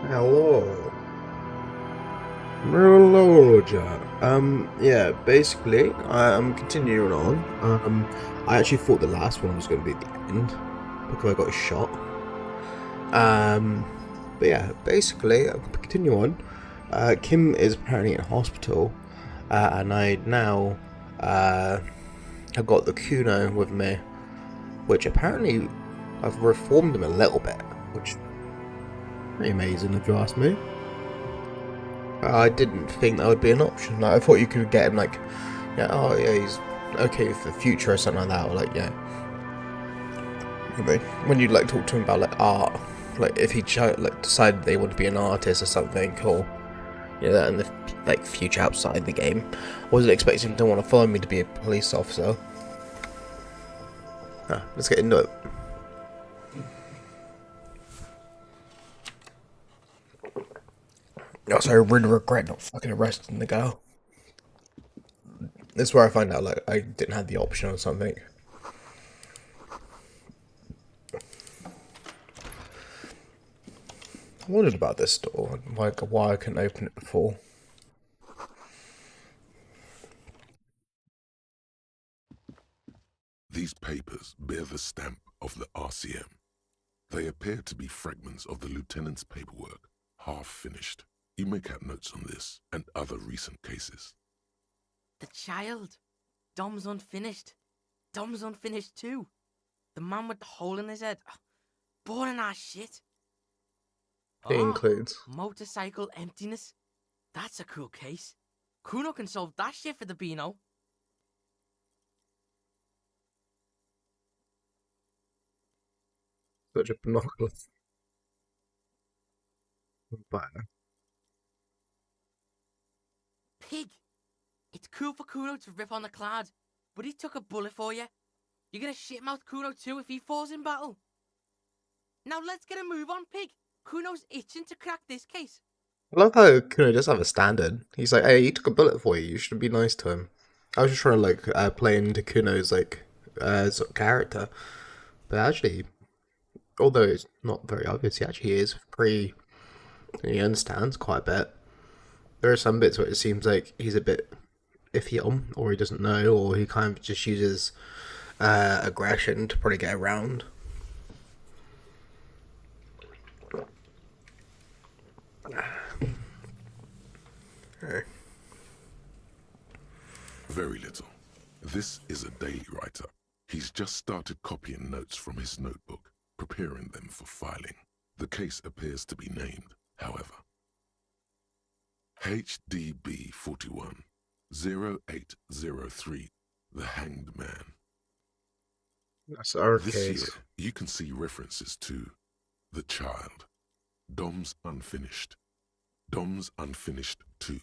Hello. Hello, Jack. Yeah, basically, I'm continuing on. I actually thought the last one was going to be the end because I got shot. Um, but yeah, basically, I'll continue on. Kim is apparently in hospital, and I now, have got the Kuno with me, which apparently I've reformed him a little bit, which is pretty amazing if you ask me. I didn't think that would be an option. Like, I thought you could get him like, yeah, oh yeah, he's okay for the future or something like that, or like yeah, you know, when you like talk to him about like art, like if he like decided they want to be an artist or something, or you know, that in the like future outside the game, I wasn't expecting him to want to follow me to be a police officer. Let's get into it. Also, I really regret not fucking arresting the girl. This is where I find out like I didn't have the option or something. I wondered about this door, like why I couldn't open it before. These papers bear the stamp of the RCM. They appear to be fragments of the lieutenant's paperwork, half finished. You make out notes on this and other recent cases. The child. Dom's unfinished. Dom's unfinished too. The man with the hole in his head. Boring ass shit. It includes. Motorcycle emptiness. That's a cool case. Kuno can solve that shit for the Beano. Such a binoculars. But Pig. It's cool for Kuno to rip on the cloud, but he took a bullet for you. You're gonna shitmouth Kuno too if he falls in battle. Now let's get a move on, Pig. Kuno's itching to crack this case. I love how Kuno does have a standard. He's like, hey, he took a bullet for you. You should be nice to him. I was just trying to like play into Kuno's like sort of character, but actually, although it's not very obvious, he actually is pretty. He understands quite a bit. There are some bits where it seems like he's a bit iffy on, or he doesn't know, or he kind of just uses aggression to probably get around. Very little. This is a daily writer. He's just started copying notes from his notebook, preparing them for filing. The case appears to be named, however. HDB 41 0803, The Hanged Man. That's our This case. year, you can see references to The Child, Dom's Unfinished, Dom's Unfinished 2,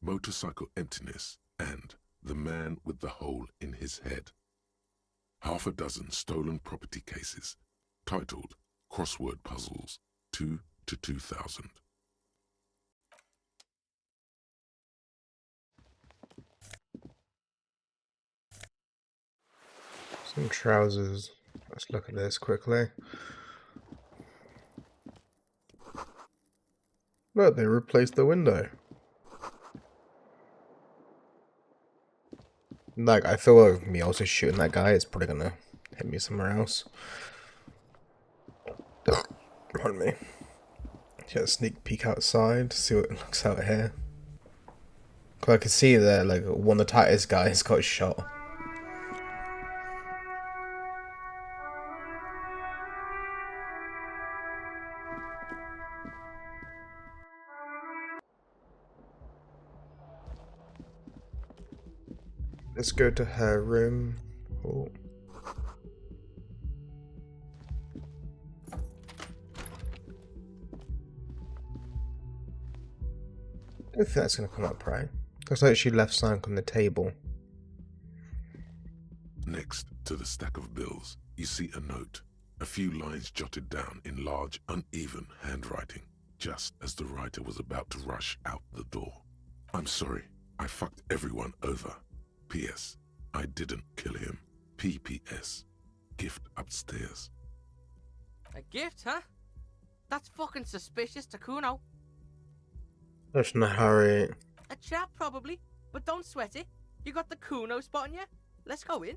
Motorcycle Emptiness, and The Man with the Hole in His Head. Half a dozen stolen property cases, titled Crossword Puzzles 2 to 2000. Some trousers. Let's look at this quickly. Look, they replaced the window. Like, I feel like me also shooting that guy is probably gonna hit me somewhere else. Pardon me. Get a sneak peek outside, see what it looks out here. Cause I can see there, like, one of the tightest guys got shot. Let's go to her room. Oh. I don't think that's gonna come up right. Looks like she left something on the table. Next to the stack of bills, you see a note, a few lines jotted down in large, uneven handwriting, just as the writer was about to rush out the door. I'm sorry, I fucked everyone over. P.S. I didn't kill him. P.P.S. Gift upstairs. A gift, huh? That's fucking suspicious to Kuno. There's no hurry. A trap, probably, but don't sweat it. You got the Kuno spot on you. Let's go in.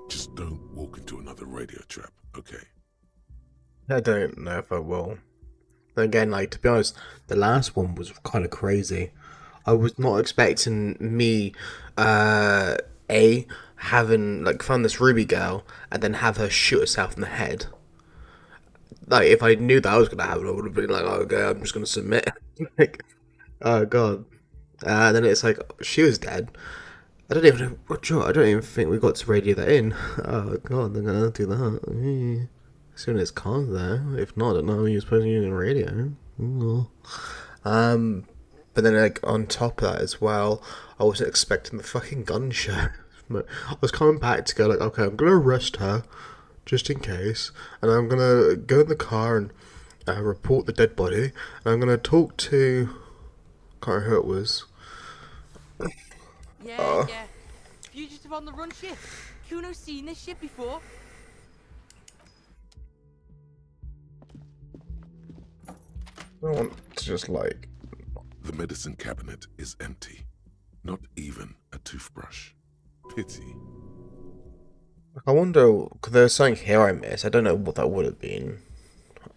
Just don't walk into another radio trap, okay? I don't know if I will. Again, like, to be honest, the last one was kind of crazy. I was not expecting me, having, like, found this Ruby girl and then have her shoot herself in the head. Like, if I knew that was going to happen, I would have been like, oh, okay, I'm just going to submit. Like, oh, God. Then it's like, she was dead. I don't even think we got to radio that in. Oh, God, they're going to do that. As soon as cars there. If not, I don't know who you're supposed to use in radio. But then, like, on top of that as well, I wasn't expecting the fucking gun show. I was coming back to go, like, okay, I'm going to arrest her, just in case, and I'm going to go in the car and report the dead body, and I'm going to talk to... can't remember who it was. Yeah. Fugitive on the run shit. Kuno's seen this shit before. I want to just, like... The medicine cabinet is empty. Not even a toothbrush. Pity. I wonder, because there's something here I missed. I don't know what that would have been.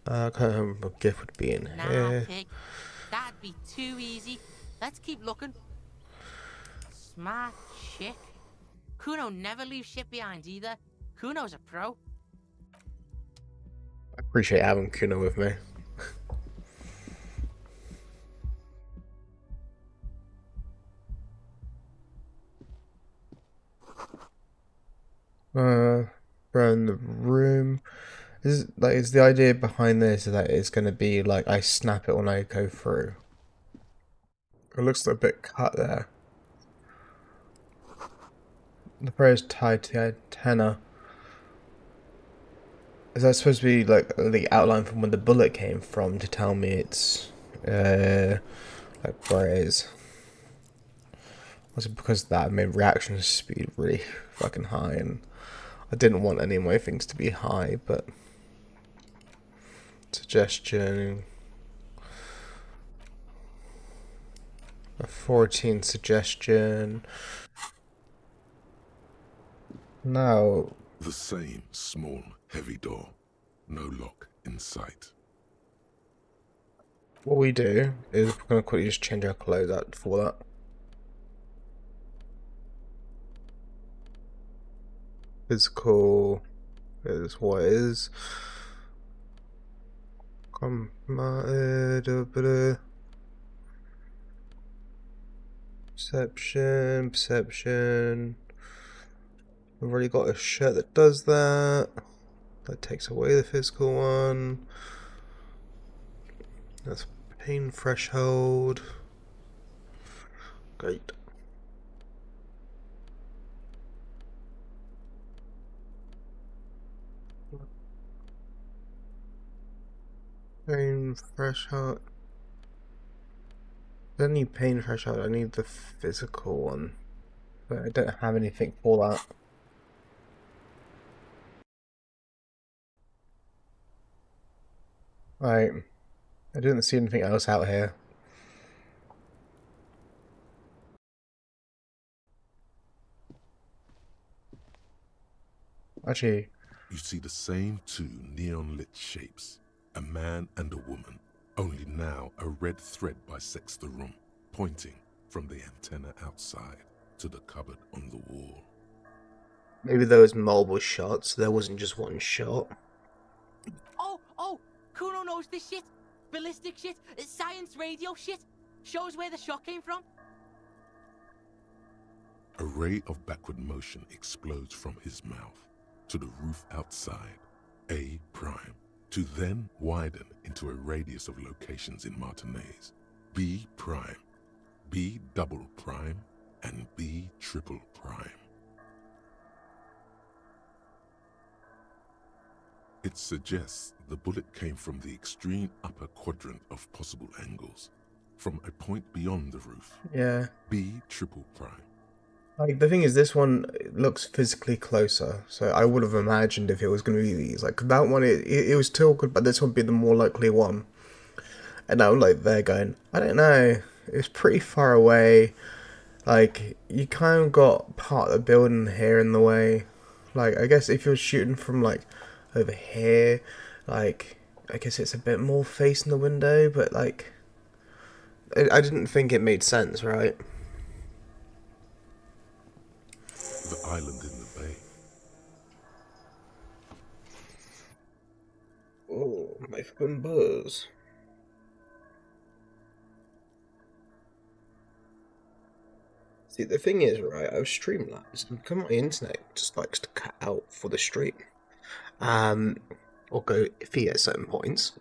I can't remember what gift would be in here. Nah, pig. That'd be too easy. Let's keep looking. Smart chick. Kuno never leaves shit behind either. Kuno's a pro. I appreciate having Kuno with me. Around the room. Is the idea behind this that it's going to be like I snap it when I go through? It looks a bit cut there. The prayer is tied to the antenna. Is that supposed to be like the outline from where the bullet came from to tell me it's like where it is? Was it because that made reaction speed really fucking high, and I didn't want any of my things to be high, but suggestion a 14 suggestion. No. The same small, heavy door. No lock in sight. What we do is we're going to quickly just change our clothes out for that. Physical is what it is. Perception. We've already got a shirt that does that. That takes away the physical one. That's pain threshold. Great. Pain threshold. I don't need pain threshold, I need the physical one. But I don't have anything for that. Right. I didn't see anything else out here. Actually, You see the same two neon-lit shapes, a man and a woman, only now a red thread bisects the room, pointing from the antenna outside to the cupboard on the wall. maybe there was multiple shots, there wasn't just one shot. Oh, Kuno knows this shit. Ballistic shit, science radio shit. Shows where the shot came from. A ray of backward motion explodes from his mouth to the roof outside, A prime, to then widen into a radius of locations in Martinez, B prime, B double prime, and B triple prime. It suggests the bullet came from the extreme upper quadrant of possible angles, from a point beyond the roof, Yeah. B triple prime. Like the thing is, this one looks physically closer, so I would have imagined if it was going to be these. Like that one, it was still good, but this would be the more likely one. And I'm like there going, I don't know, it's pretty far away. Like you kind of got part of the building here in the way. Like I guess if you're shooting from like over here, like I guess it's a bit more facing the window, but like I didn't think it made sense, right? The island in the bay. Oh, my fucking buzz. See, the thing is, right, I was Streamlabs, and come my internet just likes to cut out for the stream. Um, or go iffy at certain points.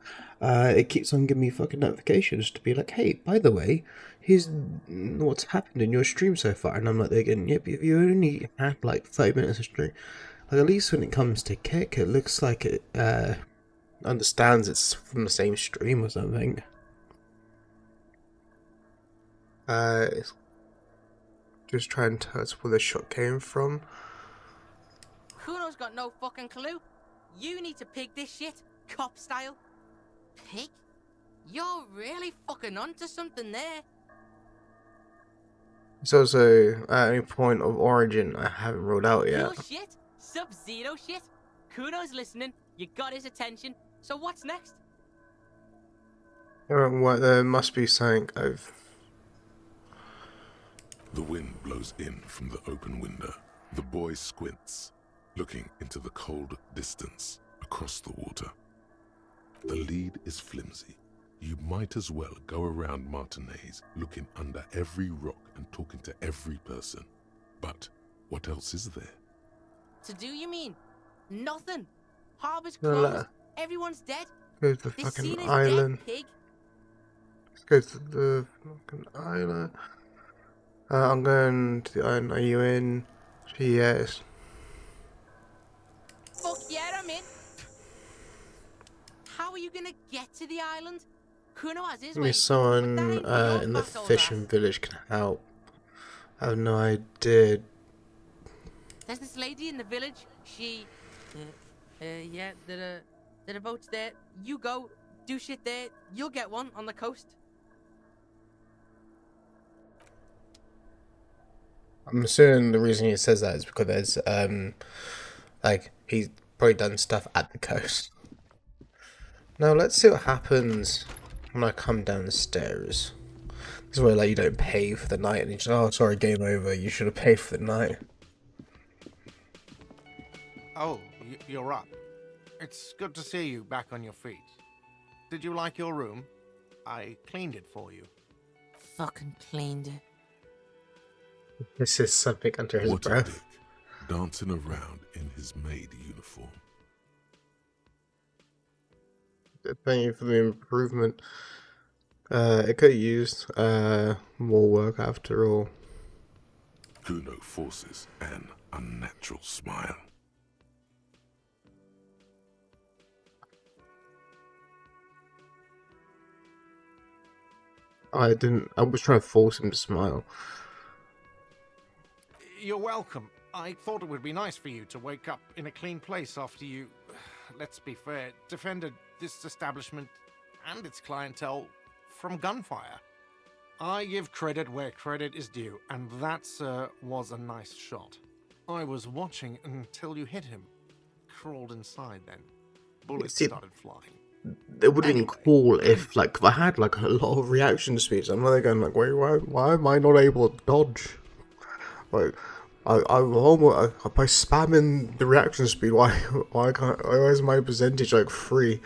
It keeps on giving me fucking notifications to be like, hey, by the way, here's what's happened in your stream so far. And I'm like, again, yep, you only had like 5 minutes of stream. Like, at least when it comes to Kick, it looks like it understands it's from the same stream or something. It's just trying to tell us where the shot came from. Kuno's got no fucking clue. You need to pig this shit, cop style. Pig? You're really fucking onto something there. It's also at any point of origin I haven't ruled out yet. Cool shit, Sub-Zero shit. Kuno's listening, you got his attention, so what's next? There must be something I've... The wind blows in from the open window. The boy squints, looking into the cold distance across the water. The lead is flimsy. You might as well go around Martinez looking under every rock and talking to every person. But what else is there? To do, you mean? Nothing. Harbor's No, closed. no. Everyone's dead. Go to the This scene fucking is island. dead, pig. Let's go to the fucking island. I'm going to the island. Are you in? Yes. Fuck yeah, I'm in. How are you gonna get to the island? Kuno has his way. Maybe someone but that ain't in the your fat old fishing ass. village can help. I have no idea. There's this lady in the village. She, yeah, there are boats there. You go, do shit there. You'll get one on the coast. I'm assuming the reason he says that is because there's like he's probably done stuff at the coast. Now let's see what happens when I come down the stairs. This is where like you don't pay for the night and you just, oh sorry, game over, you should have paid for the night. Oh, you're up. It's good to see you back on your feet. Did you like your room? I cleaned it for you. Fucking cleaned it. This is something under his What a breath. dick, dancing around in his maid uniform. Thank you for the improvement. It could have used more work after all. Kuno forces an unnatural smile. I was trying to force him to smile. You're welcome. I thought it would be nice for you to wake up in a clean place after you, let's be fair, defended this establishment and its clientele from gunfire. I give credit where credit is due, and that, sir, was a nice shot. I was watching until you hit him. Crawled inside then. Bullets See, started flying. it would have been Anyway. cool if like I had like a lot of reaction speeds. I'm really going like, wait, why am I not able to dodge? Like, I'm almost by spamming the reaction speed. Why is my percentage like 3?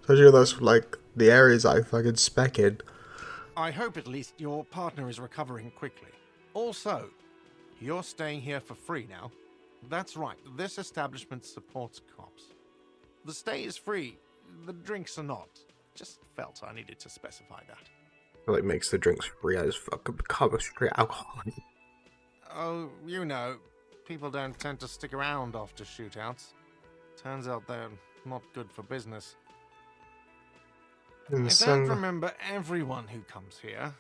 Especially those like the areas I fucking spec in. I hope at least your partner is recovering quickly. Also, you're staying here for free now. That's right, this establishment supports cops. The stay is free, the drinks are not. Just felt I needed to specify that. It like makes the drinks free as fucking become a straight alcohol. Oh, you know, people don't tend to stick around after shootouts. Turns out they're not good for business. I don't remember everyone who comes here,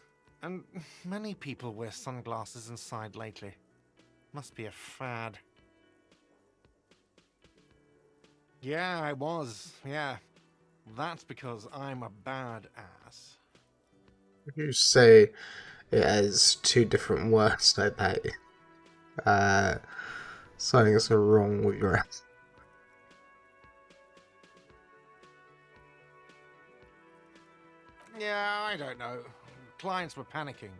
And many people wear sunglasses inside lately. Must be a fad. Yeah, I was. Yeah. That's because I'm a badass. You say it has two different words, I bet. Something's wrong with your ass. Yeah, I don't know. Clients were panicking.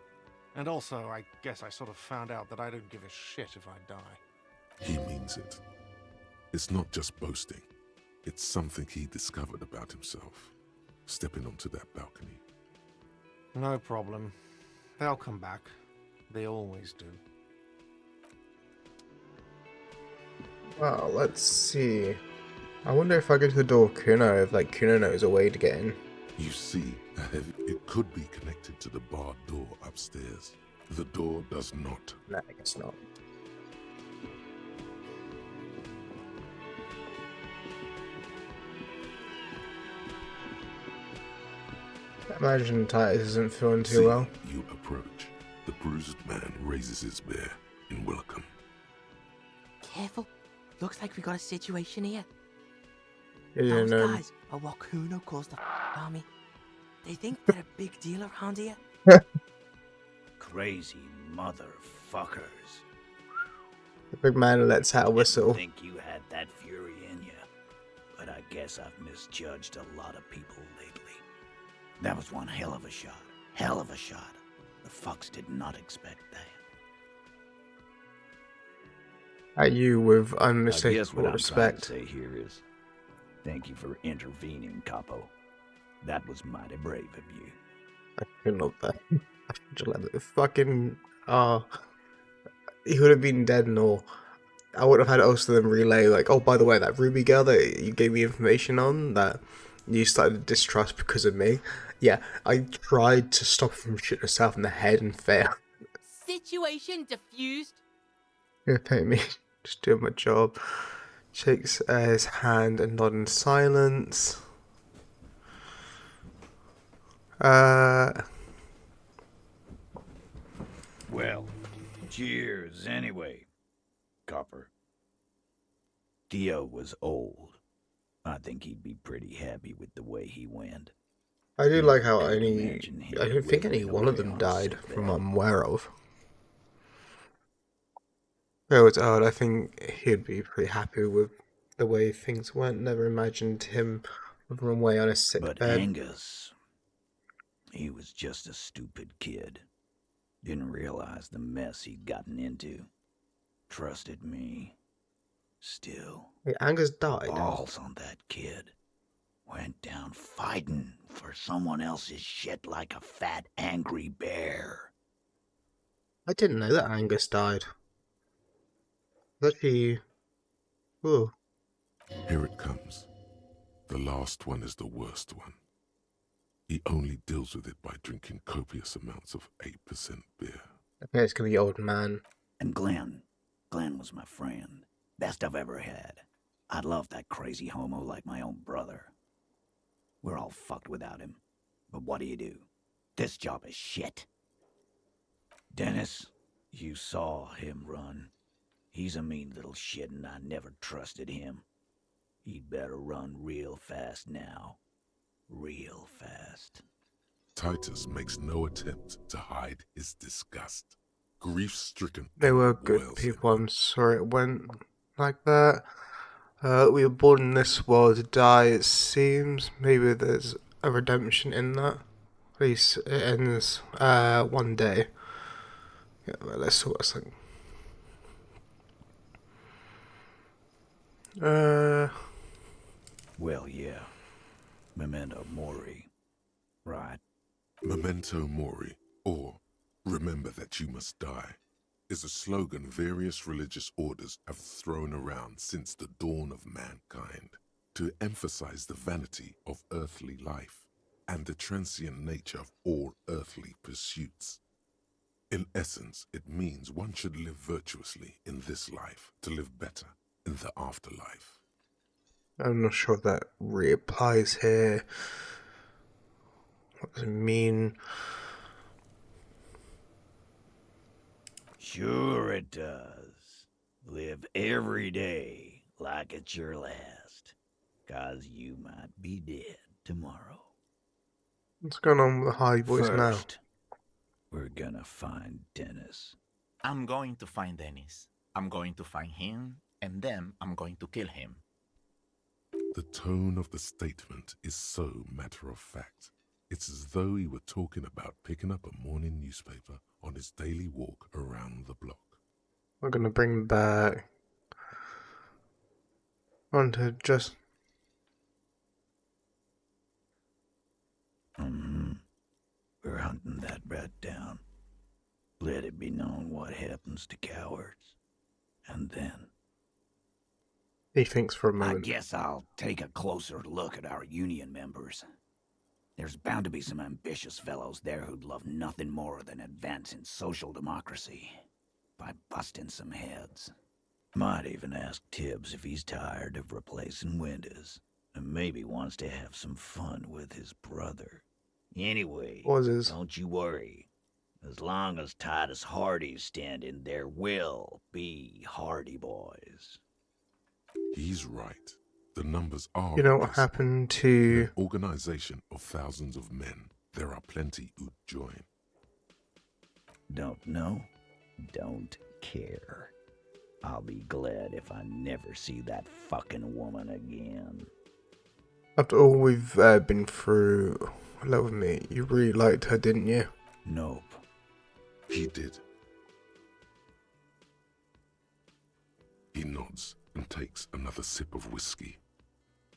And also, I guess I sort of found out that I don't give a shit if I die. He means it. It's not just boasting. It's something he discovered about himself, stepping onto that balcony. No problem. They'll come back. They always do. Well, let's see. I wonder if I go to the door of Kuno, if like Kuno knows a way to get in. You see, it could be connected to the barred door upstairs. The door does not. No, I guess not. Imagine Titus isn't feeling too See, well. you approach. The bruised man raises his bear in welcome. Careful. Looks like we got a situation here. Yeah, you Those know. guys are what Kuno calls the army. They think they're a big deal around here. Crazy motherfuckers. The big man lets out a whistle. Didn't think you had that fury in you, but I guess I've misjudged a lot of people lately. That was one hell of a shot. Hell of a shot. The fucks did not expect that. At you with I guess unmistakable what I'm trying to respect. say here is, thank you for intervening, Capo. That was mighty brave of you. I couldn't love that. I should let it fucking. He would have been dead and all. I would have had also them relay, like, oh, by the way, that Ruby girl that you gave me information on, that you started to distrust because of me. Yeah, I tried to stop her from shooting herself in the head and failed. Situation diffused. Yeah, pay me. Just doing my job. Shakes his hand and nods in silence. Well, cheers anyway, Copper. Theo was old. I think he'd be pretty happy with the way he went. I do like how Can't only. imagine him I don't think any withering one of away them on a died, sick from bed. what I'm aware of. Oh, it's odd. I think he'd be pretty happy with the way things went. Never imagined him withering away on a sick But bed. Angus, he was just a stupid kid. Didn't realize the mess he'd gotten into. Trusted me. Still, Wait, Angus died. balls on that kid. Went down fighting for someone else's shit like a fat, angry bear. I didn't know that Angus died. Actually, oh, Here it comes. The last one is the worst one. He only deals with it by drinking copious amounts of 8% beer. I think it's gonna be old man. And Glenn was my friend. Best I've ever had. I'd love that crazy homo like my own brother. We're all fucked without him. But what do? This job is shit. Dennis, you saw him run. He's a mean little shit and I never trusted him. He'd better run real fast now. Real fast. Titus makes no attempt to hide his disgust. Grief-stricken. They were anger good boils him. people. I'm sorry it went like that. We were born in this world to die, it seems. Maybe there's a redemption in that. At least it ends one day. Yeah, well, let's see what's like. Well, yeah. Memento mori. Right. Memento mori, or remember that you must die, is a slogan various religious orders have thrown around since the dawn of mankind to emphasize the vanity of earthly life and the transient nature of all earthly pursuits. In essence, it means one should live virtuously in this life to live better in the afterlife. I'm not sure if that reapplies here. What does it mean? Sure it does. Live every day like it's your last. 'Cause you might be dead tomorrow. What's going on with the high voice now? First, we're gonna find Dennis. I'm going to find Dennis. I'm going to find him, and then I'm going to kill him. The tone of the statement is so matter of fact. It's as though he were talking about picking up a morning newspaper on his daily walk around the block. We're gonna bring back onto just We're hunting that rat down. Let it be known what happens to cowards. And then, he thinks for a I moment. guess I'll take a closer look at our union members. There's bound to be some ambitious fellows there who'd love nothing more than advancing social democracy by busting some heads. Might even ask Tibbs if he's tired of replacing windows and maybe wants to have some fun with his brother. Anyway, What was his? don't you worry. As long as Titus Hardy's standing, there will be Hardy boys. He's right. The numbers are You know what impressive. happened In to an organization of thousands of men, there are plenty who'd join. Don't know? Don't care. I'll be glad if I never see that fucking woman again. after all we've been through? Love me, you really liked her, didn't you? Nope. He did. He nods and takes another sip of whiskey.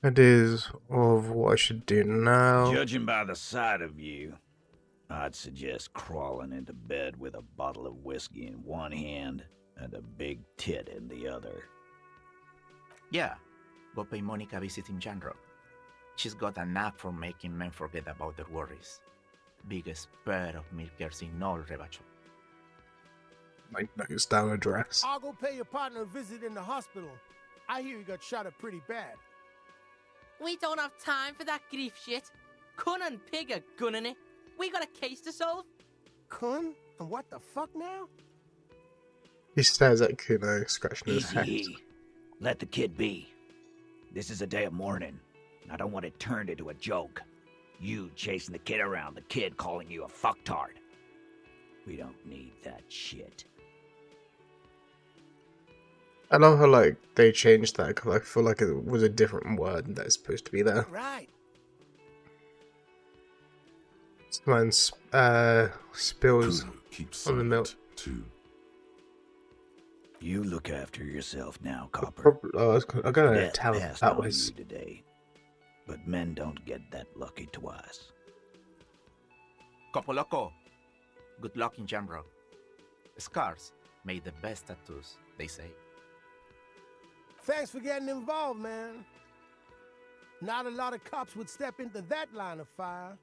It is of what I should do now. Judging by the sight of you, I'd suggest crawling into bed with a bottle of whiskey in one hand and a big tit in the other. Yeah, go pay Monica a visit in Janrock. She's got a knack for making men forget about their worries. Biggest pair of milkers in all Rebacho. Like notes down address. I'll go pay your partner a visit in the hospital. I hear he got shot up pretty bad. We don't have time for that grief shit. Kun and Pig are gunning it. We got a case to solve. Kun? And what the fuck now? He stares at Kuno, scratching his head. Easy. Let the kid be. This is a day of mourning. I don't want it turned into a joke. You chasing the kid around, the kid calling you a fucktard. We don't need that shit. I love how like they changed that because I feel like it was a different word that's supposed to be there. Right. Someone spills Kuno keeps on the silent, milk. too. You look after yourself now, Copper. I'm gonna Death tell him passed that on was. you today. But men don't get that lucky twice. Copoloco, good luck in Janrock. Scars make the best tattoos, they say. Thanks for getting involved, man. Not a lot of cops would step into that line of fire,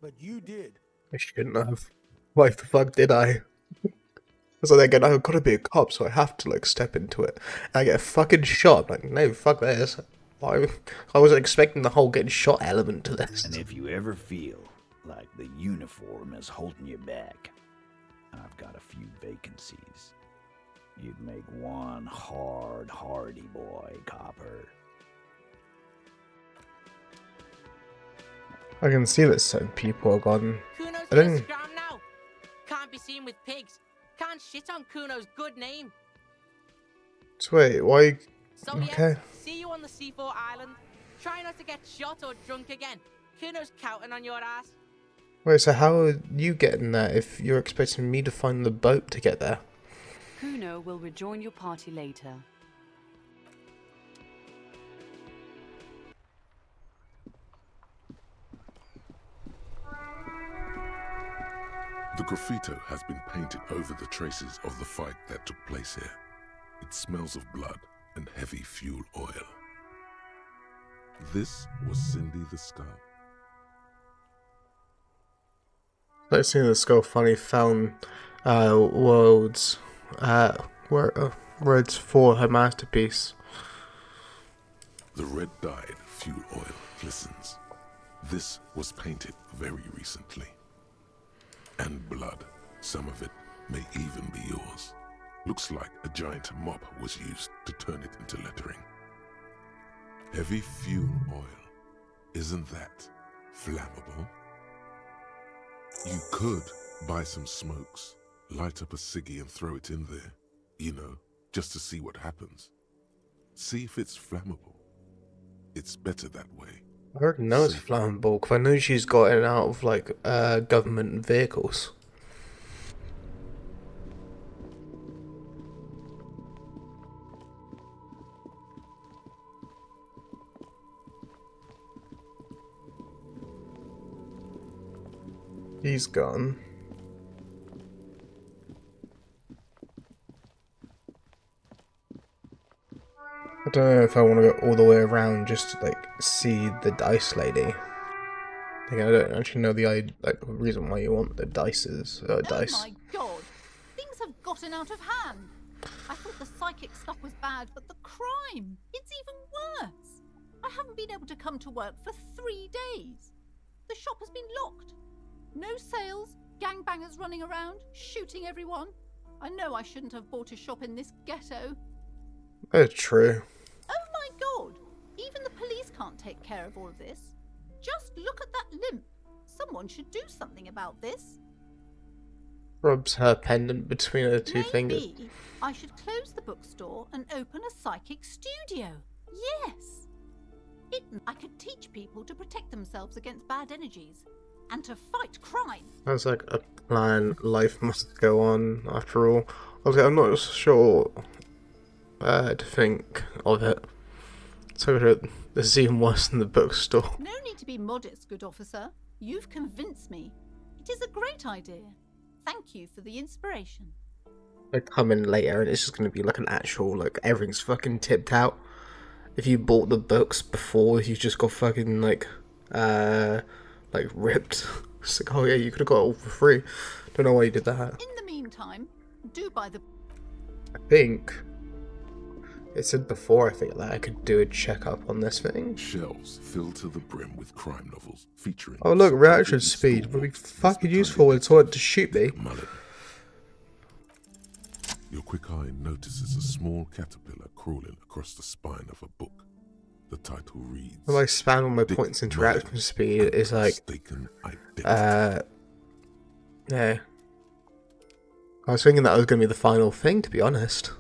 but you did. I shouldn't have. Why the fuck did I? So they're going, I've got to be a cop, so I have to like step into it. And I get a fucking shot. I'm like, no, fuck this. I wasn't expecting the whole getting shot element to this. And if you ever feel like the uniform is holding you back, I've got a few vacancies. You'd make one hardy boy, Copper. I can see that certain people are gone. Kuno's I gonna don't- scram now. Can't be seen with pigs. Can't shit on Kuno's good name. So wait, why? So Okay. yes, see you on the C4 island. Try not to get shot or drunk again. Kuno's counting on your ass. Wait, so how are you getting there if you're expecting me to find the boat to get there? Kuno will rejoin your party later. The graffito has been painted over the traces of the fight that took place here. It smells of blood and heavy fuel oil. This was Cindy the Skull. Like seeing the skull finally found worlds words for her masterpiece. The red-dyed fuel oil glistens. This was painted very recently. And blood, some of it may even be yours. Looks like a giant mop was used to turn it into lettering. Heavy fuel oil. Isn't that flammable? You could buy some smokes, light up a ciggy and throw it in there, you know, just to see what happens. See if it's flammable. It's better that way. I already know it's Safer. flammable because I know she's got it out of like government vehicles. He's gone. I don't know if I want to go all the way around just to like see the dice lady. I don't actually know the reason why you want the dice. Oh my god! Things have gotten out of hand! I thought the psychic stuff was bad, but the crime! It's even worse! I haven't been able to come to work for 3 days. The shop has been locked. No sales, gangbangers running around, shooting everyone. I know I shouldn't have bought a shop in this ghetto. That's true. Oh my god! Even the police can't take care of all of this. Just look at that limp. Someone should do something about this. Rubs her pendant between her two fingers. Maybe I should close the bookstore and open a psychic studio. Yes. I could teach people to protect themselves against bad energies and to fight crime. That's like a plan. Life must go on after all. Okay, I'm not sure to think of it. So this is even worse than the bookstore. No need to be modest, good officer. You've convinced me. It is a great idea. Thank you for the inspiration. They come in later and it's just going to be like an actual, like, everything's fucking tipped out. If you bought the books before, you just got fucking, like ripped. It's like, oh yeah, you could have got it all for free. Don't know why you did that. In the meantime, do buy the... I think it said before, I think, that I could do a checkup on this thing. Shelves filled to the brim with crime novels featuring... Oh look, reaction speed would be fucking useful when it's wanted to shoot me. Mullen. Your quick eye notices a small caterpillar crawling across the spine of a book. The title reads... If I span all my Dick points into Mullen reaction speed, and it's like... Mistaken identity. Yeah. I was thinking that was going to be the final thing, to be honest.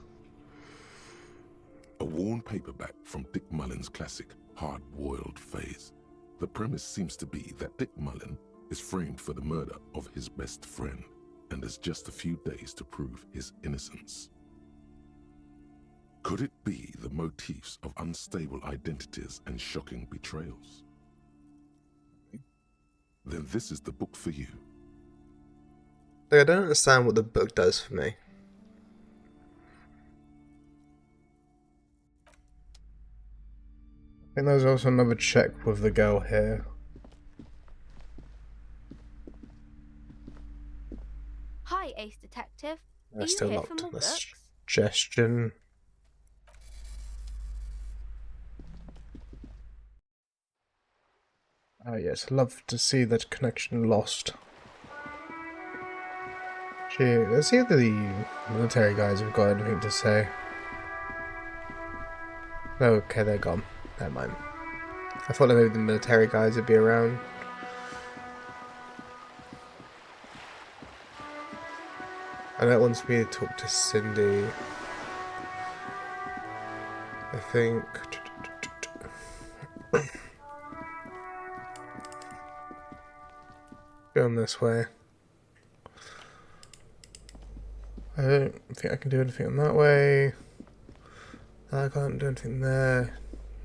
A worn paperback from Dick Mullen's classic hard-boiled phase. The premise seems to be that Dick Mullen is framed for the murder of his best friend and has just a few days to prove his innocence. Could it be the motifs of unstable identities and shocking betrayals? Then this is the book for you. Like, I don't understand what the book does for me. I think there's also another check with the girl here. Hi, Ace Detective. Are They're you still here locked for in more the books? suggestion. Oh yes, love to see that connection lost. Gee, let's see if the military guys have got anything to say. Okay, they're gone. Never mind. I thought that maybe the military guys would be around. I know it wants me to talk to Cindy. I think... Going this way. I don't think I can do anything on that way. I can't do anything there.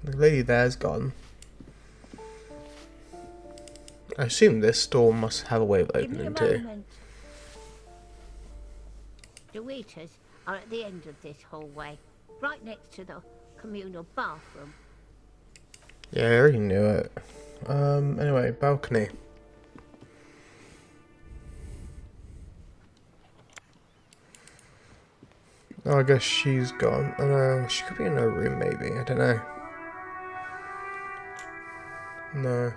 The lady there's gone. I assume this door must have a way of Give me a opening too. moment. The waiters are at the end of this hallway, right next to the communal bathroom. Yeah, I already knew it. Anyway, balcony. Oh, I guess she's gone. Oh no, she could be in her room maybe, I don't know. No.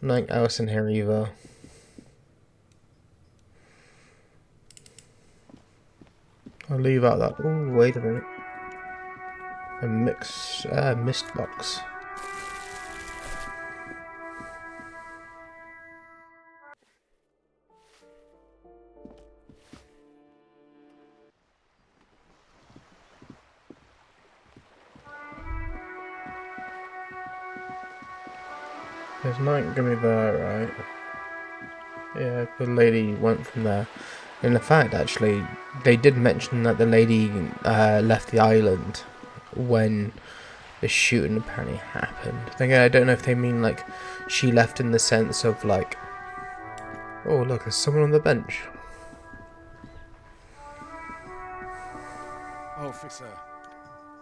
Not Alice in here either. I'll leave out that. Oh, wait a minute. A mist box. There's nothing gonna be there, right? Yeah, the lady went from there. And in fact, actually, they did mention that the lady left the island when the shooting apparently happened. Again, I don't know if they mean like she left in the sense of like, oh look, there's someone on the bench. Officer,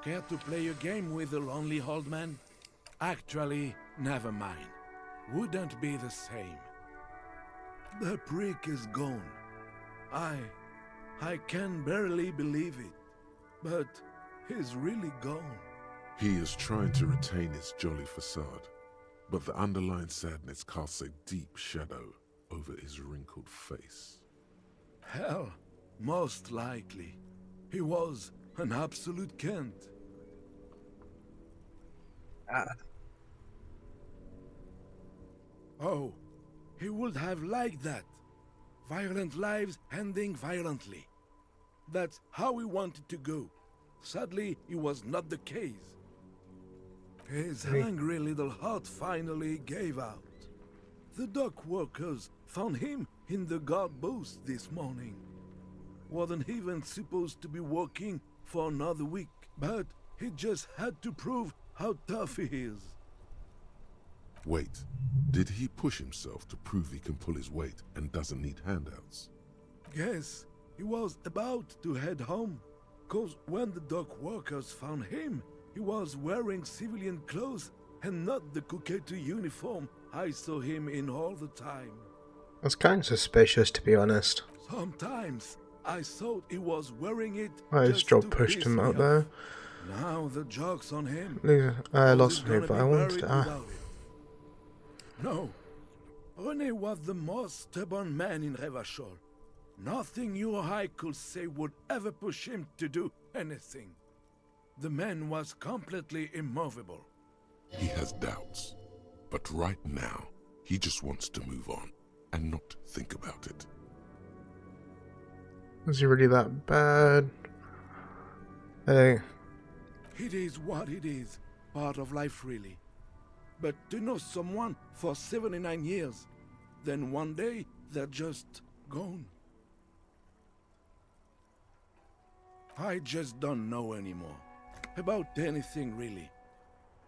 care to play a game with the lonely old man? Actually, never mind. Wouldn't be the same. The prick is gone. I can barely believe it, but he's really gone. He is trying to retain his jolly facade, but the underlying sadness casts a deep shadow over his wrinkled face. Hell, most likely. He was an absolute Kent. Oh, he would have liked that. Violent lives ending violently. That's how he wanted to go. Sadly, it was not the case. His hungry little heart finally gave out. The dock workers found him in the guard booth this morning. Wasn't even supposed to be working for another week, but he just had to prove how tough he is. Wait, did he push himself to prove he can pull his weight and doesn't need handouts? Yes, he was about to head home. 'Cause when the dock workers found him, he was wearing civilian clothes and not the Kuketu uniform I saw him in all the time. That's kind of suspicious, to be honest. Sometimes I thought he was wearing it. His job pushed him out there. Now the joke's on him. I lost me, but I wanted to. No, René was the most stubborn man in Revachol. Nothing you or I could say would ever push him to do anything. The man was completely immovable. He has doubts, but right now, he just wants to move on and not think about it. Is he really that bad? Hey. It is what it is. Part of life, really. But to know someone for 79 years, then one day they're just gone. I just don't know anymore. About anything, really.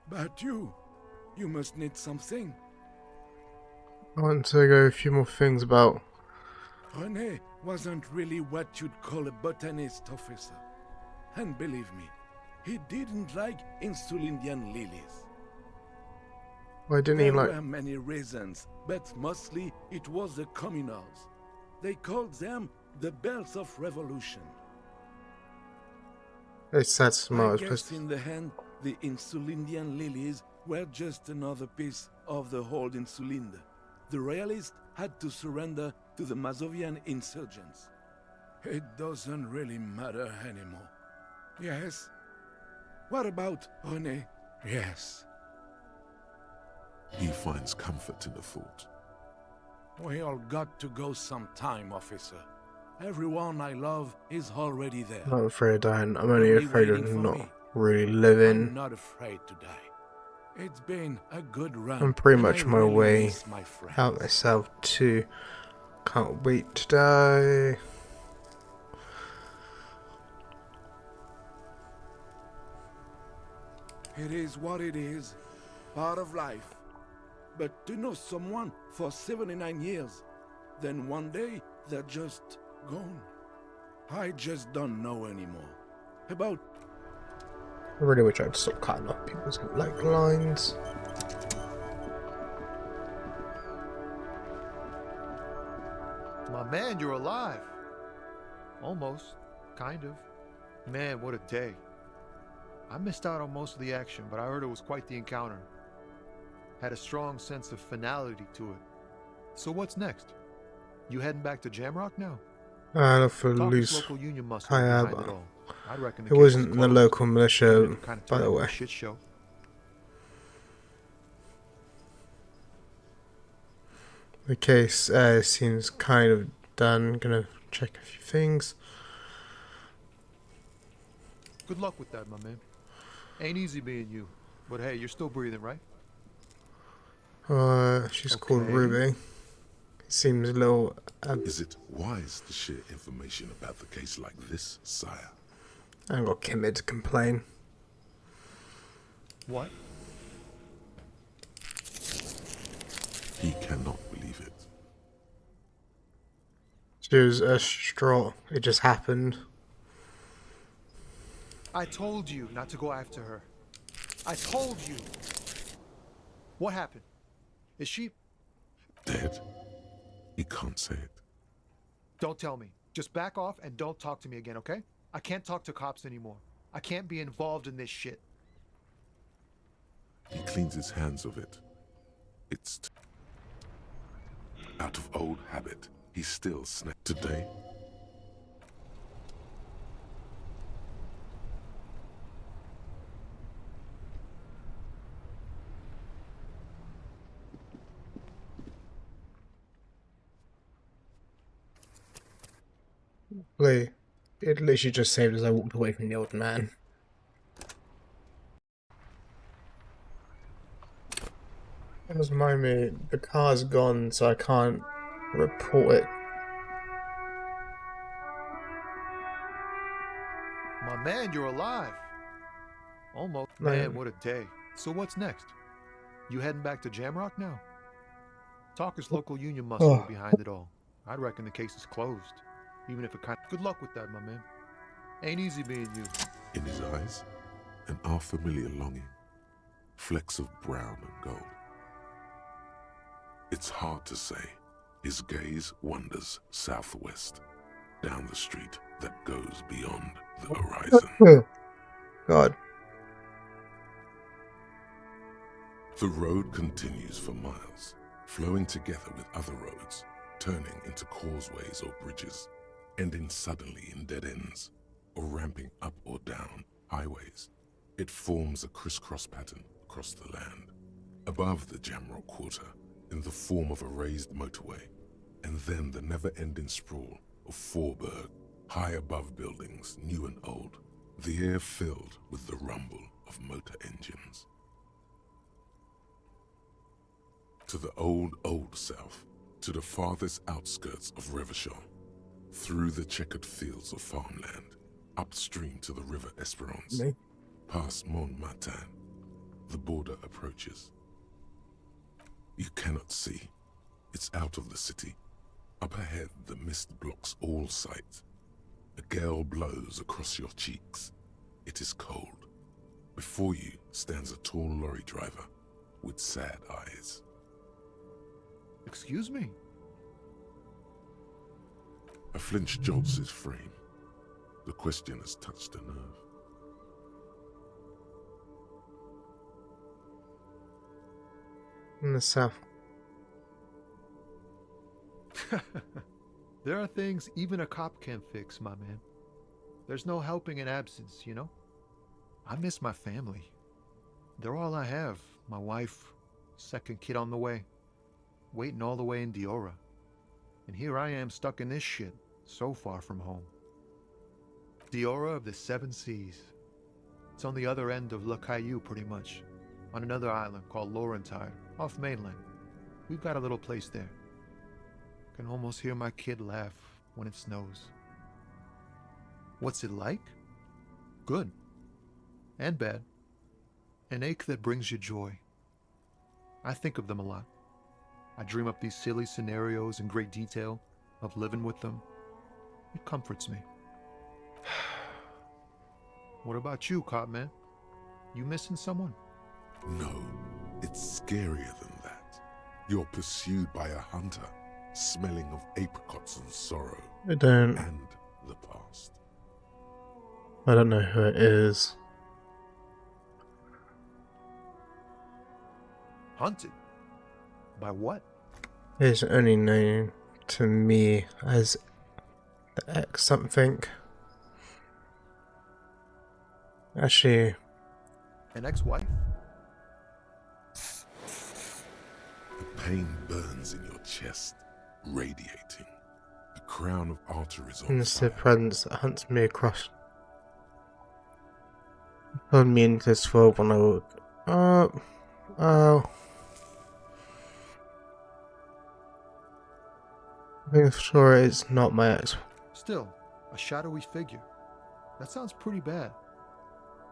But you must need something. I want to go a few more things about. René wasn't really what you'd call a botanist, officer. And believe me, he didn't like Insulindian lilies. Why didn't he like? There were many reasons, but mostly it was the communals. They called them the Bells of Revolution. It's sad I guess in the end, the Insulindian lilies were just another piece of the whole Insulinde. The royalists had to surrender to the Mazovian insurgents. It doesn't really matter anymore. Yes? What about René? Yes. He finds comfort in the thought. We all got to go sometime, officer. Everyone I love is already there. I'm not afraid of dying. I'm only afraid of not really living. I'm not afraid to die. It's been a good run. I'm pretty much on my way out myself too. Can't wait to die. It is what it is. Part of life. But to know someone for 79 years, then one day they're just gone. I just don't know anymore. About... I really wish I'd stop cutting off people's lines. My man, you're alive. Almost. Kind of. Man, what a day. I missed out on most of the action, but I heard it was quite the encounter. Had a strong sense of finality to it. So what's next? You heading back to Jamrock now? Look for Talk is loose local union muscle behind it Hayaba. all. I'd reckon the It case is wasn't the closed, local even militia, if it kind of by turned the into a way. shit show. The case seems kind of done. Gonna check a few things. Good luck with that, my man. Ain't easy being you. But hey, you're still breathing, right? She's called Okay. Ruby. Seems a little. Is it wise to share information about the case like this, sire? I haven't got Kimid to complain. What? He cannot believe it. She was a straw. It just happened. I told you not to go after her. I told you. What happened? Is she... Dead? He can't say it. Don't tell me. Just back off and don't talk to me again, okay? I can't talk to cops anymore. I can't be involved in this shit. He cleans his hands of it. It's... Out of old habit, he still snapped today. It literally just saved as I walked away from the old man. It doesn't mind me. The car's gone, so I can't report it. My man, you're alive. Almost. No. Man, what a day. So what's next? You heading back to Jamrock now? Talk is local union muscle behind it all. I'd reckon the case is closed. Even if it kind of... Good luck with that, my man. Ain't easy being you. In his eyes, an unfamiliar longing. Flecks of brown and gold. It's hard to say. His gaze wanders southwest, down the street that goes beyond the horizon. God. The road continues for miles, flowing together with other roads, turning into causeways or bridges, ending suddenly in dead ends, or ramping up or down highways. It forms a crisscross pattern across the land. Above the Jamrock Quarter, in the form of a raised motorway, and then the never-ending sprawl of Forburg, high above buildings, new and old, the air filled with the rumble of motor engines. To the old south, to the farthest outskirts of Revachol, through the checkered fields of farmland, upstream to the river Esperance, past Montmartin, the border approaches. You cannot see. It's out of the city. Up ahead, the mist blocks all sight. A gale blows across your cheeks. It is cold. Before you stands a tall lorry driver with sad eyes. Excuse me? A flinch jolts his frame. The question has touched a nerve. In the south. There are things even a cop can't fix, my man. There's no helping in absence, you know? I miss my family. They're all I have. My wife, second kid on the way, waiting all the way in Diora. And here I am stuck in this shit, so far from home. Diora of the Seven Seas. It's on the other end of Le Caillou, pretty much, on another island called Laurentide, off mainland. We've got a little place there. Can almost hear my kid laugh when it snows. What's it like? Good. And bad. An ache that brings you joy. I think of them a lot. I dream up these silly scenarios in great detail of living with them. It comforts me. What about you, cop man? You missing someone? No, it's scarier than that. You're pursued by a hunter, smelling of apricots and sorrow. I don't. And the past. I don't know who it is. Hunted? By what? It's only known to me as the X something. Actually, An ex-wife? The pain burns in your chest, radiating. A crown of arteries on Mr. fire. Prince hunts me across. Pulled me into this world when I woke. Oh. I'm sure it's not my ex. Still, a shadowy figure. That sounds pretty bad.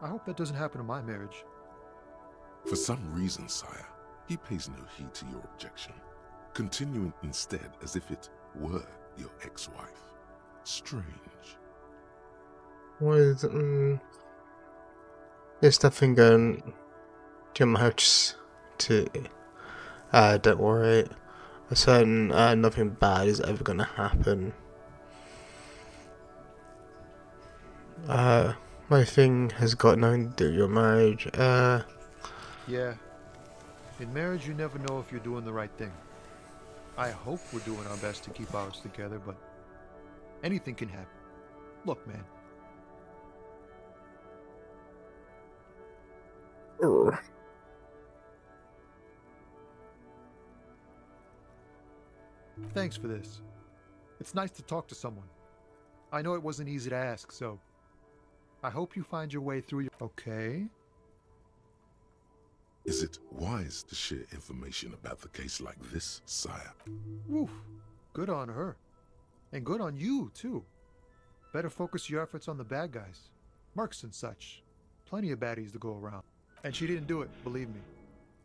I hope that doesn't happen to my marriage. For some reason, sire, he pays no heed to your objection, continuing instead as if it were your ex-wife. Strange. What is there's nothing going to my house to don't worry. A certain nothing bad is ever gonna happen. My thing has got nothing to do with your marriage. Yeah. In marriage, you never know if you're doing the right thing. I hope we're doing our best to keep ours together, but anything can happen. Look, man. Thanks for this. It's nice to talk to someone. I know it wasn't easy to ask, so I hope you find your way through your... Okay. Is it wise to share information about the case like this, sire? Woof. Good on her. And good on you, too. Better focus your efforts on the bad guys. Mercs and such. Plenty of baddies to go around. And she didn't do it, believe me.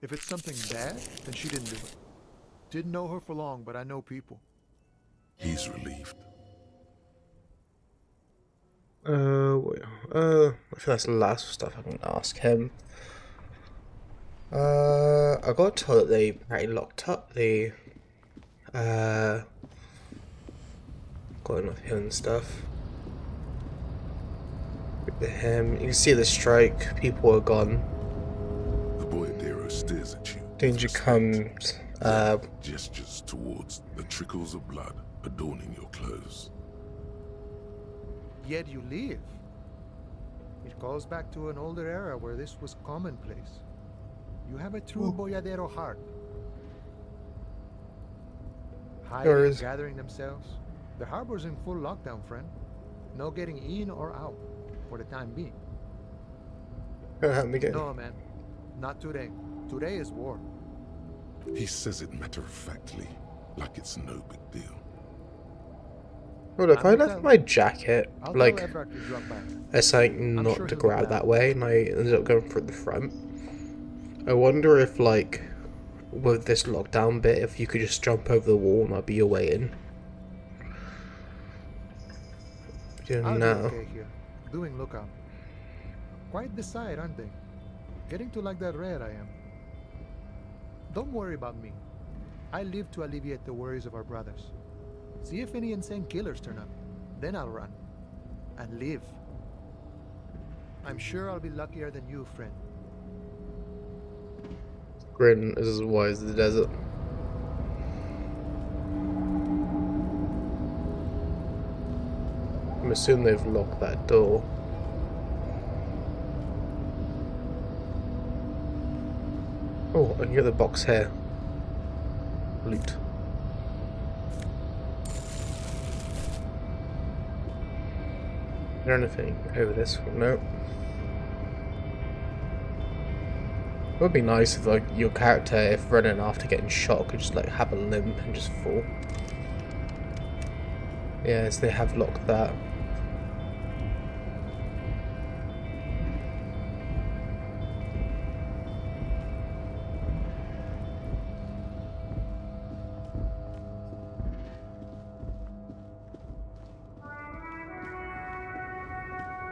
If it's something bad, then she didn't do it. Didn't know her for long, but I know people. He's relieved. I think that's the last stuff I can ask him. I got told that they apparently locked up the going off him and stuff. With him, you can see the strike. People are gone. The boyadero stares at you. Danger comes. Gestures towards the trickles of blood adorning your clothes. Yet you live. It goes back to an older era where this was commonplace. You have a true boyadero heart. Hiding, gathering themselves. The harbor's in full lockdown, friend. No getting in or out, for the time being. No, man. Not today. Today is war. He says it matter-of-factly, like it's no big deal. Well, look, I left my jacket, like, as something not to grab that way, and I ended up going through the front. I wonder if, like, with this lockdown bit, if you could just jump over the wall and I'd be your way in. I'll be No. okay here, doing lookout. Quite the sight, aren't they? Getting to like that red I am. Don't worry about me. I live to alleviate the worries of our brothers. See if any insane killers turn up. Then I'll run. And live. I'm sure I'll be luckier than you, friend. Grin is as wide as the desert. I'm assuming they've locked that door. Oh, I can get the box here. Loot. Is there anything over this one? No. It would be nice if, like, your character, if running after getting shot, could just, like, have a limp and just fall. Yes, they have locked that.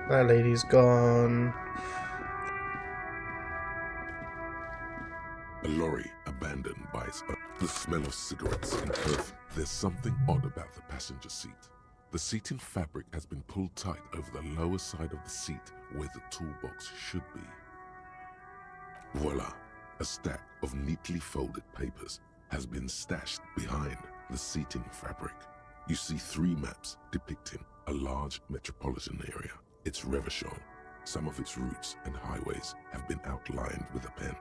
That lady's gone. A lorry abandoned by its own. The smell of cigarettes and perfume. There's something odd about the passenger seat. The seating fabric has been pulled tight over the lower side of the seat where the toolbox should be. Voila! A stack of neatly folded papers has been stashed behind the seating fabric. You see 3 maps depicting a large metropolitan area, its Revachol. Some of its routes and highways have been outlined with a pen.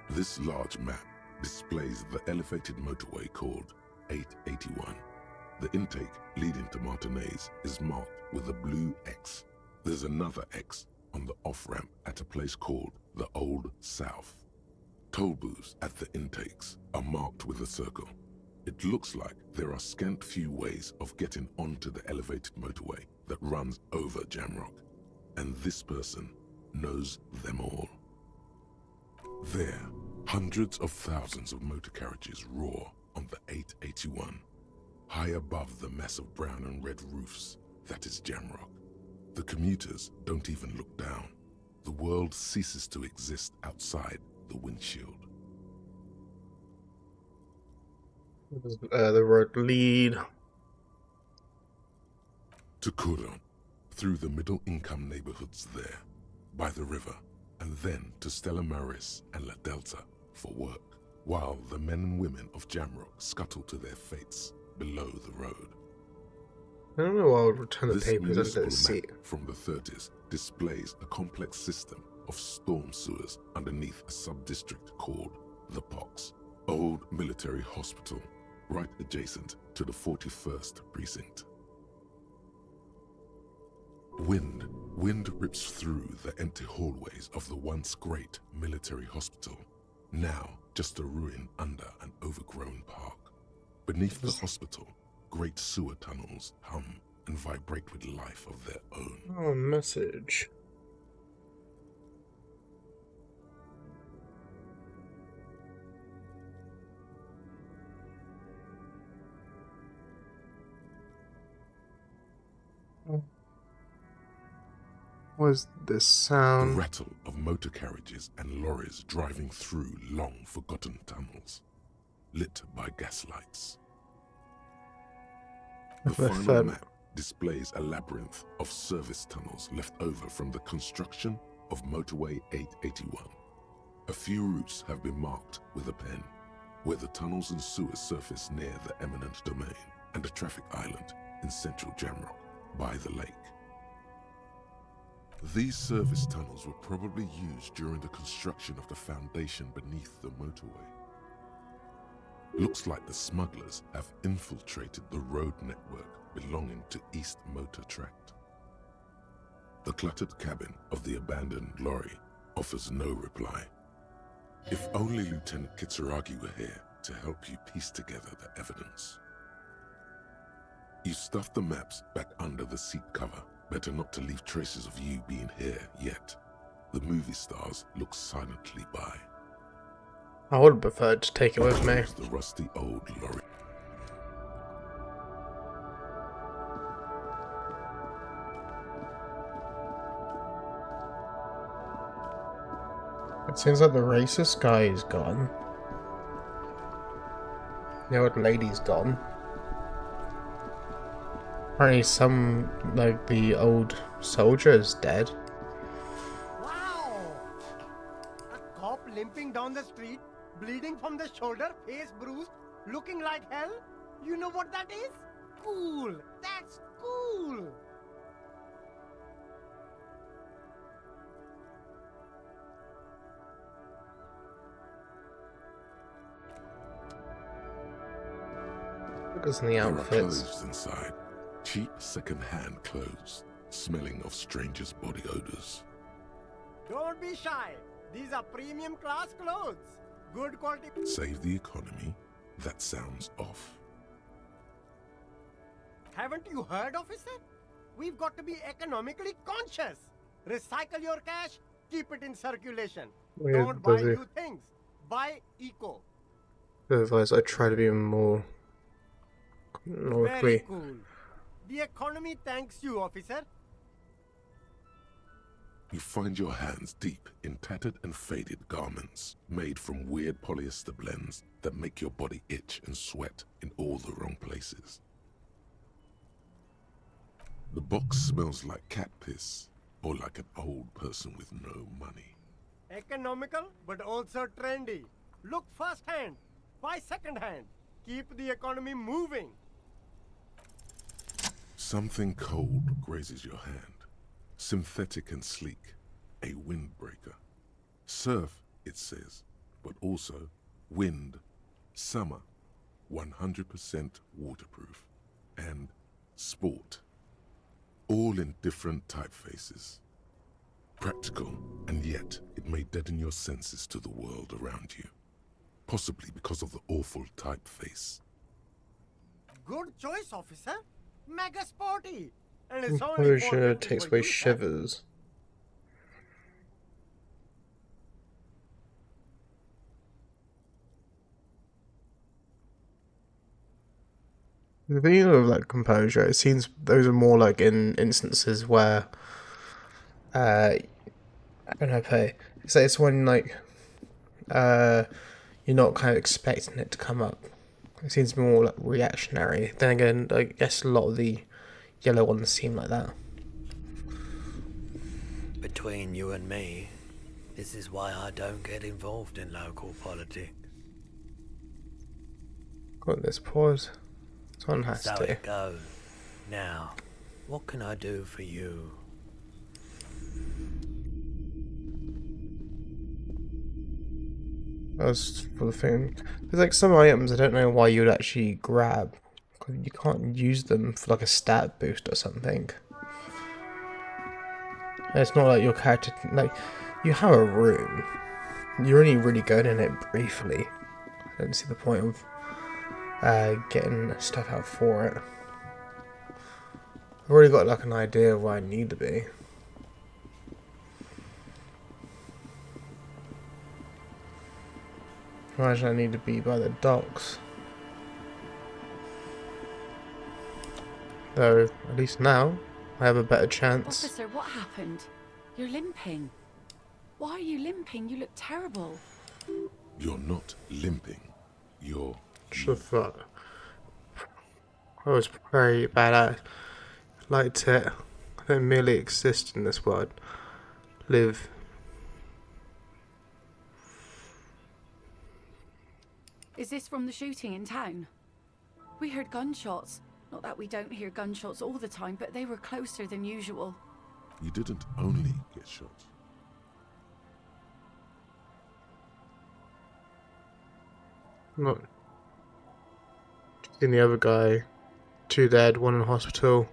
This large map displays the elevated motorway called 881. The intake leading to Martinez is marked with a blue X. There's another X on the off-ramp at a place called the Old South. Toll booths at the intakes are marked with a circle. It looks like there are scant few ways of getting onto the elevated motorway that runs over Jamrock, and this person knows them all. There, hundreds of thousands of motor carriages roar on the 881, high above the mass of brown and red roofs that is Jamrock. The commuters don't even look down. The world ceases to exist outside the windshield. The road lead To Kuron, through the middle-income neighborhoods there, by the river, and then to Stella Maris and La Delta for work, while the men and women of Jamrock scuttle to their fates below the road. I don't know why I would return the This papers under municipal the seat. map from the 30s displays a complex system of storm sewers underneath a sub-district called the Pox, old military hospital, right adjacent to the 41st precinct. Wind rips through the empty hallways of the once great military hospital, now just a ruin under an overgrown park. Beneath the hospital, great sewer tunnels hum and vibrate with life of their own. Oh, message. What's this sound? The rattle of motor carriages and lorries driving through long-forgotten tunnels, lit by gaslights. The final map displays a labyrinth of service tunnels left over from the construction of Motorway 881. A few routes have been marked with a pen, where the tunnels and sewers surface near the eminent domain and a traffic island in central Jamrock by the lake. These service tunnels were probably used during the construction of the foundation beneath the motorway. Looks like the smugglers have infiltrated the road network belonging to East Motor Tract. The cluttered cabin of the abandoned lorry offers no reply. If only Lieutenant Kitsuragi were here to help you piece together the evidence. You stuff the maps back under the seat cover. Better not to leave traces of you being here yet. The movie stars look silently by. I would prefer to take it with me. The rusty old lorry. It seems like the racist guy is gone. The old lady's gone. Apparently some, like, the old soldier is dead. Wow! A cop limping down the street, bleeding from the shoulder, face bruised, looking like hell? You know what that is? Cool! That's cool! Look at the outfits. There are clothes inside. Cheap second-hand clothes, smelling of strangers' body odors. Don't be shy. These are premium class clothes. Good quality. Save the economy? That sounds off. Haven't you heard, officer? We've got to be economically conscious. Recycle your cash, keep it in circulation. Yeah, Don't buy does it? new things. Buy eco. Otherwise, I try to be more Very cool. The economy thanks you, officer. You find your hands deep in tattered and faded garments made from weird polyester blends that make your body itch and sweat in all the wrong places. The box smells like cat piss or like an old person with no money. Economical, but also trendy. Look first hand, buy second hand. keep the economy moving. Something cold grazes your hand. Synthetic and sleek. A windbreaker. Surf, it says, but also wind, summer, 100% waterproof, and sport. All in different typefaces. Practical, and yet it may deaden your senses to the world around you. Possibly because of the awful typeface. Good choice, officer. Mega sporty. And it's only Composure 450 takes for away you, sir. shivers. The thing of like composure, it seems those are more like in instances where I don't know, it's when like you're not kind of expecting it to come up. It seems more like reactionary. Then again, I guess a lot of the yellow ones seem like that. Between you and me, this is why I don't get involved in local politics. Got this pause. Someone has So to. it goes. Now, what can I do for you? As for the thing, there's like some items I don't know why you would actually grab. 'Cause you can't use them for like a stat boost or something. And it's not like your character, like, you have a room. You're only really going in it briefly. I don't see the point of getting stuff out for it. I've already got like an idea of where I need to be. Imagine I need to be by the docks. Though, at least now, I have a better chance. Officer, what happened? You're limping. Why are you limping? You look terrible. You're not limping. You're... Should have thought. I was very bad at it. Liked it. I don't merely exist in this world. Live. Is this from the shooting in town? We heard gunshots. Not that we don't hear gunshots all the time, but they were closer than usual. You didn't only get shot. Not. Seen the other guy. 2 dead, 1 in hospital.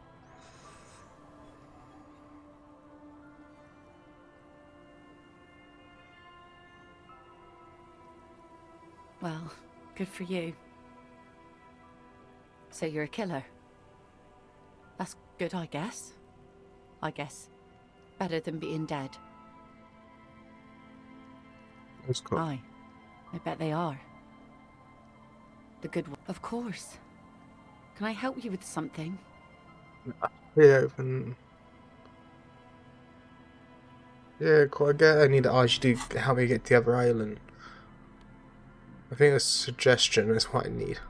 Well, good for you. So you're a killer? That's good, I guess. Better than being dead. That's cool. Aye. I bet they are. The good one. Of course. Can I help you with something? Yeah, open. Yeah, quite get. I need to ask you to help me get to the other island. I think a suggestion is what I need.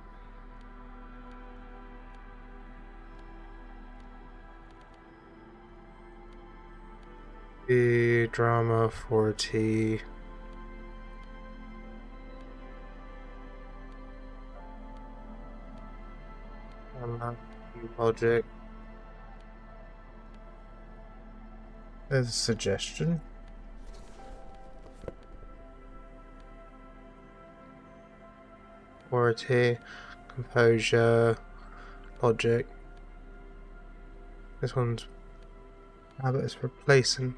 The drama 40. Logic. There's a suggestion. Authority, composure, logic. This one's habit is replacing.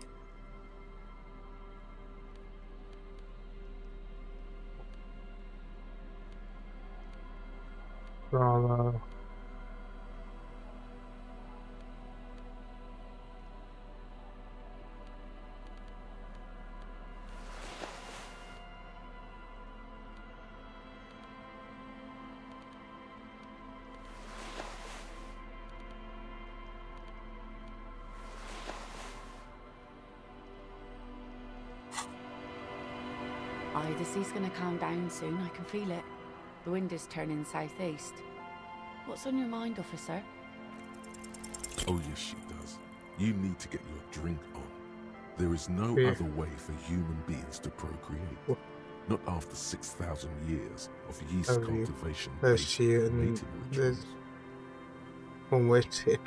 Drama. Aye, the sea's gonna calm down soon, I can feel it. The wind is turning southeast. What's on your mind, officer? Oh yes, she does. You need to get your drink on. There is no Yeah. other way for human beings to procreate. Not after 6,000 years of yeast Oh, cultivation. there's she and there's one with it.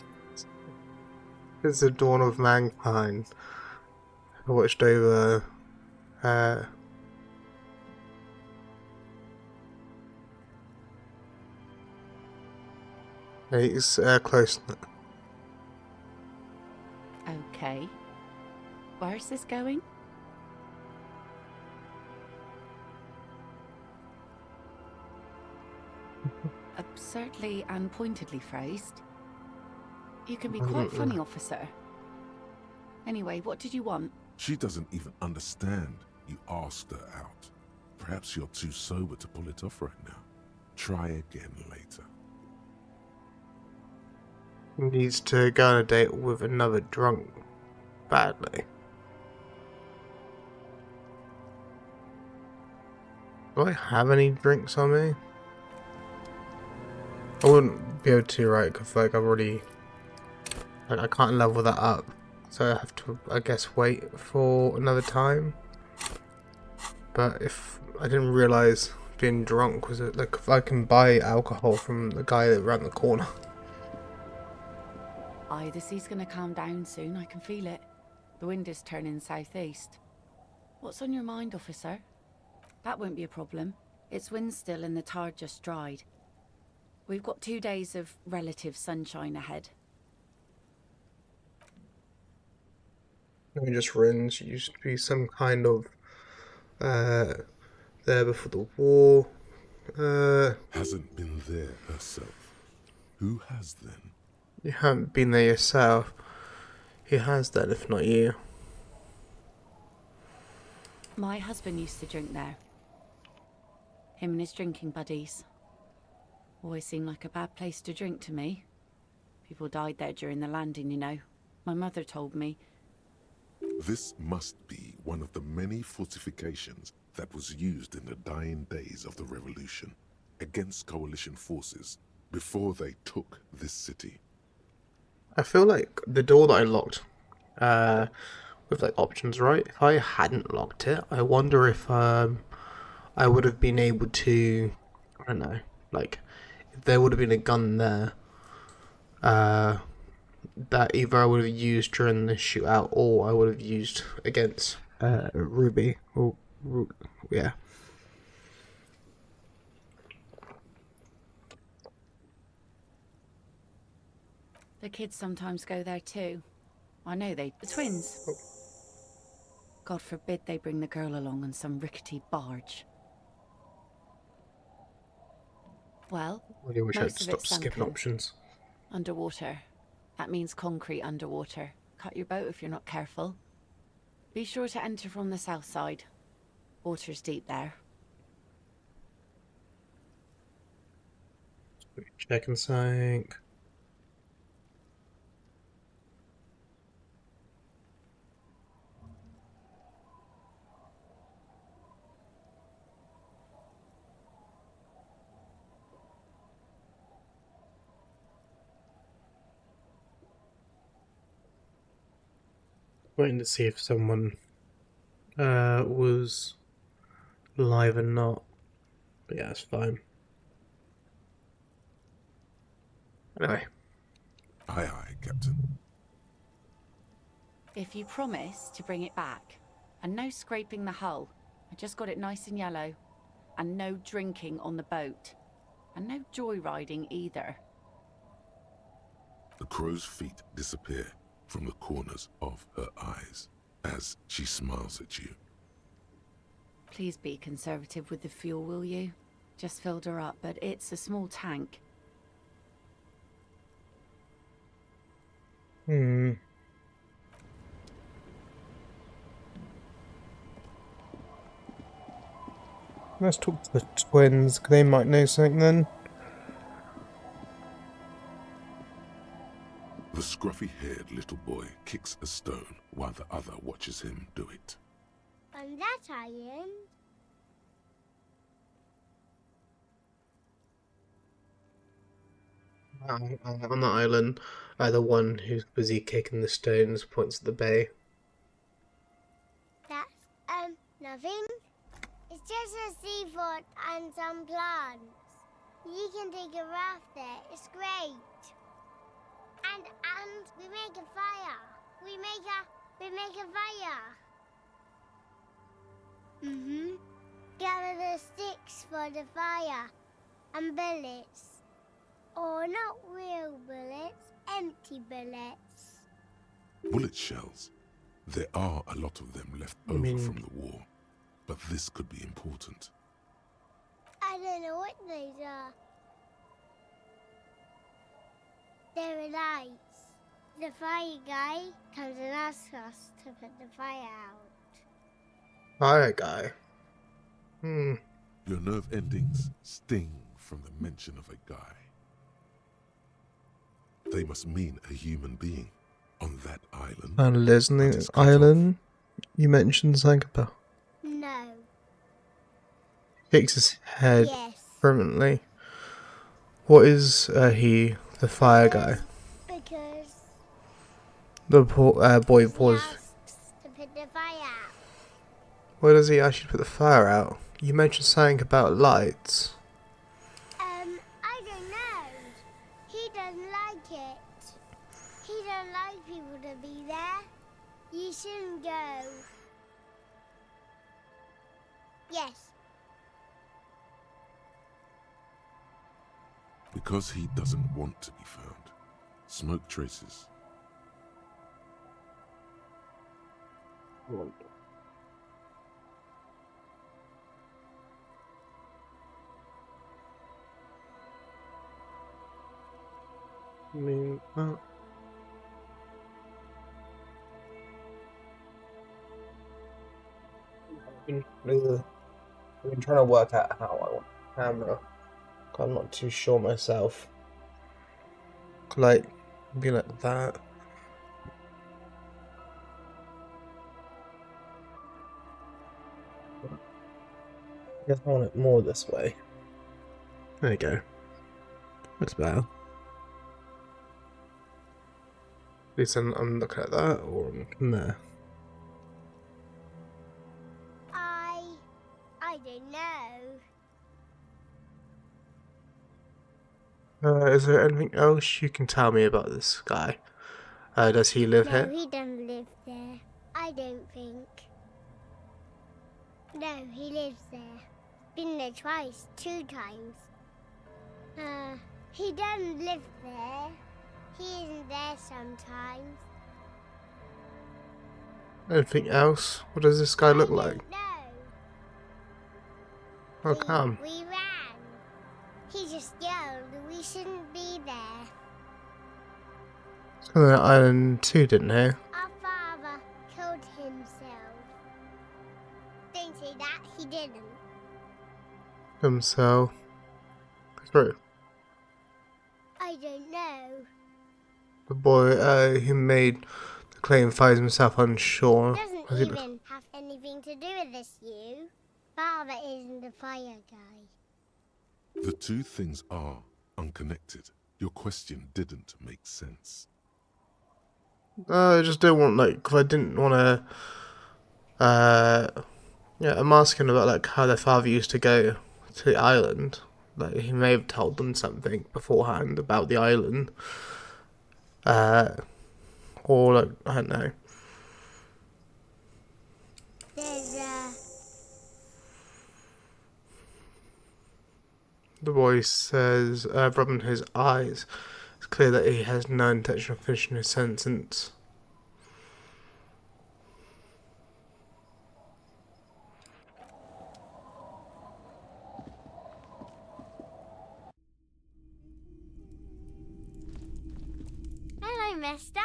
It's the dawn of mankind. I watched over it's close. Okay. Where's this going? Absurdly and pointedly phrased. You can be quite funny, officer. Anyway, what did you want? She doesn't even understand you asked her out. Perhaps you're too sober to pull it off right now. Try again later. Needs to go on a date with another drunk badly. Do I have any drinks on me? I wouldn't be able to, right? Because like I've already, like, I can't level that up, so I have to, I guess, wait for another time. But if I didn't realize being drunk was it, like, if I can buy alcohol from the guy that ran the corner. Aye, the sea's gonna calm down soon, I can feel it. The wind is turning southeast. What's on your mind, officer? That won't be a problem. It's wind still and the tar just dried. We've got 2 days of relative sunshine ahead. Let me just rinse. Used to be some kind of there before the war. Hasn't been there herself. Who has then? You haven't been there yourself. Who has then, if not you? My husband used to drink there. Him and his drinking buddies. Always seemed like a bad place to drink to me. People died there during the landing, you know. My mother told me. This must be one of the many fortifications that was used in the dying days of the revolution against coalition forces before they took this city. I feel like the door that I locked, with like options, right? If I hadn't locked it, I wonder if I would have been able to, I don't know, like if there would have been a gun there, that either I would have used during the shootout or I would have used against Ruby. Or yeah. The kids sometimes go there too. I know the twins. God forbid they bring the girl along on some rickety barge. Well, Really wish I'd most of stop it's skipping sunken. options. Underwater. That means concrete underwater. Cut your boat if you're not careful. Be sure to enter from the south side. Water's deep there. Check and sync. Waiting to see if someone was live or not. But yeah, it's fine. Anyway. Aye, aye, Captain. If you promise to bring it back, and no scraping the hull, I just got it nice and yellow, and no drinking on the boat, and no joyriding either. The crow's feet disappear from the corners of her eyes as she smiles at you. Please be conservative with the fuel, will you? Just filled her up, but it's a small tank. Let's talk to the twins, 'cause they might know something then. The scruffy-haired little boy kicks a stone while the other watches him do it. On that island. On the island, the one who's busy kicking the stones points at the bay. That's, nothing. It's just a seafort and some plants. You can take a raft there. It's great. And we make a fire. We make a fire. Gather the sticks for the fire and bullets. Or not real bullets, empty bullets. Bullet shells. There are a lot of them left over from the war, but this could be important. I don't know what those are. They're lights. The fire guy comes and asks us to put the fire out. Fire guy. Your nerve endings sting from the mention of a guy. They must mean a human being on that island. And listening island, you mentioned something about. No. Fix his head Yes. permanently. What is he, the fire guy? Because The boy paused. asks to put the fire out. Why does he actually put the fire out? You mentioned something about lights. I don't know. He doesn't like it. He doesn't like people to be there. You shouldn't go. Yes. Because he doesn't want to be found. Smoke traces. I mean, I've been trying to work out how I want the camera. I'm not too sure myself. Like, be like that. I guess I want it more this way. There you go. Looks better. At least I'm looking at that, or I'm looking there. I don't know. Is there anything else you can tell me about this guy? Does he live here? No, he doesn't live there. I don't think. No, he lives there. Been there twice, 2 times. He doesn't live there. He isn't there sometimes. Anything else? What does this guy look like? No. How come? We ran. He just yelled we shouldn't be there. He's on the island too, didn't he? Our father killed himself. Don't say that, he didn't. Himself. Through. I don't know. The boy who made the claim finds himself unsure. Doesn't Has he- even have anything to do with this, you. Father isn't the fire guy. The two things are unconnected. Your question didn't make sense. I just don't want, like, 'cause I didn't want to, yeah, I'm asking about, like, how their father used to go to the island. Like, he may have told them something beforehand about the island. Or, like, I don't know. The boy says, rubbing his eyes, it's clear that he has no intention of finishing his sentence. Hello, mister.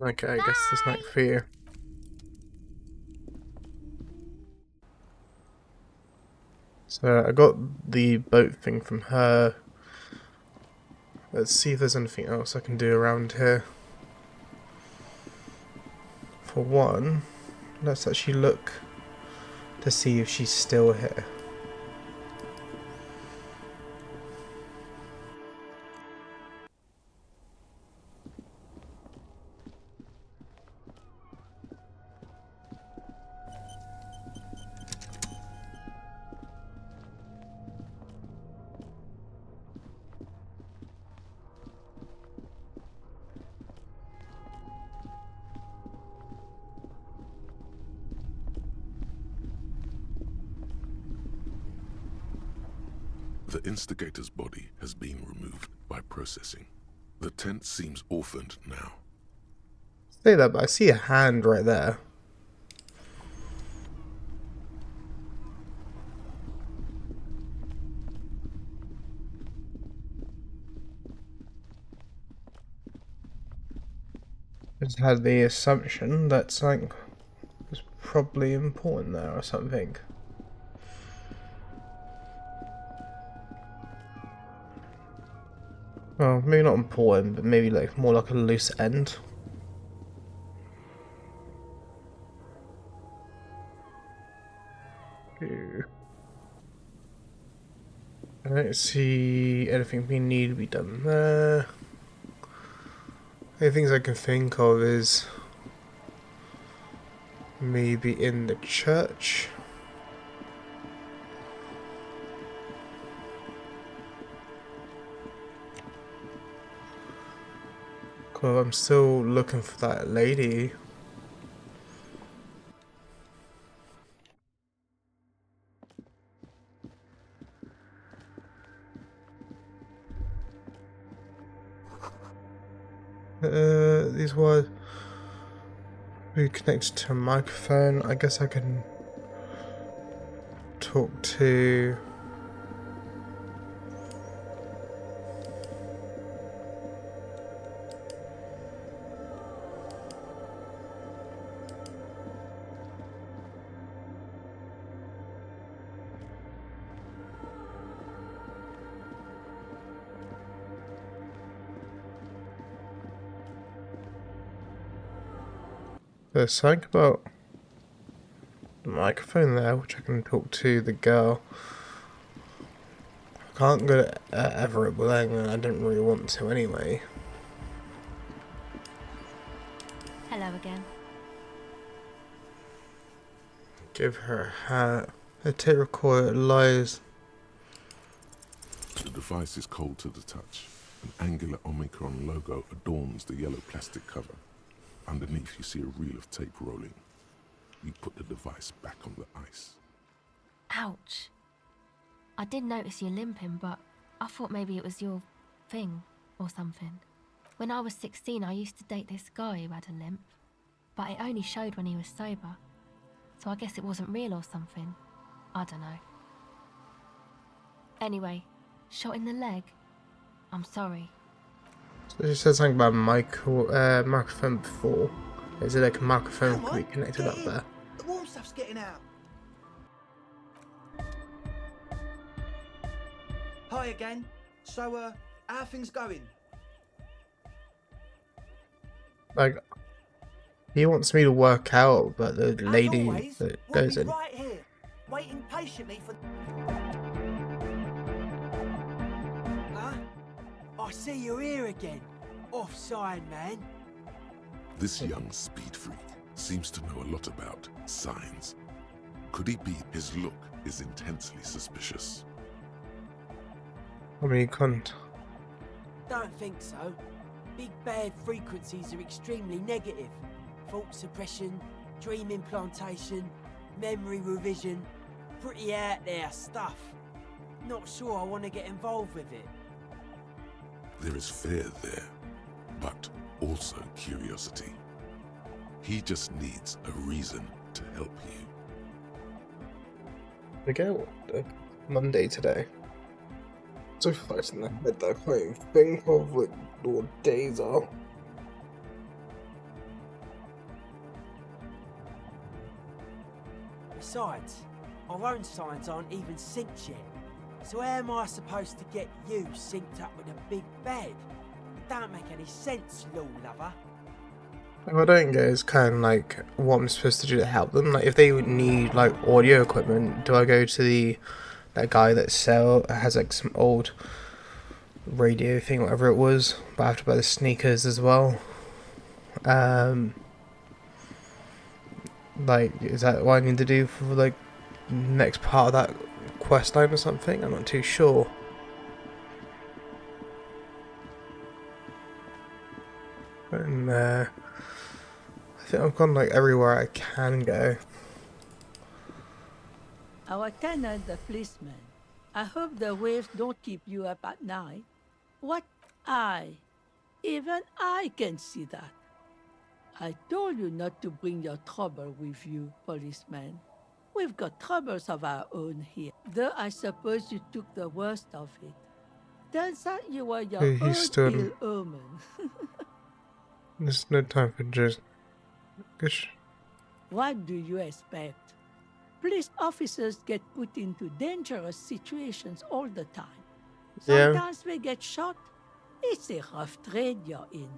Okay, I guess there's nothing for you. So I got the boat thing from her. Let's see if there's anything else I can do around here. For one, let's actually look to see if she's still here. The instigator's body has been removed by processing. The tent seems orphaned now. Say that, but I see a hand right there. I just had the assumption that something was probably important there or something. Well, maybe not important, but maybe like more like a loose end. I don't see anything we need to be done there. The only things I can think of is maybe in the church. Cool, I'm still looking for that lady. These were connected to a microphone. I guess I can talk to there's something about the microphone there, which I can talk to the girl. I can't go to Everett Lang, and I don't really want to anyway. Hello again. Give her a hat. A tape recorder lies. The device is cold to the touch. An angular Omicron logo adorns the yellow plastic cover. Underneath you see a reel of tape rolling. You put the device back on the ice. Ouch. I did notice you limping, but I thought maybe it was your thing or something. When I was 16, I used to date this guy who had a limp, but it only showed when he was sober. So I guess it wasn't real or something. I don't know. Anyway, shot in the leg. I'm sorry. So she said something about microphone before. Is it like a microphone can be connected up there? The warm stuff's getting out. Hi again. So, how are things going? Like, he wants me to work out, but the lady always, that we'll goes be in. right here, waiting patiently for. Huh? I see you're here again. Offside, man. This young speed freak seems to know a lot about signs. Could he be? His look is intensely suspicious. I mean, you can't. Don't think so. Big bad frequencies are extremely negative. Thought suppression, dream implantation, memory revision. Pretty out there stuff. Not sure I want to get involved with it. There is fear there, but also curiosity. He just needs a reason to help you. Again, Monday today. So fucked in the head that I can't even think of like what days are. Besides, our own signs aren't even synced yet. So how am I supposed to get you synced up with a big bad? It don't make any sense, law lover. If I don't get is kind of like what I'm supposed to do to help them. Like if they would need like audio equipment, do I go to that guy that has like some old radio thing, whatever it was, but I have to buy the sneakers as well. Like is that what I need to do for like next part of that quest line or something? I'm not too sure. And I think I've gone like everywhere I can go. Our tenant, the policeman, I hope the waves don't keep you up at night. What even I can see that. I told you not to bring your trouble with you, policeman. We've got troubles of our own here. Though I suppose you took the worst of it. Turns out you were your Hey, he's own still. ill omen. There's no time for just. What do you expect? Police officers get put into dangerous situations all the time. Yeah. Sometimes they get shot. It's a rough trade you're in.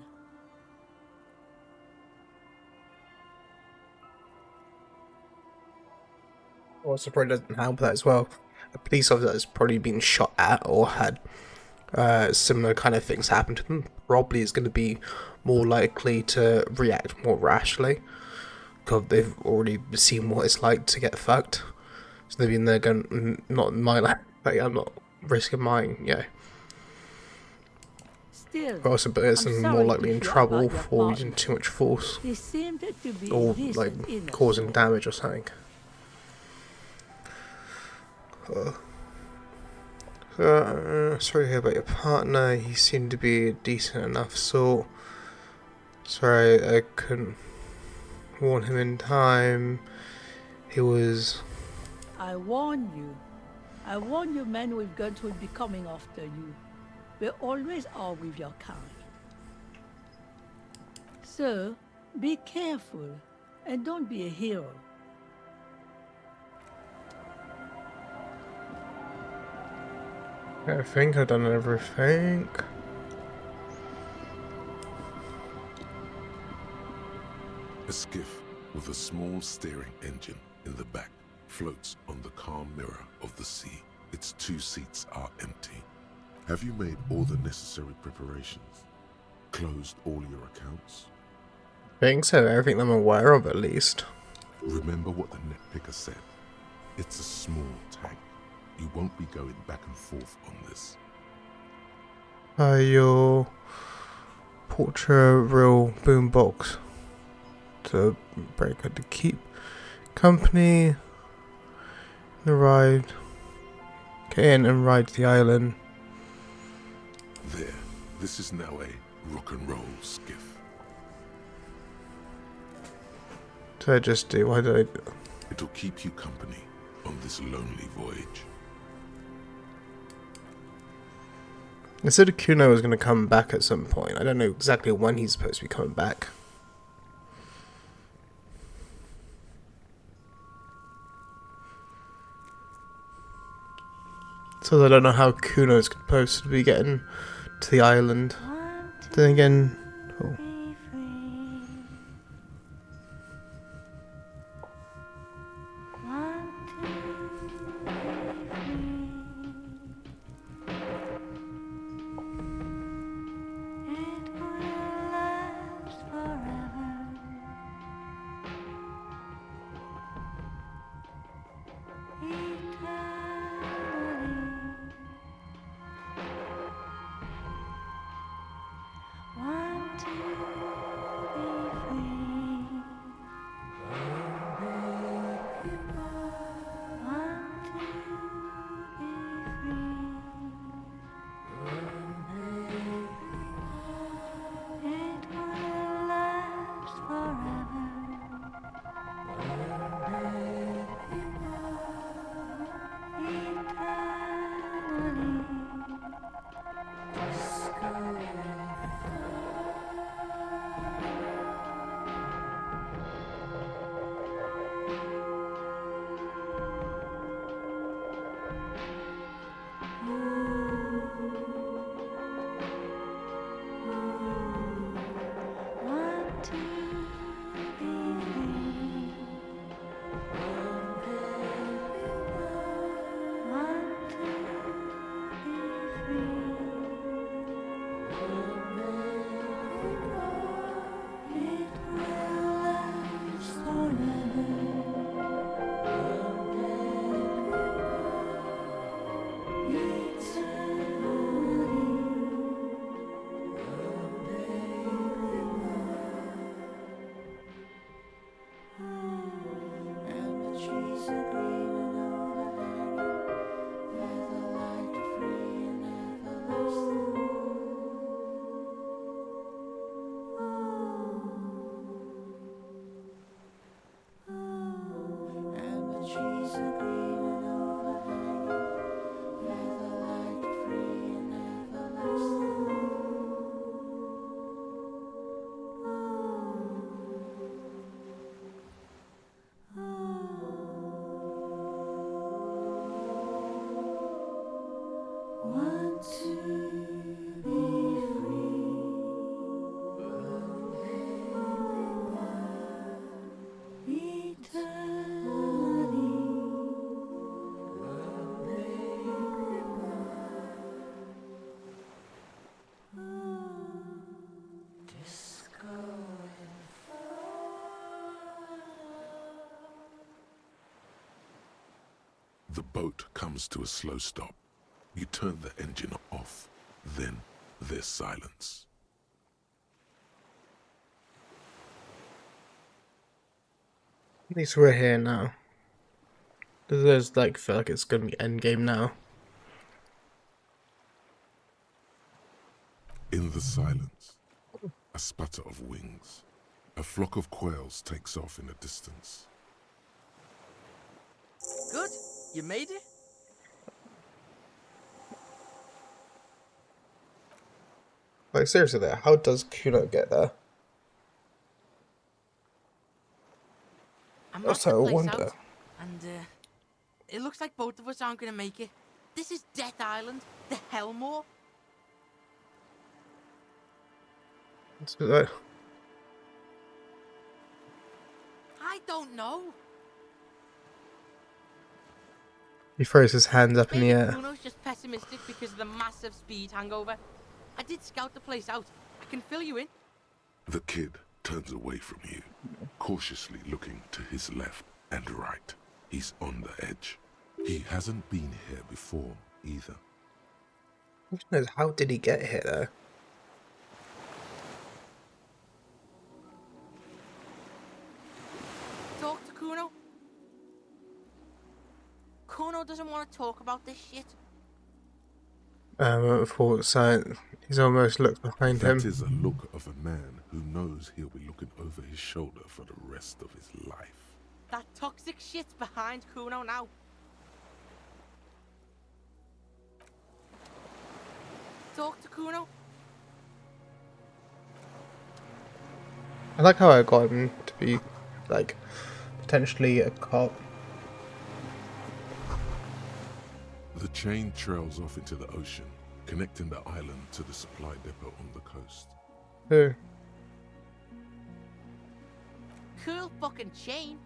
Also, probably doesn't help that as well. A police officer that's probably been shot at or had similar kind of things happen to them probably is going to be more likely to react more rashly because they've already seen what it's like to get fucked. So they've been there going, not my life, like, I'm not risking mine, yeah. Still, Also, but it's more likely in trouble for using too much force they seemed to be or decent like enough, causing so- damage or something. Sorry to hear about your partner. He seemed to be a decent enough sort. Sorry I couldn't warn him in time. He was... I warn you. I warn you, men with guns will be coming after you. They always are with your kind. So, be careful and don't be a hero. I think I've done everything. A skiff with a small steering engine in the back floats on the calm mirror of the sea. Its 2 seats are empty. Have you made all the necessary preparations? Closed all your accounts? I think so, everything I'm aware of at least. Remember what the net picker said. It's a small tank. You won't be going back and forth on this. Your Portra real boombox to break up to keep company. The ride. Get in and ride to the island. There. This is now a rock and roll skiff. What did I just do? Why did I do? It'll keep you company on this lonely voyage. They said Kuno was going to come back at some point. I don't know exactly when he's supposed to be coming back. So I don't know how Kuno's supposed to be getting to the island. Then again... Oh. One The boat comes to a slow stop. You turn the engine off. Then there's silence. At least we're here now. There's like, feel like it's gonna be endgame now. In the silence, a sputter of wings. A flock of quails takes off in the distance. Good. You made it. Like, seriously there, how does Kuno get there? I That's mapped the how I place wonder. out, and it looks like both of us aren't gonna make it. This is Death Island, the Hellmore. So, like, I don't know. he throws his hands up in the Maybe air. Kuno's just pessimistic because of the massive speed hangover. I did scout the place out. I can fill you in. The kid turns away from you, cautiously looking to his left and right. He's on the edge. He hasn't been here before either. Who knows, how did he get here though? Talk to Kuno. Kuno doesn't want to talk about this shit. Thought so. He's almost looked behind him. That is a look of a man who knows he'll be looking over his shoulder for the rest of his life. That toxic shit's behind Kuno now. Talk to Kuno. I like how I got him to be, like, potentially a cop. The chain trails off into the ocean, connecting the island to the supply depot on the coast. Who? Cool fucking chain.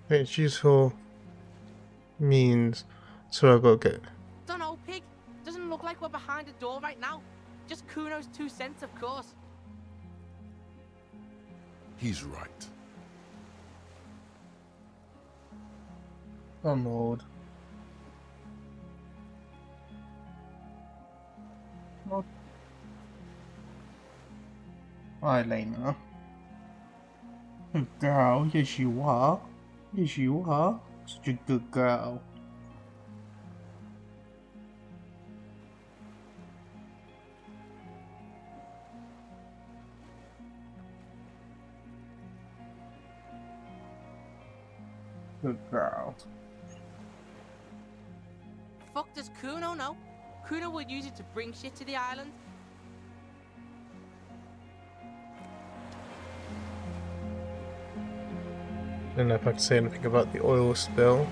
It's useful means, so I gotta get. Dunno, pig. Doesn't look like we're behind a door right now. Just Kuno's 2 cents, of course. He's right. Oh Lord. What? Hi, Lena. Good girl. Yes, you are. Yes, you are. Such a good girl. Good girl. Fuck does Kuno know? Kuno would use it to bring shit to the island. I don't know if I can say anything about the oil spill.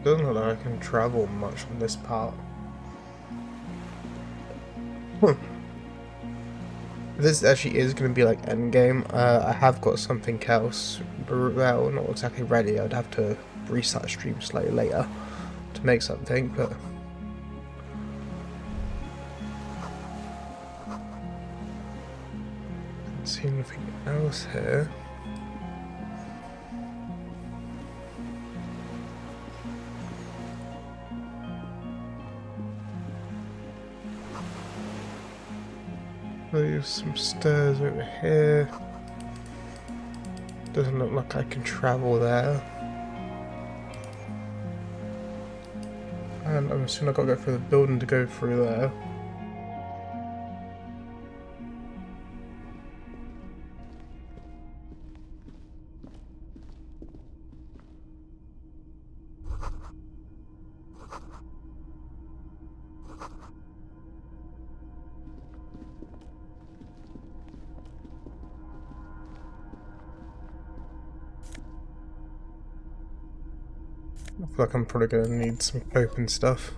Doesn't look like I can travel much on this part. If this actually is going to be like endgame, I have got something else, well, not exactly ready. I'd have to restart stream slightly later to make something, but can't see anything else here. There's some stairs over here. Doesn't look like I can travel there. And I'm assuming I've got to go through the building to go through there. I feel like I'm probably going to need some open stuff.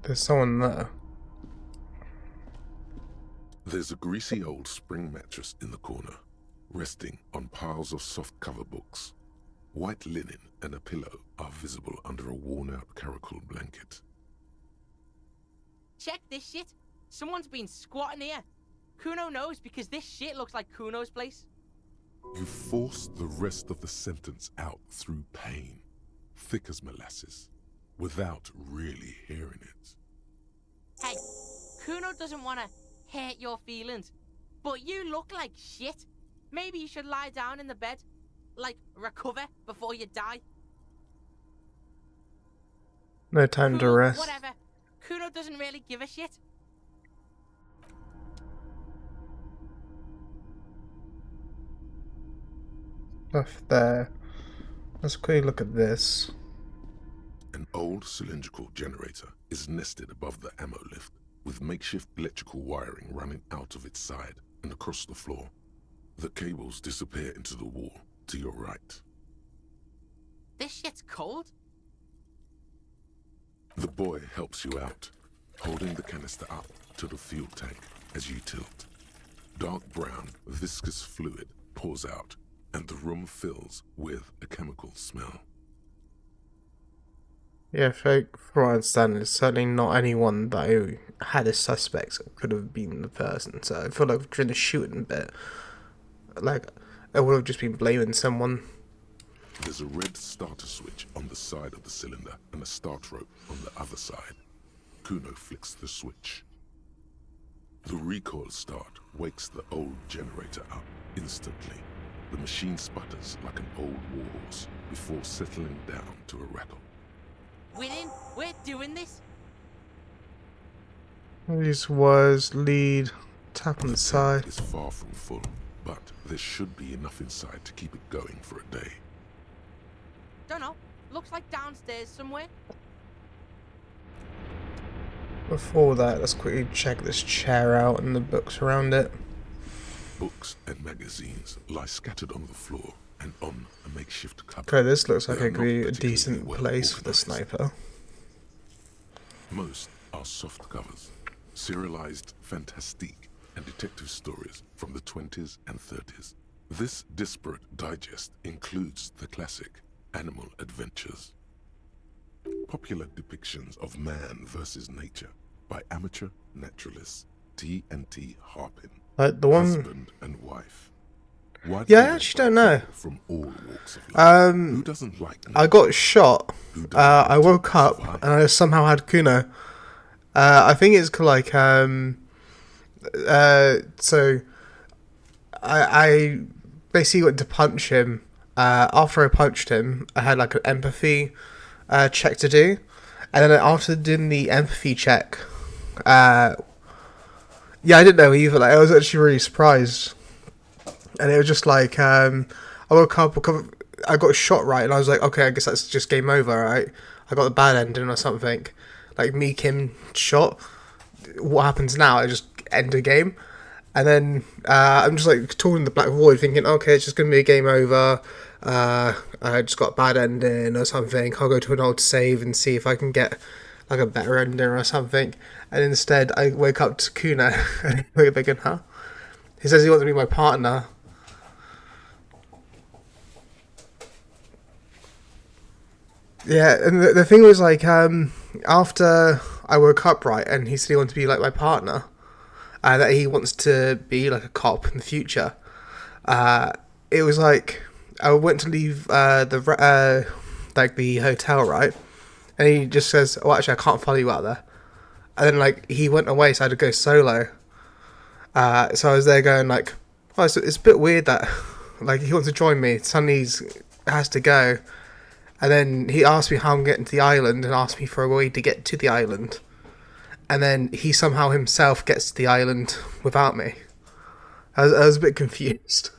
There's someone there. There's a greasy old spring mattress in the corner, resting on piles of soft cover books. White linen and a pillow are visible under a worn-out caracol blanket. Check this shit. Someone's been squatting here. Kuno knows because this shit looks like Kuno's place. You force the rest of the sentence out through pain, thick as molasses, without really hearing it. Hey, Kuno doesn't want to hurt your feelings, but you look like shit. Maybe you should lie down in the bed, like recover before you die. No time to Cool, rest. whatever. Kuno doesn't really give a shit. Stuff there. Let's quickly look at this. An old cylindrical generator is nested above the ammo lift, with makeshift electrical wiring running out of its side and across the floor. The cables disappear into the wall to your right. This shit's cold. The boy helps you out, holding the canister up to the fuel tank as you tilt. Dark brown, viscous fluid pours out, and the room fills with a chemical smell. Yeah, from what I understand, it's certainly not anyone that I had as suspects could have been the person. So I feel like during the shooting bit, like, I would have just been blaming someone. There's a red starter switch on the side of the cylinder and a start rope on the other side. Kuno flicks the switch. The recoil start wakes the old generator up instantly. The machine sputters like an old warhorse before settling down to a rattle. We're in. We're doing this. This was lead. Tap on the side. It's far from full, but there should be enough inside to keep it going for a day. Don't know. Looks like downstairs somewhere. Before that, let's quickly check this chair out and the books around it. Books and magazines lie scattered on the floor and on a makeshift cupboard. Okay, this looks like it could be a decent place for the sniper. Most are soft covers, serialized fantastique and detective stories from the 20s and 30s. This disparate digest includes the classic Animal Adventures. Popular depictions of man versus nature by amateur naturalists T&T Harpin. The one... Husband and wife. Yeah, I actually don't know. From all walks of life. Who doesn't like I got shot. I woke up and I somehow had Kuno. I think it's like so I basically went to punch him. After I punched him, I had like an empathy check to do, and then after doing the empathy check, yeah, I didn't know either. Like, I was actually really surprised. And it was just like, I woke up, I got shot right, and I was like, okay, I guess that's just game over, right? I got the bad ending or something. Like, me, Kim, shot. What happens now? I just end the game. And then I'm just like talking the black void, thinking, okay, it's just going to be a game over. I just got a bad ending or something. I'll go to an old save and see if I can get like a better ending or something. And instead, I wake up to Kuno, and I'm thinking, huh? He says he wants to be my partner. Yeah, and the thing was like, after I woke up, right, and he said he wanted to be like my partner, that he wants to be like a cop in the future. It was like I went to leave the hotel, right, and he just says, "Oh, actually, I can't follow you out there." And then like he went away, so I had to go solo. So I was there going like, "Oh, it's a bit weird that like he wants to join me. Suddenly he has to go." And then he asked me how I'm getting to the island and asked me for a way to get to the island. And then he somehow himself gets to the island without me. I was a bit confused.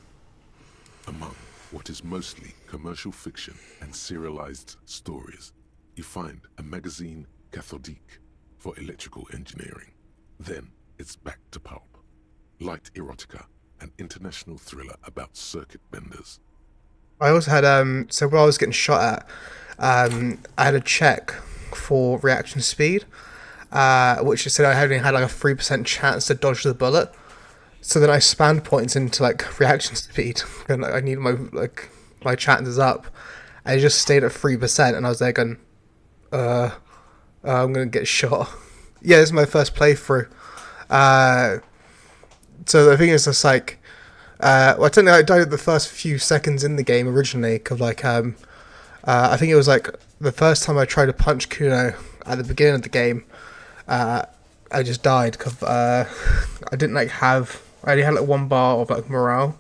Among what is mostly commercial fiction and serialized stories, you find a magazine cathodique for electrical engineering. Then it's back to pulp. Light erotica, an international thriller about circuit benders. I also had, so while I was getting shot at, I had a check for reaction speed. which said I only had like a 3% chance to dodge the bullet. So then I spammed points into like reaction speed, and I need my chances up. I just stayed at 3%, and I was there going, I'm gonna get shot. Yeah, this is my first playthrough. So the thing is, it's like, well, I don't know. I died the first few seconds in the game originally, cause like, I think it was like the first time I tried to punch Kuno at the beginning of the game. I just died because I didn't like have. I only had like 1 bar of like morale.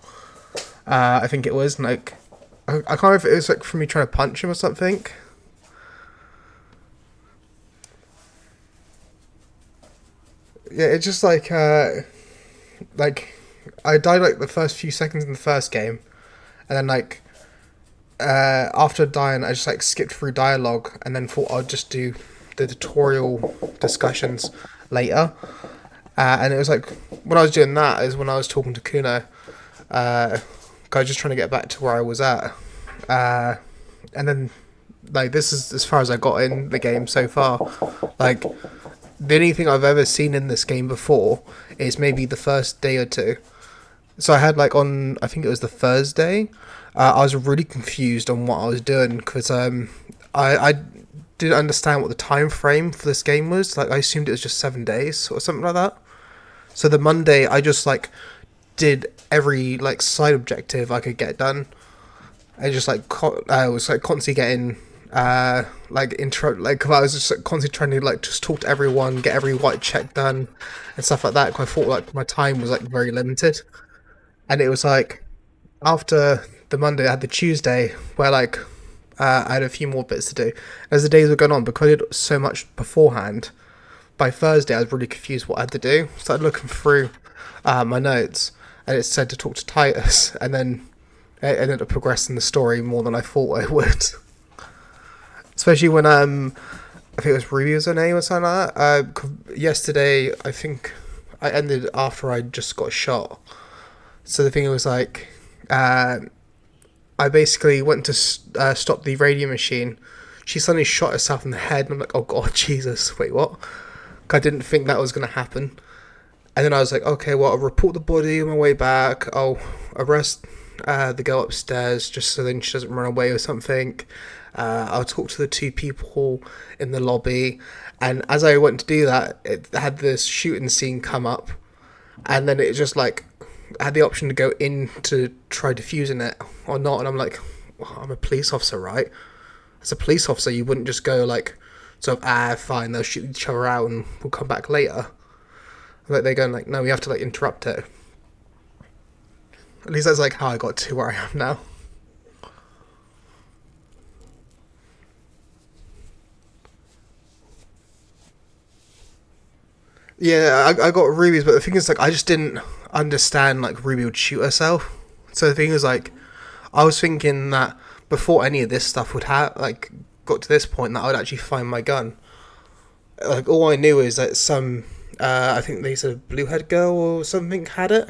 I think it was, and, like, I can't remember if it was like from me trying to punch him or something. Yeah, it's just like I died like the first few seconds in the first game, and then like after dying, I just like skipped through dialogue and then thought I'd just do the tutorial discussions later. And it was like when I was doing that is when I was talking to Kuno. I was just trying to get back to where I was at, and then like this is as far as I got in the game so far. Like the only thing I've ever seen in this game before is maybe the first day or two. So I had like on, I think it was the Thursday, I was really confused on what I was doing because I didn't understand what the time frame for this game was. Like I assumed it was just 7 days or something like that. So the Monday I just like did every like side objective I could get done. I just like I was like constantly getting like intro, like I was just like, constantly trying to like just talk to everyone, get every white check done and stuff like that. Cause I thought like my time was like very limited, and it was like after the Monday I had the Tuesday where like I had a few more bits to do. As the days were going on, because I did so much beforehand, by Thursday I was really confused what I had to do. Started looking through my notes, and it said to talk to Titus, and then it ended up progressing the story more than I thought it would. Especially when I think it was Ruby was her name or something like that. Yesterday I think I ended after I just got shot. So the thing was like, I basically went to stop the radio machine. She suddenly shot herself in the head, and I'm like, oh god, Jesus, wait, what? I didn't think that was going to happen. And then I was like, okay, well, I'll report the body on my way back. I'll arrest the girl upstairs just so then she doesn't run away or something. I'll talk to the 2 people in the lobby. And as I went to do that, it had this shooting scene come up. And then it just like I had the option to go in to try defusing it or not. And I'm like, well, I'm a police officer, right? As a police officer, you wouldn't just go like, sort of, fine, they'll shoot each other out and we'll come back later. Like they're going like, no, we have to like interrupt it. At least that's like how I got to where I am now. Yeah, I got Ruby's, but the thing is like I just didn't understand like Ruby would shoot herself. So the thing is like I was thinking that before any of this stuff would have like got to this point that I would actually find my gun. Like all I knew is that some I think they said a blue-haired girl or something had it.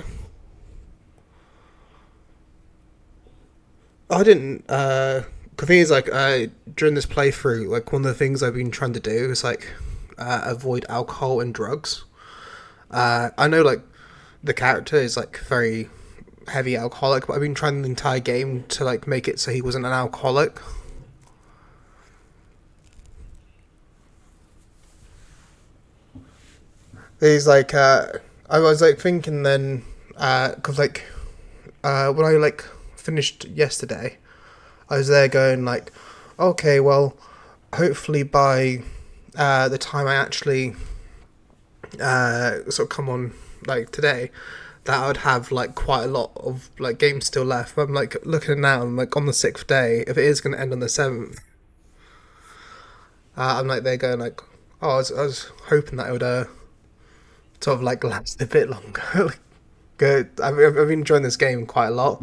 I didn't. The thing is, like, during this playthrough, like one of the things I've been trying to do is like avoid alcohol and drugs. I know, like, the character is like very heavy alcoholic, but I've been trying the entire game to like make it so he wasn't an alcoholic. He's like, I was like thinking then, cause like, when I like finished yesterday, I was there going like, okay, well, hopefully by the time I actually sort of come on like today, that I would have like quite a lot of like games still left. But I'm like looking now, I'm like on the 6th day. If it is going to end on the 7th, I'm like there going like, oh, I was hoping that it would sort of like last a bit longer. Good. I've been enjoying this game quite a lot.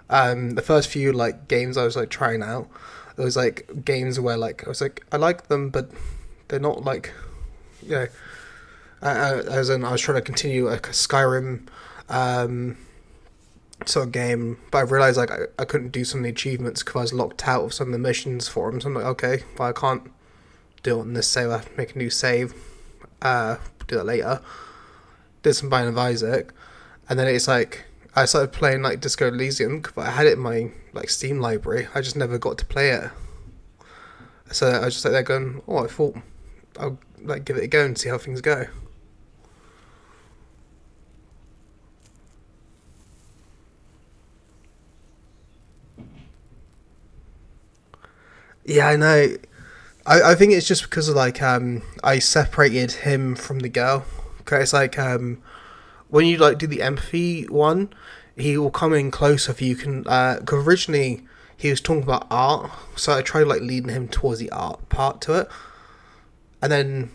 The first few like games I was like trying out, it was like games where like I was like I like them, but they're not like, you know. As in, I was trying to continue like a Skyrim sort of game, but I realized like I couldn't do some of the achievements because I was locked out of some of the missions for them. So I'm like, okay, well I can't do it on this save. I have to make a new save. do that later. Did some Binding of Isaac, and then it's like I started playing like Disco Elysium, but I had it in my like Steam library. I just never got to play it. So I was just like there going, oh, I thought I'll like give it a go and see how things go. Yeah, I know. I think it's just because of like I separated him from the girl. Okay, it's like when you like do the empathy one, he will come in closer if you can. Cause originally he was talking about art, so I tried like leading him towards the art part to it, and then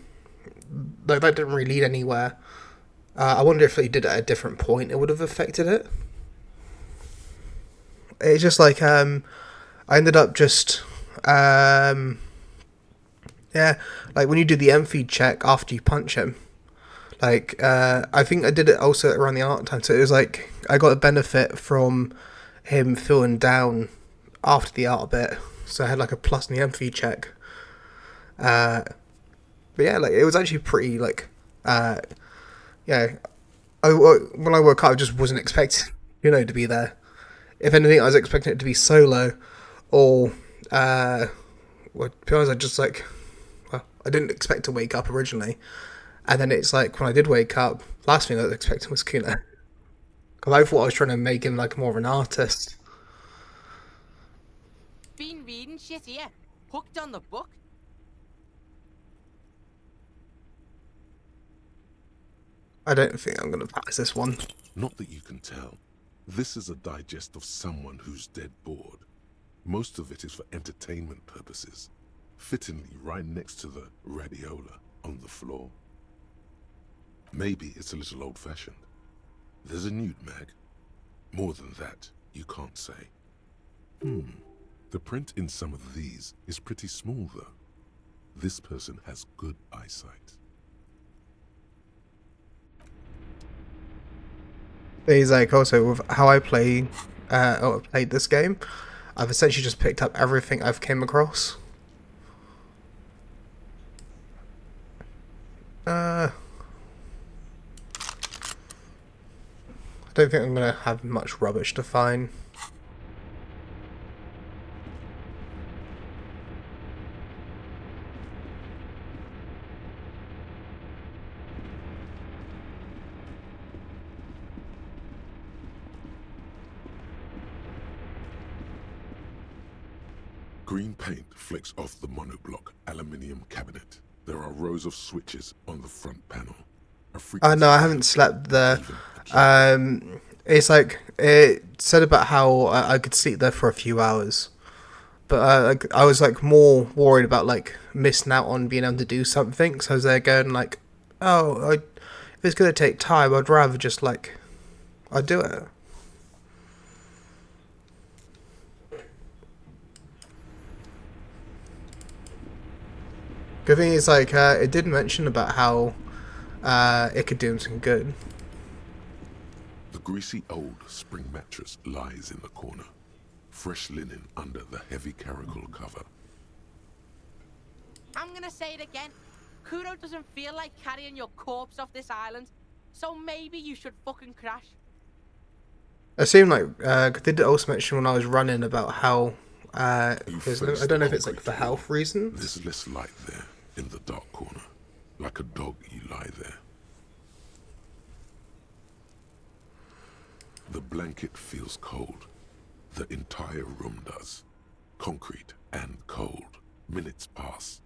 like that didn't really lead anywhere. I wonder if he did it at a different point, it would have affected it. It's just like I ended up just yeah, like when you do the empathy check after you punch him. Like, I think I did it also around the art time, so it was like I got a benefit from him feeling down after the art bit, so I had like a plus in the empathy check. But yeah, like it was actually pretty like, yeah. When I woke up, I just wasn't expecting, to be there. If anything, I was expecting it to be solo, or well, to be honest, I just like, well, I didn't expect to wake up originally. And then it's like, when I did wake up, last thing I was expecting was Kuna. Because I thought I was trying to make him like more of an artist. Been reading shit here. Hooked on the book. I don't think I'm going to pass this one. Not that you can tell. This is a digest of someone who's dead bored. Most of it is for entertainment purposes. Fittingly right next to the radiola on the floor. Maybe it's a little old-fashioned. There's a nude mag. More than that, you can't say. The print in some of these is pretty small, though. This person has good eyesight. He's like, also, with how I played this game, I've essentially just picked up everything I've came across. I don't think I'm going to have much rubbish to find. Green paint flicks off the monoblock aluminium cabinet. There are rows of switches on the front panel. No, I haven't slept there. It's like, it said about how I could sleep there for a few hours. But I was like more worried about like missing out on being able to do something. So I was there going like, if it's going to take time, I'd rather just like, I'd do it. Good thing is like, it did mention about how it could do him some good. The greasy old spring mattress lies in the corner. Fresh linen under the heavy caracal cover. I'm gonna say it again. Kuro doesn't feel like carrying your corpse off this island, so maybe you should fucking crash. It seemed like, they did also mention when I was running about how, I don't know if it's like for health reasons. There's less light there in the dark corner. Like a dog, you lie there. The blanket feels cold. The entire room does. Concrete and cold. Minutes pass.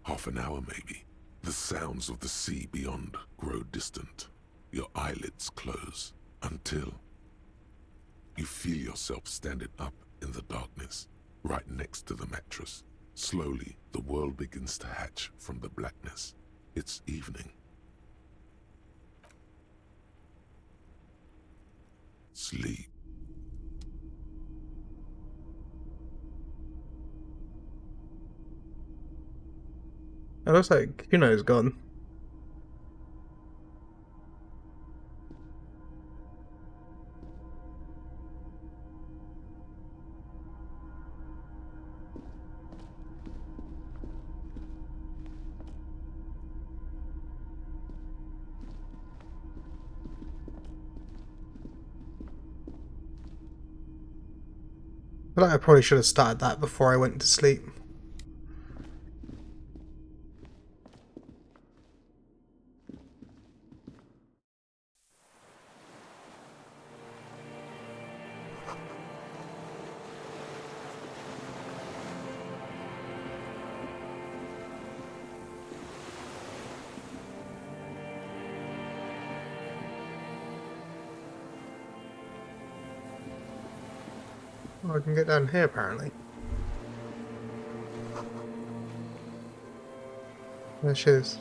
Half an hour maybe. The sounds of the sea beyond grow distant. Your eyelids close until you feel yourself standing up in the darkness, right next to the mattress. Slowly, the world begins to hatch from the blackness. It's evening. Sleep. It looks like Kuno's gone. feel like I probably should have started that before I went to sleep. Oh, I can get down here apparently. There she is.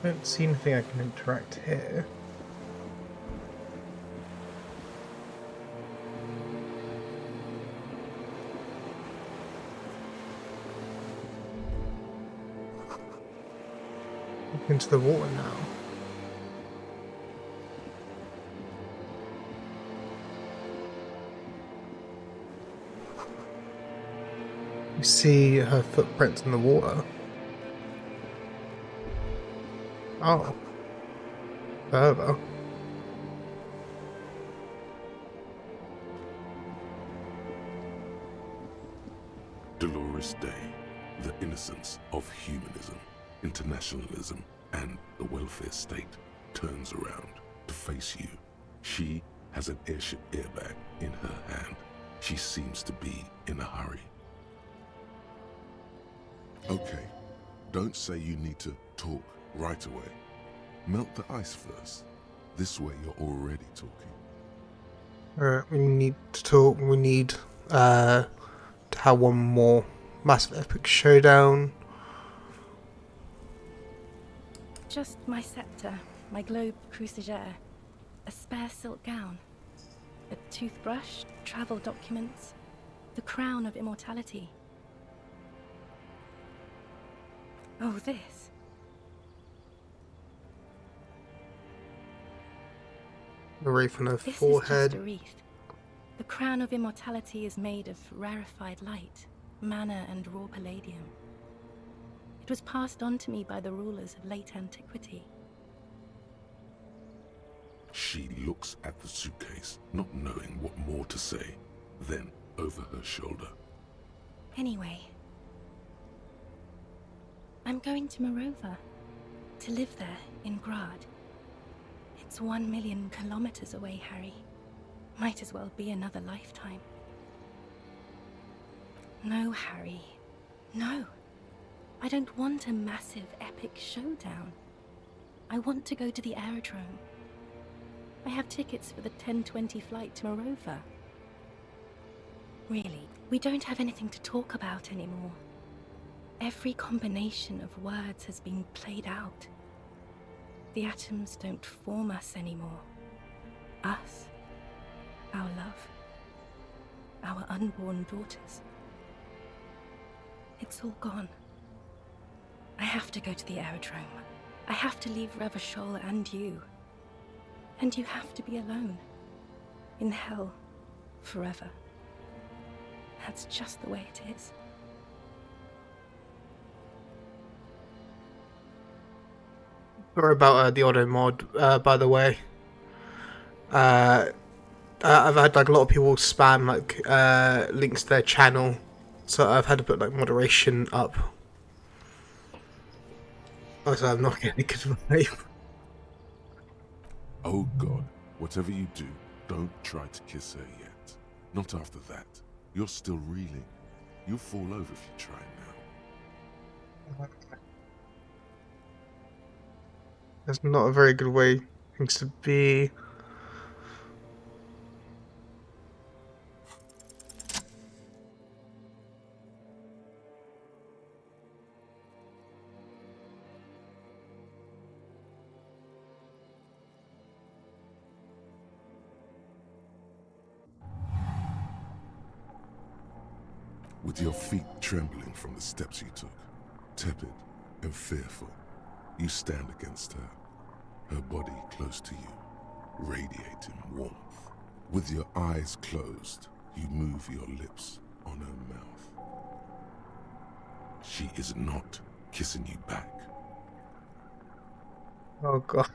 I don't see anything I can interact here. Look into the water now. You see her footprints in the water. Oh. Further. Dolores Day, the innocence of humanism, internationalism, and the welfare state turns around to face you. She has an airship airbag in her hand. She seems to be in a hurry. Okay, don't say you need to talk right away. Melt the ice first. This way you're already talking. Alright, we need to talk. We need to have one more massive epic showdown. Just my scepter, my globe cruciger, a spare silk gown, a toothbrush, travel documents, the crown of immortality. Oh, this. The wreath on her This forehead. is just a wreath. The crown of immortality is made of rarefied light, mana and raw palladium. It was passed on to me by the rulers of late antiquity. She looks at the suitcase, not knowing what more to say. Then, over her shoulder. Anyway, I'm going to Morova, to live there in Grad. It's 1 million kilometers away, Harry. Might as well be another lifetime. No, Harry. No. I don't want a massive, epic showdown. I want to go to the aerodrome. I have tickets for the 10:20 flight to Morova. Really, we don't have anything to talk about anymore. Every combination of words has been played out. The atoms don't form us anymore. Us, our love, our unborn daughters. It's all gone. I have to go to the aerodrome. I have to leave Revachol and you. And you have to be alone. In hell. Forever. That's just the way it is. Sorry about the auto mod, by the way. I've had like a lot of people spam like links to their channel, so I've had to put like moderation up. Also, I'm not getting a good vibe. Oh God, whatever you do, don't try to kiss her yet. Not after that. You're still reeling. You'll fall over if you try now. That's not a very good way things to be. With your feet trembling from the steps you took, tepid and fearful, you stand against her, her body close to you, radiating warmth. With your eyes closed, you move your lips on her mouth. She is not kissing you back. Oh god.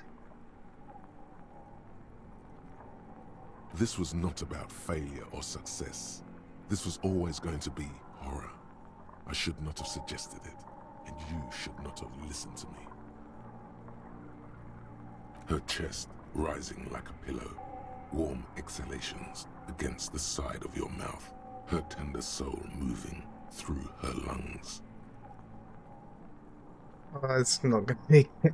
This was not about failure or success. This was always going to be horror. I should not have suggested it, and you should not have listened to me. Her chest rising like a pillow, warm exhalations against the side of your mouth, her tender soul moving through her lungs. Oh, it's not gonna be good.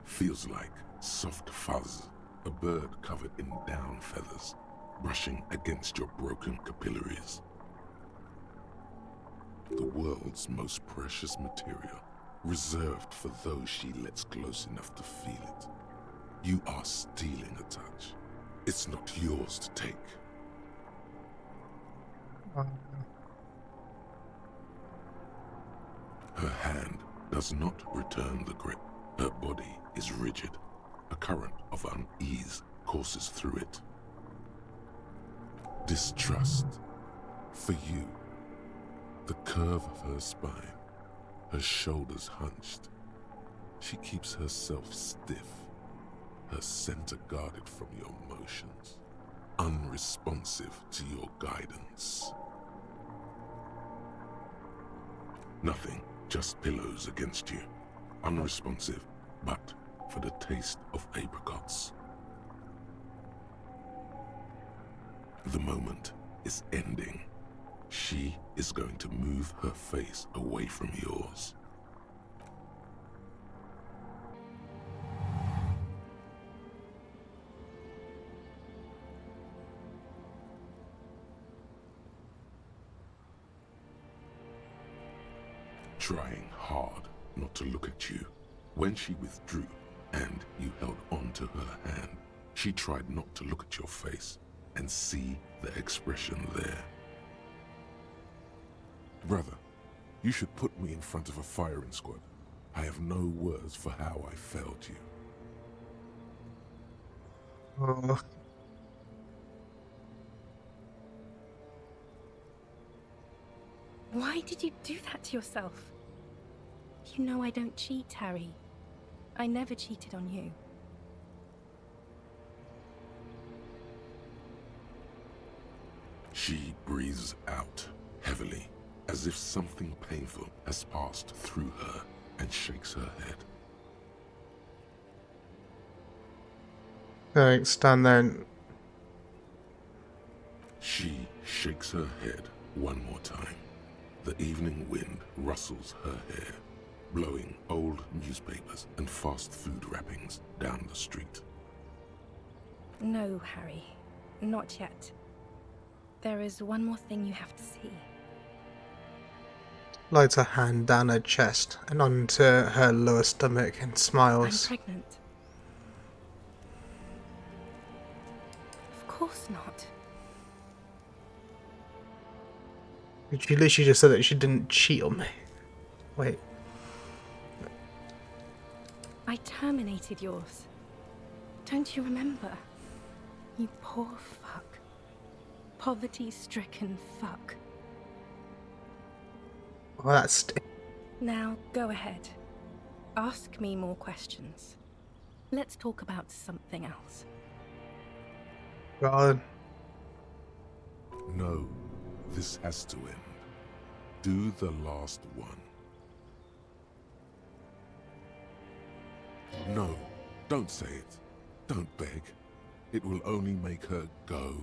Feels like soft fuzz, a bird covered in down feathers, brushing against your broken capillaries. The world's most precious material, reserved for those she lets close enough to feel it. You are stealing a touch. It's not yours to take. Her hand does not return the grip. Her body is rigid. A current of unease courses through it. Distrust. For you. The curve of her spine, her shoulders hunched. She keeps herself stiff, her center guarded from your motions, unresponsive to your guidance. Nothing, just pillows against you, unresponsive, but for the taste of apricots. The moment is ending. She is going to move her face away from yours. Trying hard not to look at you. When she withdrew and you held on to her hand, she tried not to look at your face and see the expression there. Brother, you should put me in front of a firing squad. I have no words for how I failed you. Oh. Why did you do that to yourself? You know I don't cheat, Harry. I never cheated on you. She breathes out heavily, as if something painful has passed through her, and shakes her head. Don't stand there and... She shakes her head one more time. The evening wind rustles her hair, blowing old newspapers and fast food wrappings down the street. No, Harry. Not yet. There is one more thing you have to see. Lights her hand down her chest and onto her lower stomach and smiles. I'm pregnant. Of course not. She literally just said that she didn't cheat on me. Wait. I terminated yours. Don't you remember? You poor fuck. Poverty-stricken fuck. Well, that's... Now, go ahead. Ask me more questions. Let's talk about something else. God. No, this has to end. Do the last one. No, don't say it. Don't beg. It will only make her go.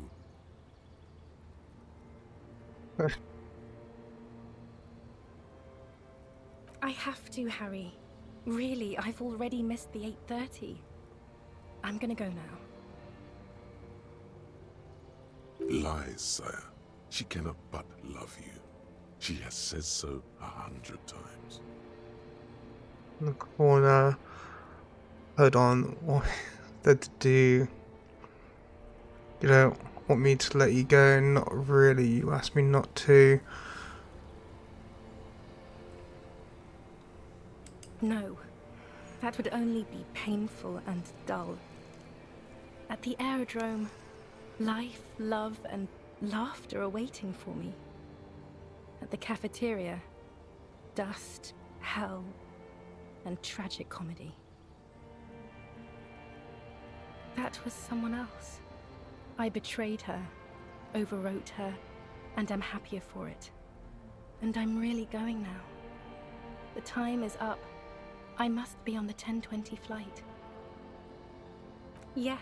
I have to, Harry. Really, I've already missed the 8:30. I'm gonna go now. Lies, sire. She cannot but love you. She has said so 100 times. In the corner. Hold on. What to do? You don't want me to let you go? Not really. You asked me not to. No. That would only be painful and dull. At the aerodrome, life, love, and laughter are waiting for me. At the cafeteria, dust, hell, and tragic comedy. That was someone else. I betrayed her, overwrote her, and am happier for it. And I'm really going now. The time is up. I must be on the 10:20 flight. Yes.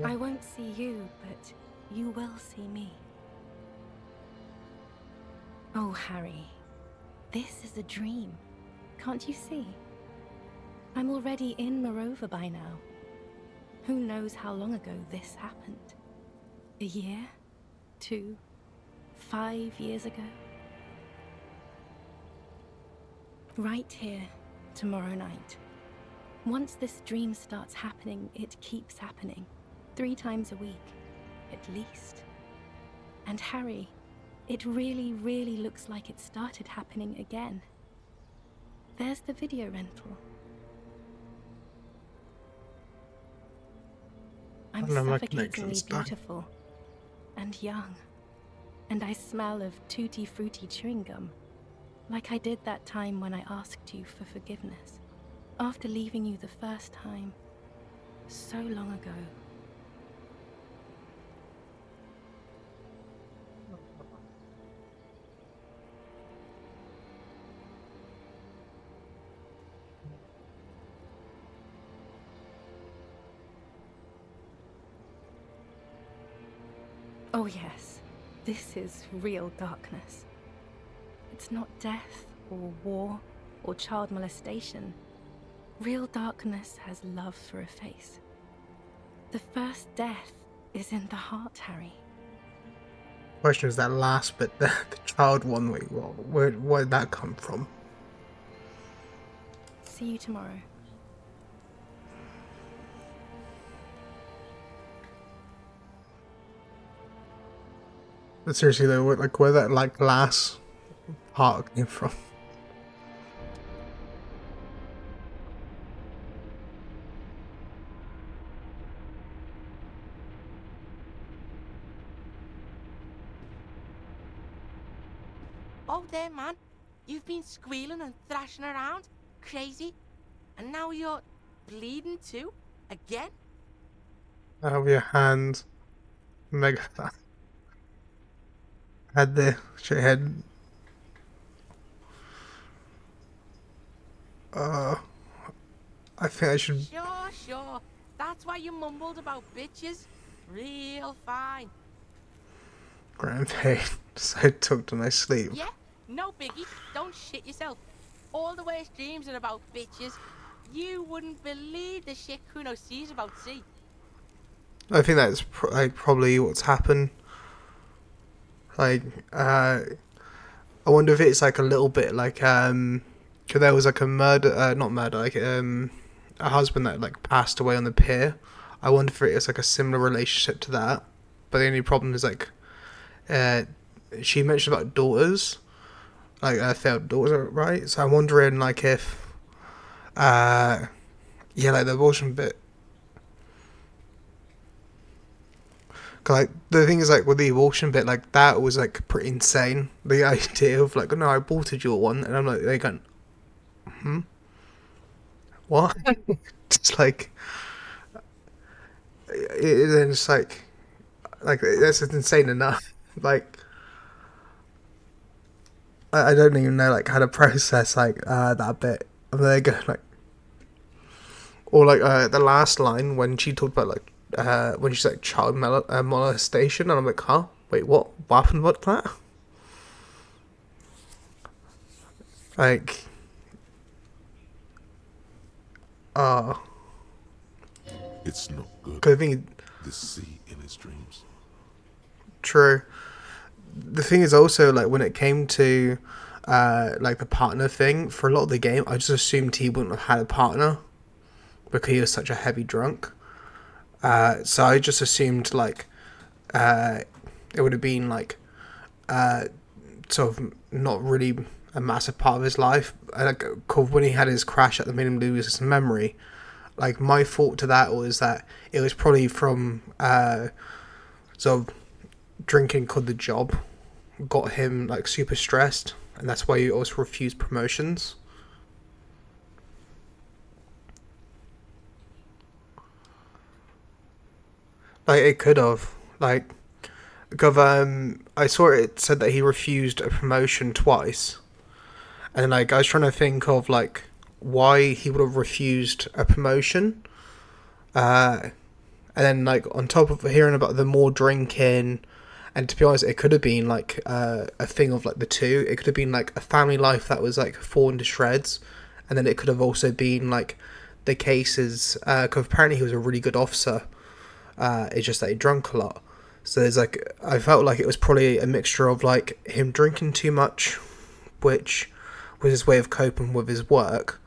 I won't see you, but you will see me. Oh, Harry, this is a dream. Can't you see? I'm already in Morova by now. Who knows how long ago this happened? A year? 2? 5 years ago? Right here, tomorrow night. Once this dream starts happening, it keeps happening. 3 times a week, at least. And Harry, it really, really looks like it started happening again. There's the video rental. I'm suffocatingly beautiful and young, and I smell of tutti frutti chewing gum, like I did that time when I asked you for forgiveness, after leaving you the first time, so long ago. Oh yes, this is real darkness. It's not death or war or child molestation. Real darkness has love for a face. The first death is in the heart, Harry. Question is that last bit, the child one. Wait, where did that come from? See you tomorrow. But seriously though, where that last part came from? Oh, there, man. You've been squealing and thrashing around. Crazy. And now you're bleeding too? Again? Out of your hand. Mega fan. Had the shithead. I think I should. Sure. That's why you mumbled about bitches. Real fine. Grand pain. So tucked in my sleep. Yeah? No biggie. Don't shit yourself. All the worst dreams are about bitches. You wouldn't believe the shit Kuno sees about sea. I think that's probably what's happened. I wonder if it's like a little bit like cause there was like a murder, not murder, like a husband that like passed away on the pier. I wonder if it's like a similar relationship to that. But the only problem is like, she mentioned about daughters, like failed daughters, right? So I'm wondering like if, yeah, like the abortion bit. Like the thing is, like with the abortion bit, like that was like pretty insane. The idea of like, no, I aborted your one, and I'm like, they going, what? Just like, it's like that's insane enough. Like, I don't even know like how to process like that bit. And they go like, or like the last line when she talked about like. When she's like child molestation, and I'm like, huh? Wait, what happened about that? Like, it's not good. Cause I think the sea in his dreams. True. The thing is also like when it came to like the partner thing for a lot of the game, I just assumed he wouldn't have had a partner because he was such a heavy drunk. So I just assumed like it would have been like sort of not really a massive part of his life. Like when he had his crash that made him lose his memory, like my thought to that was that it was probably from sort of drinking called the job got him like super stressed and that's why he also refused promotions. Like, it could have. Like, because I saw it said that he refused a promotion twice. And, like, I was trying to think of, like, why he would have refused a promotion. And then, like, on top of hearing about the more drinking, and to be honest, it could have been, like, a thing of, like, the two. It could have been, like, a family life that was, like, fallen to shreds. And then it could have also been, like, the cases, because apparently he was a really good officer. It's just that he drunk a lot. So there's, like, I felt like it was probably a mixture of, like, him drinking too much, which was his way of coping with his work.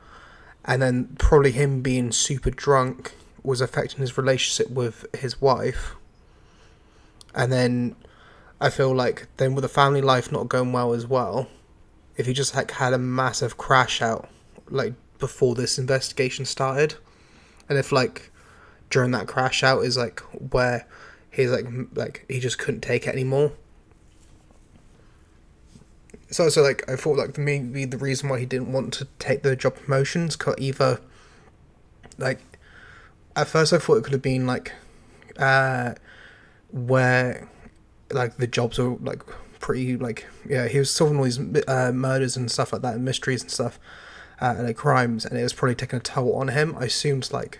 And then probably him being super drunk was affecting his relationship with his wife. And then I feel like then with the family life not going well as well, if he just like had a massive crash out like before this investigation started, and if like during that crash out is like where he's like he just couldn't take it anymore. So also like I thought like maybe the reason why he didn't want to take the job promotions could either like at first I thought it could have been like where like the jobs are like pretty like he was solving all these murders and stuff like that and mysteries and stuff and like crimes, and it was probably taking a toll on him. I assumed like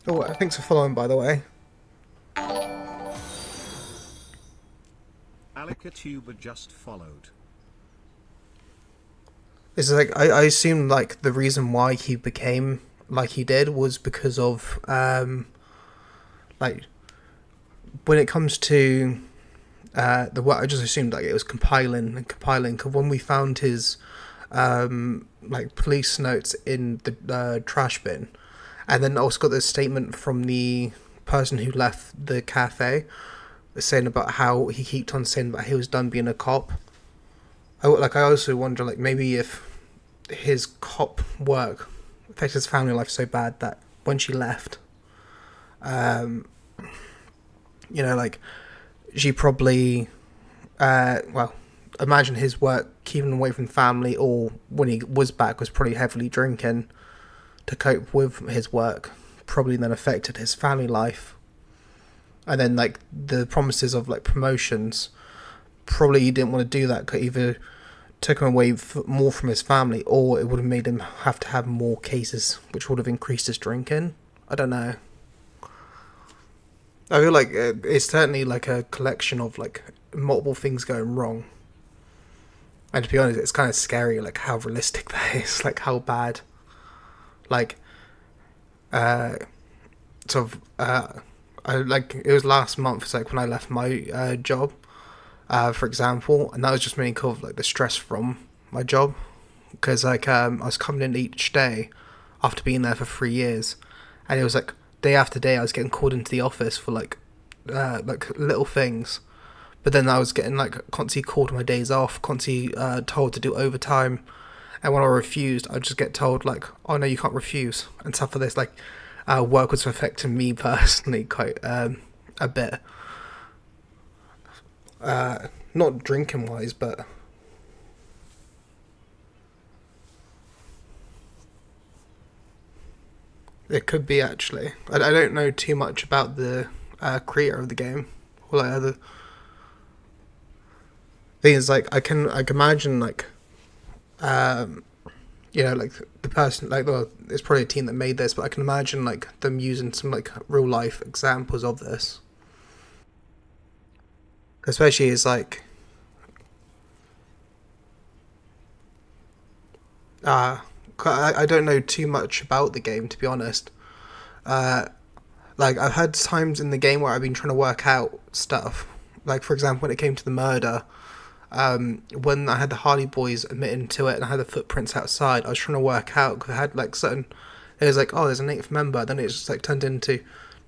thanks for following, by the way. Alicatuber just followed. It's like I assumed like the reason why he became like he did was because of like when it comes to the work, I just assumed like it was compiling. Because when we found his like police notes in the trash bin, and then also got this statement from the person who left the cafe saying about how he kept on saying about he was done being a cop. I also wonder like maybe if his cop work affected his family life so bad that when she left, you know, like she probably imagine his work keeping away from family, or when he was back was probably heavily drinking to cope with his work, probably then affected his family life. And then like the promises of like promotions, probably he didn't want to do that, could either took him away more from his family, or it would have made him have to have more cases, which would have increased his drinking. I don't know. I feel like it's certainly like a collection of like multiple things going wrong. And to be honest, it's kind of scary like how realistic that is, like how bad. Like, I like it was last month. It's like when I left my job, for example, and that was just mainly because of like the stress from my job, because like I was coming in each day after being there for 3 years, and it was like day after day I was getting called into the office for like little things, but then I was getting like constantly called on my days off, constantly told to do overtime, and when I refused I'd just get told like, oh no, you can't refuse and stuff for this. Like work was affecting me personally quite a bit, not drinking wise, but it could be actually. I don't know too much about the creator of the game, or like other thing is like I can imagine like you know, like the person like, well, it's probably a team that made this, but I can imagine like them using some like real life examples of this, especially as like I don't know too much about the game, to be honest. Like I've had times in the game where I've been trying to work out stuff. Like for example, when it came to the murder, when I had the Hardy Boys admitting to it and I had the footprints outside, I was trying to work out because I had like certain. It was like, oh, there's an 8th member. Then it just like turned into,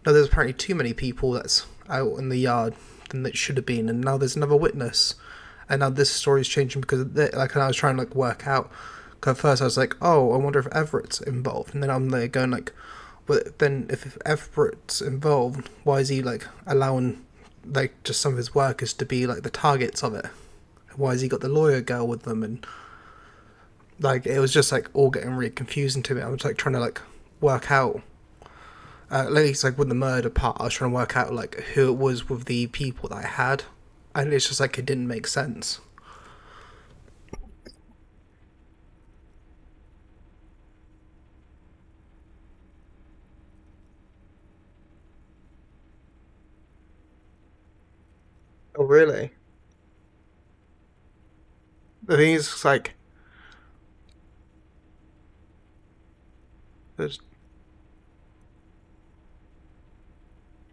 no, there's apparently too many people that's out in the yard than it should have been, and now there's another witness, and now this story's changing because of that. Like, and I was trying to like work out. Because at first I was like, oh, I wonder if Everett's involved, and then I'm there going like, well, then if Everett's involved, why is he like allowing like just some of his workers to be like the targets of it? why has he got the lawyer girl with them, and like it was just like all getting really confusing to me. I was like trying to like work out, at least like with the murder part, I was trying to work out like who it was with the people that I had, and it's just like it didn't make sense. Oh really? The thing is, like, there's,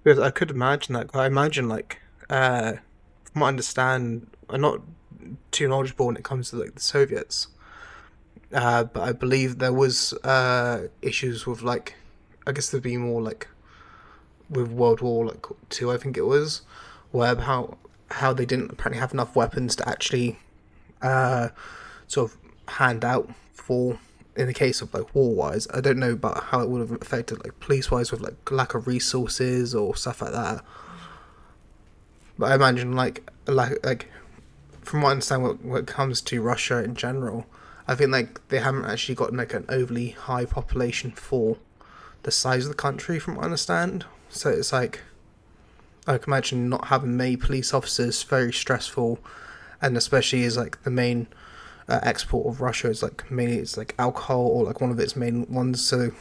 because I could imagine that. I imagine, like, from what I understand, I'm not too knowledgeable when it comes to like the Soviets, but I believe there was issues with like, I guess there'd be more like with World War like Two, I think it was, where how they didn't apparently have enough weapons to actually sort of hand out for, in the case of like war wise. I don't know about how it would have affected like police wise with like lack of resources or stuff like that. But I imagine like from what I understand, when it comes to Russia in general, I think like they haven't actually got like an overly high population for the size of the country, from what I understand. So it's like I can imagine not having many police officers very stressful, and especially as like the main export of Russia is like mainly it's like alcohol, or like one of its main ones. So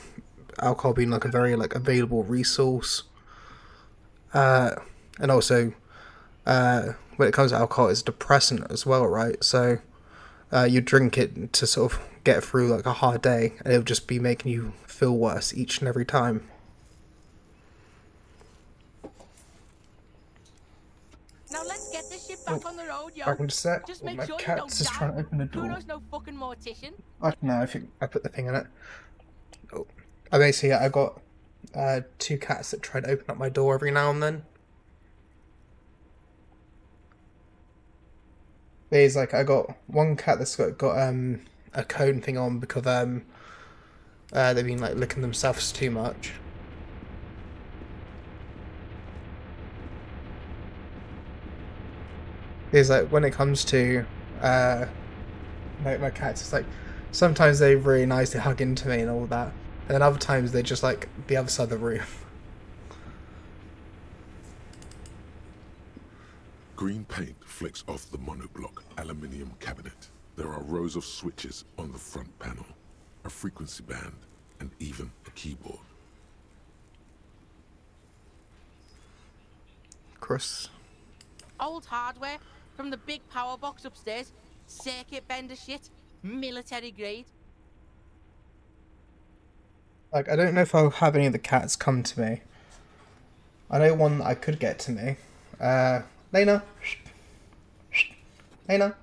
alcohol being like a very like available resource, and also when it comes to alcohol, it's a depressant as well, right? So you drink it to sort of get through like a hard day, and it'll just be making you feel worse each and every time. Now let's get this shit back on the road, yo. Back in a sec. Just Oh, make my sure you cat's don't just die. trying to open the door. Kuno's no fucking mortician. I don't know, I think I put the thing in it. Oh. I basically, I got 2 cats that try to open up my door every now and then. There's like, I got one cat that's got a cone thing on because they've been like licking themselves too much. Is like when it comes to my cats, it's like sometimes they're really nice, they hug into me and all that, and then other times they're just like the other side of the room. Green paint flicks off the monoblock aluminium cabinet. There are rows of switches on the front panel, a frequency band, and even a keyboard. Chris. Old hardware from the big power box upstairs. Circuit bender shit. Military grade. Like, I don't know if I'll have any of the cats come to me. I know one that I could get to me. Lena. Lena.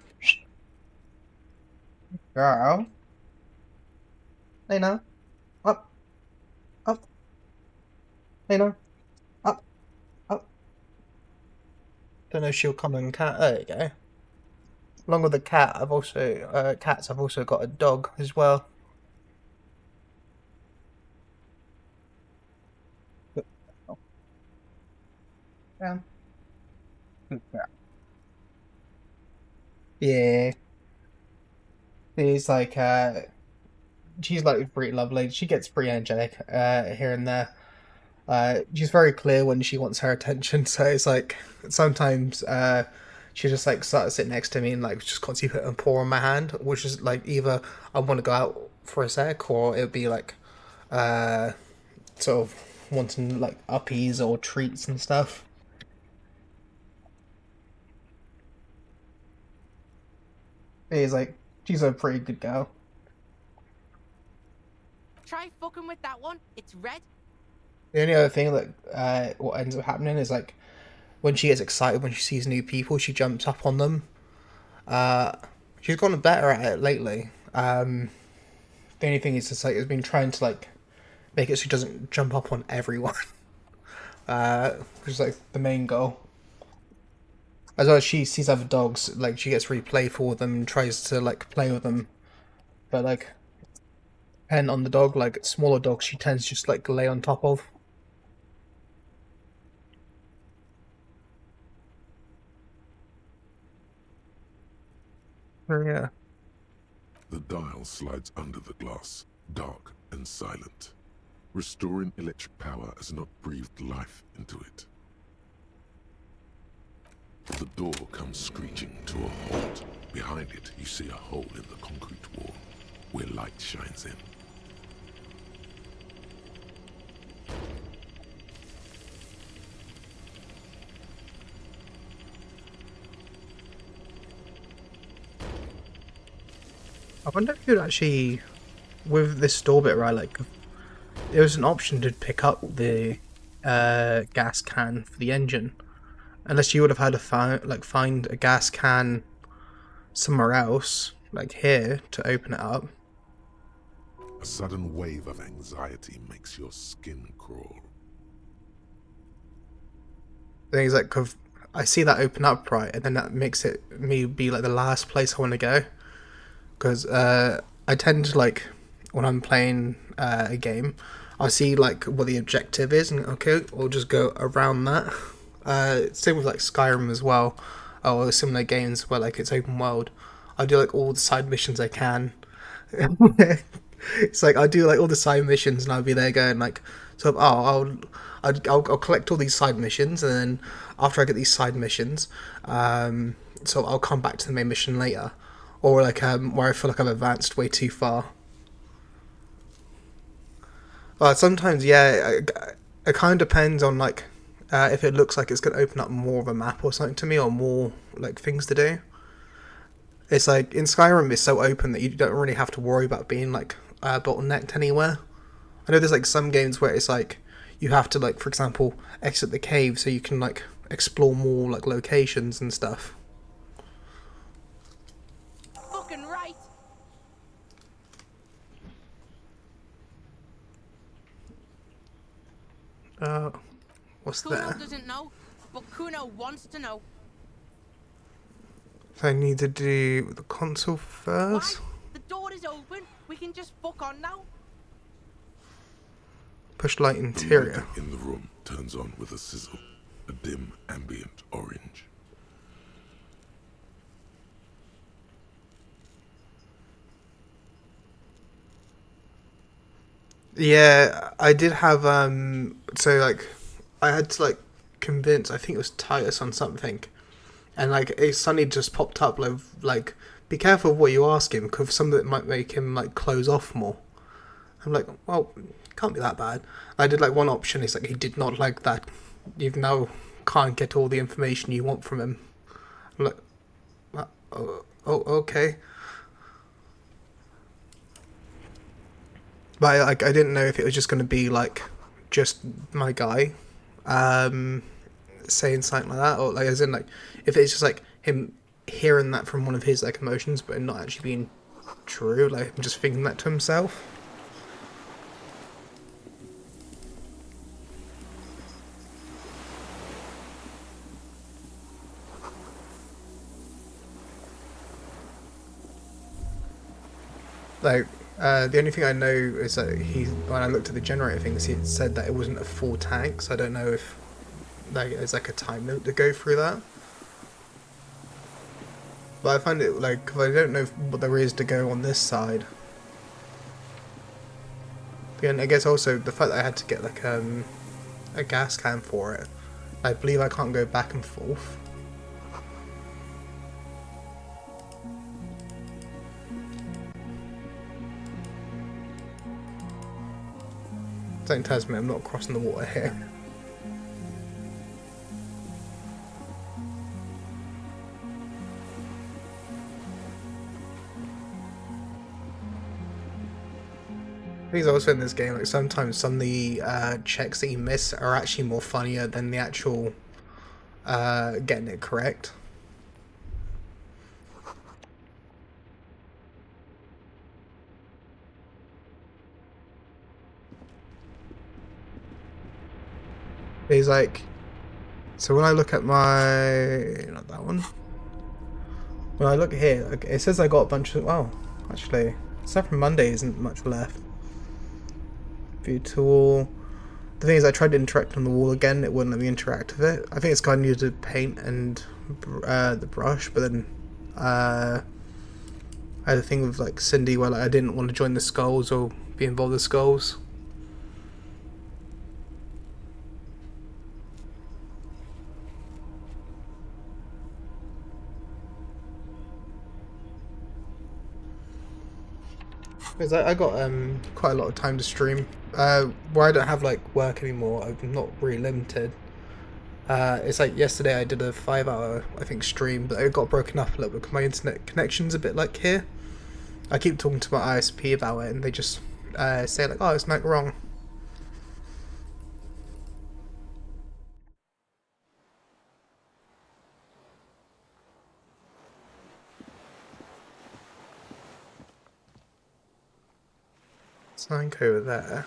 Girl. Lena. Up. Up. Lena. Up. Up. Don't know if she'll come and cat. There you go. Along with the cat, I've also cats. I've also got a dog as well. Yeah. Yeah. It's like she's like pretty lovely. She gets pretty energetic here and there. She's very clear when she wants her attention, so it's like sometimes she just like starts sitting next to me and like just constantly put a paw on my hand, which is like either I want to go out for a sec, or it would be like sort of wanting like uppies or treats and stuff. It's like she's a pretty good girl. Try fucking with that one. It's red. The only other thing that what ends up happening is like when she gets excited when she sees new people, she jumps up on them. She's gotten better at it lately. The only thing is just like it's been trying to like make it so she doesn't jump up on everyone. Which is like the main goal. As well as she sees other dogs, like she gets really playful with them and tries to like play with them. But like depending on the dog, like smaller dogs she tends to just like lay on top of. Oh, yeah. The dial slides under the glass, dark and silent. Restoring electric power has not breathed life into it. The door comes screeching to a halt. Behind it, you see a hole in the concrete wall, where light shines in. I wonder if you'd actually, with this door bit, right, like, there was an option to pick up the gas can for the engine. Unless you would have had to find a gas can somewhere else, like here, to open it up. A sudden wave of anxiety makes your skin crawl. The thing is, like, 'cause I see that open up, right, and then that makes me be like the last place I want to go. Because I tend to, like, when I'm playing a game, I see like what the objective is, and okay, we'll just go around that. Same with like Skyrim as well, or similar games where like it's open world. I do like all the side missions I can. It's like I do like all the side missions, and I'll be there going like, so I'll collect all these side missions, and then after I get these side missions, so I'll come back to the main mission later, or like where I feel like I've advanced way too far. Sometimes, yeah, it kind of depends on like if it looks like it's going to open up more of a map or something to me, or more like things to do. It's like in Skyrim, it's so open that you don't really have to worry about being like bottlenecked anywhere. I know there's like some games where it's like you have to, like, for example, exit the cave so you can like explore more like locations and stuff. Fucking right. What's Kuno that? doesn't know, but Kuno wants to know. So I need to do the console first. Why? The door is open. We can just fuck on now. Push light interior. The light in the room turns on with a sizzle, a dim ambient orange. Yeah, I did have so like I had to like convince, I think it was Titus on something, and like it suddenly just popped up like be careful of what you ask him, because some of it might make him like close off more. I'm like, well, can't be that bad. I did like one option, it's like he did not like that you now can't get all the information you want from him. I'm like, oh, okay. But I didn't know if it was just going to be like just my guy saying something like that, or like as in like if it's just like him hearing that from one of his like emotions but not actually being true, like him just thinking that to himself. Like the only thing I know is that when I looked at the generator things, he said that it wasn't a full tank, so I don't know if like there's like a time limit to go through that. But I find it like, cause I don't know what there is to go on this side. And I guess also the fact that I had to get like a gas can for it, I believe I can't go back and forth. Something tells me I'm not crossing the water here. Things also in this game, like sometimes some of the checks that you miss are actually more funnier than the actual getting it correct. He's like, so when I look at my, not that one. When I look here, like, it says I got a bunch of, well, actually, except for Monday isn't much left. View tool. The thing is, I tried to interact on the wall again, it wouldn't let me interact with it. I think it's kind of needed to paint and the brush, but then, I had a thing with like Cindy where like I didn't want to join the skulls or be involved with the skulls. Because I got quite a lot of time to stream. Where I don't have like work anymore, I'm not really limited. It's like yesterday I did a 5-hour, I think, stream, but it got broken up a little bit because my internet connection's a bit like here. I keep talking to my ISP about it and they just say like, oh, it's not wrong. Something over there.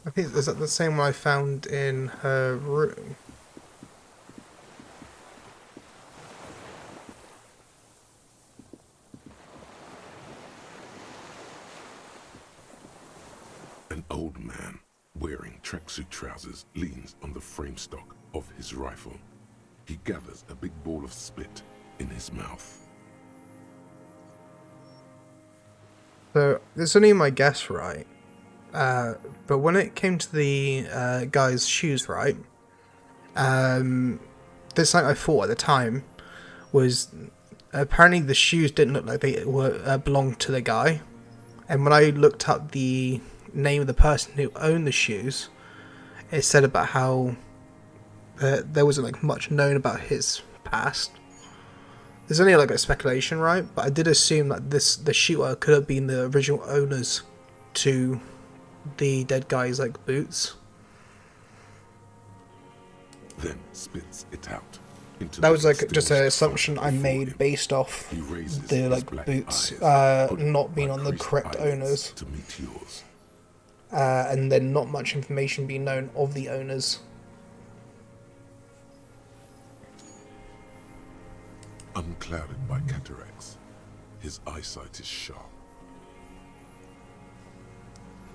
I think, is that the same one I found in her room? An old man wearing tracksuit trousers leans on the frame stock of his rifle. He gathers a big ball of spit in his mouth. So, it's only my guess, right? But when it came to the guy's shoes, right? This thing I thought at the time was apparently the shoes didn't look like they were belonged to the guy. And when I looked up the name of the person who owned the shoes, it said about how there wasn't like much known about his past. There's only like a speculation, right? But I did assume that the shooter could have been the original owners to the dead guy's like boots. Then spits it out. That was like just an assumption I made based off the like boots not being on the correct owners, to meet yours. and then not much information being known of the owners. Unclouded by cataracts, his eyesight is sharp.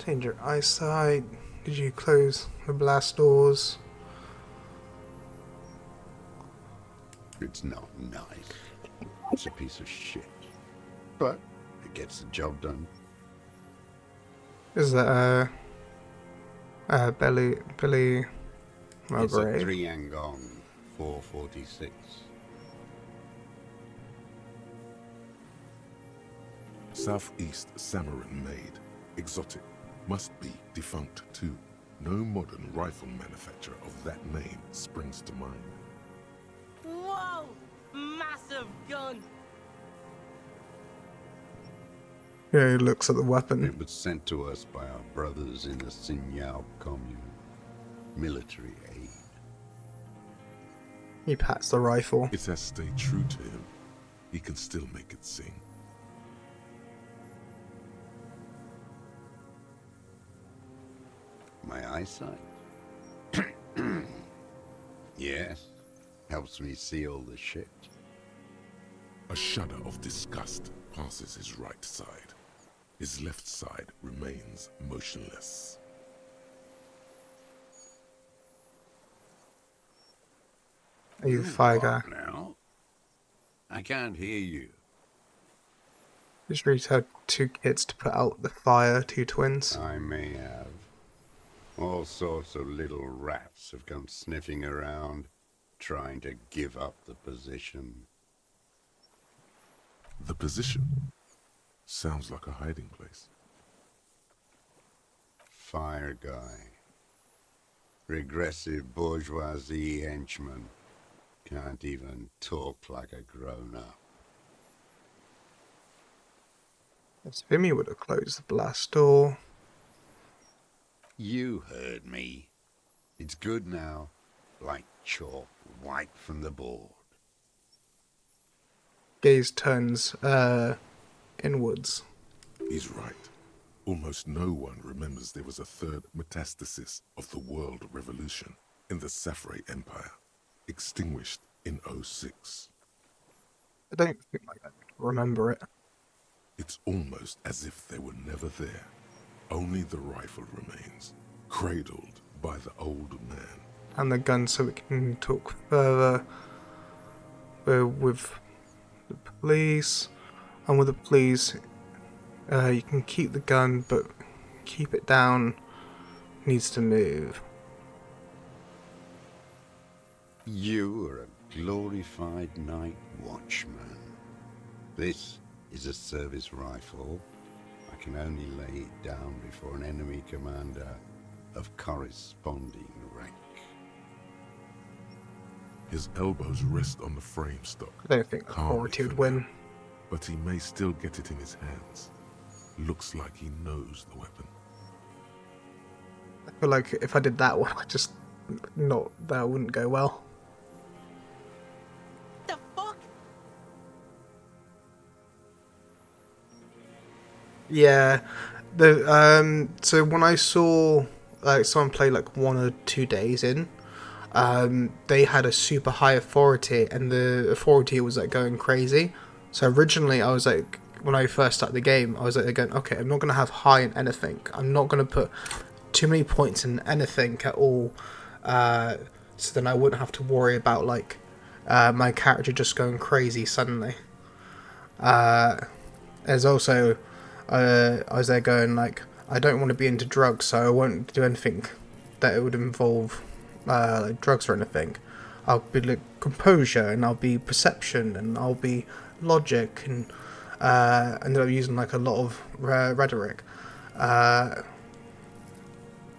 Change your eyesight. Did you close the blast doors? It's not nice. It's a piece of shit. But it gets the job done. Is that Billy It's a Mulgrave? 3 Yangon 446. Southeast Samarin made, exotic, must be defunct too. No modern rifle manufacturer of that name springs to mind. Whoa! Massive gun! Yeah, he looks at the weapon. It was sent to us by our brothers in the Sinyao commune. Military aid. He pats the rifle. It has stayed true to him. He can still make it sing. My eyesight? Yes. Helps me see all the shit. A shudder of disgust passes his right side. His left side remains motionless. Are you fire guy? Now? I can't hear you. Just really had 2 kids to put out the fire, 2 twins. I may have. All sorts of little rats have come sniffing around, trying to give up the position. The position sounds like a hiding place. Fire guy. Regressive bourgeoisie henchman. Can't even talk like a grown-up. If Vimy would have closed the blast door. You heard me. It's good now. Like chalk wiped from the board. Gaze turns inwards. He's right. Almost no one remembers there was a third metastasis of the World Revolution in the Safre Empire, extinguished in 06. I don't think I remember it. It's almost as if they were never there. Only the rifle remains, cradled by the old man. And the gun, so we can talk further with the police. And with the police, you can keep the gun, but keep it down. Needs to move. You are a glorified night watchman. This is a service rifle. I can only lay it down before an enemy commander of corresponding rank. His elbows rest on the frame stock. I don't think calmly Authority would for win. now, but he may still get it in his hands. Looks like he knows the weapon. I feel like if I did that one, that wouldn't go well. The fuck? Yeah, so when I saw like someone play like 1 or 2 days in, they had a super high authority, and the authority was like going crazy. So originally I was like, when I first started the game, I was like going, okay, I'm not gonna have high in anything. I'm not gonna put too many points in anything at all, so then I wouldn't have to worry about like my character just going crazy suddenly. There's also I was there going like, I don't want to be into drugs, so I won't do anything that it would involve like drugs or anything. I'll be like composure, and I'll be perception, and I'll be logic, and ended up using like a lot of rhetoric.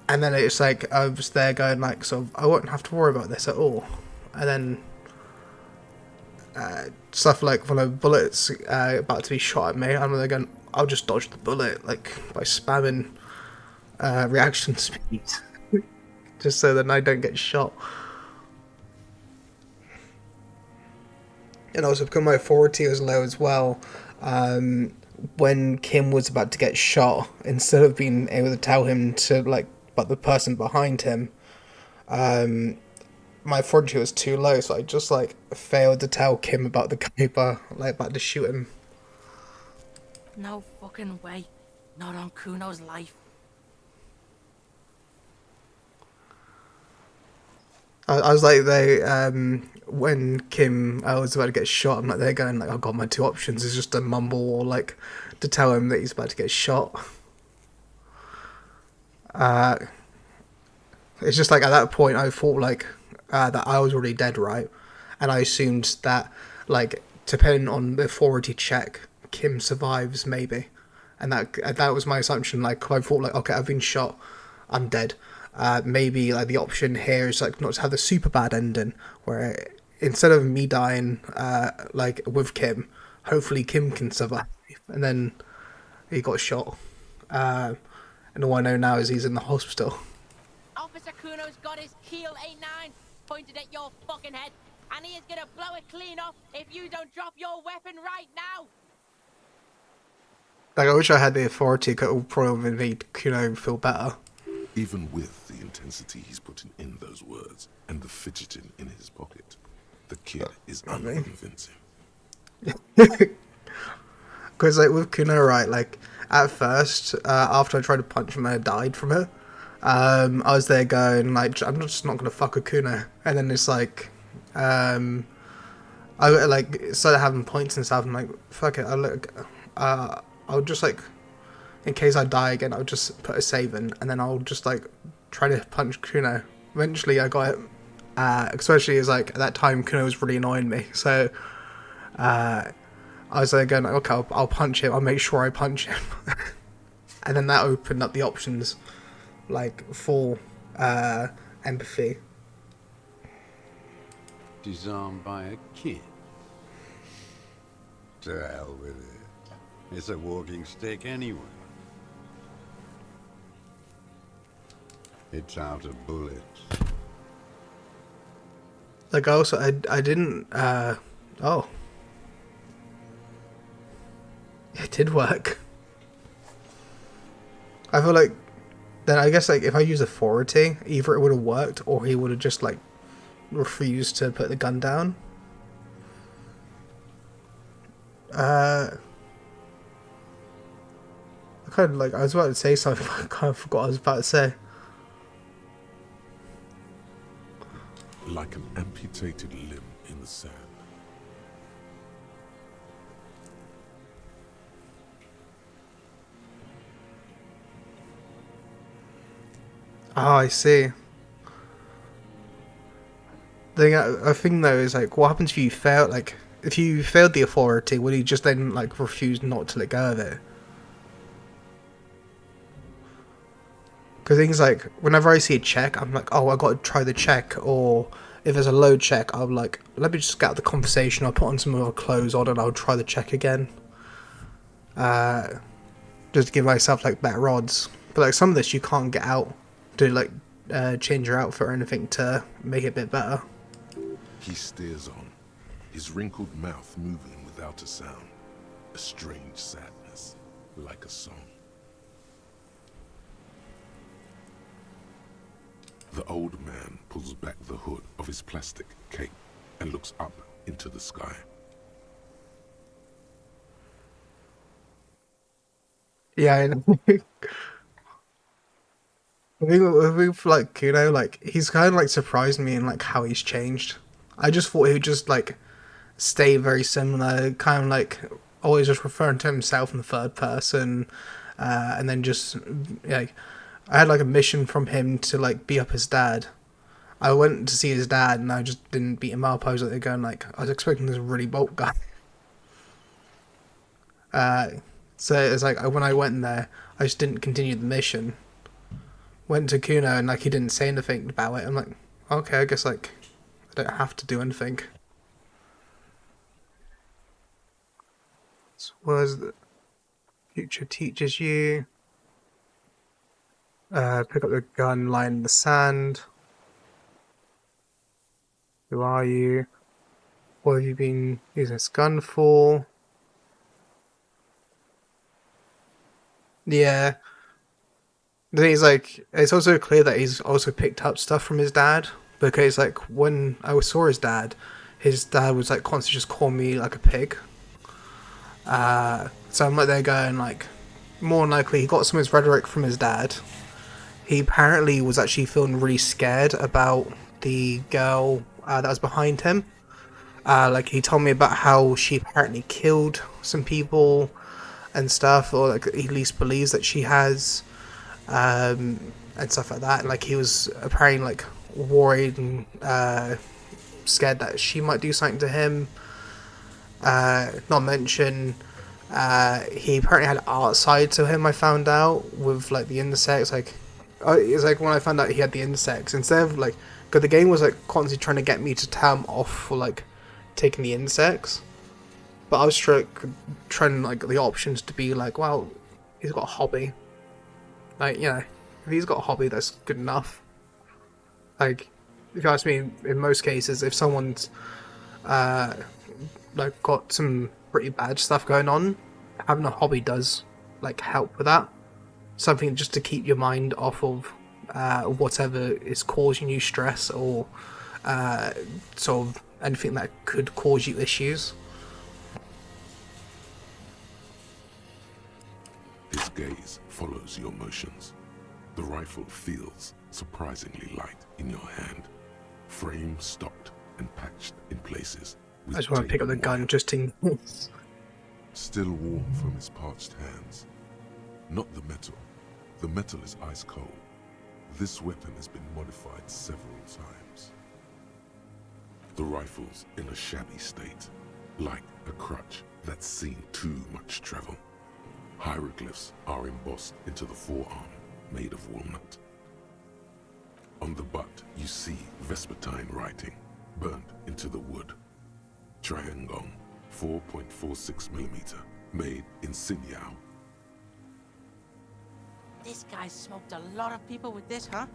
And then it's like I was there going like, so I won't have to worry about this at all. And then stuff like when a bullet's about to be shot at me, I'm there going, I'll just dodge the bullet like by spamming reaction speed, just so that I don't get shot. And also because my authority was low as well, when Kim was about to get shot, instead of being able to tell him to like, but the person behind him, my authority was too low, so I just like failed to tell Kim about the guy like about to shoot him. No fucking way. Not on Kuno's life. I was like, when Kim was about to get shot, I'm like, they're going like, I've got my 2 options. It's just a mumble or like to tell him that he's about to get shot. It's just like at that point I thought like that I was already dead, right? And I assumed that like depending on the authority check, Kim survives maybe, and that was my assumption. Like I thought like, okay, I've been shot, I'm dead. Maybe like the option here is like not to have the super bad ending, where instead of me dying like with Kim, hopefully Kim can survive, and then he got shot. And all I know now is he's in the hospital. Officer Kuno's got his Keel A9 pointed at your fucking head, and he is gonna blow it clean off if you don't drop your weapon right now. Like I wish I had the authority. It would probably made Kuno feel better. Even with the intensity he's putting in those words and the fidgeting in his pocket, the kid is unconvincing. Because like with Kuno, right, like at first, after I tried to punch him and I died from it, I was there going like, I'm just not gonna fuck with Kuno. And then it's like, I like started having points and stuff. I'm like, fuck it, I'll just like, in case I die again, I'll just put a save in, and then I'll just like try to punch Kuno. Eventually I got it, especially as like at that time Kuno was really annoying me, so I was there going, okay, I'll punch him, I'll make sure I punch him. And then that opened up the options like for empathy. Disarmed by a kid. To hell with it. It's a walking stick anyway. It's out of bullets. Like also I didn't oh. It did work. I feel like then I guess like if I use authority, either it would have worked or he would have just like refused to put the gun down. I kind of like, I was about to say something, but I kind of forgot what I was about to say. Like an amputated limb in the sand. Oh, I see. I think though is like, what happens if you fail? Like, if you failed the authority, would he just then like refuse not to let go of it? Because things like, whenever I see a check, I'm like, oh, I got to try the check. Or if there's a load check, I'm like, let me just get out the conversation. I'll put on some other clothes on and I'll try the check again. Just to give myself like better odds. But like some of this you can't get out to like change your outfit or anything to make it a bit better. He stares on, his wrinkled mouth moving without a sound. A strange sadness, like a song. The old man pulls back the hood of his plastic cape and looks up into the sky. Yeah, I know. With like, you know, like he's kind of like surprised me in like how he's changed. I just thought he would just like stay very similar, kind of like always just referring to himself in the third person, and then just like I had like a mission from him to like beat up his dad. I went to see his dad and I just didn't beat him up. I was like going like I was expecting this really bold guy. So it's like when I went there, I just didn't continue the mission. Went to Kuno and like he didn't say anything about it. I'm like, okay, I guess like I don't have to do anything. So was the future teaches you. Pick up the gun, lie in the sand. Who are you? What have you been using this gun for? Yeah. The thing is, like, it's also clear that he's also picked up stuff from his dad. Because, like, when I saw his dad was, like, constantly just calling me, like, a pig. So I'm, like, there going, like, more than likely he got some of his rhetoric from his dad. He apparently was actually feeling really scared about the girl that was behind him. Like, he told me about how she apparently killed some people and stuff, or like he at least believes that she has, and stuff like that. And like he was apparently like worried and scared that she might do something to him. Not mention, he apparently had art side to him. I found out with like the insects. Like, it's like when I found out he had the insects, instead of like, because the game was like constantly trying to get me to tell him off for like taking the insects. But I was trying like the options to be like, well, he's got a hobby. Like, you know, if he's got a hobby, that's good enough. Like, if you ask me, in most cases, if someone's like got some pretty bad stuff going on, having a hobby does like help with that. Something just to keep your mind off of whatever is causing you stress or sort of anything that could cause you issues. His gaze follows your motions. The rifle feels surprisingly light in your hand. Frame stocked and patched in places. I just want to pick up the gun just in case. Still warm from his parched hands. Not the metal. The metal is ice cold. This weapon has been modified several times. The rifle's in a shabby state, like a crutch that's seen too much travel. Hieroglyphs are embossed into the forearm, made of walnut. On the butt, you see Vespertine writing, burnt into the wood. Triangong, 4.46mm, made in Sinyao. This guy smoked a lot of people with this, huh?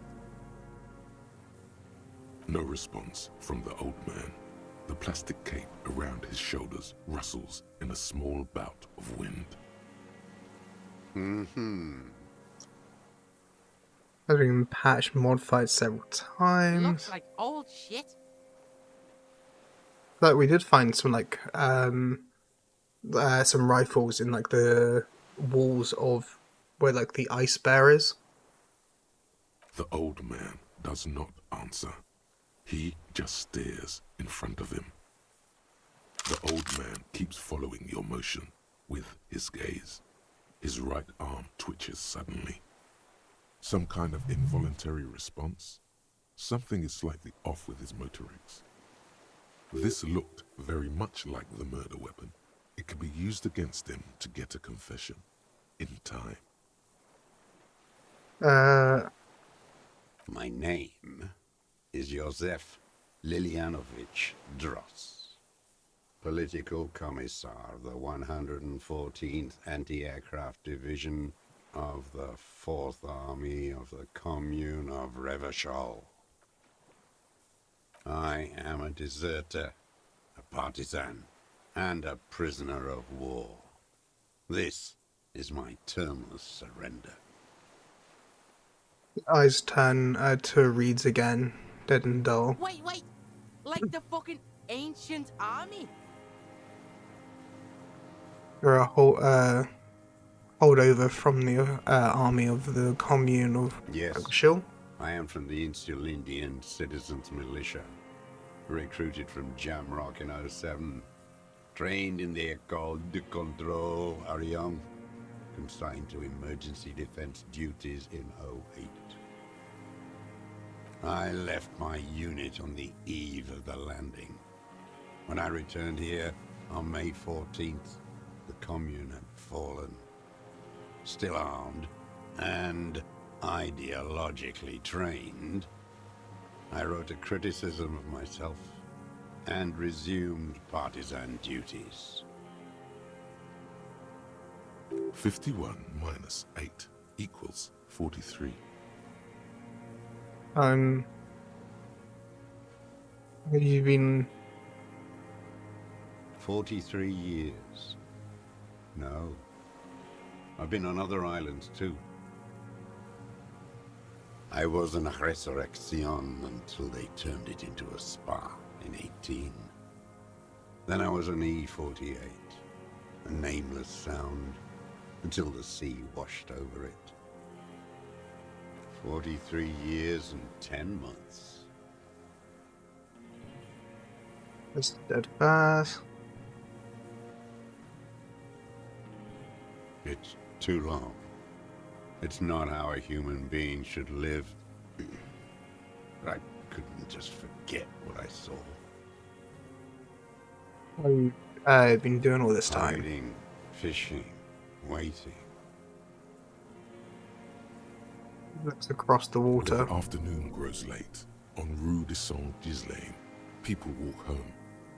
No response from the old man. The plastic cape around his shoulders rustles in a small bout of wind. Has been patched, modified several times. Looks like old shit. Like we did find some like some rifles in like the walls of where like the ice bear is? The old man does not answer. He just stares in front of him. The old man keeps following your motion with his gaze. His right arm twitches suddenly. Some kind of involuntary response? Something is slightly off with his motorics. This looked very much like the murder weapon. It could be used against him to get a confession. In time. My name is Josef Lilianovich Dross, Political Commissar of the 114th Anti-Aircraft Division of the 4th Army of the Commune of Revachol. I am a deserter, a partisan, and a prisoner of war. This is my termless surrender. Eyes turn to reads again, dead and dull. Wait! Like the fucking ancient army? You're a holdover from the army of the commune of Revachol. I am from the Insulindian Citizens Militia, recruited from Jamrock in 07, trained in the École de Contrôle Ariane, consigned to emergency defense duties in 08. I left my unit on the eve of the landing. When I returned here on May 14th, the commune had fallen. Still armed and ideologically trained, I wrote a criticism of myself and resumed partisan duties. 51 minus 8 equals 43. You've been 43 years. No. I've been on other islands too. I was in Resurrection until they turned it into a spa in 18. Then I was on E48, a nameless sound, until the sea washed over it. 43 years and 10 months. That's dead fast. It's too long. It's not how a human being should live. I couldn't just forget what I saw. What have you been doing all this time? Hiding, fishing, waiting. Looks across the water. The afternoon grows late. On Rue de Saint-Ghislain, people walk home.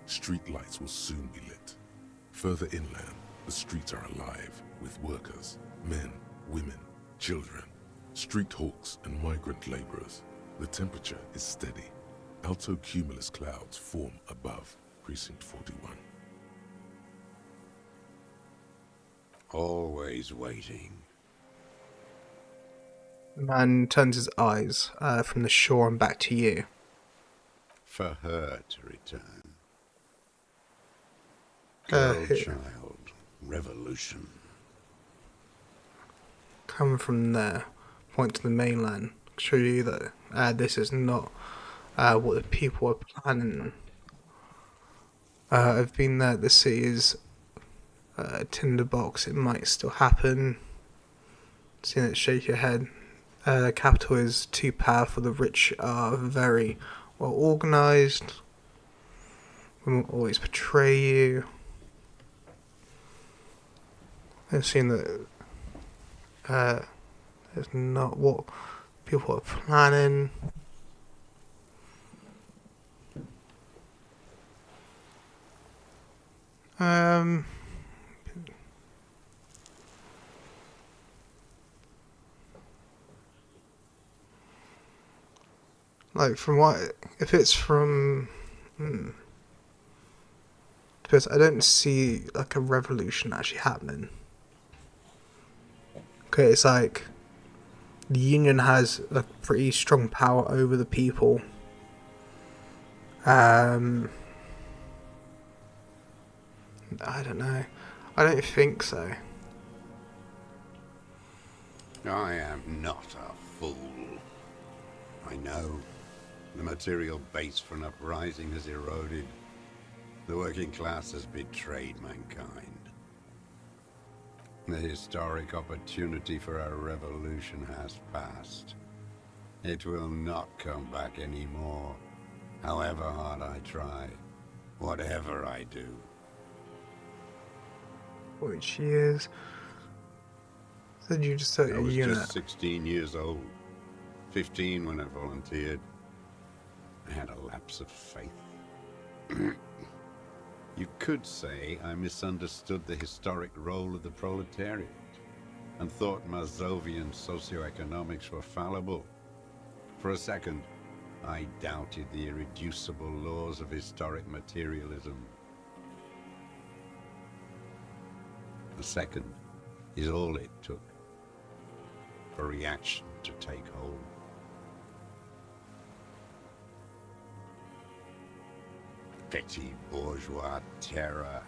Street lights will soon be lit. Further inland, the streets are alive with workers, men, women, children, street hawks and migrant laborers. The temperature is steady. Alto cumulus clouds form above Precinct 41. Always waiting. The man turns his eyes from the shore and back to you. For her to return. Girl, child, revolution. Come from there, point to the mainland, show you that this is not what the people are planning. I've been there. The city is a tinderbox. It might still happen. Seeing it shake your head. The capital is too powerful. The rich are very well organized. We will always betray you. I've seen that it's not what people are planning. Like from what, if it's from, because I don't see like a revolution actually happening. Okay, it's like the Union has a pretty strong power over the people. I don't know. I don't think so. I am not a fool. I know the material base for an uprising has eroded. The working class has betrayed mankind. The historic opportunity for a revolution has passed. It will not come back anymore, however hard I try, whatever I do. Which years? Said you just set I a was unit. just 16 years old. 15 when I volunteered. I had a lapse of faith. You could say I misunderstood the historic role of the proletariat and thought Mazovian socioeconomics were fallible. For a second, I doubted the irreducible laws of historic materialism. A second is all it took for reaction to take hold. Petty bourgeois terror.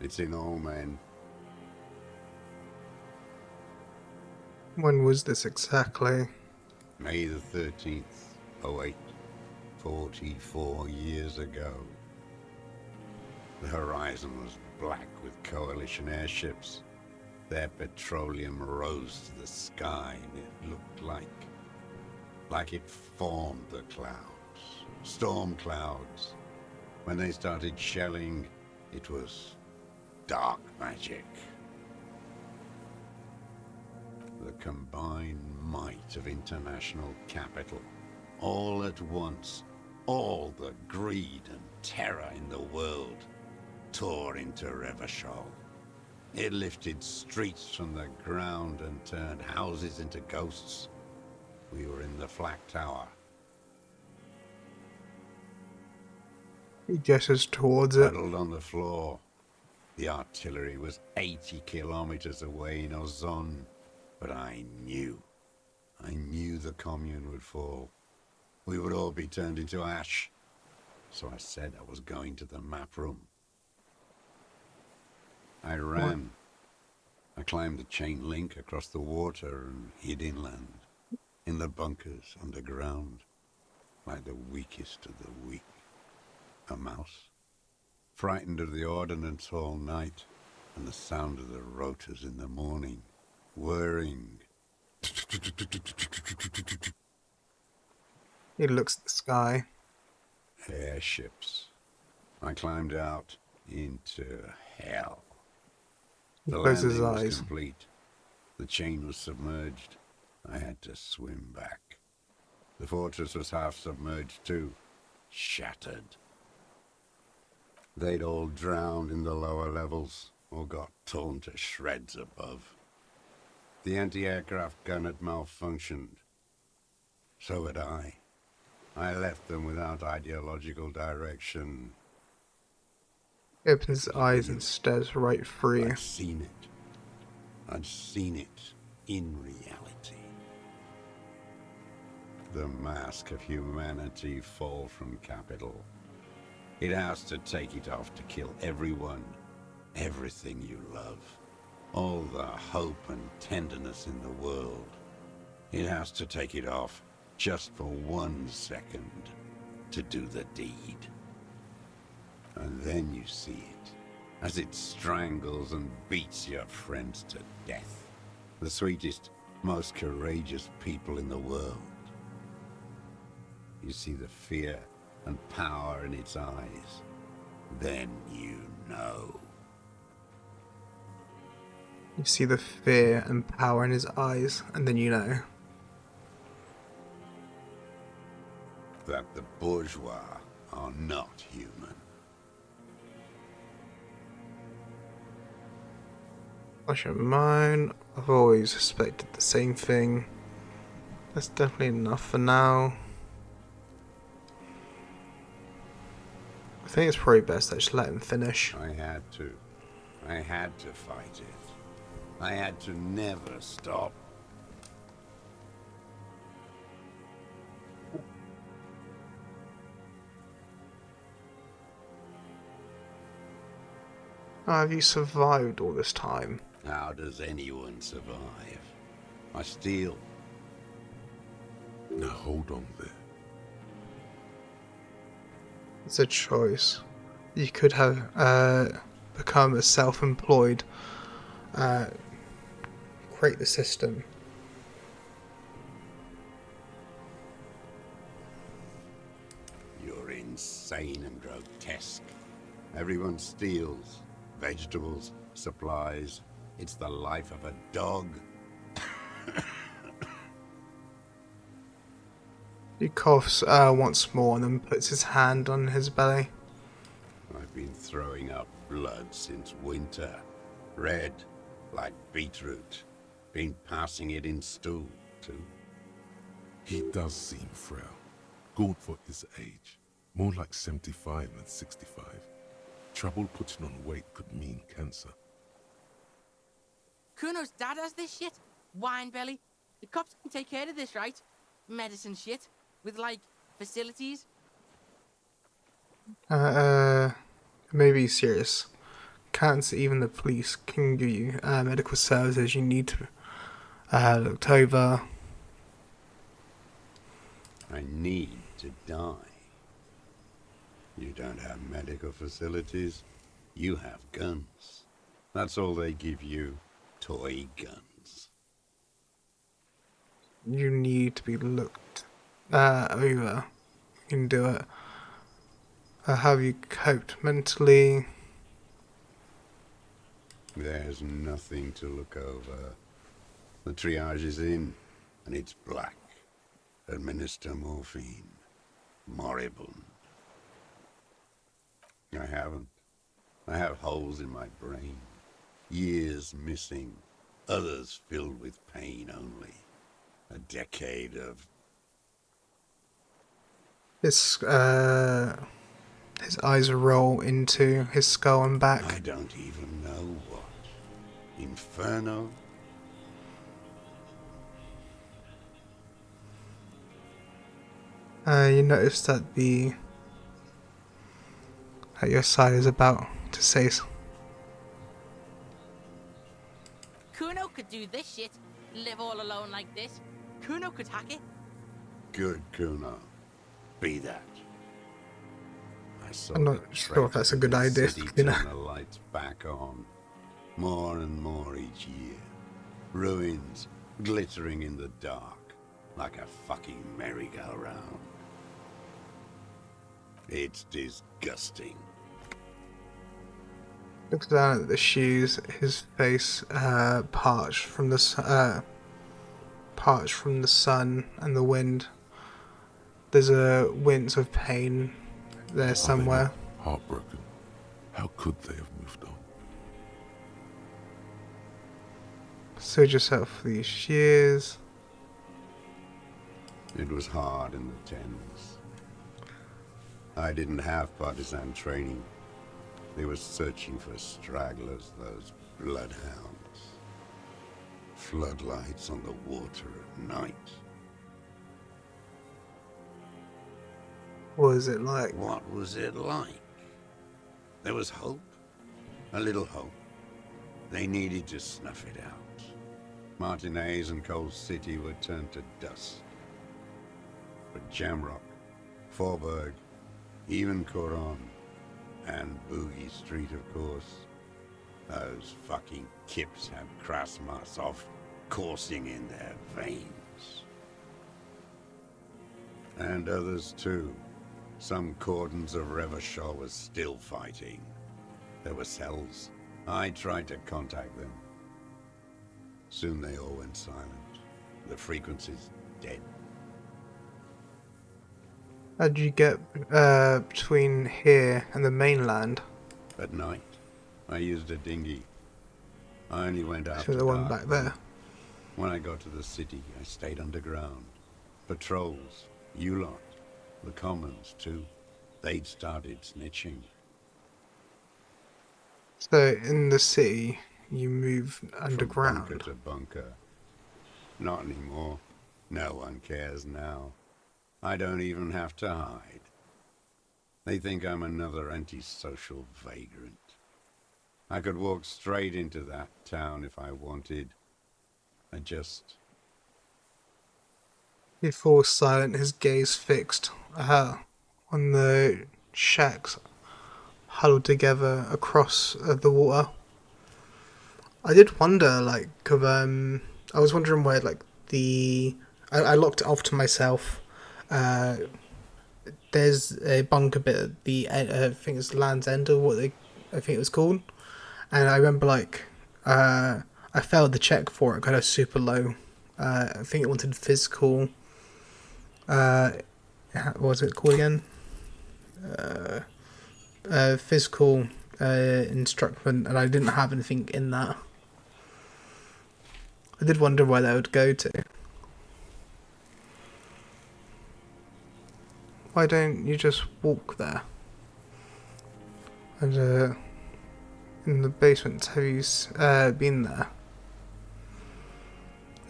It's in all men. When was this exactly? May the 13th, 08, 44 years ago. The horizon was black with coalition airships. Their petroleum rose to the sky, and it looked like it formed the clouds, storm clouds. When they started shelling, it was dark magic. The combined might of international capital, all at once, all the greed and terror in the world, tore into Revachol. It lifted streets from the ground and turned houses into ghosts. We were in the Flak Tower. He gestures towards it. Huddled on the floor. The artillery was 80 kilometers away in Ozon, but I knew the commune would fall. We would all be turned into ash. So I said I was going to the map room. I ran. I climbed the chain link across the water and hid inland, in the bunkers underground, like the weakest of the weak. A mouse, frightened of the ordnance all night and the sound of the rotors in the morning, whirring. He looks at the sky. Airships. I climbed out into hell. He The closes his landing was eyes. complete. The chain was submerged. I had to swim back. The fortress was half submerged too, shattered. They'd all drowned in the lower levels, or got torn to shreds above. The anti-aircraft gun had malfunctioned. So had I. I left them without ideological direction. He opens his eyes and stares right through you. I'd seen it. I'd seen it in reality. The mask of humanity fall from capital. It has to take it off to kill everyone, everything you love. All the hope and tenderness in the world. It has to take it off just for 1 second to do the deed. And then you see it, as it strangles and beats your friends to death. The sweetest, most courageous people in the world. You see the fear and power in its eyes. Then you know. You see the fear and power in his eyes, and then you know. That the bourgeois are not human. Flash of mine. I've always suspected the same thing. That's definitely enough for now. I think it's probably best I just let him finish. I had to. I had to fight it. I had to never stop. How have you survived all this time? How does anyone survive? I steal. Now hold on there. It's a choice. You could have become a self-employed, create the system. You're insane and grotesque. Everyone steals. Vegetables, supplies. It's the life of a dog. He coughs once more and then puts his hand on his belly. I've been throwing up blood since winter. Red, like beetroot. Been passing it in stool, too. He does seem frail. Good for his age. More like 75 than 65. Trouble putting on weight could mean cancer. Kuno's dad has this shit. Wine belly. The cops can take care of this, right? Medicine shit. With, like, facilities. Maybe serious. Cancer, even the police can give you medical services you need to looked over. I need to die. You don't have medical facilities. You have guns. That's all they give you. Toy guns. You need to be looked over. You can do it. How have you coped mentally? There's nothing to look over. The triage is in, and it's black. Administer morphine. Moribund. I haven't. I have holes in my brain. Years missing. Others filled with pain only. A decade of... His eyes roll into his skull and back. I don't even know what. Inferno? You notice that at your side is about to say Kuno could do this shit. Live all alone like this. Kuno could hack it. Good, Kuno. Be that. I saw I'm not sure if that's a good idea, turn the lights back on. More and more each year. Ruins glittering in the dark like a fucking merry-go-round. It's disgusting. Looks down at the shoes. His face parched from the sun and the wind. There's a wince of pain there somewhere. Heartbroken. How could they have moved on? Search yourself for these years. It was hard in the tens. I didn't have partisan training. They were searching for stragglers, those bloodhounds. Floodlights on the water at night. What was it like? What was it like? There was hope. A little hope. They needed to snuff it out. Martinez and Cold City were turned to dust. But Jamrock, Forburg, even Coron, and Boogie Street, of course. Those fucking kips had Krasmasov coursing in their veins. And others too. Some cordons of Revachol was still fighting. There were cells. I tried to contact them. Soon they all went silent. The frequencies dead. How did you get between here and the mainland? At night, I used a dinghy. I only went out So the one back there. When I got to the city, I stayed underground. Patrols, you lot, the commons too. They'd started snitching. So in the city, you move underground. From bunker to bunker. Not anymore. No one cares now. I don't even have to hide. They think I'm another antisocial vagrant. I could walk straight into that town if I wanted. I just He falls silent, his gaze fixed on the shacks huddled together across the water. I did wonder, like, I was wondering where, like, I locked it off to myself. There's a bunker bit at the end, I think it's Land's End or I think it was called. And I remember, like, I failed the check for it, kind of super low. I think it wanted physical. What was it called again? Physical instruction, and I didn't have anything in that. I did wonder where that would go to. Why don't you just walk there? And in the basement, have you been there?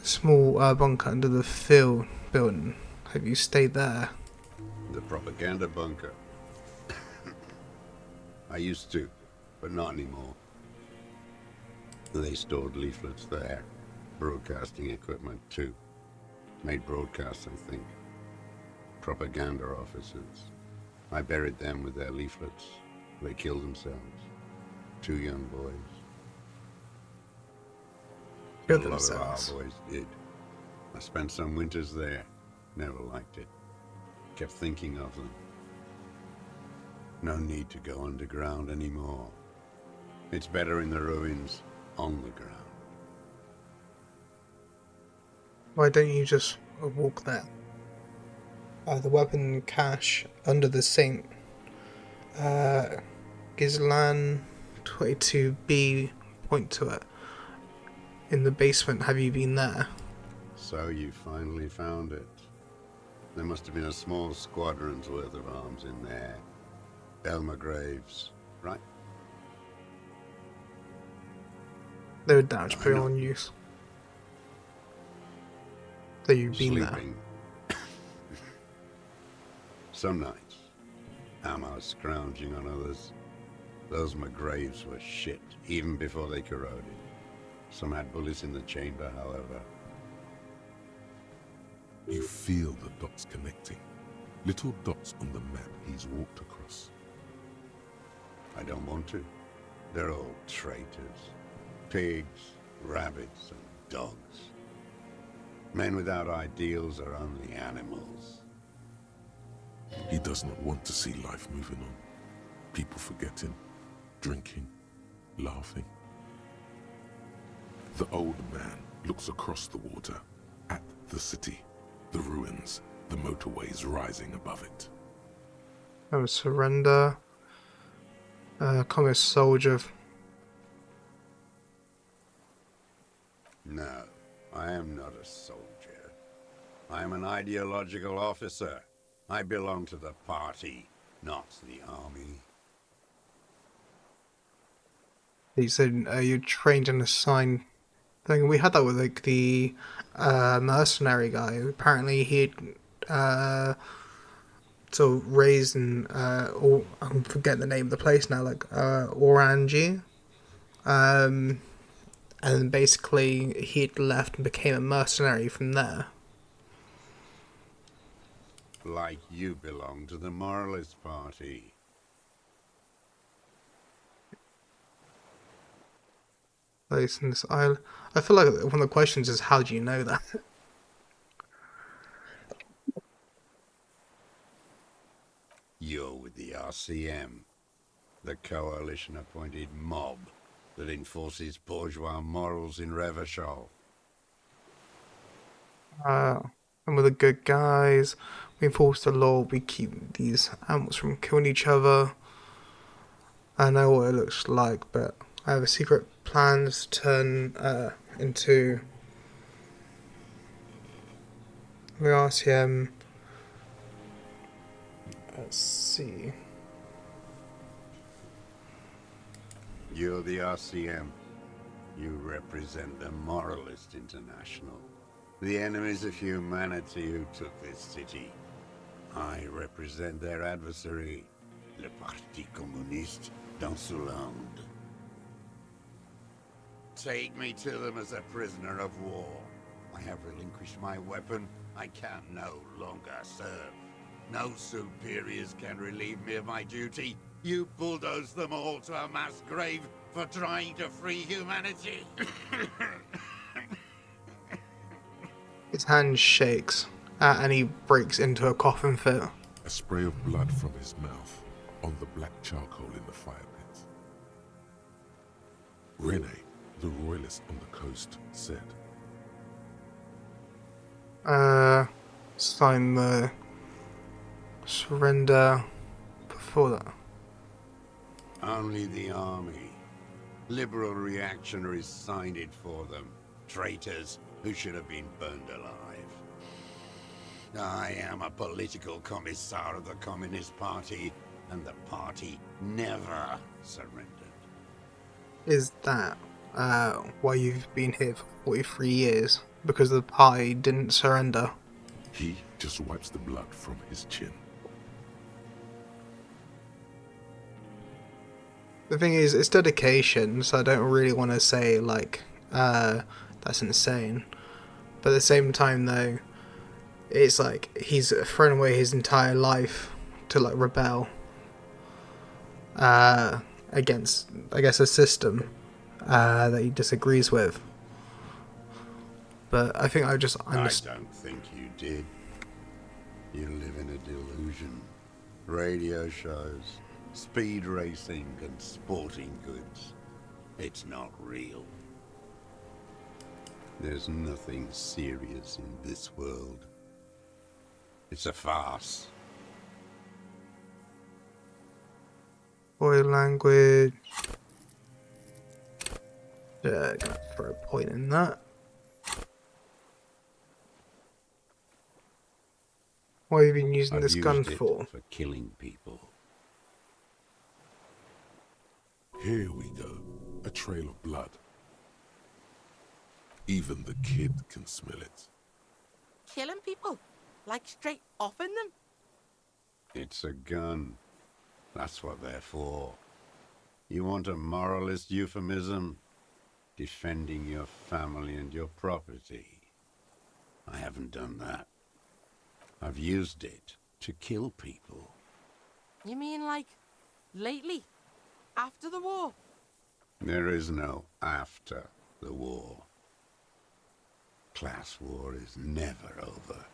A small bunker under the field building. Have you stayed there? The propaganda bunker. I used to, but not anymore. They stored leaflets there. Broadcasting equipment, too. Made broadcasts, I think. Propaganda officers. I buried them with their leaflets. They killed themselves. 2 young boys. Killed A lot of themselves. our boys did. I spent some winters there. Never liked it. Kept thinking of them. No need to go underground anymore. It's better in the ruins, on the ground. Why don't you just walk there? The weapon cache under the St. Gizlan 22B, point to it. In the basement, have you been there? So you finally found it. There must have been a small squadron's worth of arms in there. Elmer Graves, right? They were damaged pretty on use. So you've been Sleeping. Some nights. Ammo scrounging on others. Those McGraves were shit, even before they corroded. Some had bullets in the chamber, however. You feel the dots connecting. Little dots on the map he's walked across. I don't want to. They're all traitors. Pigs, rabbits, and dogs. Men without ideals are only animals. He does not want to see life moving on. People forgetting, drinking, laughing. The old man looks across the water, at the city, the ruins, the motorways rising above it. Oh, surrender. Communist soldier. No, I am not a soldier. I am an ideological officer. I belong to the party, not the army. He said you're trained in a sign thing. We had that with like the mercenary guy. Apparently he'd sort of raised in I'm forgetting the name of the place now, like Orangi. And basically he'd left and became a mercenary from there. Like you belong to the Moralist Party. Place in this island. I feel like one of the questions is how do you know that? You're with the RCM, the coalition-appointed mob that enforces bourgeois morals in Revachol. And we're the good guys. We enforce the law. We keep these animals from killing each other. I know what it looks like, but I have a secret plan to turn into the RCM. Let's see. You're the RCM. You represent the Moralist International. The enemies of humanity who took this city. I represent their adversary, le Parti Communiste dans ce land. Take me to them as a prisoner of war. I have relinquished my weapon I can no longer serve. No superiors can relieve me of my duty. You bulldoze them all to a mass grave for trying to free humanity. His hand shakes, and he breaks into a coughing fit. A spray of blood from his mouth on the black charcoal in the fire pit. Rene, the royalist on the coast, said, Sign the surrender before that. Only the army. Liberal reactionaries signed it for them. Traitors who should have been burned alive. I am a political commissar of the Communist Party, and the party never surrendered. Is that why you've been here for 43 years? Because the party didn't surrender? He just wipes the blood from his chin. The thing is, it's dedication, so I don't really want to say, like, that's insane. But at the same time, though, it's like he's thrown away his entire life to, like, rebel against, I guess, a system that he disagrees with. But I think I just understand. I don't think you did. You live in a delusion. Radio shows, speed racing, and sporting goods. It's not real. There's nothing serious in this world. It's a farce. Boy language. Yeah, gonna throw a point in that. What have you been using this gun for? For killing people. Here we go. A trail of blood. Even the kid can smell it. Killing people? Like straight offing them? It's a gun. That's what they're for. You want a moralist euphemism? Defending your family and your property. I haven't done that. I've used it to kill people. You mean like lately? After the war? There is no after the war. Class war is never over.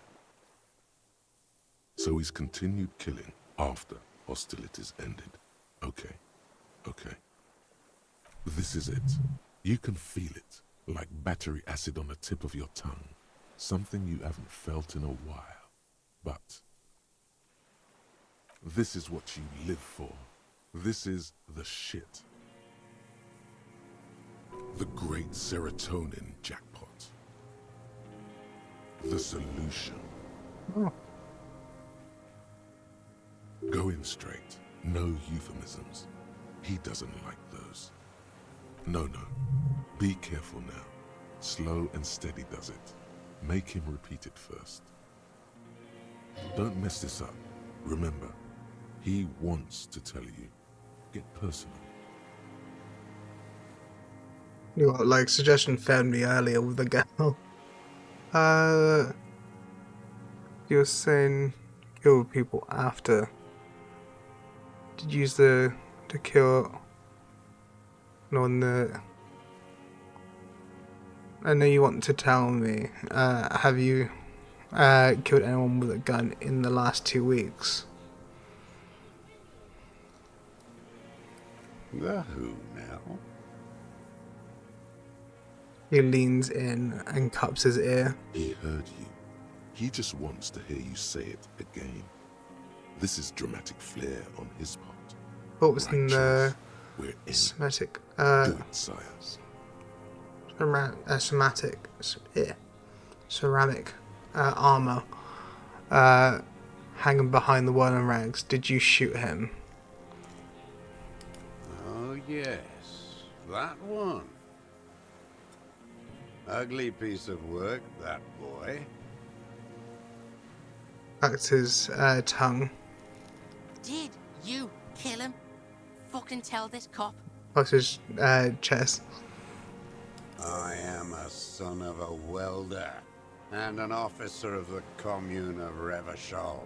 So he's continued killing after hostilities ended. Okay. This is it. You can feel it, like battery acid on the tip of your tongue. Something you haven't felt in a while. But this is what you live for. This is the shit. The great serotonin jackpot. The solution. Oh. Go in straight. No euphemisms. He doesn't like those. No. Be careful now. Slow and steady does it. Make him repeat it first. Don't mess this up. Remember, he wants to tell you. Get personal. You got, like, suggestion found me earlier with the girl. You were saying kill people after. Did you use to kill on the... I know you want to tell me, have you killed anyone with a gun in the last 2 weeks? The who now? He leans in and cups his ear. He heard you. He just wants to hear you say it again. This is dramatic flair on his part. What was in the somatic? Ceramic armor hanging behind the one in rags. Did you shoot him? Oh yes, that one. Ugly piece of work, that boy. Backed his tongue. Did you kill him? Fucking tell this cop. Plus his chest. I am a son of a welder. and an officer of the commune of Revachol.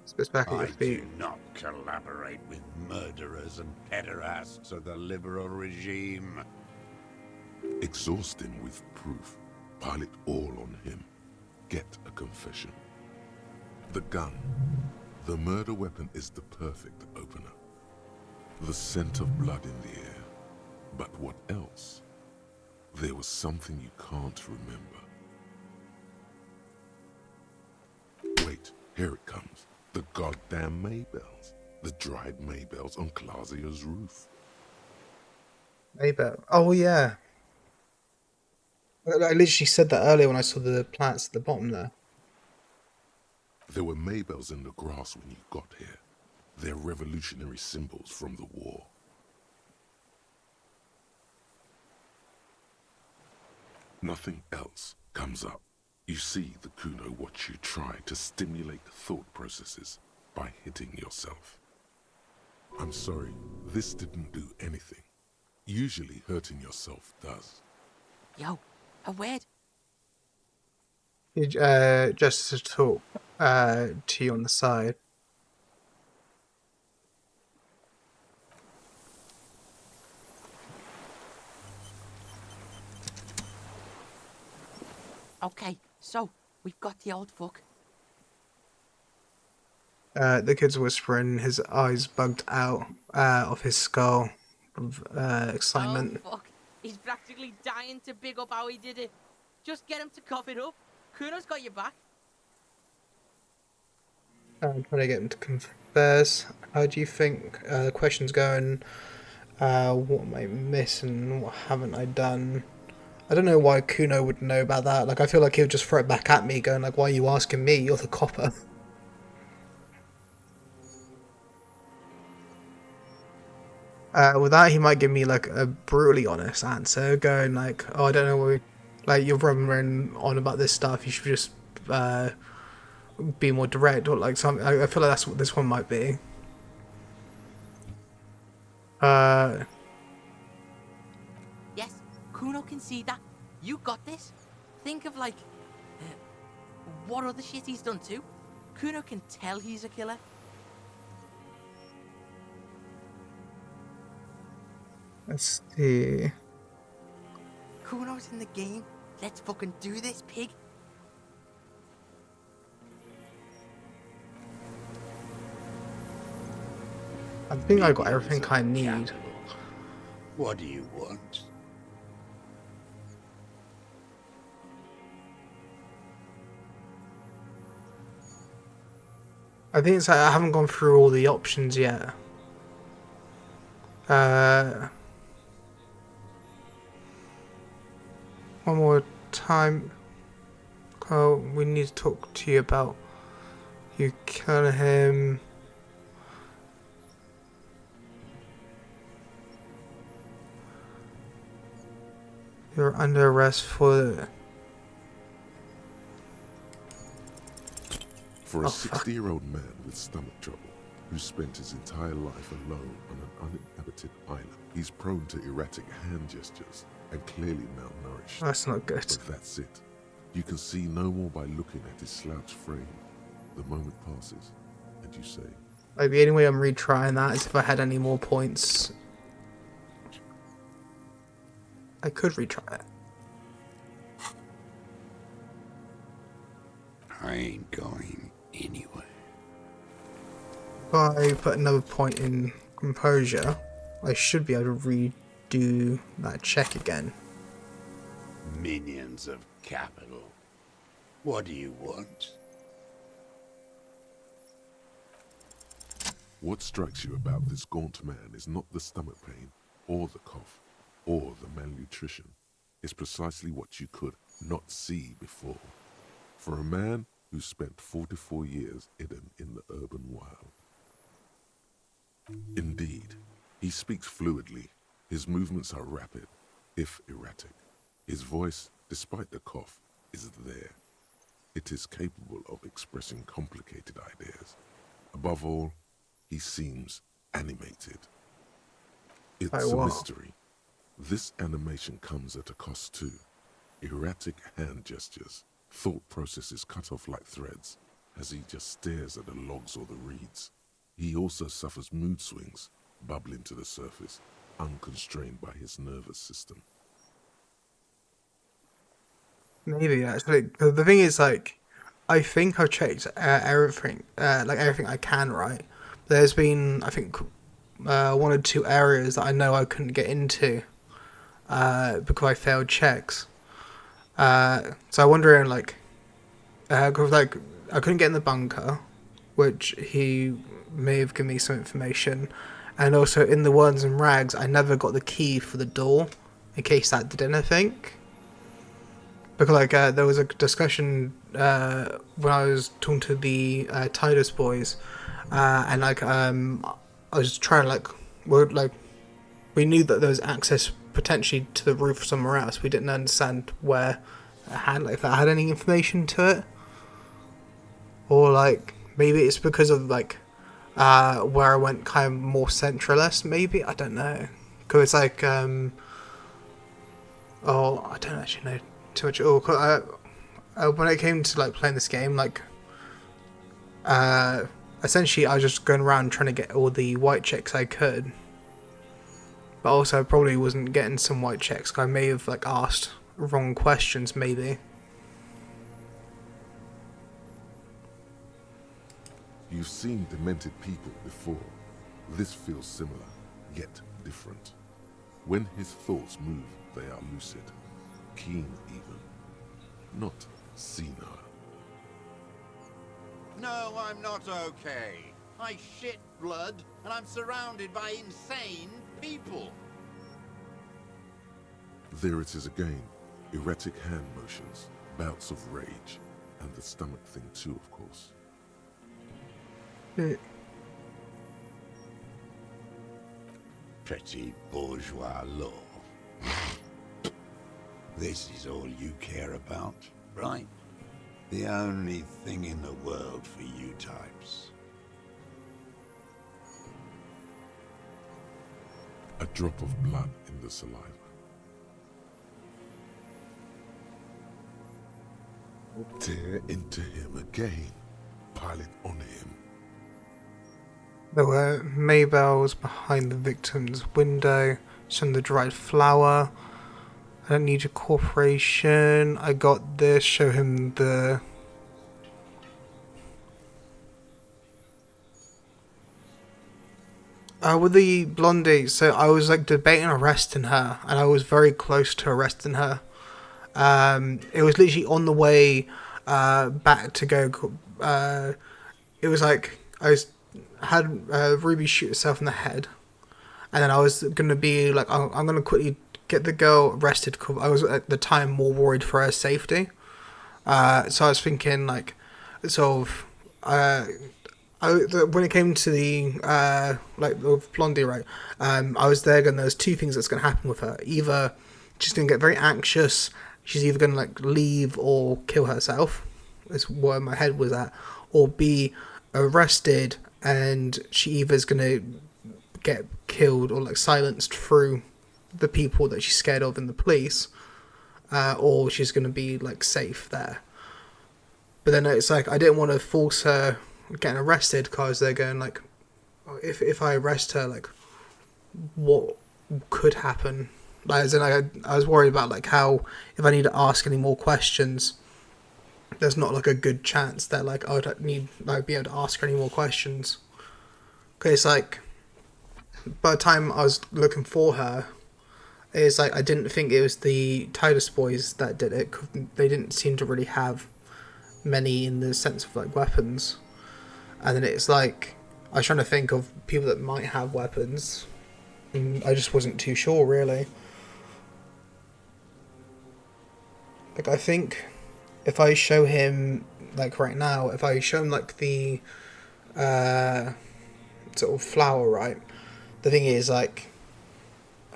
Spits back at your I feet. do not collaborate with murderers and pederasts of the liberal regime. Exhaust him with proof. Pile it all on him. Get a confession. The gun. The murder weapon is the perfect opener. The scent of blood in the air. But what else? There was something you can't remember. Wait, here it comes. The goddamn Maybells. The dried Maybells on Clausia's roof. Maybell. Oh yeah. I literally said that earlier when I saw the plants at the bottom there. There were Maybells in the grass when you got here. They're revolutionary symbols from the war. Nothing else comes up. You see the Kuno watch you try to stimulate thought processes by hitting yourself. I'm sorry, this didn't do anything. Usually hurting yourself does. Yo, a word. Just to talk to you on the side. Okay, so we've got the old fuck. The kid's whispering, his eyes bugged out of his skull of excitement. Oh fuck, he's practically dying to big up how he did it. Just get him to cough it up. Kuno's got your back. I'm trying to get him to confess. How do you think the question's going? What am I missing? What haven't I done? I don't know why Kuno would know about that. Like, I feel like he'll just throw it back at me, going like, "Why are you asking me? You're the copper." With that, he might give me like a brutally honest answer, going like, "Oh, I don't know, like you're rumbling on about this stuff. You should just be more direct," or like something. I feel like that's what this one might be. Yes, Kuno can see that. You got this. Think of like what other shit he's done too. Kuno can tell he's a killer. Let's see. Kuno's in the game. Let's fucking do this, pig. I think I got everything I need. What do you want? I think it's like I haven't gone through all the options yet. One more time. Oh, we need to talk to you about you killing him. You're under arrest for... For a 60-year-old man with stomach trouble, who spent his entire life alone on an uninhabited island, he's prone to erratic hand gestures and clearly malnourished. That's not good. But that's it. You can see no more by looking at his slouched frame. The moment passes, and you say, Like, the only way I'm retrying that is if I had any more points. I could retry it. I ain't going anywhere. If I put another point in composure, I should be able to redo that check again. Minions of capital. What do you want? what strikes you about this gaunt man is not the stomach pain, or the cough, or the malnutrition. It's precisely what you could not see before. For a man who spent 44 years hidden in the urban wild. Indeed, he speaks fluidly. His movements are rapid, if erratic. His voice, despite the cough, is there. It is capable of expressing complicated ideas. Above all, he seems animated. It's a mystery. This animation comes at a cost too. erratic hand gestures, thought processes cut off like threads as he just stares at the logs or the reeds. He also suffers mood swings, bubbling to the surface, unconstrained by his nervous system. Maybe actually. 'Cause the thing is, like, I think I've checked everything, like everything I can. Right, there's been, I think, one or two areas that I know I couldn't get into because I failed checks. So I'm wondering, like, 'cause, like, I couldn't get in the bunker, which he may have given me some information, and also in the ones and rags, I never got the key for the door in case that did anything. Because, like, there was a discussion when I was talking to the Titus boys, and, like, I was trying to, like, we knew that there was access potentially to the roof somewhere else. We didn't understand where it had, like, if that had any information to it. Or, like, maybe it's because of, like, where I went kind of more centralist, maybe? I don't know. Because it's, like, I don't actually know too much. When it came to, like, playing this game, like, essentially I was just going around trying to get all the white checks I could. But also I probably wasn't getting some white checks. I may have, like, asked wrong questions, maybe. You've seen demented people before. This feels similar, yet different. When his thoughts move, they are lucid, keen even, not senile. No, I'm not okay. I shit blood, and I'm surrounded by insane people. There it is again, erratic hand motions, bouts of rage, and the stomach thing too, of course. Pretty bourgeois law. This is all you care about, right? The only thing in the world for you types. A drop of blood in the saliva. Tear into him again, pile it on him. There were Maybells behind the victim's window, showing the dried flower. I don't need your cooperation. I got this. Show him the... with the blondie, so I was, like, debating arresting her, and I was very close to arresting her. It was literally on the way back to go... it was like, had Ruby shoot herself in the head, and then I was gonna be like, I'm gonna quickly get the girl arrested because I was at the time more worried for her safety. So I was thinking, like, sort of, when it came to the like with Blondie, right? I was there, and there's two things that's gonna happen with her. Either she's gonna get very anxious, she's either gonna, like, leave or kill herself. Is where my head was at, or be arrested, and she either is going to get killed or, like, silenced through the people that she's scared of in the police, or she's going to be, like, safe there. But then it's like, I didn't want to force her getting arrested because they're going, like, if I arrest her, like, what could happen? Like, as in, I was worried about, like, how if I need to ask any more questions, there's not, like, a good chance that, like, I'd be able to ask her any more questions. Okay, it's like, by the time I was looking for her, it's like, I didn't think it was the Titus boys that did it, 'cause they didn't seem to really have many in the sense of, like, weapons. And then it's like, I was trying to think of people that might have weapons, and I just wasn't too sure, really. Like, I think if I show him, like, right now, if I show him, like, the sort of flower, right, the thing is, like,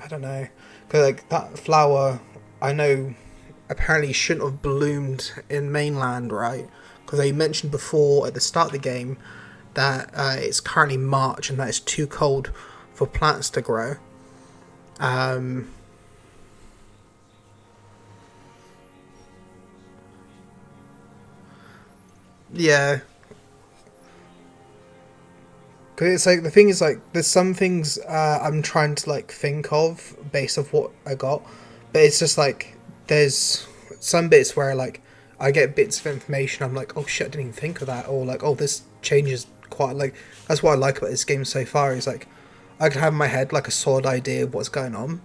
I don't know, because, like, that flower, I know apparently shouldn't have bloomed in mainland, right, because they mentioned before at the start of the game that it's currently March and that it's too cold for plants to grow. Yeah. Cause it's like the thing is like there's some things I'm trying to like think of based off what I got, but it's just like there's some bits where like I get bits of information I'm like, oh shit, I didn't even think of that, or like, oh, this changes quite like that's what I like about this game so far is like I can have in my head like a solid idea of what's going on,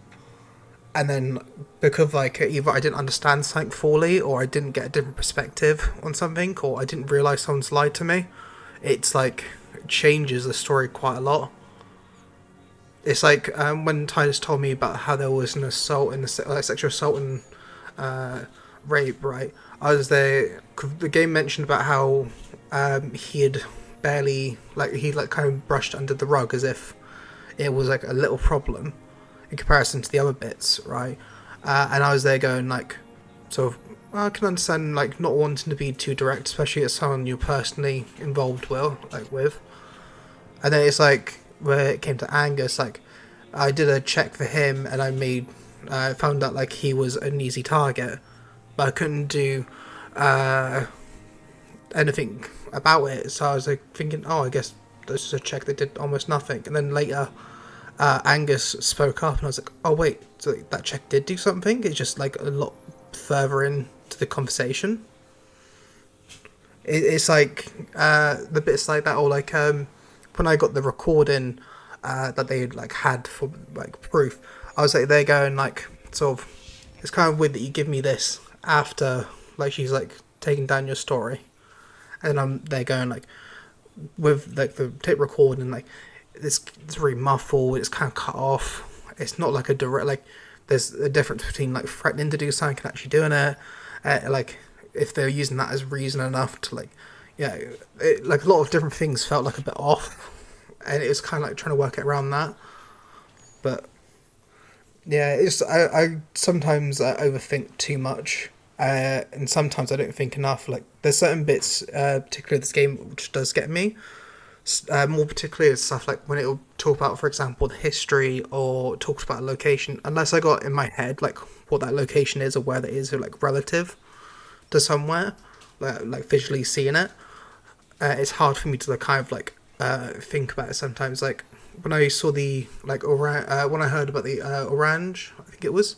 and then because like either I didn't understand something fully or I didn't get a different perspective on something or I didn't realize someone's lied to me, it's like it changes the story quite a lot. It's like when Titus told me about how there was an assault and sexual assault and rape, right? I was there. The game mentioned about how he had barely he kind of brushed under the rug as if it was like a little problem in comparison to the other bits, right? And I was there going like, sort of, I can understand like not wanting to be too direct, especially as someone you're personally involved with. And then it's like where it came to Angus, like I did a check for him and I found out like he was an easy target, but I couldn't do anything about it. So I was like thinking, oh, I guess this is a check that did almost nothing. And then later, Angus spoke up, and I was like, oh wait, so that check did do something. It's just like a lot further into the conversation. It's like the bits like that, or like when I got the recording that they had for like proof, I was like there going like sort of, it's kind of weird that you give me this after like she's like taking down your story, and I'm there going like with like the tape recording, like it's very muffled, it's kind of cut off, it's not like a direct like there's a difference between like threatening to do something and actually doing it. Like if they're using that as reason enough to like, yeah, like a lot of different things felt like a bit off, and it was kind of like trying to work it around that. But yeah, it's I sometimes overthink too much, and sometimes I don't think enough. Like there's certain bits, particularly this game, which does get me. More particularly stuff like when it'll talk about, for example, the history or talks about a location. Unless I got in my head like what that location is or where that is, or like relative to somewhere, like visually seeing it, it's hard for me to like kind of like think about it sometimes. Like when I saw the like when I heard about the Orange, I think it was,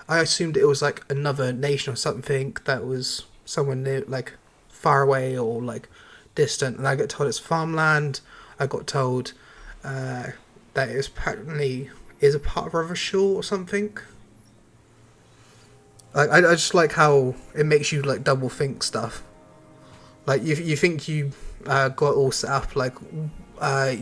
I assumed it was like another nation or something that was somewhere near, like far away or like distant, and I got told it's farmland. I got told that it apparently is a part of Rothershire or something. Like I just like how it makes you like double think stuff. Like you think you got it all set up, like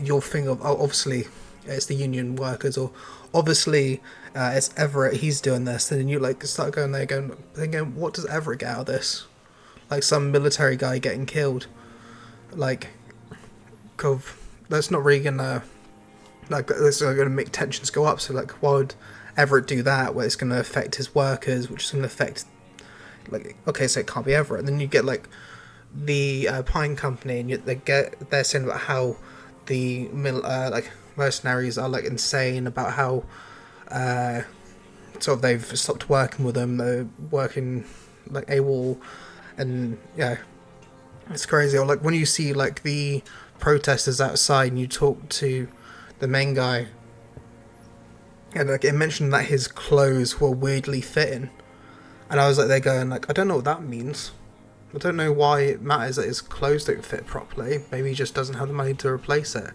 your thing of, oh, obviously it's the union workers, or obviously it's Everett, he's doing this, and then you like start going there thinking, what does Everett get out of this? Like some military guy getting killed. Like, that's not really gonna, like, that's gonna make tensions go up. So, like, why would Everett do that? Where it's gonna affect his workers, which is gonna affect, like, okay, so it can't be Everett. And then you get like the Pine Company, and they're saying about how the mercenaries are like insane, about how sort of they've stopped working with them. They're working like AWOL, and yeah. It's crazy. Or like when you see like the protesters outside and you talk to the main guy, and like it mentioned that his clothes were weirdly fitting, and I was like, they're going like, I don't know what that means. I don't know why it matters that his clothes don't fit properly. Maybe he just doesn't have the money to replace it.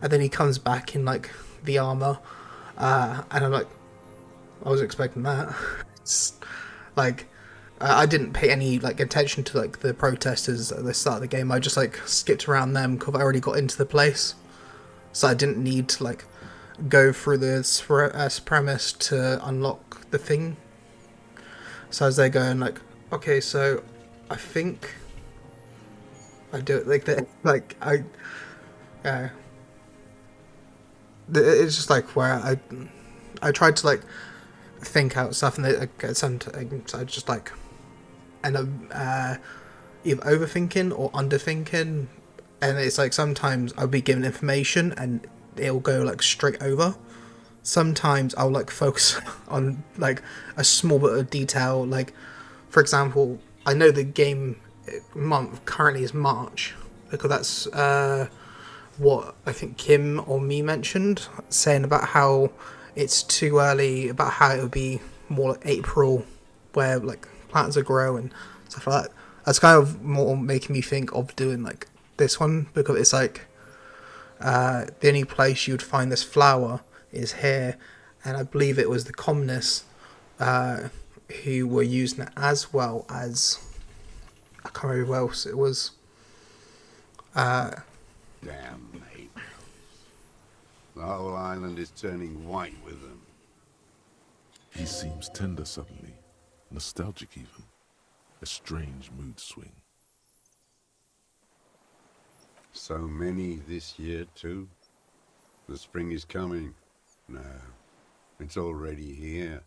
And then he comes back in like the armor, and I'm like, I was expecting that. It's like, I didn't pay any like attention to like the protesters at the start of the game. I just like skipped around them because I already got into the place, so I didn't need to like go through the supremacist to unlock the thing. So I was there going like, okay, so I think I do it like that. Like it's just like where I tried to like think out stuff, and sometimes I just like end up either overthinking or underthinking, and it's like sometimes I'll be given information and it'll go like straight over. Sometimes I'll like focus on like a small bit of detail, like for example, I know the game month currently is March, because that's what I think Kim or me mentioned, saying about how it's too early, about how it would be more like April, where like plants are growing and stuff like that. That's kind of more making me think of doing like this one, because it's like the only place you'd find this flower is here, and I believe it was the communists who were using it, as well as I can't remember who else it was. Damn Aprils. The whole island is turning white with them. He seems tender suddenly, nostalgic even. A strange mood swing. So many this year too. The spring is coming. No, it's already here.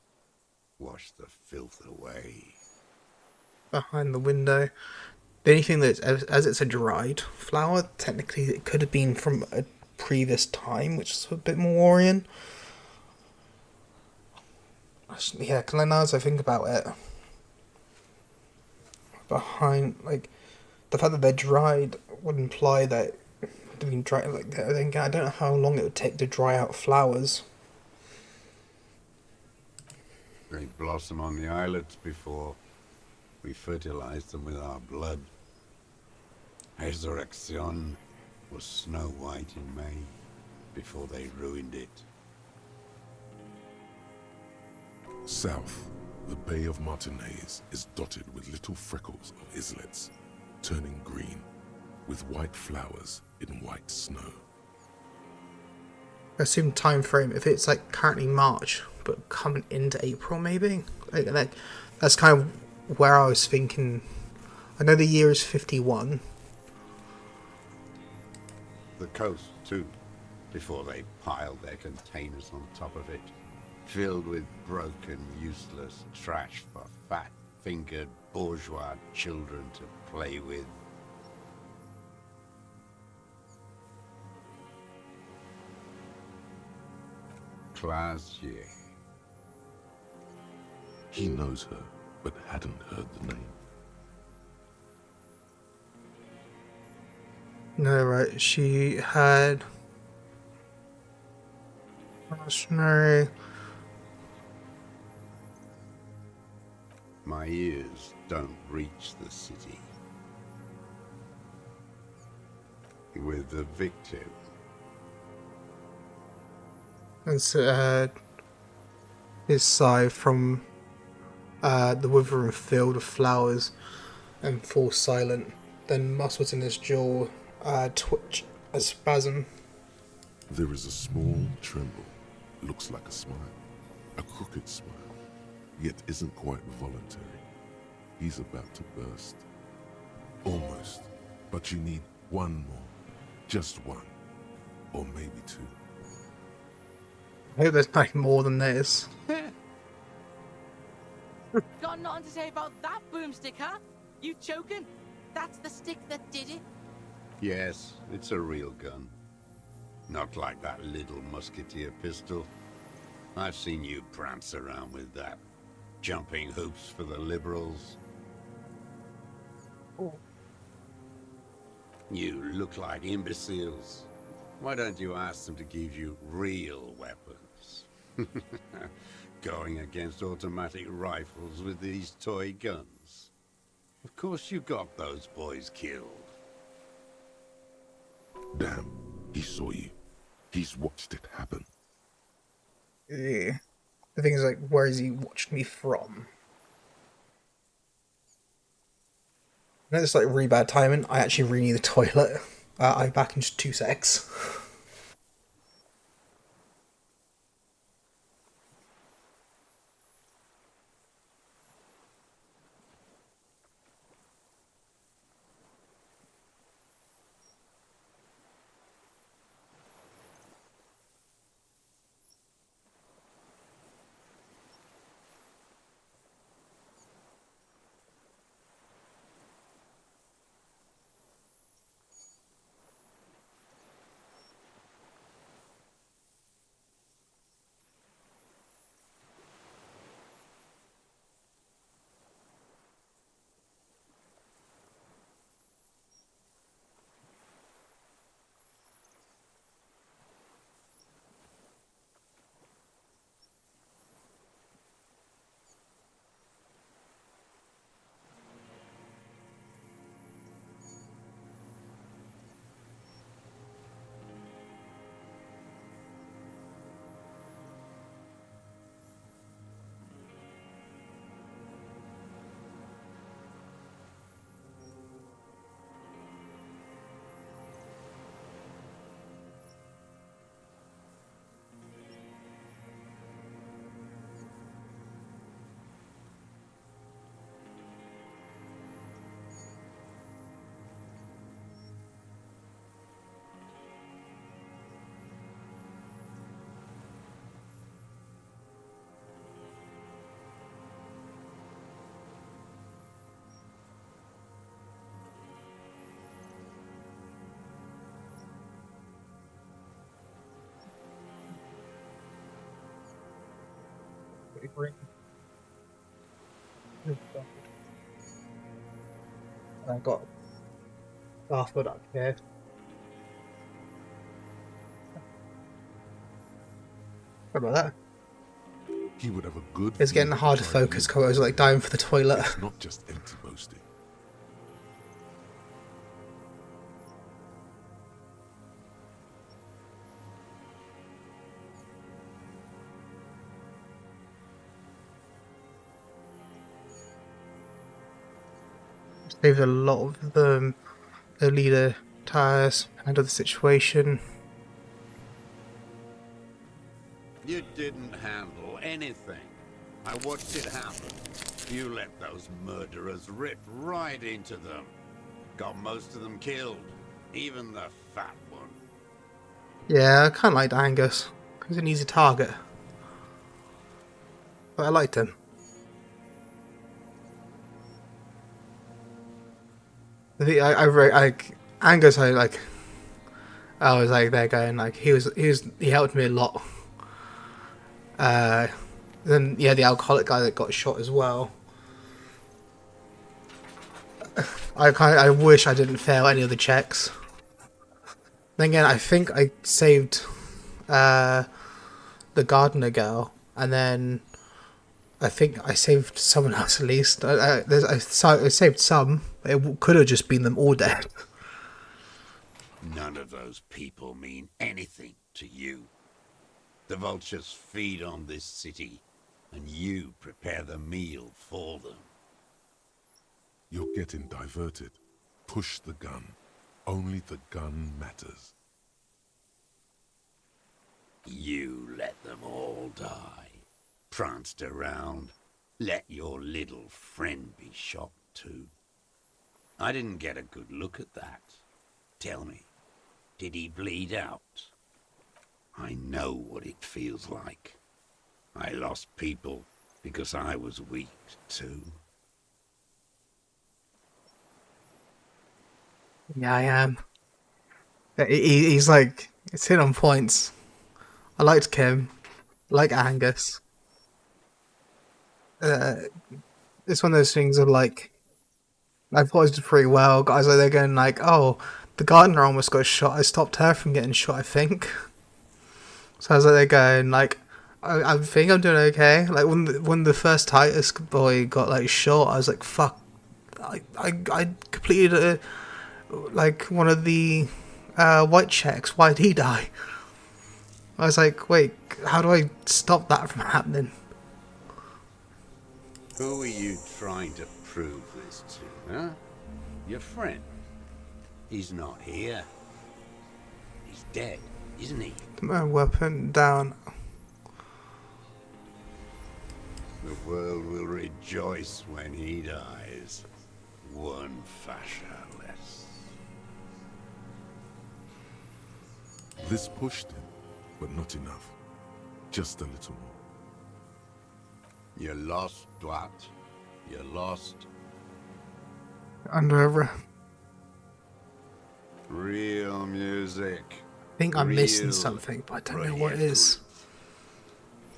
Wash the filth away. Behind the window. The only thing that, as it's a dried flower, technically it could have been from a previous time, which is a bit more Orient. Yeah, because now as I think about it, behind, like, the fact that they're dried would imply that they've been dried, like, I don't know how long it would take to dry out flowers. They blossom on the islets before we fertilize them with our blood. Resurrection was snow white in May, before they ruined it. South, the Bay of Martinez is dotted with little freckles of islets, turning green, with white flowers in white snow. I assume time frame, if it's like currently March, but coming into April maybe? Like, that's kind of where I was thinking. I know the year is 51. The coast, too, before they piled their containers on top of it, filled with broken, useless trash for fat-fingered bourgeois children to play with. Classier. He knows her, but hadn't heard the name. No, right, she had mercenary. My ears don't reach the city. With the victim. It's his side from the withering field of flowers, and falls silent. Then muscles in his jaw twitch a spasm. There is a small tremble, looks like a smile, a crooked smile, yet isn't quite voluntary. He's about to burst. Almost, but you need one more, just one, or maybe two. I hope there's like more than this. Got nothing to say about that boomstick, huh? You joking? That's the stick that did it? Yes, it's a real gun. Not like that little musketeer pistol. I've seen you prance around with that. Jumping hoops for the liberals. Oh. You look like imbeciles. Why don't you ask them to give you real weapons? Going against automatic rifles with these toy guns. Of course you got those boys killed. Damn, he saw you. He's watched it happen. Yeah. The thing is, like, where has he watched me from? I know it's like really bad timing. I actually really need the toilet. I'll be back in just 2 secs. green. And I got Garfield up here. Sorry about that. He would have a good It's getting view hard to inside focus you. because I was like dying for the toilet. It's not just empty boasting. Saved a lot of the leader tires, handled the situation. You didn't handle anything. I watched it happen. You let those murderers rip right into them. Got most of them killed, even the fat one. Yeah, I kind of liked Angus. He's an easy target. But I liked him. Angus, I was like there going like he helped me a lot. Then yeah, the alcoholic guy that got shot as well. I wish I didn't fail any of the checks. Then again, I think I saved the gardener girl, and then I think I saved someone else at least. I saved some. It could have just been them all dead. None of those people mean anything to you. The vultures feed on this city, and you prepare the meal for them. You're getting diverted. Push the gun. Only the gun matters. You let them all die. Pranced around. Let your little friend be shot too. I didn't get a good look at that. Tell me, did he bleed out? I know what it feels like. I lost people because I was weak too. Yeah, I am. He's like, it's hit on points. I liked Kim, I like Angus. It's one of those things of like, I thought I did pretty well. Guys are there going like, oh, the gardener almost got shot. I stopped her from getting shot, I think. So I was like, they're going like, I think I'm doing okay. Like when the first Titus boy got like shot, I was like, fuck. I completed like one of the white checks. Why did he die? I was like, wait, how do I stop that from happening? Who are you trying to prove this to, huh? Your friend? He's not here. He's dead, isn't he? My weapon down. The world will rejoice when he dies. One fascia less. This pushed him, but not enough. Just a little more. You're lost, Dwat. You're lost. Under a Real music. I think I'm missing Real something, but I don't know what it is.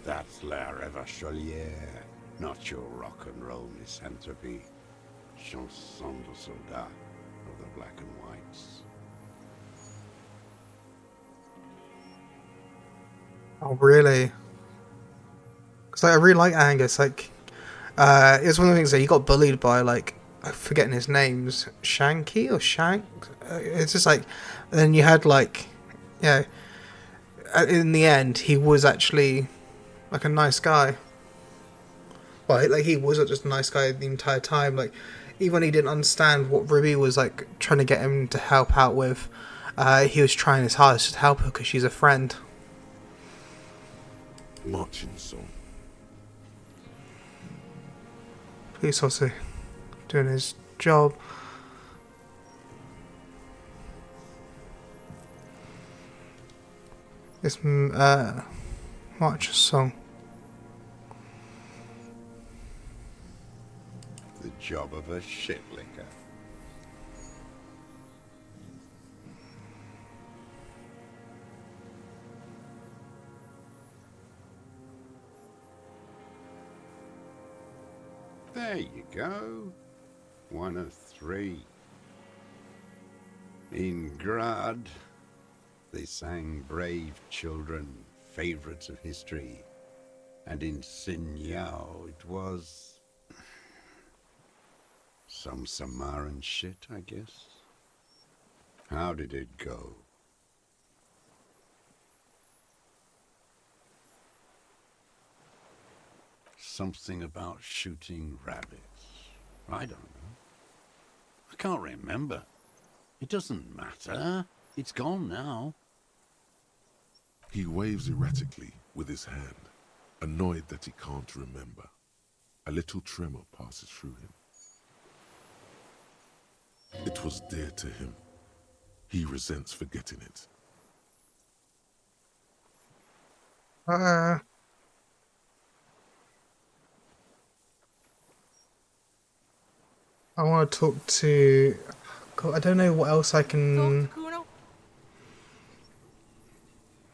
That's La Revacholière, not your rock and roll misanthropy. Chanson de soldat of the black and whites. Oh, really? Because I really like Angus. Like, it's one of the things that he got bullied by, like, I'm forgetting his names, Shanky or Shank. It's just like, then you had like, yeah. In the end, he was actually like a nice guy. Well, like he wasn't just a nice guy the entire time. Like, even when he didn't understand what Ruby was like trying to get him to help out with, he was trying his hardest to help her because she's a friend. Marching song. Police officer doing his job. This march song. The job of a shitlicker. There you go. 1 of 3. In Grad, they sang Brave Children, favourites of history. And in Sinyao, it was some Samaran shit, I guess. How did it go? Something about shooting rabbits. I don't know. I can't remember. It doesn't matter. It's gone now. He waves erratically with his hand, annoyed that he can't remember. A little tremor passes through him. It was dear to him. He resents forgetting it. I want to talk to... God, I don't know what else I can...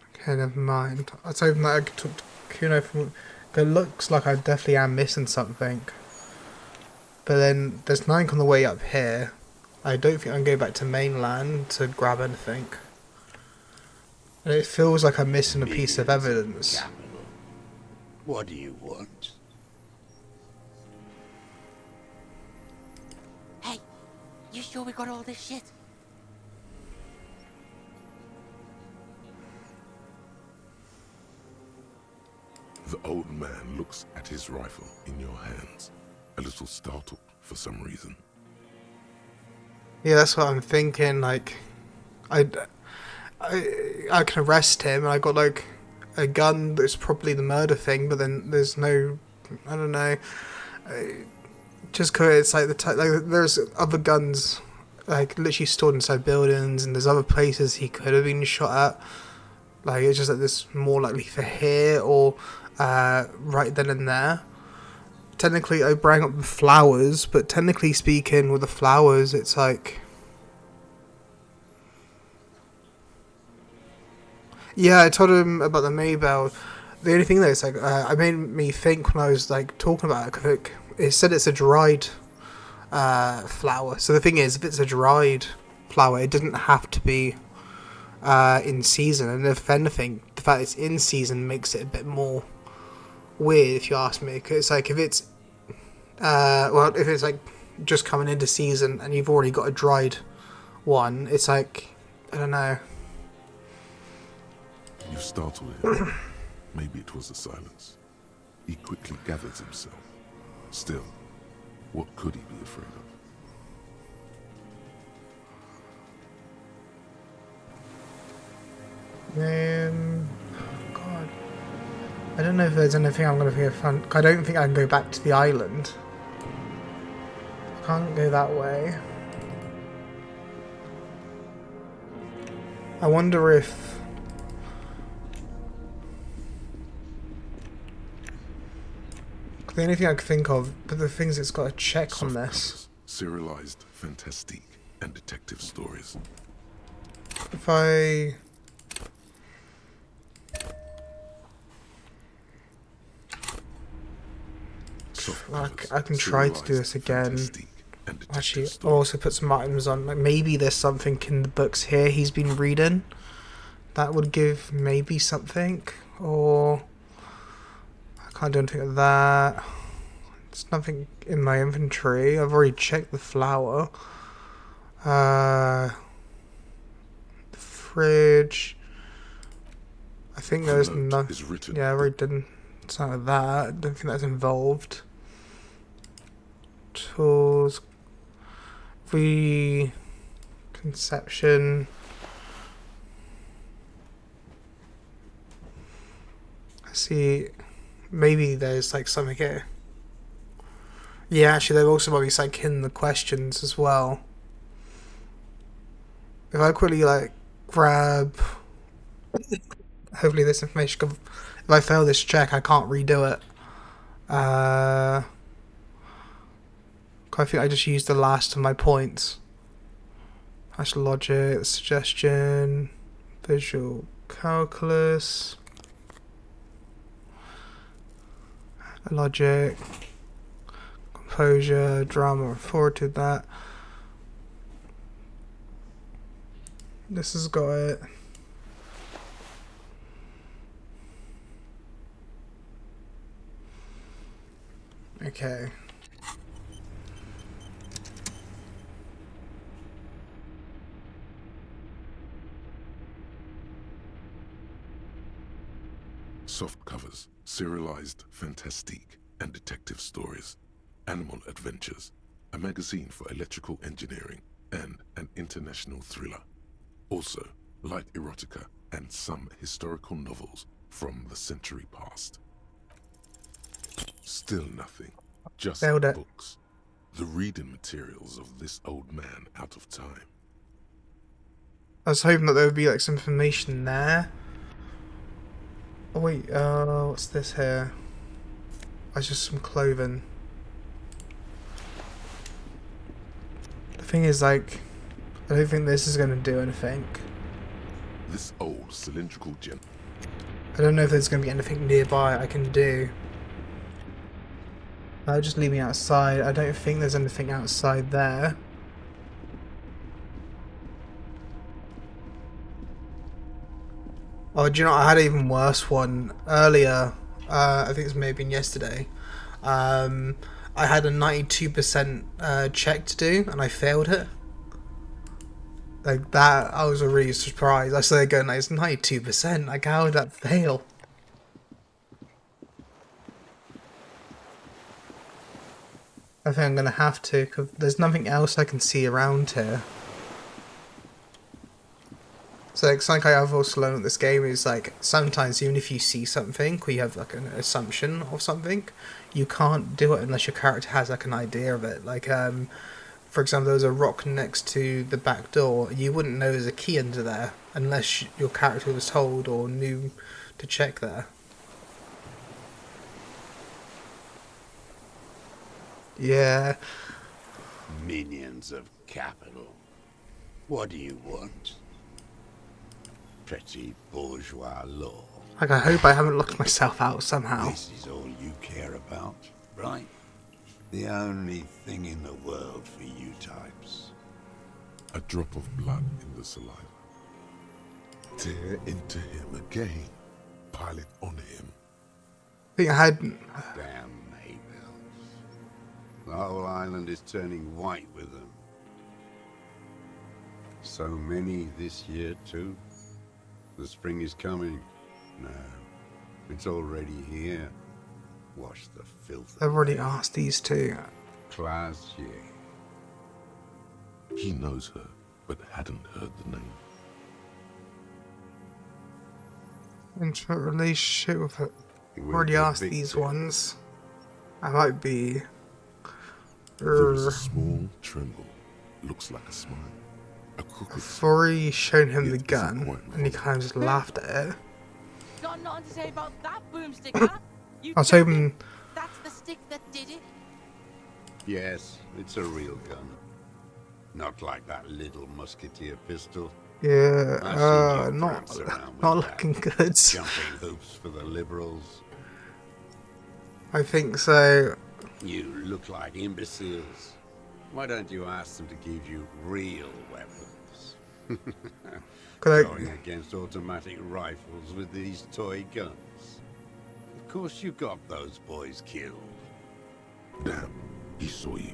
Okay, never mind. I was hoping that I could talk to Kuno from... It looks like I definitely am missing something. But then there's 9 on the way up here. I don't think I can go back to mainland to grab anything. And it feels like I'm missing a piece of evidence. What do you want? Hey, you sure we got all this shit? The old man looks at his rifle in your hands, a little startled for some reason. Yeah, that's what I'm thinking. Like, I can arrest him, and I got like a gun that's probably the murder thing, but then there's no, I don't know. Just cause it's like like there's other guns like literally stored inside buildings, and there's other places he could have been shot at. Like it's just that this more likely for here or right then and there. Technically, I bring up the flowers, but technically speaking, with the flowers, it's like... Yeah, I told him about the Maybell. The only thing though is like, it made me think when I was like talking about it, 'cause it said it's a dried flower. So the thing is, if it's a dried flower, it doesn't have to be in season. And if anything, the fact it's in season makes it a bit more weird, if you ask me. 'Cause it's like if it's if it's like just coming into season and you've already got a dried one, it's like, I don't know. You startled him. Maybe it was the silence. He quickly gathers himself. Still, what could he be afraid of? God. I don't know if there's anything I'm going to feel fun. I don't think I can go back to the island. I can't go that way. I wonder if... The only thing I can think of, but the things it's got to check on this. Serialized fantastique and detective stories. If I... I can try to do this again. Actually, I'll also put some items on. Like maybe there's something in the books here he's been reading that would give maybe something, or I can't do anything with that. There's nothing in my inventory. I've already checked the flower. The fridge. I think there's nothing. Yeah, I already did something like that. I don't think that's involved. Tools. Reconception. I see. Maybe there's like something here. Yeah, actually, there also might be like in the questions as well. If I quickly like grab. Hopefully, this information. If I fail this check, I can't redo it. I think I just used the last of my points. Hash logic, suggestion, visual calculus, logic, closure, drama, forward to that. This has got it. Okay. Soft covers, serialized fantastique and detective stories, animal adventures, a magazine for electrical engineering, and an international thriller. Also, light erotica and some historical novels from the century past. Still nothing, just Failed it. books. The reading materials of this old man out of time. I was hoping that there would be like some information there. Oh wait, what's this here? Oh, it's just some clothing. The thing is, like, I don't think this is going to do anything. This old cylindrical gem. I don't know if there's going to be anything nearby I can do. That'll just leave me outside. I don't think there's anything outside there. Oh, do you know, I had an even worse one earlier. I think it's maybe yesterday. I had a 92% check to do, and I failed it. Like that, I was really surprised. I started going, like, it's 92%. Like, how would that fail? I think I'm gonna have to, because there's nothing else I can see around here. So it's like I have also learned with this game is like sometimes even if you see something or you have like an assumption of something, you can't do it unless your character has like an idea of it. Like for example, there was a rock next to the back door. You wouldn't know there's a key under there unless your character was told or knew to check there. Yeah. Minions of capital. What do you want? Petty bourgeois law. Like, I hope I haven't locked myself out somehow. This is all you care about, right? The only thing in the world for you types. A drop of blood in the saliva. Tear into him again. Pile it on him. I think I had... Damn Maybells. The whole island is turning white with them. So many this year, too. The spring is coming. No, it's already here. Wash the filth. I've already asked these two. Classier. He knows her, but hadn't heard the name. Into a relationship with her. I've already asked these ones. I might be... There is a small tremble. Looks like a smile. I've already shown him the gun, and he kind of just laughed at it. Got nothing to say about that boomstick, huh? I was hoping... That's the stick that did it? Yes, it's a real gun. Not like that little musketeer pistol. Yeah, not looking good. Jumping hoops for the liberals. I think so. You look like imbeciles. Why don't you ask them to give you real weapons? Going against automatic rifles with these toy guns. Of course you got those boys killed. Damn, he saw you.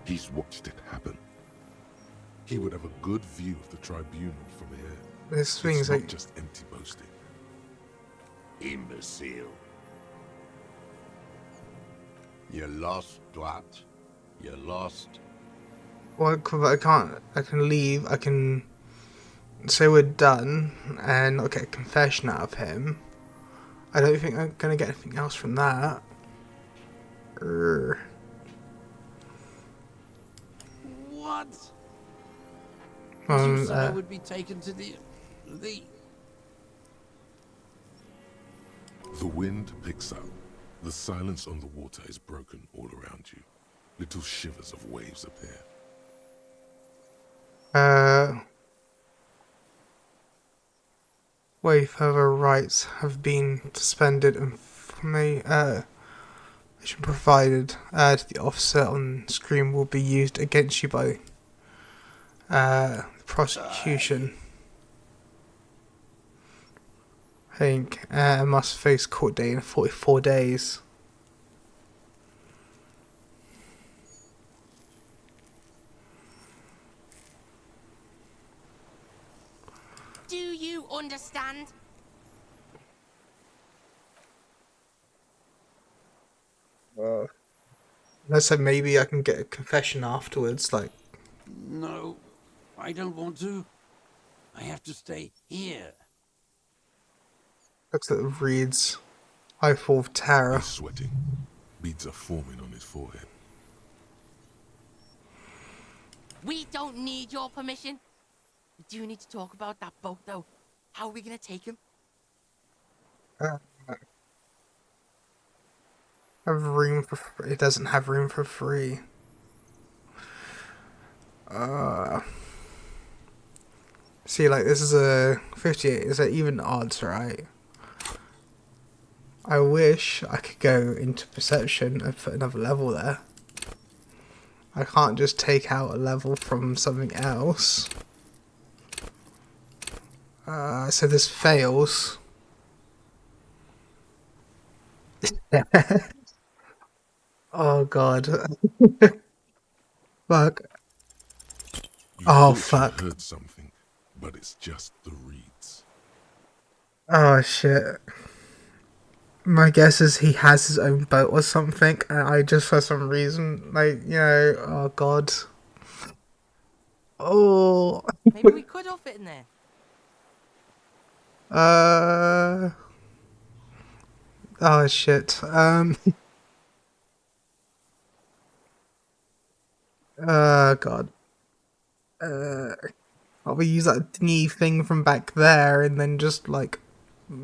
He's watched it happen. He would have a good view of the tribunal from here. This thing's not like... just empty boasting. Imbecile. You're lost, Dwat. You're lost. Well, I can't. I can leave. I can say we're done and not get a confession out of him. I don't think I'm gonna get anything else from that. What? You said I would be taken to the... The wind picks up. The silence on the water is broken all around you. Little shivers of waves appear. Way further rights have been suspended and provided to the officer on screen will be used against you by prosecution. I think must face court date in 44 days. Do you understand? I said maybe I can get a confession afterwards, like. No, I don't want to. I have to stay here. Looks like it reads, I fall of terror. He's sweating. Beads are forming on his forehead. We don't need your permission. We do need to talk about that boat, though. How are we gonna take him? Have room for it doesn't have room for free. See, like, this is a 58. Is that even odds, right? I wish I could go into perception and put another level there. I can't just take out a level from something else. So this fails. Oh god. Fuck. You Oh thought fuck. you heard something, but it's just the reeds. Oh shit. My guess is he has his own boat or something, and I just for some reason, like, you know, oh god. Oh. Maybe we could all fit in there. Oh shit. God. I'll we use that thingy thing from back there and then just like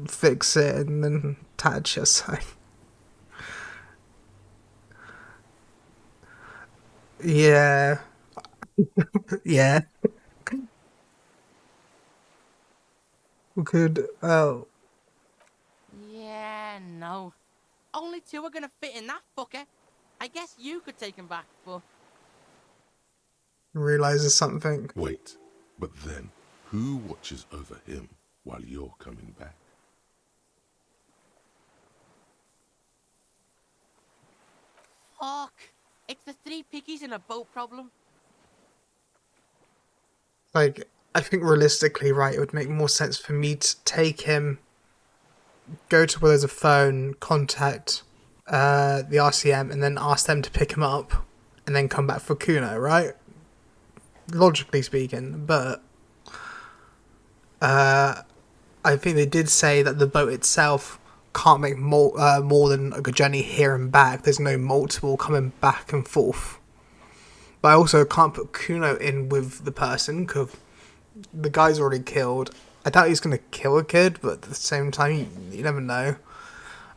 fix it and then attach it. So. Yeah. Yeah. We could. Oh. Yeah, no. Only two are gonna fit in that fucker. I guess you could take him back, but... Realizes something. Wait, but then who watches over him while you're coming back? Fuck. It's the three piggies and a boat problem. Like, I think realistically, right, it would make more sense for me to take him, go to where there's a phone, contact the RCM, and then ask them to pick him up, and then come back for Kuno, right? Logically speaking, but I think they did say that the boat itself can't make more than a journey here and back. There's no multiple coming back and forth. But I also can't put Kuno in with the person because the guy's already killed. I doubt he's going to kill a kid, but at the same time, you never know.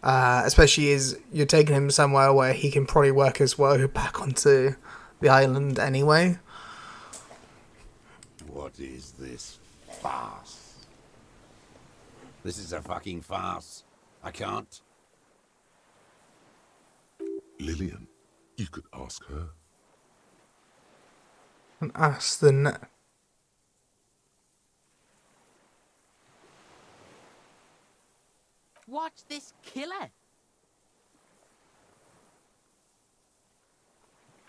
Especially as you're taking him somewhere where he can probably work his way back onto the island anyway. What is this farce? This is a fucking farce. I can't. Lillian, you could ask her. And ask the Watch this killer.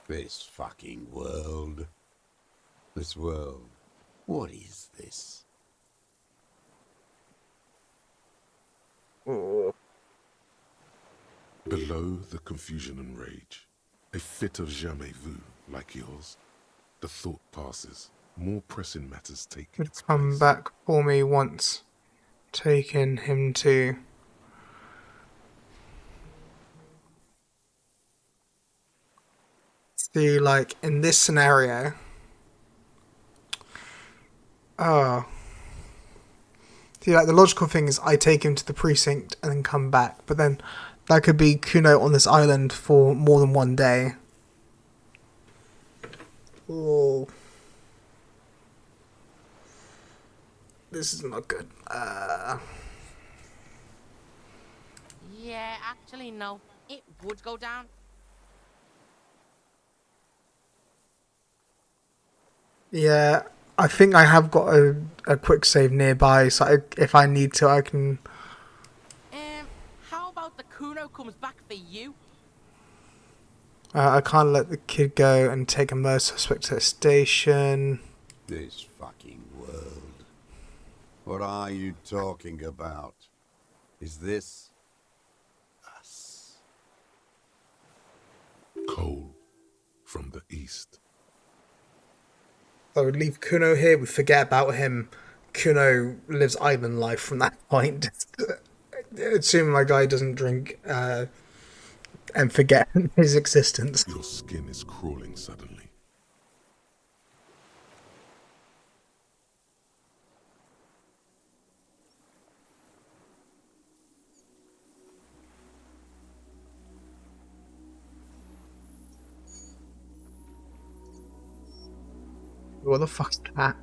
This fucking world. This world. What is this? Below the confusion and rage, a fit of jamais vu like yours. The thought passes, more pressing matters take its come place. back for me once, taking him to. See, like in this scenario. Oh. See, like the logical thing is I take him to the precinct and then come back, but then that could be Kuno on this island for more than one day. Oh. This is not good. Yeah, actually, no. it would go down. Yeah, I think I have got a quick save nearby, so if I need to, I can. How about the Kuno comes back for you? I can't let the kid go and take a murder suspect to a station. This fucking world. What are you talking about? Is this us? Coal from the east. I would leave Kuno here, we forget about him. Kuno lives island life from that point. Assuming my guy doesn't drink and forget his existence. Your skin is crawling suddenly. What the fuck's that?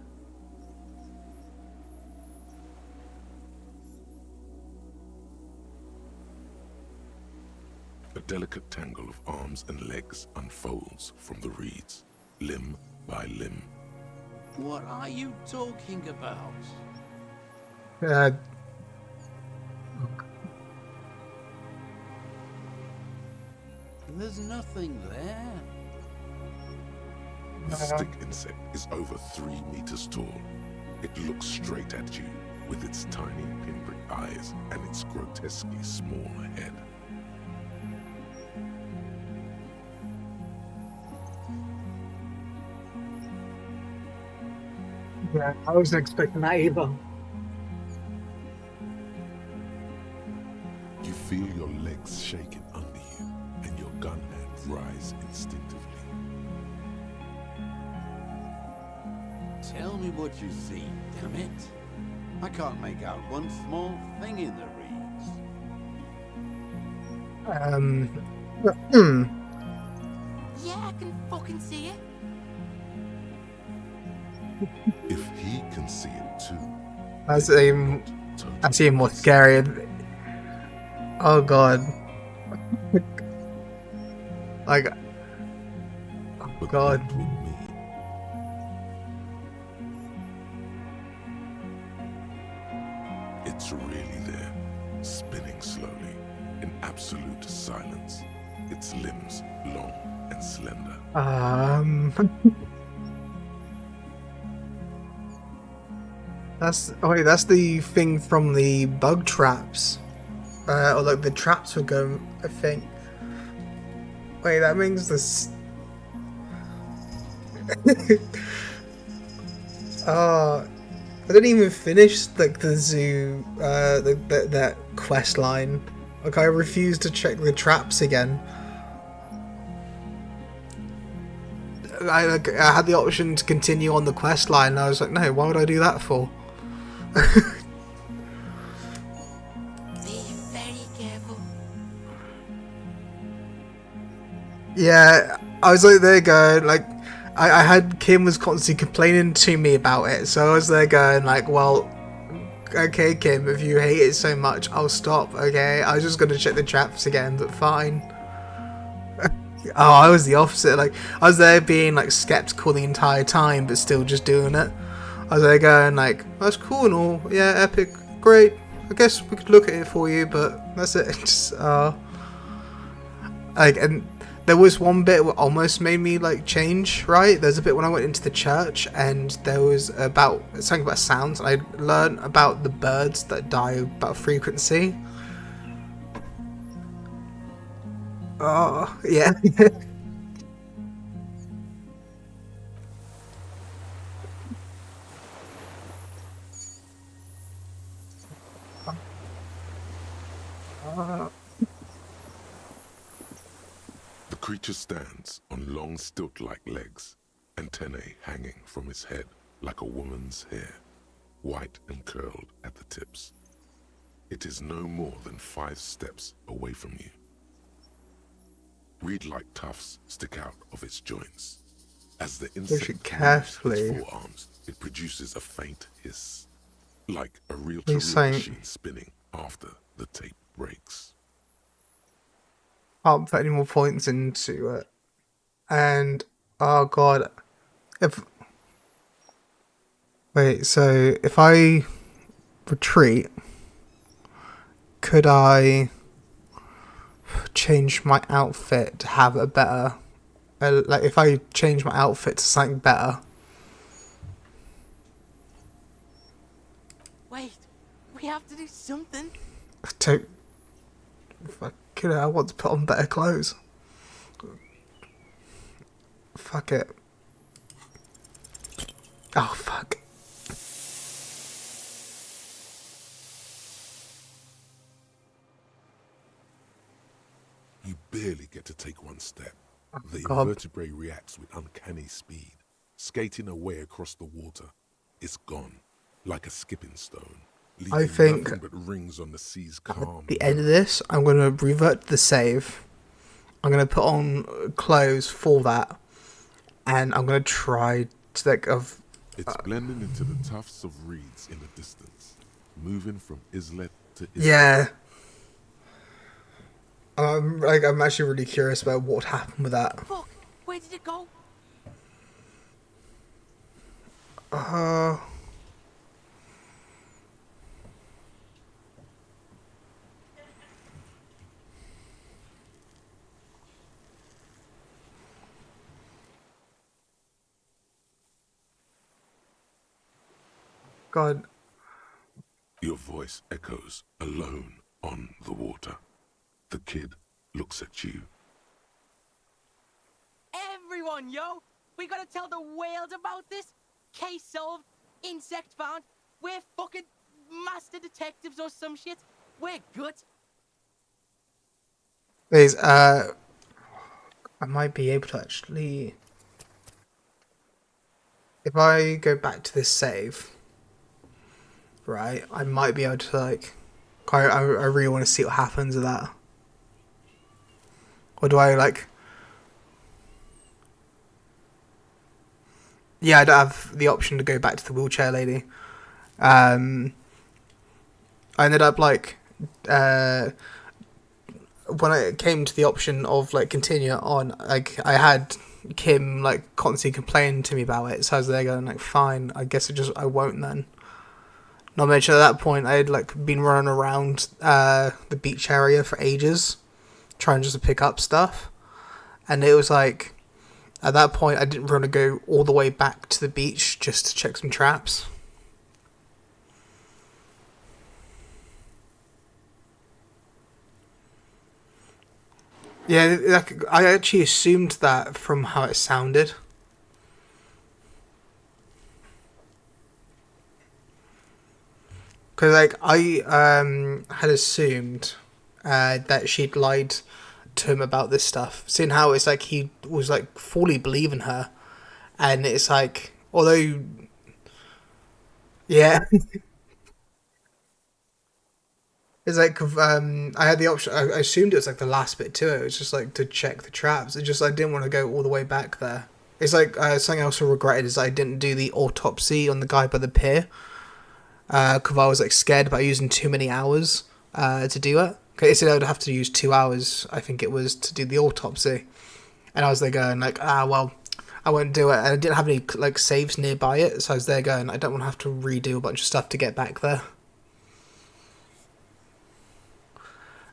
A delicate tangle of arms and legs unfolds from the reeds, limb by limb. What are you talking about? There's nothing there. The stick insect is over 3 meters tall. It looks straight at you with its tiny pinprick eyes and its grotesquely small head. Yeah, I wasn't expecting that either. You feel your legs shaking under you and your gun hand rise instinctively. Tell me what you see, damn it. I can't make out one small thing in the reeds. Yeah, I can fucking see it. If he can see it too, That's even more scary. Oh god. Like, oh god. It's really there, spinning slowly, in absolute silence. Its limbs long and slender. That's the thing from the bug traps. Or like the traps would go, I think. Wait, that means this. I didn't even finish like the zoo, that quest line. Like I refused to check the traps again. I had the option to continue on the quest line, and I was like, no, why would I do that for? Be very careful. Yeah, I was like there going, like, I had Kim was constantly complaining to me about it, so I was there going like, well, okay Kim, if you hate it so much, I'll stop, okay? I was just gonna check the traps again, but fine. Oh, I was the opposite, like, I was there being like skeptical the entire time, but still just doing it. I was there going like, that's cool and all, yeah, epic, great, I guess we could look at it for you, but that's it. Just, like, and there was one bit that almost made me like change, right? There's a bit when I went into the church and there was something about sounds, and I learned about the birds that die about frequency. Oh, yeah. The creature stands on long stilt-like legs, antennae hanging from its head like a woman's hair, white and curled at the tips. It is no more than 5 steps away from you. Reed-like tufts stick out of its joints. As the insect moves its forearms, it produces a faint hiss, like a reel-to-reel machine spinning after the tape breaks. Can't put any more points into it. And oh god, if wait, so if I retreat, could I change my outfit to have a better, like if I change my outfit to something better? Wait, we have to do something. I want to put on better clothes. Fuck it. Oh fuck. You barely get to take one step. The God. invertebrate reacts with uncanny speed, skating away across the water. It's gone, like a skipping stone, I leaving think nothing but rings on the sea's calm. At the end of this, I'm going to revert to the save. I'm going to put on clothes for that, and I'm going to try to think of... It's blending into the tufts of reeds in the distance, moving from islet to islet. Yeah. I'm actually really curious about what happened with that. Fuck, where did it go? God. Your voice echoes alone on the water. The kid looks at you. Everyone, yo! We gotta tell the world about this! Case solved, insect found, we're fucking master detectives or some shit. We're good. Please, I might be able to actually... If I go back to this save, right, I might be able to, like... I really want to see what happens with that. Or do I, like... Yeah, I don't have the option to go back to the wheelchair lady. I ended up, like... when it came to the option of, like, continue on, like, I had Kim, like, constantly complaining to me about it, so I was there going, like, fine, I guess I won't then. Not mention at that point, I had, like, been running around the beach area for ages, trying just to pick up stuff, and it was, like, at that point, I didn't want to go all the way back to the beach just to check some traps. Yeah, like, I actually assumed that from how it sounded. Because, like, I had assumed that she'd lied to him about this stuff. Seeing how it's like he was, like, fully believing her. And it's like, although... Yeah. It's like, I had the option, I assumed it was, like, the last bit to it. It was just, like, to check the traps. It just, I didn't want to go all the way back there. It's like, something I also regretted is I didn't do the autopsy on the guy by the pier. Because I was, like, scared about using too many hours to do it. Because it said I would have to use 2 hours, I think it was, to do the autopsy. And I was there going, like, well, I won't do it. And I didn't have any, like, saves nearby it. So I was there going, I don't want to have to redo a bunch of stuff to get back there.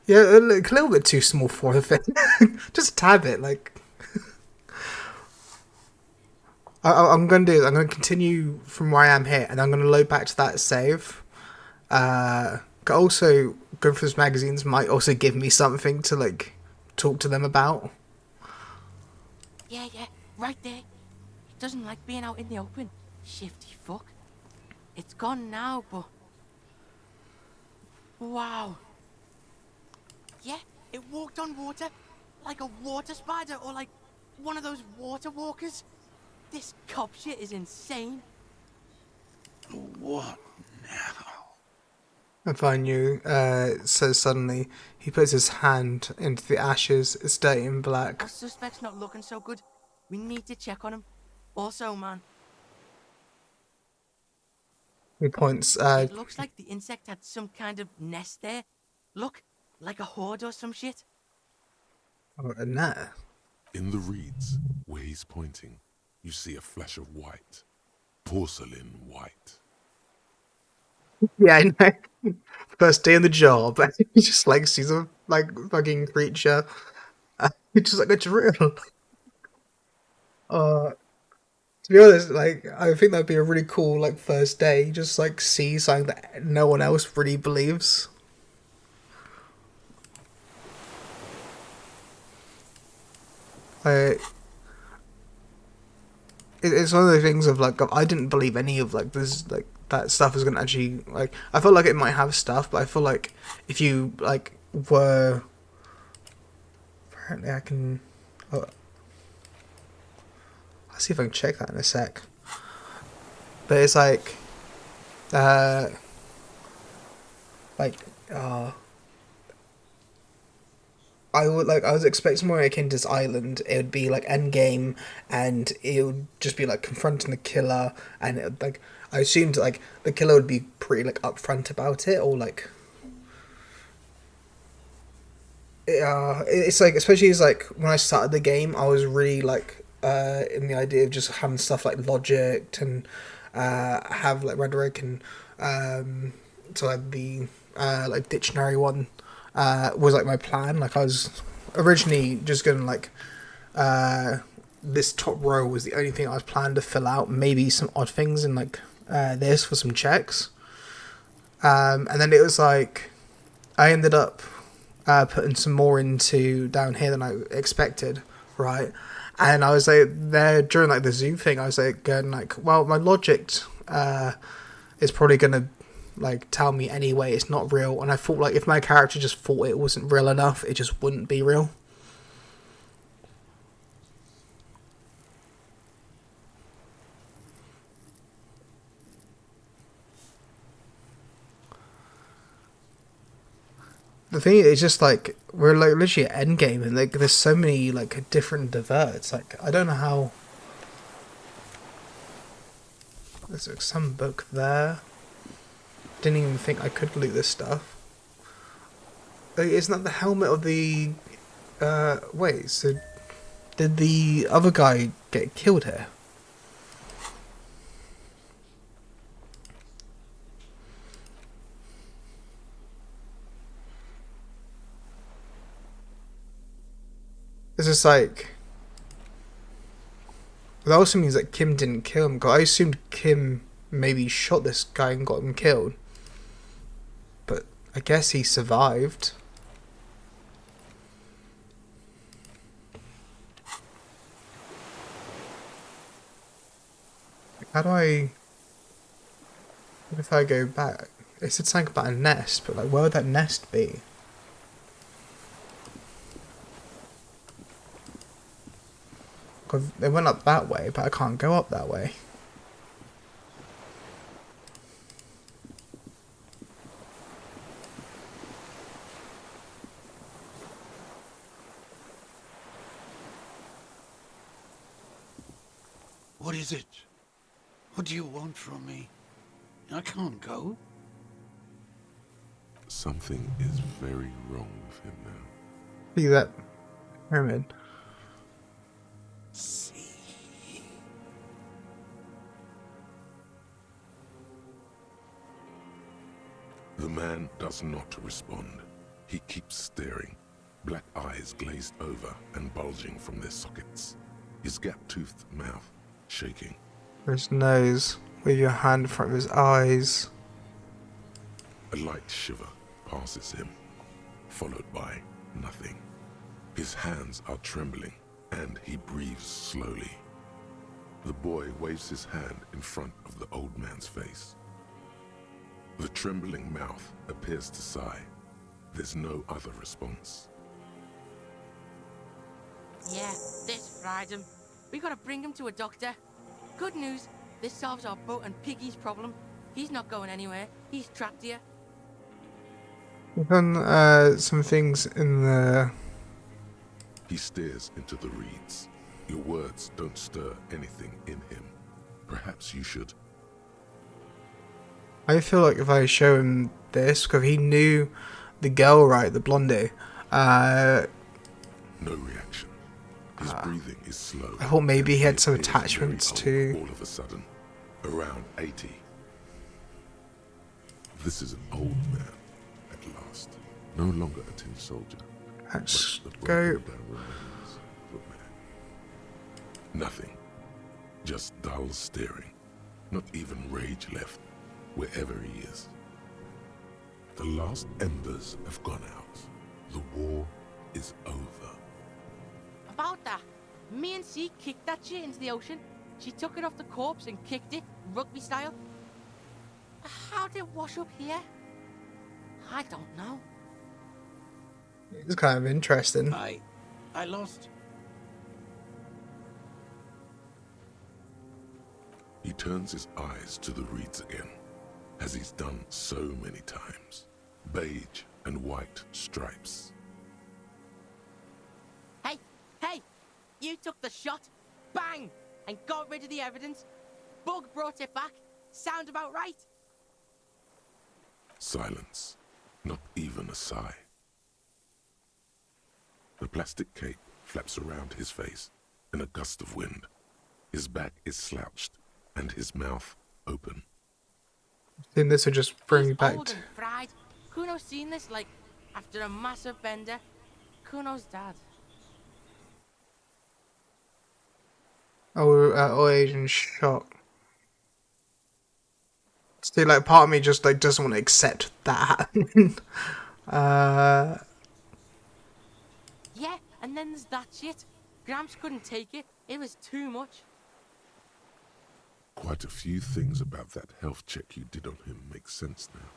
Yeah, a little bit too small for the thing. Just a tad bit, like... I'm going to do is I'm going to continue from where I am here, and I'm going to load back to that save. Also, going for those magazines might also give me something to, like, talk to them about. Yeah, right there. He doesn't like being out in the open. Shifty fuck. It's gone now, but... Wow. Yeah, it walked on water, like a water spider or like one of those water walkers. This cop shit is insane. What now? If I knew, so suddenly he puts his hand into the ashes. It's dirty and black. Our suspect's not looking so good. We need to check on him. Also, man. He points, It looks like the insect had some kind of nest there. Look, like a hoard or some shit. Oh, and that. In the reeds, where he's pointing, you see a flash of white. Porcelain white. Yeah, I know. First day on the job, he just like sees a like fucking creature. It's just like a drill. Uh, to be honest, like I think that'd be a really cool like first day. Just like see something that no one else really believes. Like it's one of the things of like I didn't believe any of like this like that stuff was gonna actually like I felt like it might have stuff, but I feel like if you like were apparently I can. Oh, I'll see if I can check that in a sec. But it's uh, like, uh, I was expecting more akin to this island. It would be like end game, and it would just be like confronting the killer, and it, like I assumed like the killer would be pretty like upfront about it, or like, it's like especially as like when I started the game, I was really like in the idea of just having stuff like logic and have like rhetoric and so like the like dictionary one was like my plan. Like I was originally just gonna like this top row was the only thing I was planning to fill out. Maybe some odd things in like this for some checks, and then it was like I ended up putting some more into down here than I expected, right? And I was like there during like the zoo thing. I was like going like, well, my logic is probably gonna like tell me anyway it's not real. And I thought like if my character just thought it wasn't real enough, it just wouldn't be real. The thing is just like we're like literally at endgame and like there's so many like different diverts. Like I don't know how. There's like some book there. Didn't even think I could loot this stuff. Like, isn't that the helmet of the? Wait. So, did the other guy get killed here? It's just like. That also means that Kim didn't kill him. 'Cause I assumed Kim maybe shot this guy and got him killed. But I guess he survived. How do I... What if I go back? It said something about a nest, but like, where would that nest be? Cause it went up that way, but I can't go up that way. What is it? What do you want from me? I can't go. Something is very wrong with him now. See that pyramid? The man does not respond. He keeps staring, black eyes glazed over and bulging from their sockets, his gap-toothed mouth shaking. His nose, with your hand in front of his eyes. A light shiver passes him, followed by nothing. His hands are trembling, and he breathes slowly. The boy waves his hand in front of the old man's face. The trembling mouth appears to sigh. There's no other response. Yeah, this fried him. We gotta bring him to a doctor. Good news, this solves our boat and Piggy's problem. He's not going anywhere. He's trapped here. We've done some things in the... He stares into the reeds. Your words don't stir anything in him. Perhaps you should. I feel like if I show him this, because he knew the girl, right, the blondie, No reaction. His breathing is slow. I thought maybe he had some appears very attachments old to. all of a sudden, around 80. This is an old man at last, no longer a tin soldier. Let's but the go. broken down remains of a man. Nothing, just dull staring. Not even rage left, wherever he is. The last embers have gone out. The war is over. About that, me and C kicked that shit into the ocean. She took it off the corpse and kicked it, rugby style. How did it wash up here? I don't know. It's kind of interesting. I lost. He turns his eyes to the reeds again, as he's done so many times. Beige and white stripes. Hey, you took the shot, bang, and got rid of the evidence. Bug brought it back. Sound about right? Silence. Not even a sigh. The plastic cape flaps around his face in a gust of wind. His back is slouched and his mouth open. I think this will just bring you back Old to... and fried. Kuno's seen this, like, after a massive bender. Kuno's dad. Oh, Asian shock. Still, like, part of me just, like, doesn't want to accept that happening. Yeah, and then there's that shit. Gramps couldn't take it. It was too much. Quite a few things about that health check you did on him make sense now.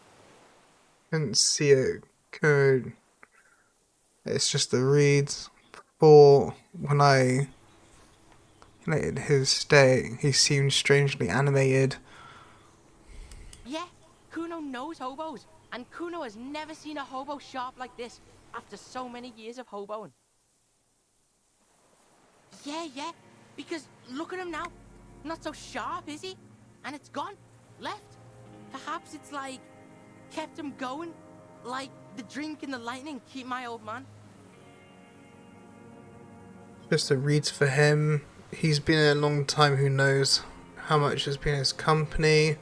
Couldn't see it code. It's just the reads. For when I calculated his state, he seemed strangely animated. Yeah, Kuno knows hobos, and Kuno has never seen a hobo sharp like this after so many years of hoboing. Yeah, because look at him now. Not so sharp, is he? And it's gone. Left. Perhaps it's like, kept him going. Like the drink and the lightning keep my old man. Just the reads for him. He's been in a long time, who knows how much has been his company.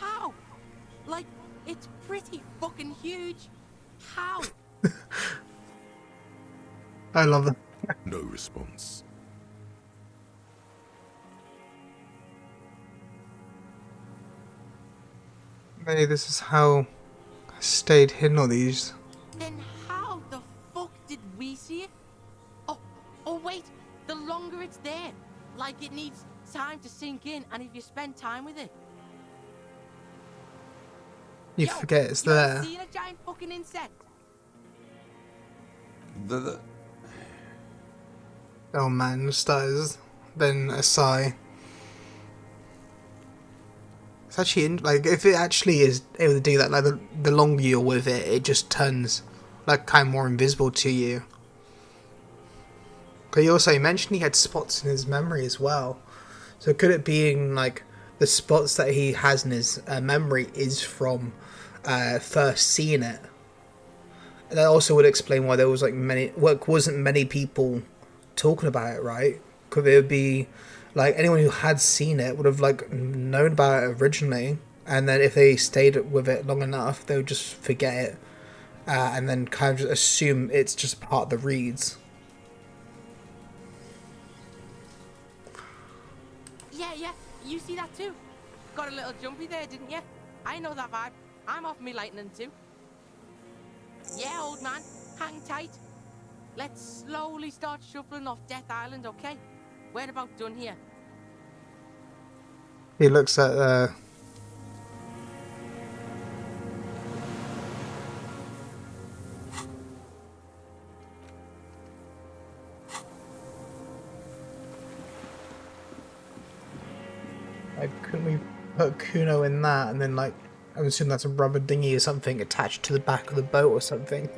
How? Like, it's pretty fucking huge. How? I love it. No response. Maybe this is how I stayed hidden all these. Then how the fuck did we see it? Oh wait, the longer it's there, like it needs time to sink in, and if you spend time with it. You forget it's there. Seen a giant fucking insect? Oh man, stutters. Then a sigh. It's actually like if it actually is able to do that, like the longer you're with it, it just turns like kind of more invisible to you. But he also mentioned he had spots in his memory as well. So could it being like the spots that he has in his memory is from first seeing it? And that also would explain why there was like wasn't many people talking about it, right? Could it be like anyone who had seen it would have like known about it originally, and then if they stayed with it long enough, they would just forget it, and then kind of just assume it's just part of the reads. Yeah, you see that too? Got a little jumpy there, didn't you? I know that vibe. I'm off me lightning too. Yeah, old man, hang tight. Let's slowly start shuffling off Death Island, okay? We're about done here. He looks at like, couldn't we put Kuno in that and then like I'm assuming that's a rubber dinghy or something attached to the back of the boat or something.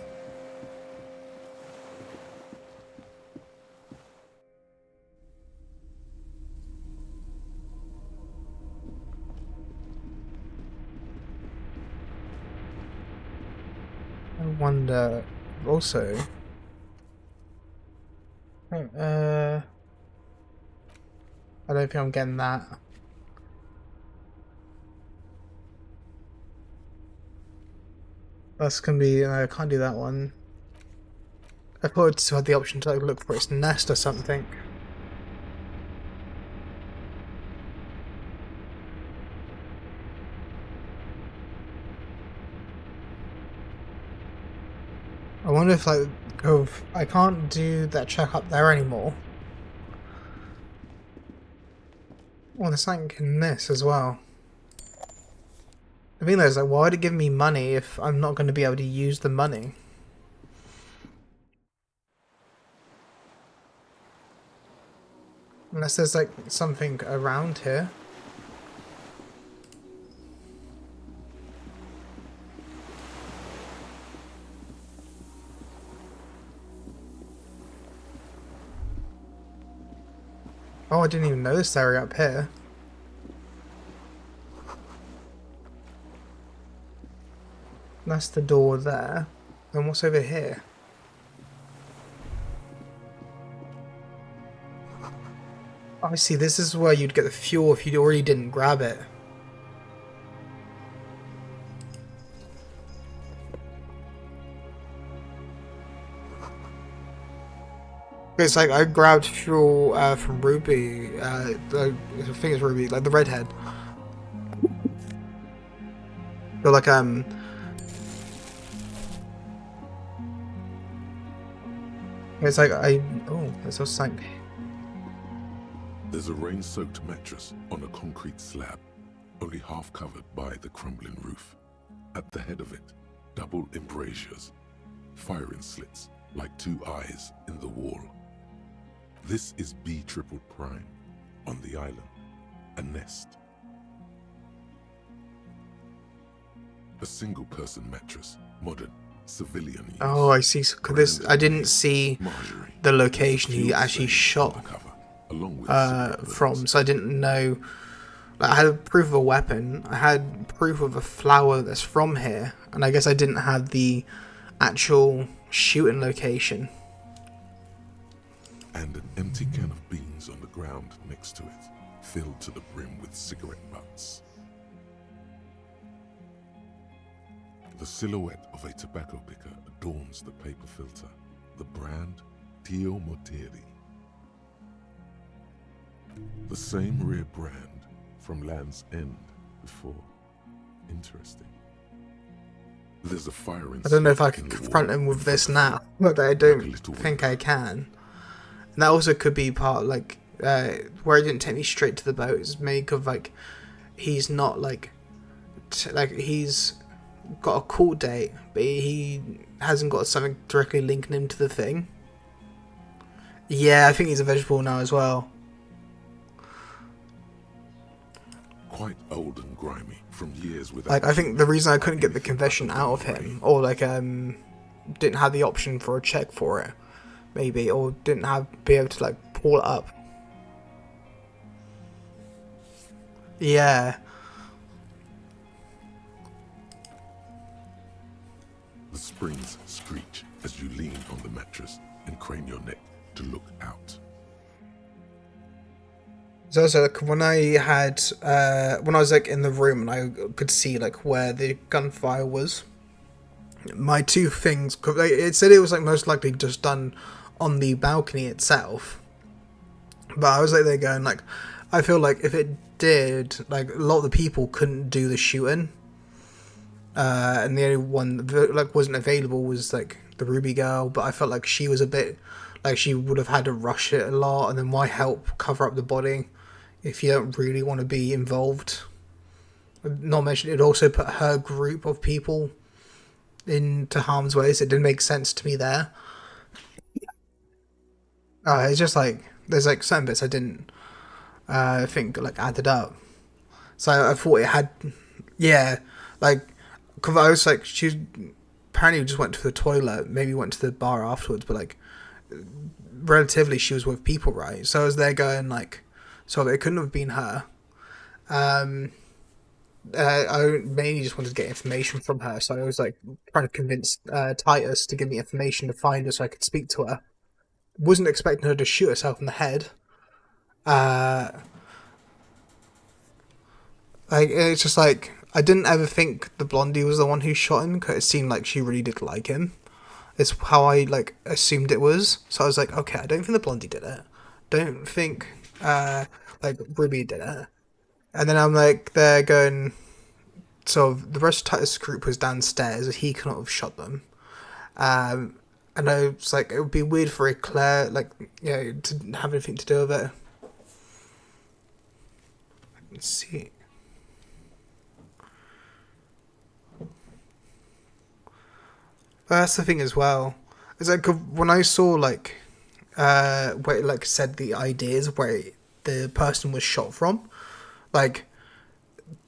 wonder also. I don't think I'm getting that. That's gonna be. I can't do that one. I thought it had the option to like look for its nest or something. I wonder if like, I can't do that check up there anymore. Oh, there's something in this as well. The thing is, like, why would it give me money if I'm not going to be able to use the money? Unless there's like something around here. Oh, I didn't even know this area up here. That's the door there. And what's over here? Oh, I see, this is where you'd get the fuel if you already didn't grab it. It's like I grabbed fuel from Ruby, I think it's Ruby, like the redhead. But like it's like oh, there's also something. There's a rain-soaked mattress on a concrete slab, only half covered by the crumbling roof. At the head of it, double embrasures, firing slits like two eyes in the wall. This is B triple prime on the island, a nest. A single-person mattress, modern, civilian use. Oh, I see. So this, I didn't see the location he actually shot from, so I didn't know. Like, I had proof of a weapon. I had proof of a flower that's from here, and I guess I didn't have the actual shooting location. And an empty can of beans on the ground next to it, filled to the brim with cigarette butts. The silhouette of a tobacco picker adorns the paper filter, the brand Tio Moteri. The same rare brand from Land's End before. Interesting. There's a firing. I don't know if I can confront him with this now, but I don't think I can. And that also could be part, like, where it didn't take me straight to the boat is maybe because, like, he's not, like, he's got a cool date, but he hasn't got something directly linking him to the thing. Yeah, I think he's a vegetable now as well. Quite old and grimy from years without. Like, I think the reason I couldn't get the confession out of him, or like didn't have the option for a check for it, maybe, or didn't be able to like pull it up. Yeah. The springs screech as you lean on the mattress and crane your neck to look out. So also, like, when I was like in the room and I could see like where the gunfire was, my two things, it said it was like most likely just done on the balcony itself, but I was like there going like, I feel like if it did, like a lot of the people couldn't do the shooting, and the only one that like wasn't available was like the Ruby girl, but I felt like she was a bit like she would have had to rush it a lot, and then why help cover up the body if you don't really want to be involved. Not mentioned, it also put her group of people into harm's way, so it didn't make sense to me there. It's just like there's like certain bits I didn't think like added up. So I thought it had, yeah, like, cause I was like, she apparently just went to the toilet, maybe went to the bar afterwards, but like relatively she was with people, right? So I was there going like, so it couldn't have been her. I mainly just wanted to get information from her, so I was like trying to convince Titus to give me information to find her so I could speak to her. Wasn't expecting her to shoot herself in the head. It's just like I didn't ever think the blondie was the one who shot him, because it seemed like she really did like him. It's how I like assumed it was. So I was like, okay, I don't think the blondie did it. Don't think like Ruby did it. And then I'm like, they're going. So the rest of Titus' group was downstairs. He couldn't have shot them. And I was like, it would be weird for Claire, like, to have anything to do with it. Let's see. But that's the thing as well. It's like when I saw like, where it like said the ideas where the person was shot from, like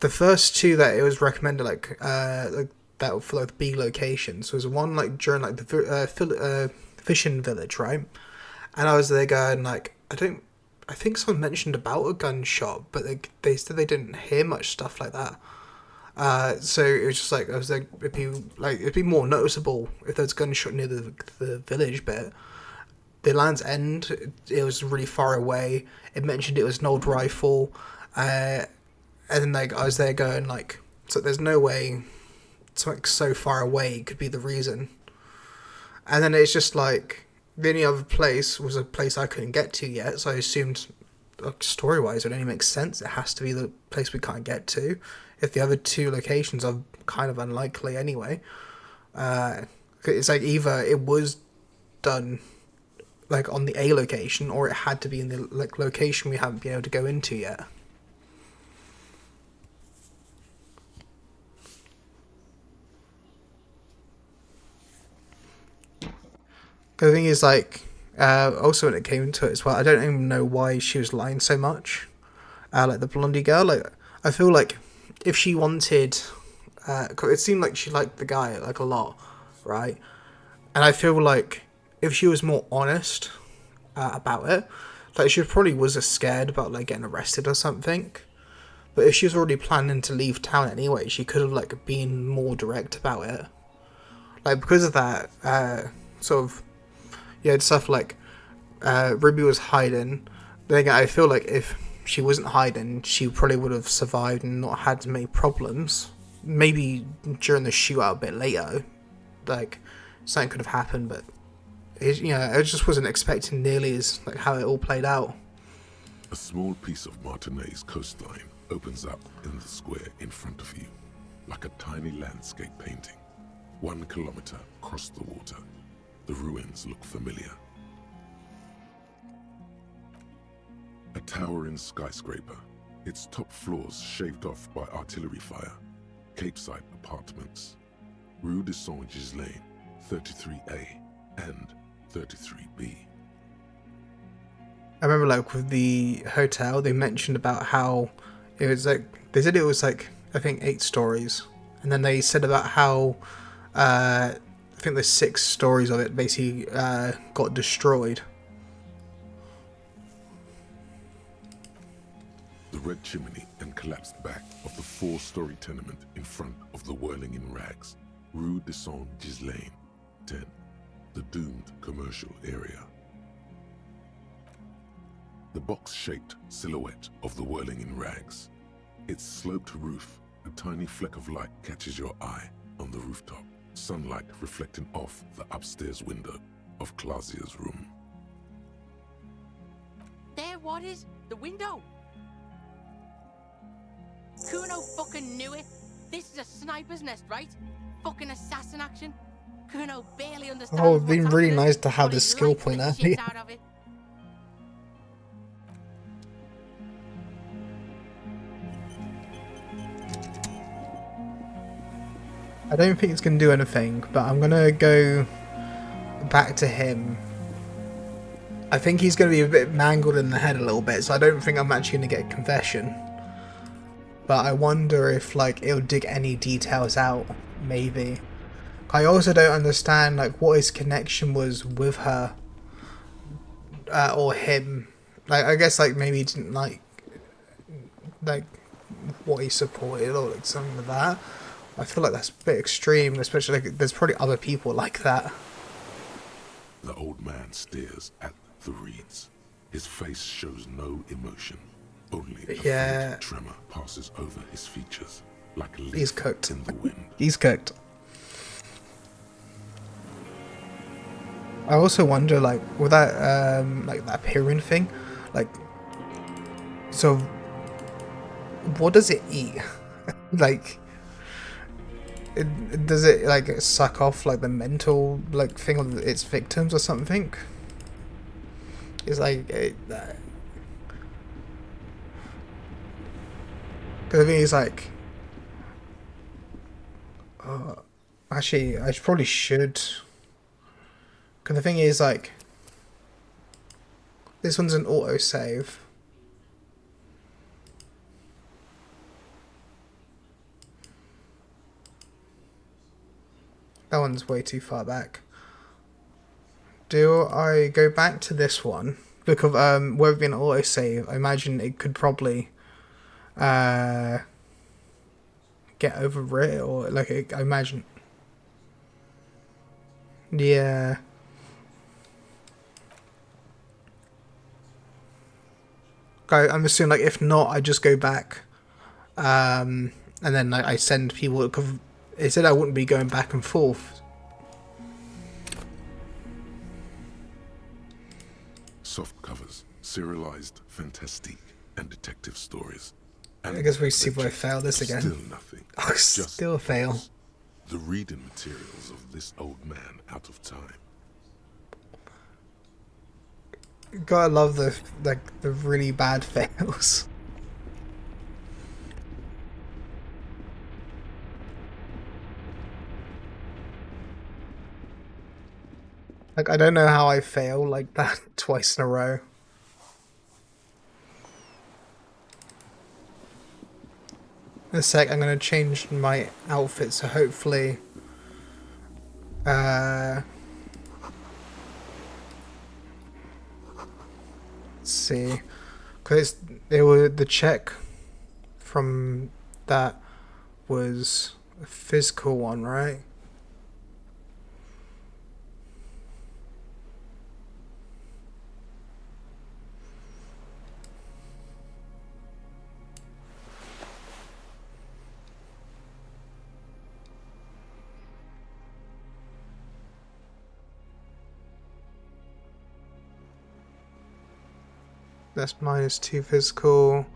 the first two that it was recommended like that for like B locations was one like during like the fishing village, right? And I was there going like I think someone mentioned about a gunshot, but they said they didn't hear much stuff like that. So it was just like I was like it'd be more noticeable if there was a gunshot near the village bit. The Land's End, it was really far away. It mentioned it was an old rifle, and then like I was there going like, so there's no way something so far away could be the reason. And then it's just like the only other place was a place I couldn't get to yet, so I assumed like, story-wise it only makes sense. It has to be the place we can't get to. If the other two locations are kind of unlikely anyway. It's like either it was done like on the A location, or it had to be in the like location we haven't been able to go into yet. The thing is, like, also when it came to it as well, I don't even know why she was lying so much. Like the blondie girl, like I feel like if she wanted, it seemed like she liked the guy like a lot, right? And I feel like if she was more honest about it, like she probably was scared about like getting arrested or something. But if she was already planning to leave town anyway, she could have like been more direct about it. Like because of that, sort of, stuff like Ruby was hiding. Then again, I feel like if she wasn't hiding, she probably would have survived and not had many problems. Maybe during the shootout a bit later, like something could have happened, but I just wasn't expecting nearly as like how it all played out. A small piece of Martinez coastline opens up in the square in front of you, like a tiny landscape painting. 1 kilometer across the water. The ruins look familiar. A towering skyscraper, its top floors shaved off by artillery fire. Capeside apartments. Rue de Saint-Ghislain, 33A and 33B. I remember like with the hotel, they mentioned about how it was like, they said it was like, I think 8 stories. And then they said about how, I think the 6 stories of it basically got destroyed. The red chimney and collapsed back of the 4-story tenement in front of the whirling in rags. Rue de Saint-Ghislain, 10. The doomed commercial area. The box-shaped silhouette of the whirling in rags. Its sloped roof, a tiny fleck of light catches your eye on the rooftop. Sunlight reflecting off the upstairs window of Clausia's room. There, what is? The window? Kuno fucking knew it. This is a sniper's nest, right? Fucking assassin action. Kuno barely understands. Oh, it'd been really nice to have the skill point there. I don't think it's going to do anything, but I'm going to go back to him. I think he's going to be a bit mangled in the head a little bit, so I don't think I'm actually going to get a confession. But I wonder if like it'll dig any details out, maybe. I also don't understand like what his connection was with her or him. Like I guess like maybe he didn't like what he supported or like something like that. I feel like that's a bit extreme, especially like there's probably other people like that. The old man stares at the reeds. His face shows no emotion. Only a faint tremor passes over his features, like a leaf in the wind. He's cooked. I also wonder, like, with that, like that pyramid thing, like, so, what does it eat? Like, does it like suck off like the mental like thing of its victims or something? It's like, because I think it's like, actually, I probably should. Because the thing is, like, this one's an autosave. That one's way too far back. Do I go back to this one? Because where we've been autosave, I imagine it could probably get over it, or like I imagine. Yeah. I'm assuming, like, if not, I just go back, and then like, I send people, because it said I wouldn't be going back and forth. Soft covers, serialized, fantastique, and detective stories. And I guess we see where I fail this again. Still nothing. I still fail. The reading materials of this old man out of time. Gotta love the really bad fails. Like, I don't know how I fail like that twice in a row. In a sec, I'm gonna change my outfit, so hopefully let's see, because it was the check from that was a physical one, right? That's -2 physical.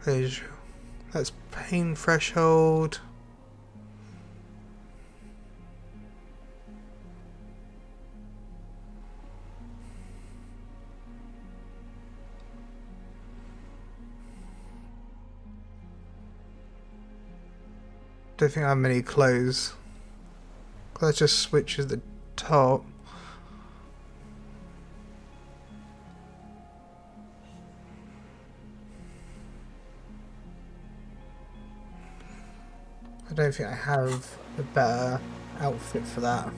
That's pain threshold. Don't think I have many clothes. That just switches the top. I don't think I have a better outfit for that.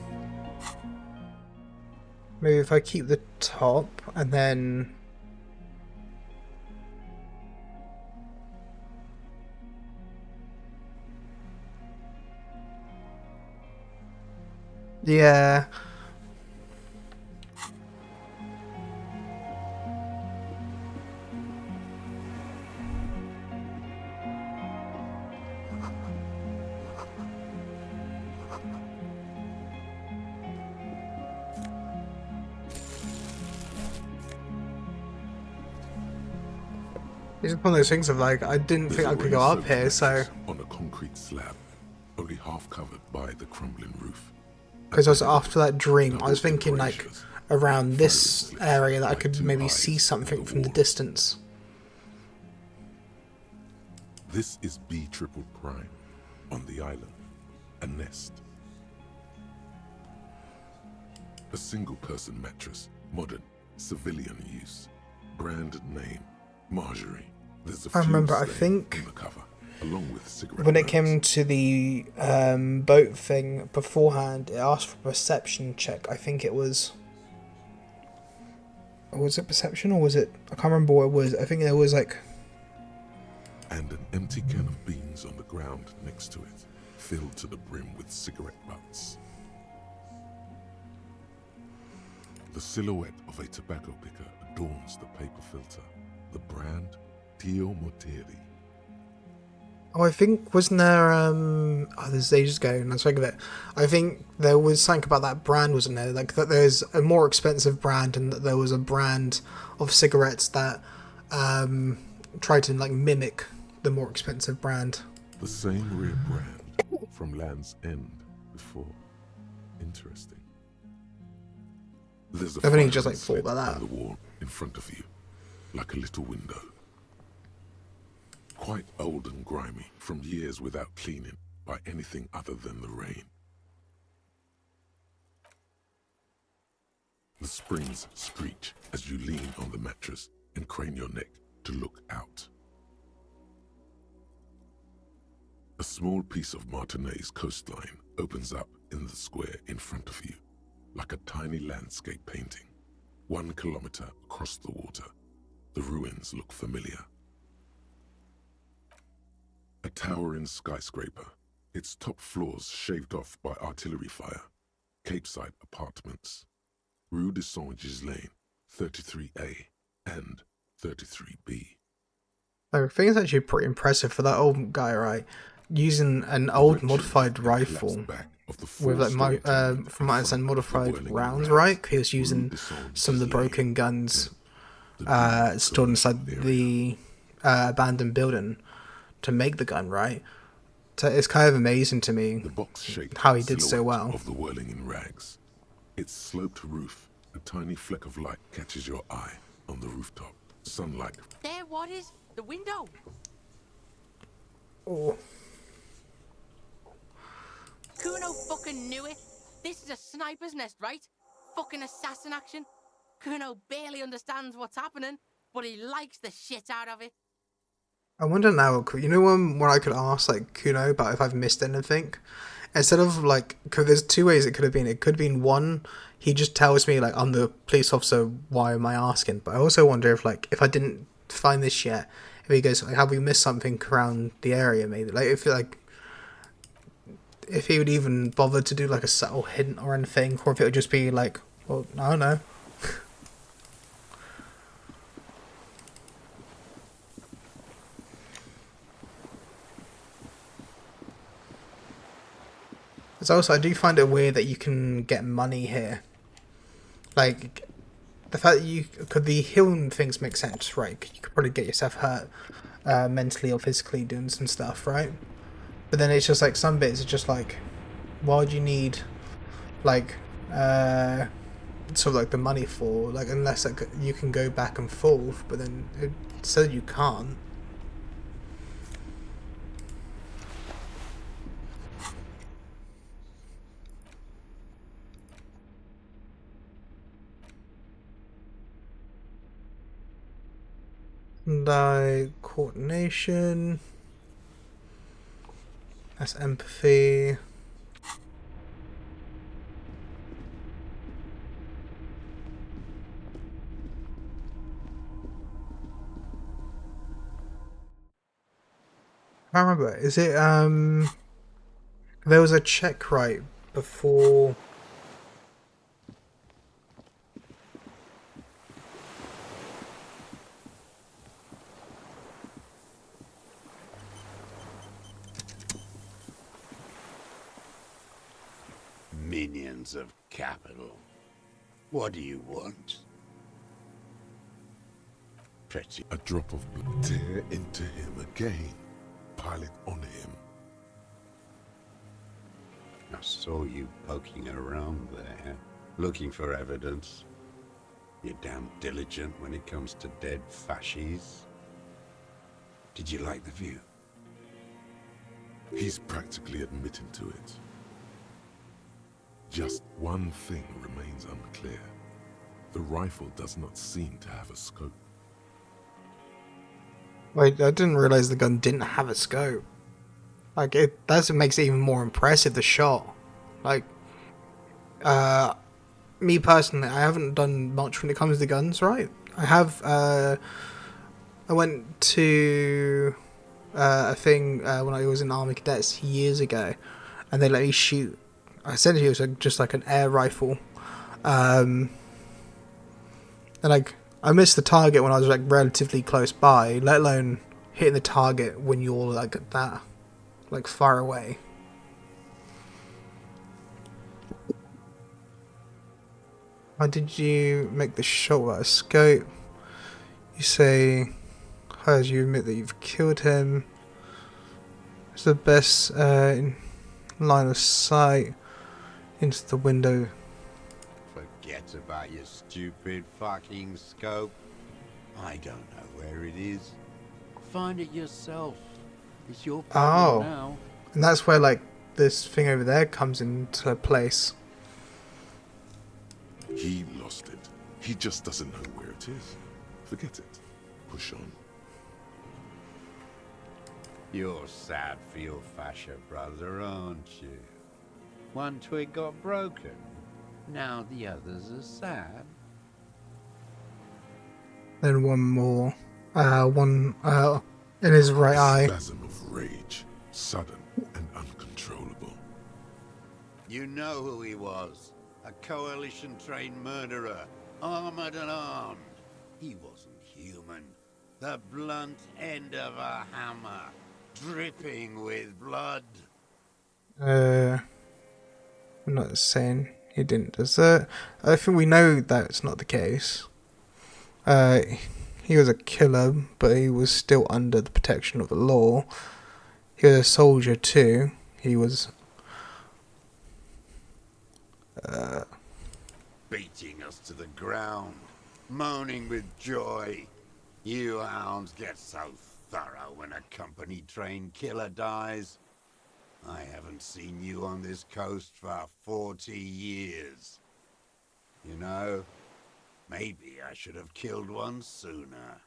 Maybe if I keep the top and then... Yeah. It's one of those things of like, I didn't think I could go up here, so... On a concrete slab, only half covered by the crumbling roof. Because I was after that dream, I was thinking like around this area that I could maybe see something from the distance. This is B triple prime on the island, a nest. A single person mattress, modern, civilian use. Brand name, Marjorie. There's a I remember, I think, on the cover, along with cigarette when it came to the boat thing beforehand, it asked for a perception check. I think it was... Was it perception or was it... I can't remember what it was. I think there was like... and an empty can of beans on the ground next to it, filled to the brim with cigarette butts. The silhouette of a tobacco picker adorns the paper filter, the brand Tio Morteri. Oh, I think, wasn't there, oh, this is ages ago, and I was thinking of it. I think there was something about that brand, wasn't there? Like, that there's a more expensive brand, and that there was a brand of cigarettes that, tried to, like, mimic the more expensive brand. The same rare brand from Land's End before. Interesting. There's a I think he fire just, like, slit thought about on that. the wall in front of you, like a little window. Quite old and grimy from years without cleaning by anything other than the rain. The springs screech as you lean on the mattress and crane your neck to look out. A small piece of Martinez coastline opens up in the square in front of you, like a tiny landscape painting. 1 kilometer across the water, the ruins look familiar. A towering skyscraper, its top floors shaved off by artillery fire. Capeside apartments. Rue de Saint-Ghislain, 33A and 33B. I think it's actually pretty impressive for that old guy, right? Using an old modified rifle with like from my understanding modified rounds, right? He was using some of the broken guns stored inside the abandoned building to make the gun, right? So it's kind of amazing to me how he did so well. Of the whirling in rags. Its sloped roof, a tiny fleck of light catches your eye on the rooftop. Sunlight. There, what is? The window. Oh. Kuno fucking knew it. This is a sniper's nest, right? Fucking assassin action. Kuno barely understands what's happening, but he likes the shit out of it. I wonder now, you know, when I could ask like Kuno about if I've missed anything, instead of like, cause there's two ways it could have been. It could have been one, he just tells me like, I'm the police officer, why am I asking? But I also wonder if like, if I didn't find this yet, if he goes like, have we missed something around the area? Maybe like if he would even bother to do like a subtle hint or anything, or if it would just be like, well, I don't know. It's also, I do find it weird that you can get money here. Like, the fact that you could, the healing things make sense, right? You could probably get yourself hurt mentally or physically doing some stuff, right? But then it's just like, some bits are just like, why would you need, like, sort of like the money for, like, unless like, you can go back and forth, but then it said you can't. Coordination. That's empathy. I can't remember. Is it there was a check right before Minions of capital. What do you want? Pretty. A drop of blood. Tear into him again. Pile it on him. I saw you poking around there, looking for evidence. You're damn diligent when it comes to dead fascies. Did you like the view? He's practically admitting to it. Just one thing remains unclear. The rifle does not seem to have a scope. Wait, I didn't realize the gun didn't have a scope. Like, that's what makes it even more impressive, the shot. Like, me personally, I haven't done much when it comes to guns, right? I have, I went to a thing when I was in Army Cadets years ago, and they let me shoot. Essentially, it was just like an air rifle, and like I missed the target when I was like relatively close by, let alone hitting the target when you're like that, like far away. How did you make the shot without a scope? You say, how did you admit that you've killed him? It's the best in line of sight into the window. Forget about your stupid fucking scope. I don't know where it is. Find it yourself. It's your problem now. And that's where like this thing over there comes into place. He lost it. He just doesn't know where it is. Forget it. Push on. You're sad for your fascia brother, aren't you? One twig got broken. Now the others are sad. Then one more. One in his right eye. Spasm of rage, sudden and uncontrollable. You know who he was. A coalition-trained murderer, armored and armed. He wasn't human. The blunt end of a hammer, dripping with blood. I'm not saying he didn't desert. I think we know that's not the case. He was a killer, but he was still under the protection of the law. He was a soldier too. He was beating us to the ground, moaning with joy. You hounds get so thorough when a company-trained killer dies. I haven't seen you on this coast for 40 years. You know, maybe I should have killed one sooner.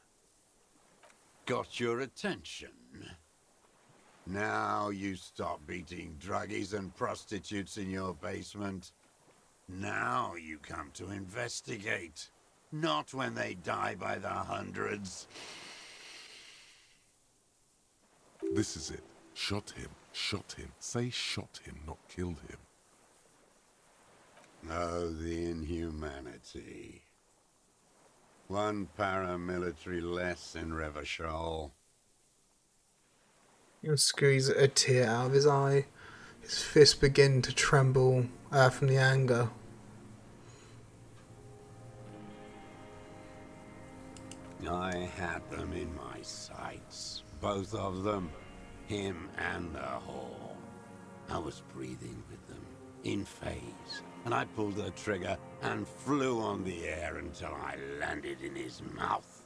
Got your attention. Now you stop beating druggies and prostitutes in your basement. Now you come to investigate. Not when they die by the hundreds. This is it. Shot him. Shot him. Say shot him, not killed him. Oh, the inhumanity. One paramilitary less in Revachol. He'll squeeze a tear out of his eye. His fists begin to tremble from the anger. I had them in my sights. Both of them. Him and the whore. I was breathing with them, in phase, and I pulled the trigger and flew on the air until I landed in his mouth.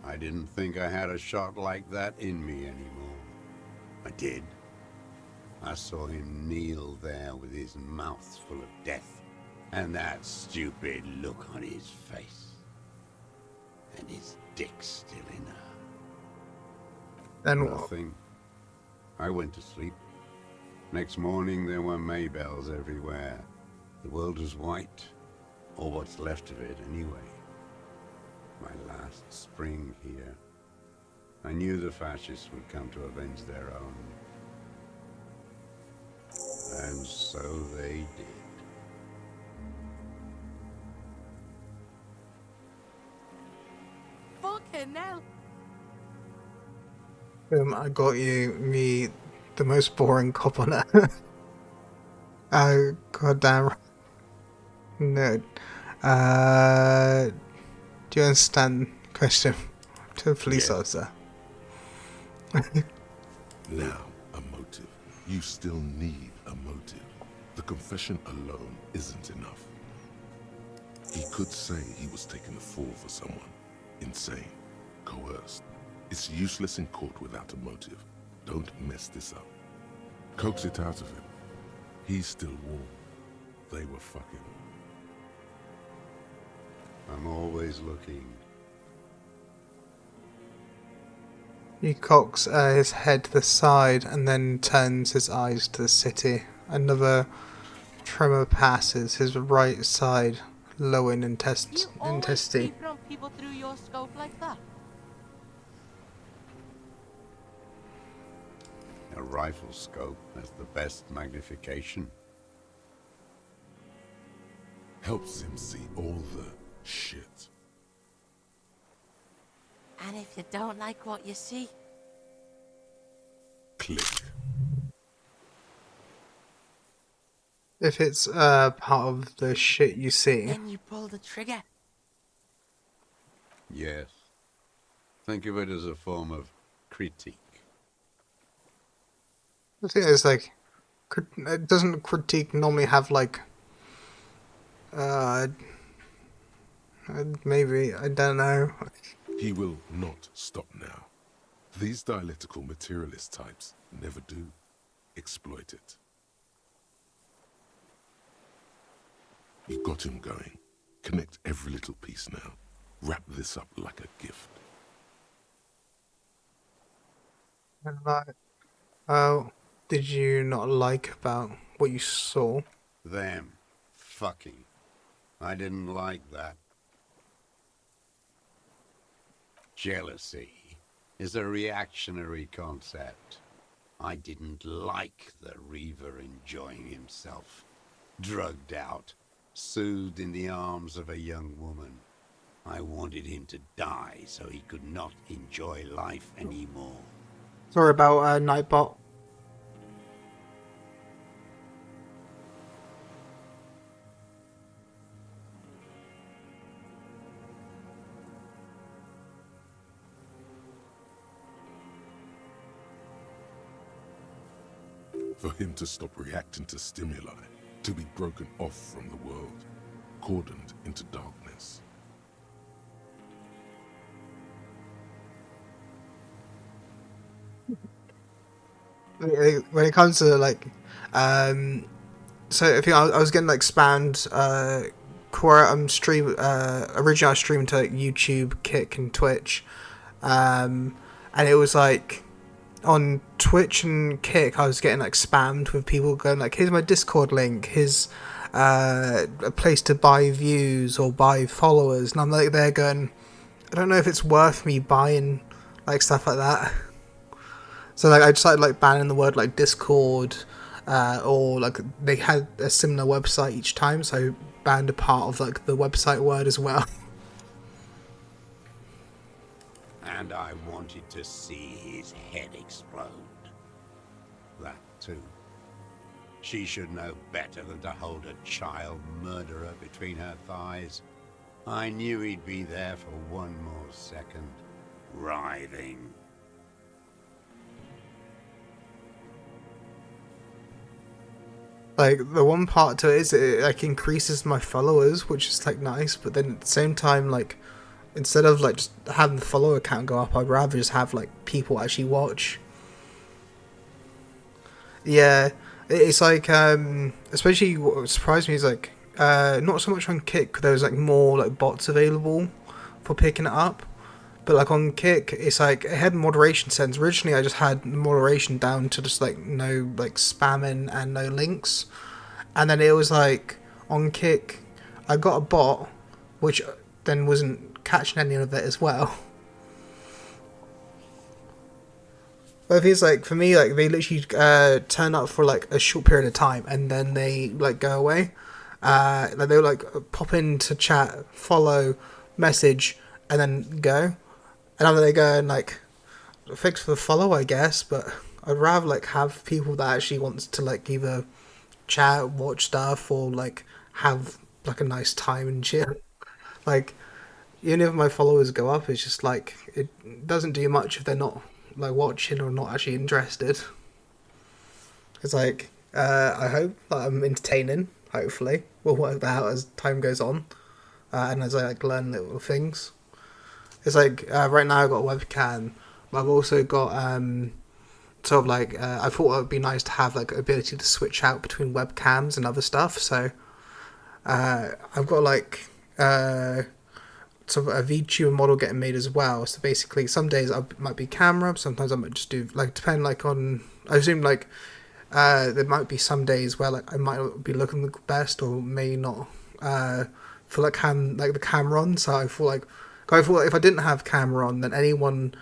I didn't think I had a shot like that in me anymore. I did. I saw him kneel there with his mouth full of death, and that stupid look on his face. And his dick's still in her. Then what? Nothing. I went to sleep. Next morning there were Maybells everywhere. The world was white, or what's left of it anyway. My last spring here. I knew the fascists would come to avenge their own. And so they did. Fucking hell. I got you the most boring cop on earth. Oh, goddamn. No. Do you understand the question to a police officer? Now, a motive. You still need a motive. The confession alone isn't enough. He could say he was taking a fall for someone. Insane. Coerced. It's useless in court without a motive. Don't mess this up. Coax it out of him. He's still warm. They were fucking. I'm always looking. He cocks his head to the side and then turns his eyes to the city. Another tremor passes his right side, low in intestine. Keeping on people through your scope like that? A rifle scope has the best magnification. Helps him see all the shit. And if you don't like what you see, click. If it's part of the shit you see. Then you pull the trigger. Yes. Think of it as a form of critique. The thing is, like, doesn't critique normally have, like, maybe, I don't know. He will not stop now. These dialectical materialist types never do. Exploit it. You got him going. Connect every little piece now. Wrap this up like a gift. And like, did you not like about what you saw? Them. Fucking. I didn't like that. Jealousy is a reactionary concept. I didn't like the Reaver enjoying himself. Drugged out, soothed in the arms of a young woman. I wanted him to die so he could not enjoy life anymore. Sorry about Nightbot. For him to stop reacting to stimuli, to be broken off from the world, cordoned into darkness. When it comes to like, so I think I was getting like spammed. Originally I was streaming to like, YouTube, Kick, and Twitch, and it was like on Twitch and Kick I was getting like spammed with people going like, "Here's my Discord link. Here's a place to buy views or buy followers," and I'm like, they're going, I don't know if it's worth me buying like stuff like that. So like I decided like banning the word like Discord, or like they had a similar website each time, so I banned a part of like the website word as well. And I wanted to see his head explode. That too. She should know better than to hold a child murderer between her thighs. I knew he'd be there for one more second, writhing. Like the one part to it is it like increases my followers, which is like nice, but then at the same time, like instead of like just having the follower count go up, I'd rather just have like people actually watch. Yeah, it's like especially what surprised me is like not so much on Kick, there was like more like bots available for picking it up. But like on Kick, it's like it had moderation settings. Originally, I just had moderation down to just like no like spamming and no links, and then it was like on Kick, I got a bot, which then wasn't catching any of it as well. But it's like for me, like they literally turn up for like a short period of time and then they like go away. Like they'll like pop into chat, follow, message, and then go. And after they go and like thanks for the follow, I guess, but I'd rather like have people that actually wants to like either chat, watch stuff, or like have like a nice time and shit. Like even if my followers go up, it's just like it doesn't do much if they're not like watching or not actually interested. It's like I hope that I'm entertaining. Hopefully, we'll work that out as time goes on, and as I like learn little things. It's like right now I've got a webcam, but I've also got sort of like I thought it would be nice to have like ability to switch out between webcams and other stuff. So I've got like sort of a VTuber model getting made as well. So basically, some days I might be camera, sometimes I might just do like depend like on. I assume like there might be some days where like I might not be looking the best or may not feel like the camera on. So I feel like if I didn't have camera on, then anyone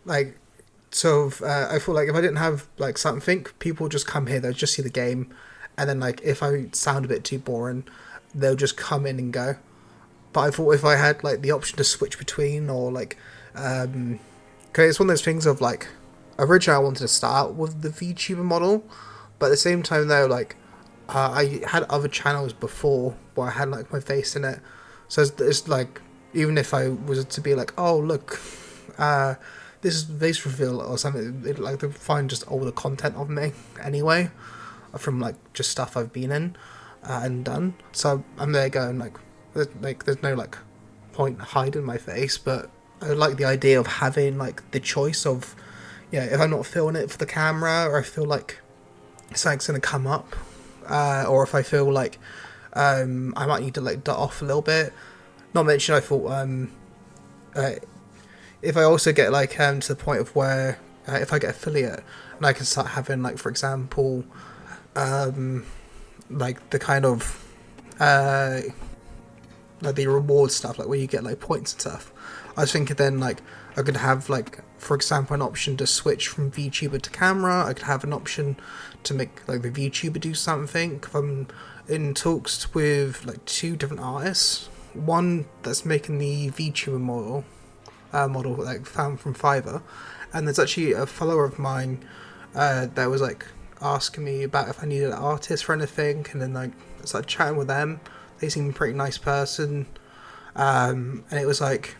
like sort of I feel like if I didn't have like something, people just come here, they'll just see the game, and then like if I sound a bit too boring, they'll just come in and go. But I thought if I had like the option to switch between, or like because it's one of those things of like, originally I wanted to start with the VTuber model, but at the same time though, like I had other channels before where I had like my face in it, so it's like, even if I was to be like, oh look, this is face reveal or something, like they'll find just all the content of me anyway, from like just stuff I've been in and done. So I'm there going like there's no like point hiding my face, but I like the idea of having like the choice of, if I'm not feeling it for the camera, or I feel like something's gonna come up, or if I feel like I might need to like dot off a little bit. Not mention, I thought if I also get like to the point of where if I get affiliate and I can start having like, for example, like the kind of like the reward stuff, like where you get like points and stuff. I was thinking then like I could have like, for example, an option to switch from VTuber to camera. I could have an option to make like the VTuber do something. If I'm in talks with like 2 different artists, one that's making the VTuber model like found from Fiverr, and there's actually a follower of mine that was like asking me about if I needed an artist for anything, and then like I started chatting with them. They seem a pretty nice person, and it was like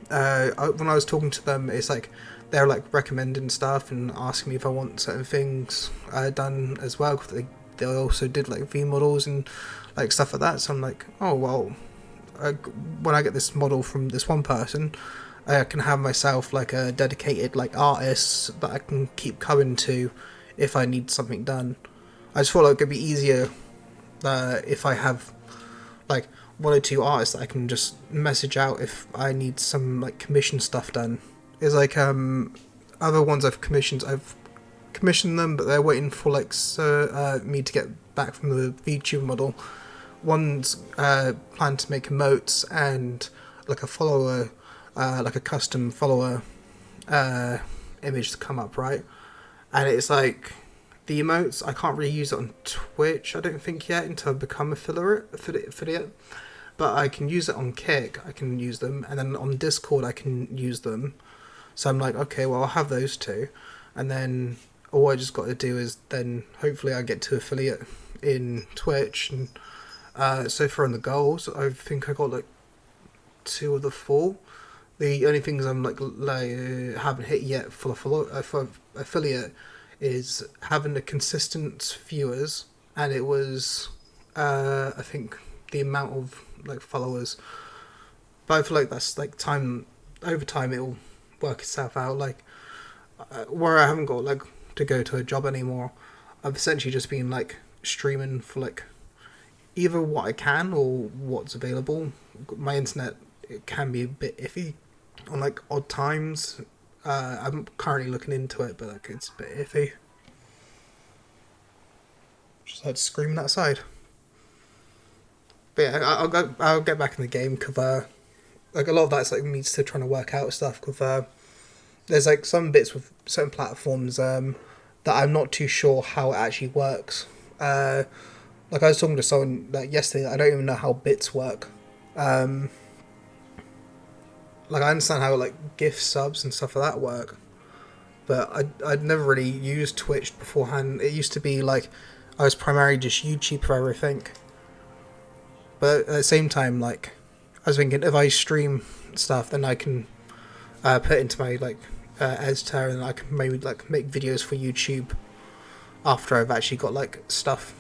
when I was talking to them, it's like they're like recommending stuff and asking me if I want certain things done as well, because they also did like V models and like stuff like that. So I'm like, oh well, when I get this model from this one person, I can have myself like a dedicated like artist that I can keep coming to if I need something done. I just thought like it'd be easier if I have like 1 or 2 artists that I can just message out if I need some like commission stuff done. It's like other ones I've commissioned them, but they're waiting for like me to get back from the VTuber model. One's planned to make emotes and like a follower, like a custom follower image to come up, right? And it's like the emotes, I can't really use it on Twitch, I don't think yet, until I become affiliate. But I can use it on Kick, I can use them, and then on Discord I can use them. So I'm like, okay, well I'll have those 2, and then all I just got to do is then hopefully I get to affiliate in Twitch. And so far on the goals, I think I got like 2 of the 4. The only things I'm like haven't hit yet for affiliate is having the consistent viewers, and it was I think the amount of like followers. But I feel like that's like over time it'll work itself out. Like where I haven't got like to go to a job anymore, I've essentially just been like streaming for like either what I can or what's available. My internet, it can be a bit iffy on like odd times. I'm currently looking into it, but like it's a bit iffy. Just had screaming outside. But yeah, I'll get back in the game, because like a lot of that's like me still trying to work out stuff. Because there's like some bits with certain platforms that I'm not too sure how it actually works. Like I was talking to someone like yesterday, I don't even know how bits work. Like I understand how like gift subs and stuff like that work, but I'd never really used Twitch beforehand. It used to be like I was primarily just YouTube for everything. But at the same time, like I was thinking, if I stream stuff, then I can put it into my like editor, and I can maybe like make videos for YouTube after I've actually got like stuff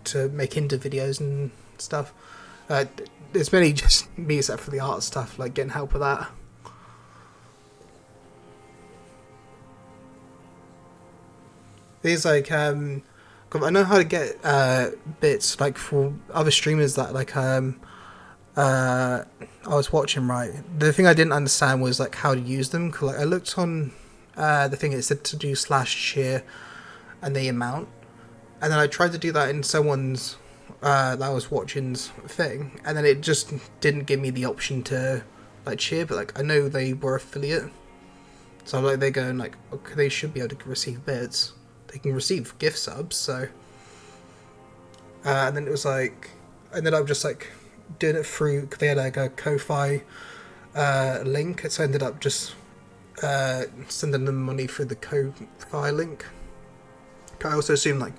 to make into videos and stuff. It's mainly just me, except for the art stuff, like getting help with that. There's like I know how to get bits like for other streamers that like I was watching, right. The thing I didn't understand was like how to use them, because like I looked on the thing, it said to do /cheer and the amount, and then I tried to do that in someone's that I was watching's thing, and then it just didn't give me the option to like cheer. But like I know they were affiliate, So like they're going like, okay, they should be able to receive bits. They can receive gift subs, so. And then it was like, I ended up just like doing it through, because they had like a Ko-Fi link. So I ended up just sending them money through the Ko-Fi link. I also assume like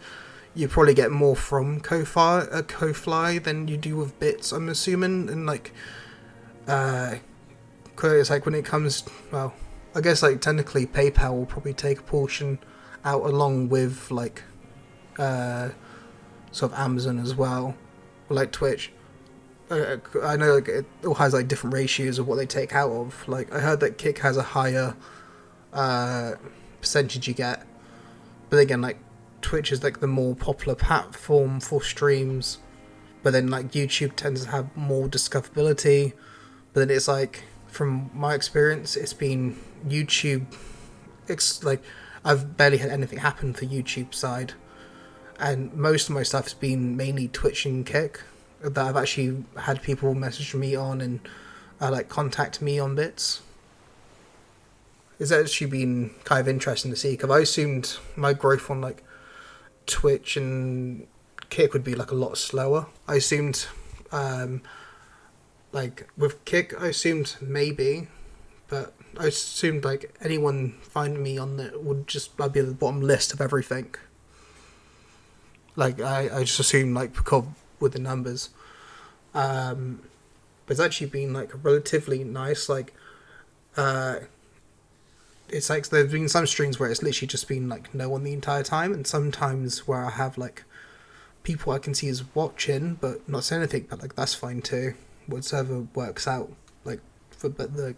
you probably get more from Ko-Fi than you do with bits, I'm assuming, and like it's like when it comes, well, I guess like technically PayPal will probably take a portion out along with like sort of Amazon as well, or like Twitch. I know like it all has like different ratios of what they take out of. Like I heard that Kick has a higher percentage you get, but again like Twitch is like the more popular platform for streams, but then like YouTube tends to have more discoverability. But then it's like, from my experience, it's been YouTube. It's like I've barely had anything happen for YouTube side, and most of my stuff has been mainly Twitch and Kick that I've actually had people message me on and like contact me on bits. It's actually been kind of interesting to see, because I assumed my growth on like Twitch and Kick would be like a lot slower. I assumed like with Kick, I assumed maybe, but I assumed like anyone finding me on it would just, I'd be at the bottom list of everything. Like I just assumed like because with the numbers, but it's actually been like relatively nice. Like it's like there's been some streams where it's literally just been like no one the entire time, and sometimes where I have like people I can see is watching but not saying anything, but like that's fine too. Whatever works out, like for the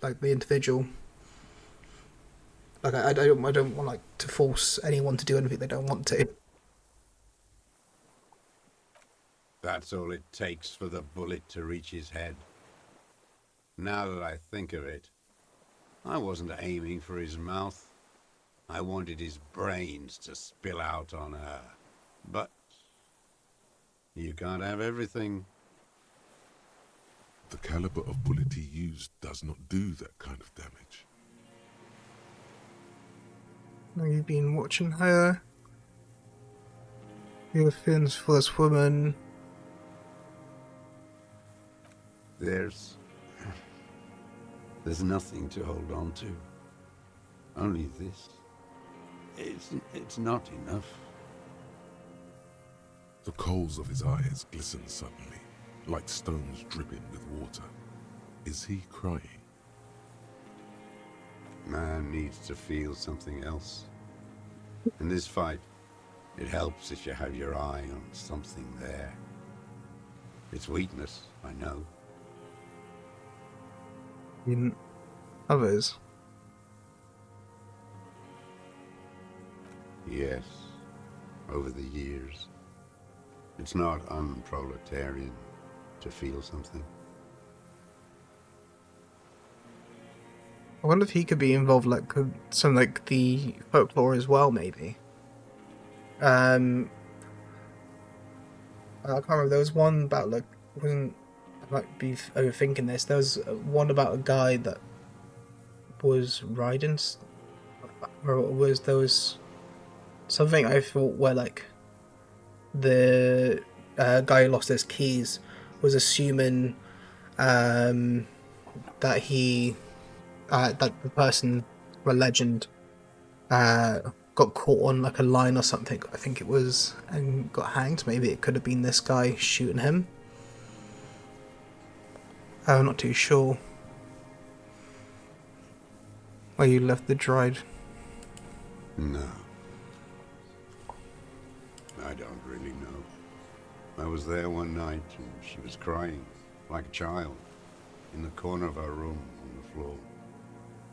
like the individual. Like I don't want like to force anyone to do anything they don't want to. That's all it takes for the bullet to reach his head. Now that I think of it, I wasn't aiming for his mouth. I wanted his brains to spill out on her. But you can't have everything. The caliber of bullet he used does not do that kind of damage. Now you've been watching her. You have feelings for this woman. There's nothing to hold on to. Only this. It's not enough. The coals of his eyes glisten suddenly, like stones dripping with water. Is he crying? Man needs to feel something else. In this fight, it helps if you have your eye on something there. It's weakness, I know. In others? Yes, over the years. It's not unproletarian to feel something. I wonder if he could be involved, like some like the folklore as well, maybe. I can't remember. There was one about like, I might be overthinking this. There was one about a guy that was riding, or there was something I thought where like the guy who lost his keys was assuming that he. That the person, the legend, got caught on like a line or something, I think it was, and got hanged. Maybe it could have been this guy shooting him. I'm not too sure. Where you left the dried. No. I don't really know. I was there one night and she was crying, like a child, in the corner of our room on the floor.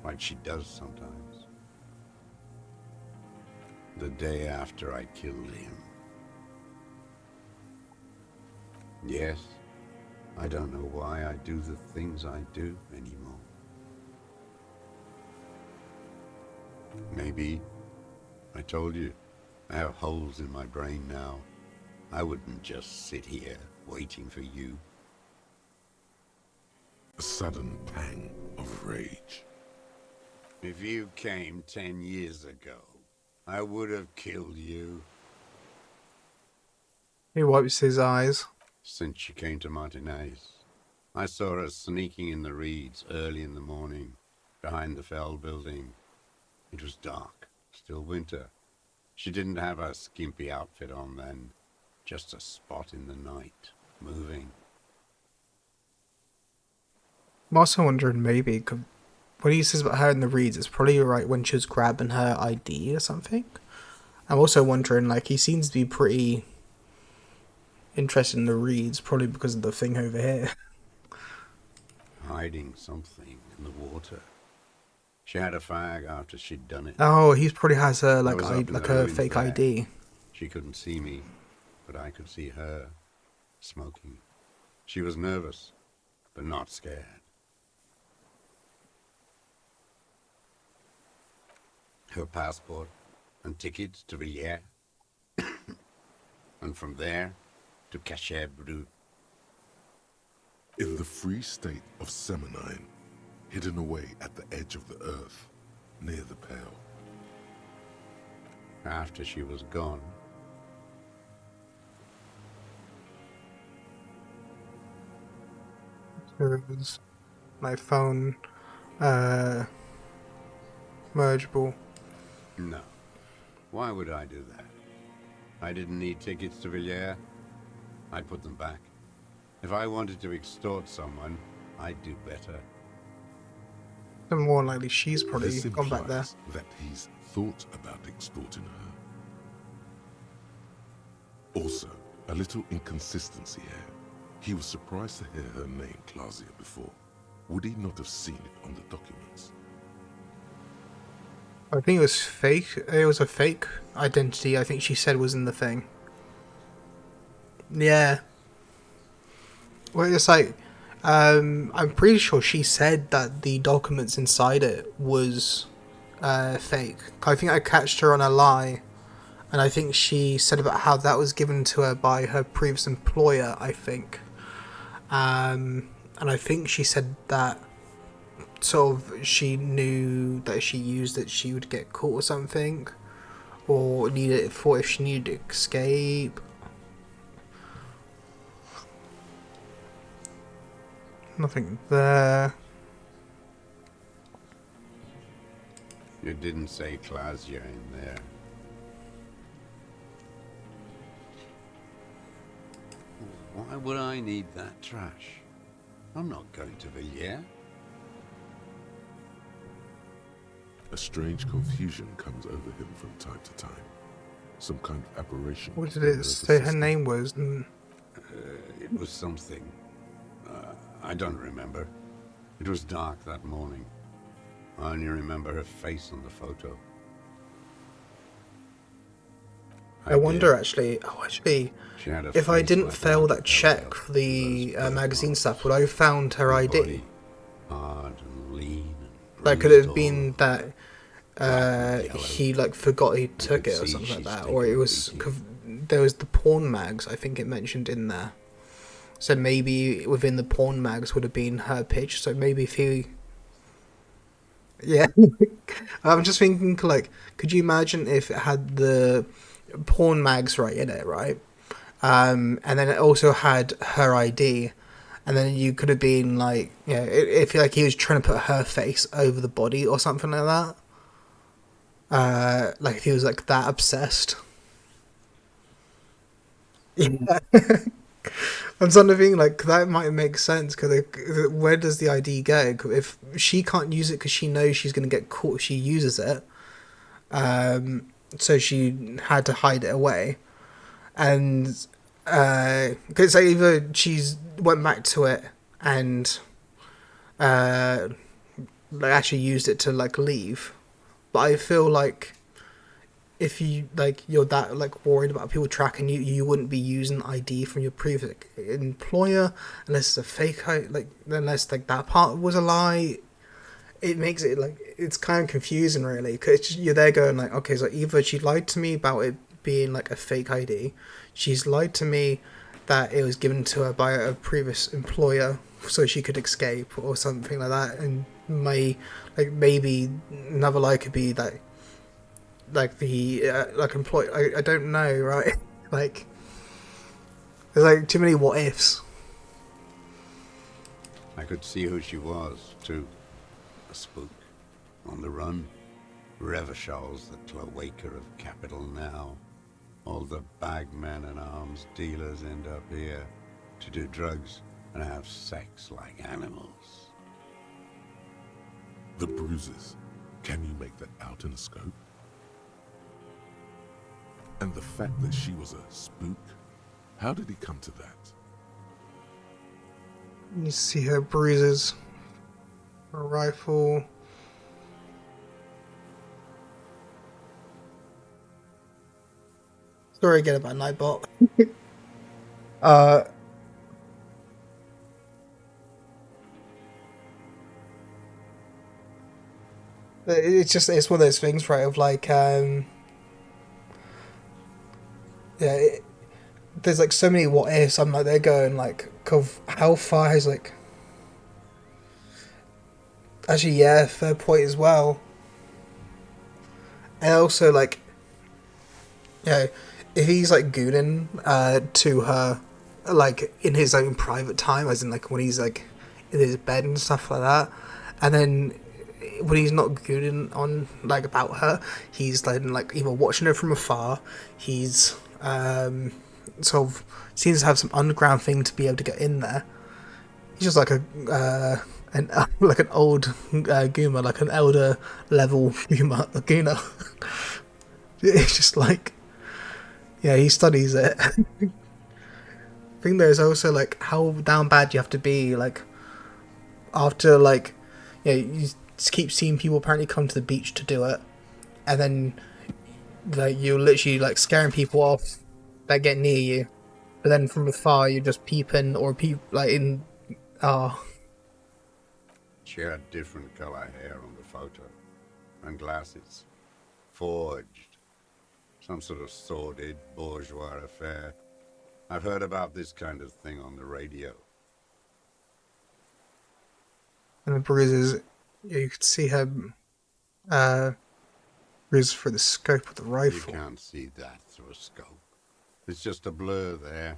Like she does sometimes. The day after I killed him. Yes, I don't know why I do the things I do anymore. Maybe, I told you, I have holes in my brain now. I wouldn't just sit here waiting for you. A sudden pang of rage. If you came 10 years ago, I would have killed you. He wipes his eyes. Since she came to Martinez, I saw her sneaking in the reeds early in the morning, behind the Fell building. It was dark, still winter. She didn't have her skimpy outfit on then, just a spot in the night, moving. I'm also wondering maybe, what he says about her in the reeds, it's probably right when she was grabbing her ID or something. I'm also wondering, like, he seems to be pretty interested in the reeds, probably because of the thing over here. Hiding something in the water. She had a fag after she'd done it. Oh, he probably has her, I like, was up in like the a ruins fake there. ID. She couldn't see me, but I could see her, smoking. She was nervous, but not scared. Her passport and tickets to Villiers, and from there to Cachet Brut. In the free state of Semonine, hidden away at the edge of the earth, near the Pale. After she was gone, Here's my phone, mergeable. no. Why would I do that? I didn't need tickets to Villiers. I'd put them back. If I wanted to extort someone, I'd do better. And more likely she's probably This gone back there. implies that he's thought about extorting her. Also, a little inconsistency here. He was surprised to hear her name Clausia before. Would he not have seen it on the documents? I think it was fake. It was a fake identity, I think she said was in the thing. Yeah. Well, it's like, I'm pretty sure she said that the documents inside it was fake. I think I catched her on a lie, and I think she said about how that was given to her by her previous employer, I think. And I think she said that sort of she knew that if she used it she would get caught or something, or needed it for if she needed to escape. Nothing there. You didn't say Clausia in there. Why would I need that trash? I'm not going to Villiers. A strange confusion comes over him from time to time. Some kind of aberration. What of did the it nervous say her system. name was? It was something. I don't remember. It was dark that morning. I only remember her face on the photo. I wonder actually, She had a if I face didn't like fail that that check for the magazine stuff, would I have found her ID? body, hard and lean and Like, could it have bruised been that he like forgot he took could it or see something like she's that, taken or it a was there was the porn mags, I think it mentioned in there. So maybe within the porn mags would have been her pitch. So maybe if he, yeah, I'm just thinking like, could you imagine if it had the porn mags right in it, right? And then it also had her ID, and then you could have been like, you know, if like he was trying to put her face over the body or something like that. Like if he was like that obsessed. Yeah. I'm starting to think like that might make sense because where does the ID go? If she can't use it because she knows she's going to get caught if she uses it, so she had to hide it away, and because either she's went back to it and like actually used it to like leave, but I feel like if you like you're that like worried about people tracking you, you wouldn't be using ID from your previous employer unless it's a fake, like unless like that part was a lie. It makes it like it's kind of confusing really, because you're there going like, okay, so either she lied to me about it being like a fake ID, she's lied to me that it was given to her by a previous employer so she could escape or something like that, and maybe another lie could be that the employee. I don't know, right? Like there's like too many what ifs. I could see who she was, too. A spook. On the run. Revachol's the cloaker of capital now. All the bagmen and arms dealers end up here to do drugs and have sex like animals. The bruises. Can you make that out in a scope? And the fact that she was a spook? How did he come to that? You see her bruises. Her rifle. Sorry again about Nightbot. It's one of those things, right? Of like, there's like so many what ifs. I'm like, they're going like, how far has like. Actually, yeah, fair point as well. And also, like, if he's like gooning to her, like in his own private time, as in like when he's like in his bed and stuff like that, and then when he's not gooning on like about her, he's like either watching her from afar, he's sort of seems to have some underground thing to be able to get in there. He's just like like an old Goomer, like an elder level Gooner. It's just like, yeah, he studies it. I think there's also like how down bad you have to be, like after like, you just keep seeing people apparently come to the beach to do it, and then like you're literally like scaring people off that get near you, but then from afar you're just peeping or like in She had different color hair on the photo, and glasses. Forged. Some sort of sordid bourgeois affair. I've heard about this kind of thing on the radio. And the bruises, you could see her bruises through the scope of the rifle. You can't see that through a scope. It's just a blur there.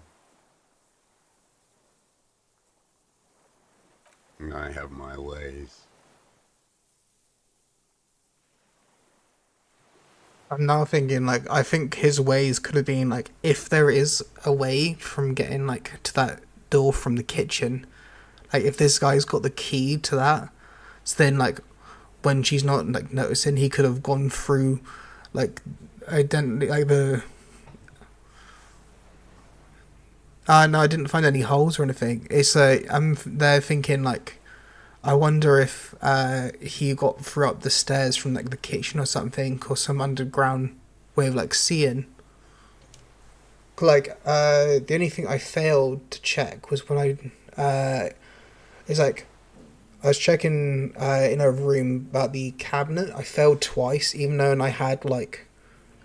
I have my ways. I'm now thinking, like, I think his ways could have been, like, if there is a way from getting, like, to that door from the kitchen, like, if this guy's got the key to that, so then, like, when she's not, like, noticing, he could have gone through, like, no, I didn't find any holes or anything. It's, I'm there thinking, like, I wonder if he got through up the stairs from like the kitchen or something, or some underground way of like seeing. Like the only thing I failed to check was when I was checking in a room about the cabinet. I failed twice, even though I had like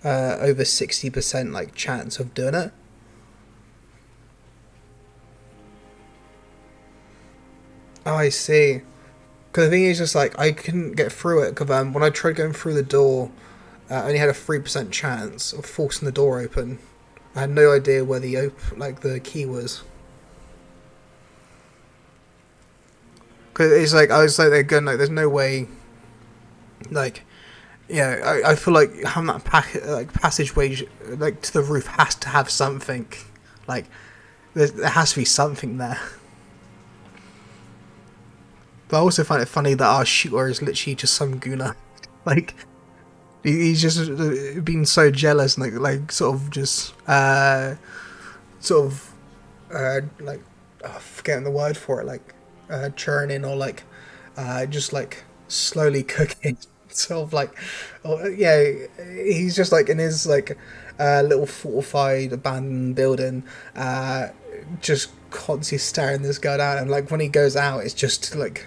over 60% like chance of doing it. Oh, I see. Because the thing is just like, I couldn't get through it, because when I tried going through the door, I only had a 3% chance of forcing the door open. I had no idea where the key was. Because it's like, I was like, they're going, like, there's no way, like, yeah, I feel like having that passageway, like, to the roof has to have something. Like, there has to be something there. But I also find it funny that our shooter is literally just some gooner. Like, he's just been so jealous and like sort of just like forgetting the word for it, like churning or like just like slowly cooking. Sort of like, yeah, he's just like in his like little fortified abandoned building, just constantly staring this guy down, and like when he goes out, it's just like.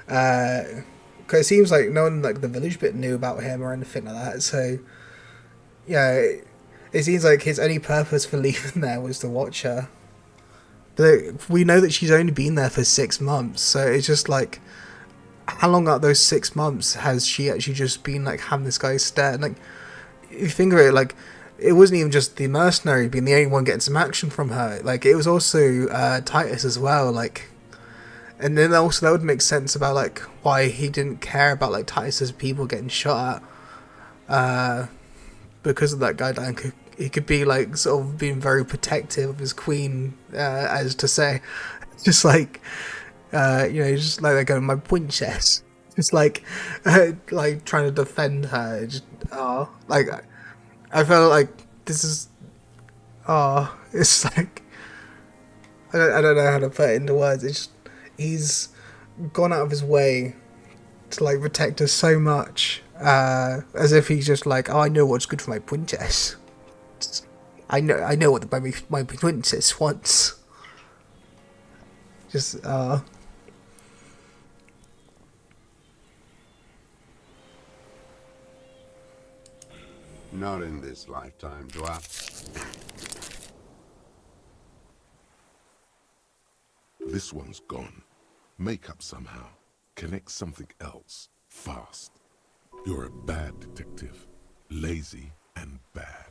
Because it seems like no one like the village bit knew about him or anything like that. So yeah, it seems like his only purpose for leaving there was to watch her. But we know that she's only been there for 6 months, so it's just like how long out of those 6 months has she actually just been like having this guy stare? Like, if you think of it, like, it wasn't even just the mercenary being the only one getting some action from her. Like, it was also Titus as well. Like, and then also that would make sense about like why he didn't care about like Titus's people getting shot at, because of that guy dying. He could be like sort of being very protective of his queen, as to say, just like, just like they're going my princess, just like trying to defend her. Just like I felt like this is it's like I don't know how to put it into words. It's just, he's gone out of his way to like protect her so much, as if he's just like, oh, I know what's good for my princess. I know what my princess wants. Just Not in this lifetime, Dwap. This one's gone. Make up somehow. Connect something else. Fast. You're a bad detective. Lazy and bad.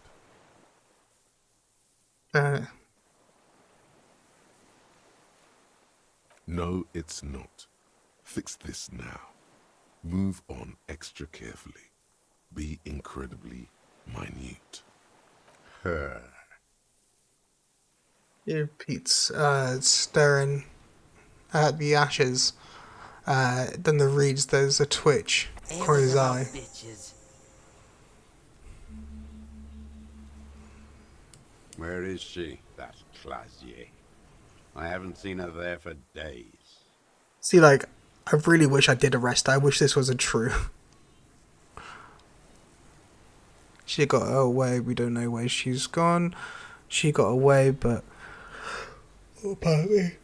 No, it's not. Fix this now. Move on extra carefully. Be incredibly minute. Her. Yeah, Pete's staring at the ashes. Then the reads, there's a twitch for his eye. Where is she, that Clasier? I haven't seen her there for days. See, like, I really wish I did arrest her. I wish this wasn't true. She got away. We don't know where she's gone. She got away, but apparently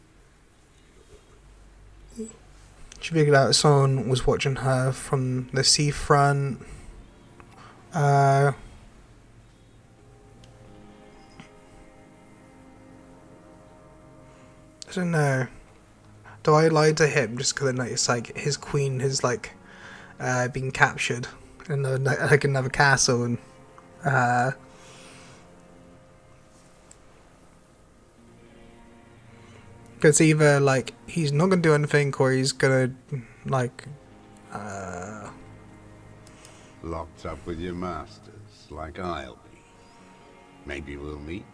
she figured out someone was watching her from the seafront. I don't know. Do I lie to him just because I noticed like his queen has like been captured in another castle, and because either like he's not gonna do anything or he's gonna like Locked up with your masters, like I'll be. Maybe we'll meet.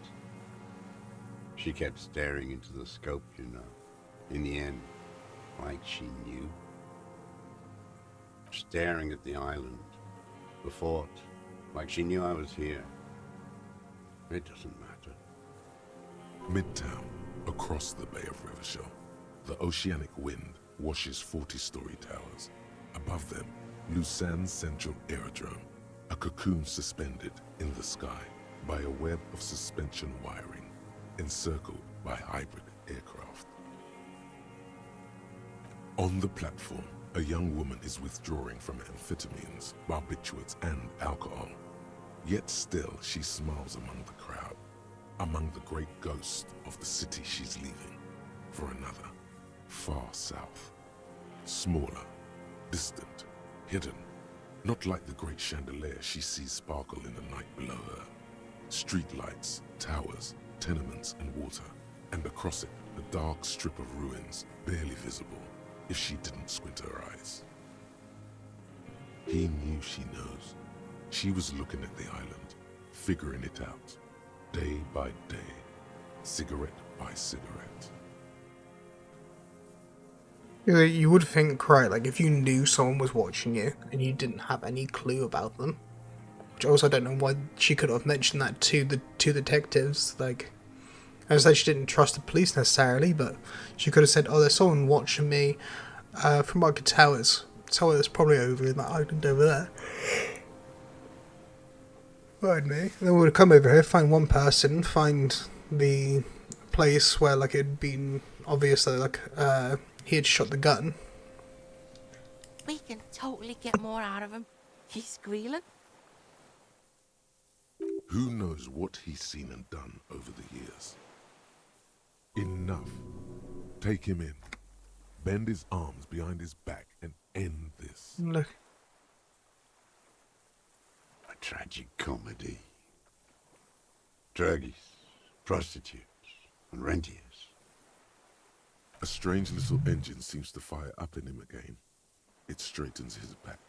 She kept staring into the scope, you know. In the end, like she knew. Staring at the island, the fort, like she knew I was here. It doesn't matter. Midtown, across the Bay of Rivershell, the oceanic wind washes 40-story towers. Above them, Lusan's Central Aerodrome, a cocoon suspended in the sky by a web of suspension wiring, encircled by hybrid aircraft. On the platform, a young woman is withdrawing from amphetamines, barbiturates, and alcohol. Yet still, she smiles among the crowd, among the great ghosts of the city she's leaving, for another, far south. Smaller, distant, hidden, not like the great chandelier she sees sparkle in the night below her. Streetlights, towers, tenements, and water, and across it, a dark strip of ruins, barely visible, if she didn't squint her eyes. He knew she knows. She was looking at the island, figuring it out, day by day, cigarette by cigarette. You would think, right, like if you knew someone was watching you and you didn't have any clue about them, which also I don't know why she could have mentioned that to the two detectives. Like, I was like, she didn't trust the police necessarily, but she could have said, "Oh, there's someone watching me." From what I could tell, it's someone that's probably over in that island over there. Right, me. Then we would come over here, find one person, find the place where like it'd been obvious that like he had shot the gun. We can totally get more out of him. He's squealing. Who knows what he's seen and done over the years? Enough. Take him in. Bend his arms behind his back and end this. Look. A tragic comedy. Druggies, prostitutes, and rentiers. A strange little engine seems to fire up in him again. It straightens his back.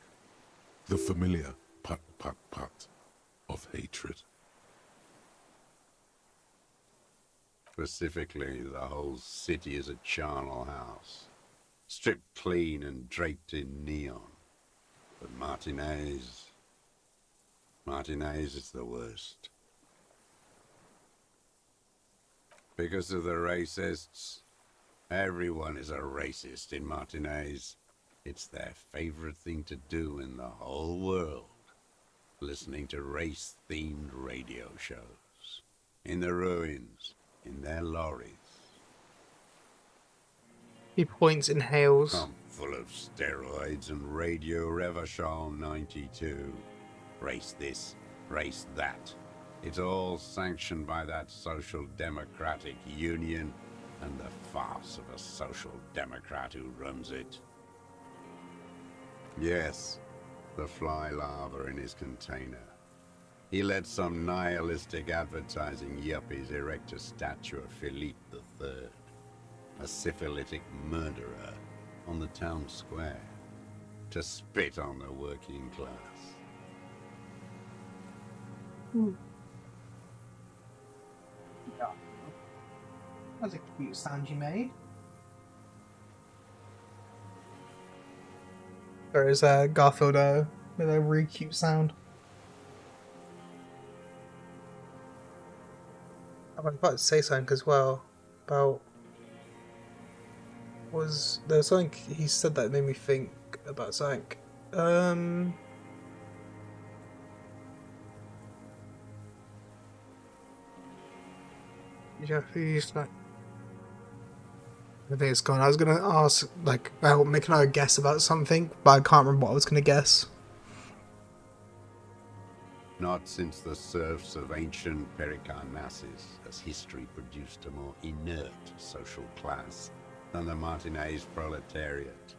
The familiar put, put, put of hatred. Specifically, the whole city is a charnel house. Stripped clean and draped in neon. But Martinez is the worst. Because of the racists, everyone is a racist in Martinez. It's their favorite thing to do in the whole world. Listening to race-themed radio shows. In the ruins, in their lorries. He points and hails. I'm full of steroids and Radio Revachol 92. Race this, race that. It's all sanctioned by that Social Democratic Union and the farce of a Social Democrat who runs it. Yes, the fly larva in his container. He let some nihilistic advertising yuppies erect a statue of Philippe III, a syphilitic murderer, on the town square, to spit on the working class. Yeah. That's a cute sound you made. There is Garfield with a really cute sound. I was about to say something as well about there was something he said that made me think about something. Yeah, he's like. I think it's gone. I was gonna ask, like, well, make another guess about something, but I can't remember what I was gonna guess. Not since the serfs of ancient Pericarnassus has history produced a more inert social class than the Martinez proletariat.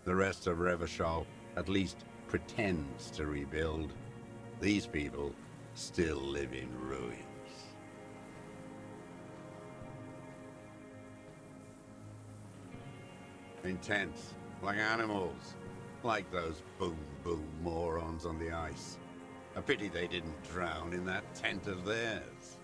The rest of Revachol at least pretends to rebuild. These people still live in ruins. Intense, like animals, like those boom morons on the ice. A pity they didn't drown in that tent of theirs.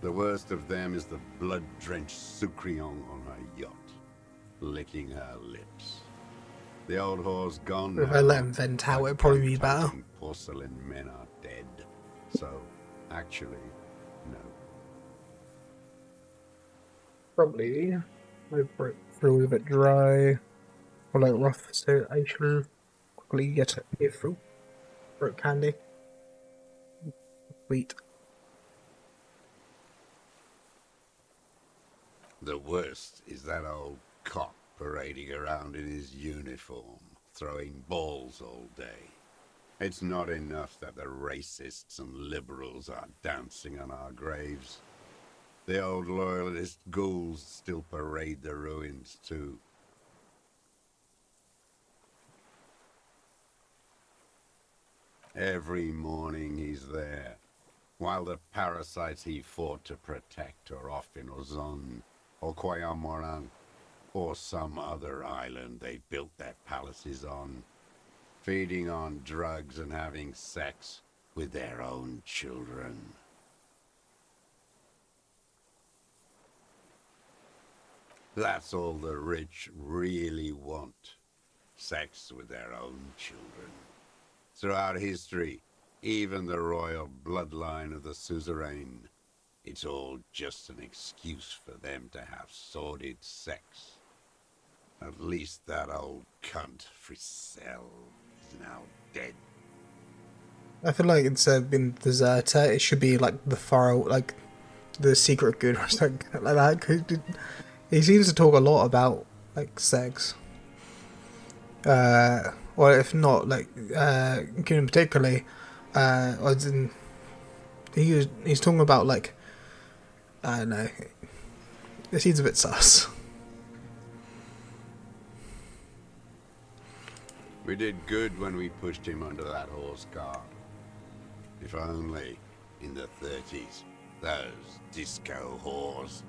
The worst of them is the blood-drenched Sucrion on her yacht, licking her lips. The old whore's gone If now. I let him vent out, it'd probably be better. Porcelain men are dead. So, actually, no. Probably. I broke through a bit dry. Or like rough, so I should quickly get it here through. Broke candy. Sweet. The worst is that old cop parading around in his uniform, throwing balls all day. It's not enough that the racists and liberals are dancing on our graves. The old loyalist ghouls still parade the ruins too. Every morning he's there, while the parasites he fought to protect are off in Ozon, or Quayamoran, or some other island they built their palaces on, feeding on drugs and having sex with their own children. That's all the rich really want. Sex with their own children. Throughout history, even the royal bloodline of the suzerain, it's all just an excuse for them to have sordid sex. At least that old cunt, Frisell, is now dead. I feel like instead of being deserter, it should be like the thorough, like the secret good or something like that. 'Cause he seems to talk a lot about like sex. Or if not, like particularly, as in he's talking about like, I don't know. It seems a bit sus. We did good when we pushed him under that horse car. If only, in the 30s, those disco whores.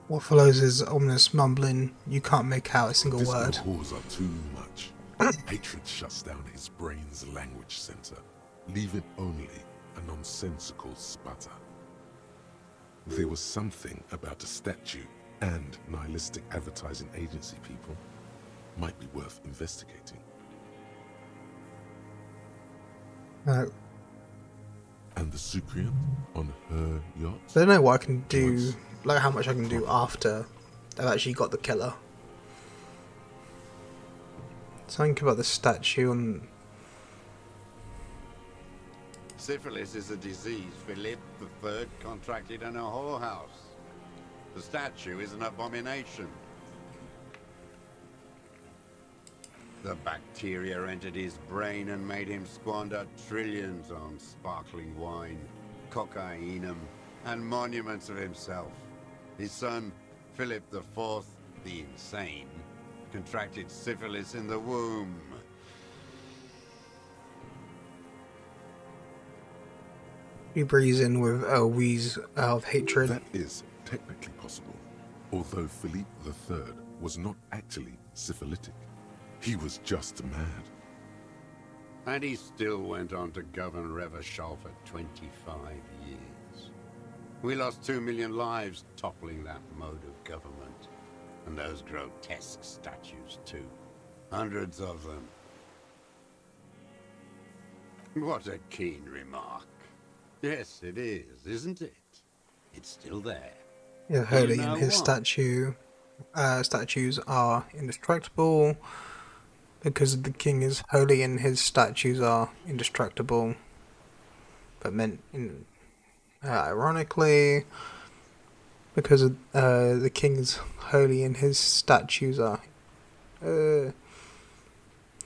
What follows is ominous mumbling. You can't make out a single Disco word. whores are too much. Hatred shuts down his brain's language center, leaving only a nonsensical sputter. There was something about a statue and nihilistic advertising agency people might be worth investigating. No. And the Sucrian on her yacht? I don't know what I can do, like how much I can do after I've actually got the killer. Something about the statue on... Syphilis is a disease Philip III contracted in a whorehouse. The statue is an abomination. The bacteria entered his brain and made him squander trillions on sparkling wine, cocainum, and monuments of himself. His son, Philip IV, the insane, contracted syphilis in the womb. He breathes in with a wheeze of hatred. That is technically possible, although Philippe III was not actually syphilitic. He was just mad. And he still went on to govern Revachol for 25 years. We lost 2 million lives toppling that mode of government. And those grotesque statues, too. Hundreds of them. What a keen remark. Yes, it is, isn't it? It's still there. Yeah, Holy and his statues are indestructible. Because the king is holy and his statues are indestructible. But meant in, ironically, because the king is holy and his statues are... I've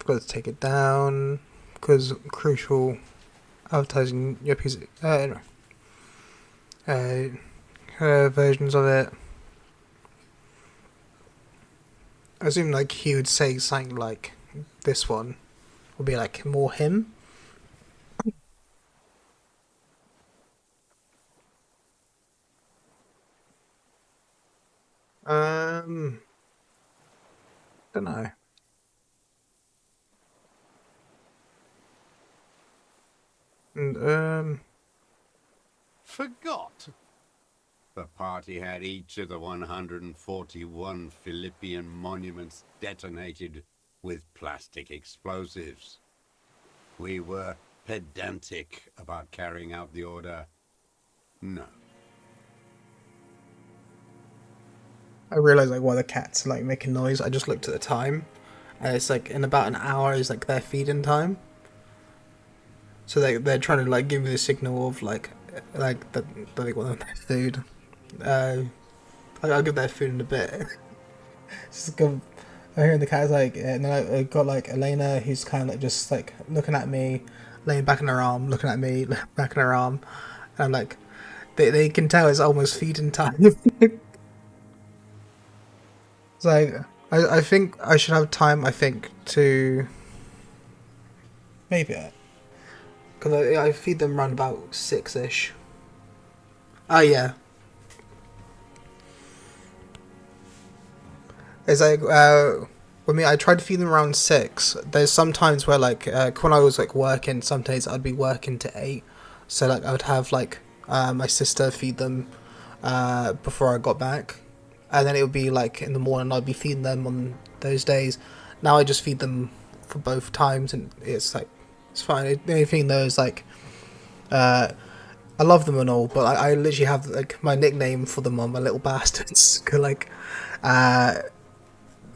got to take it down. Because crucial advertising your piece versions of it. I assume like he would say something like this one would be like more him. Don't know. And Forgot. The party had each of the 141 Philippian monuments detonated with plastic explosives. We were pedantic about carrying out the order. No. I realised like while the cats are like making noise, I just looked at the time, and it's like in about an hour is like their feeding time. So they're trying to like give me the signal of like that they want their food. I'll give their food in a bit. Just go. I'm hearing the cat's like, and then I got like Elena, who's kind of like just like looking at me, laying back in her arm, looking at me, back in her arm, and I'm like, they can tell it's almost feeding time. It's like I think I should have time. I think to maybe because I feed them around about 6ish. Oh yeah. It's like I tried to feed them around 6. There's some times where like when I was like working, some days I'd be working to 8. So like I would have like my sister feed them before I got back, and then it would be like in the morning I'd be feeding them on those days. Now I just feed them for both times, and it's like it's fine. The only thing though is like I love them and all, but I literally have like my nickname for them on my little bastards. Like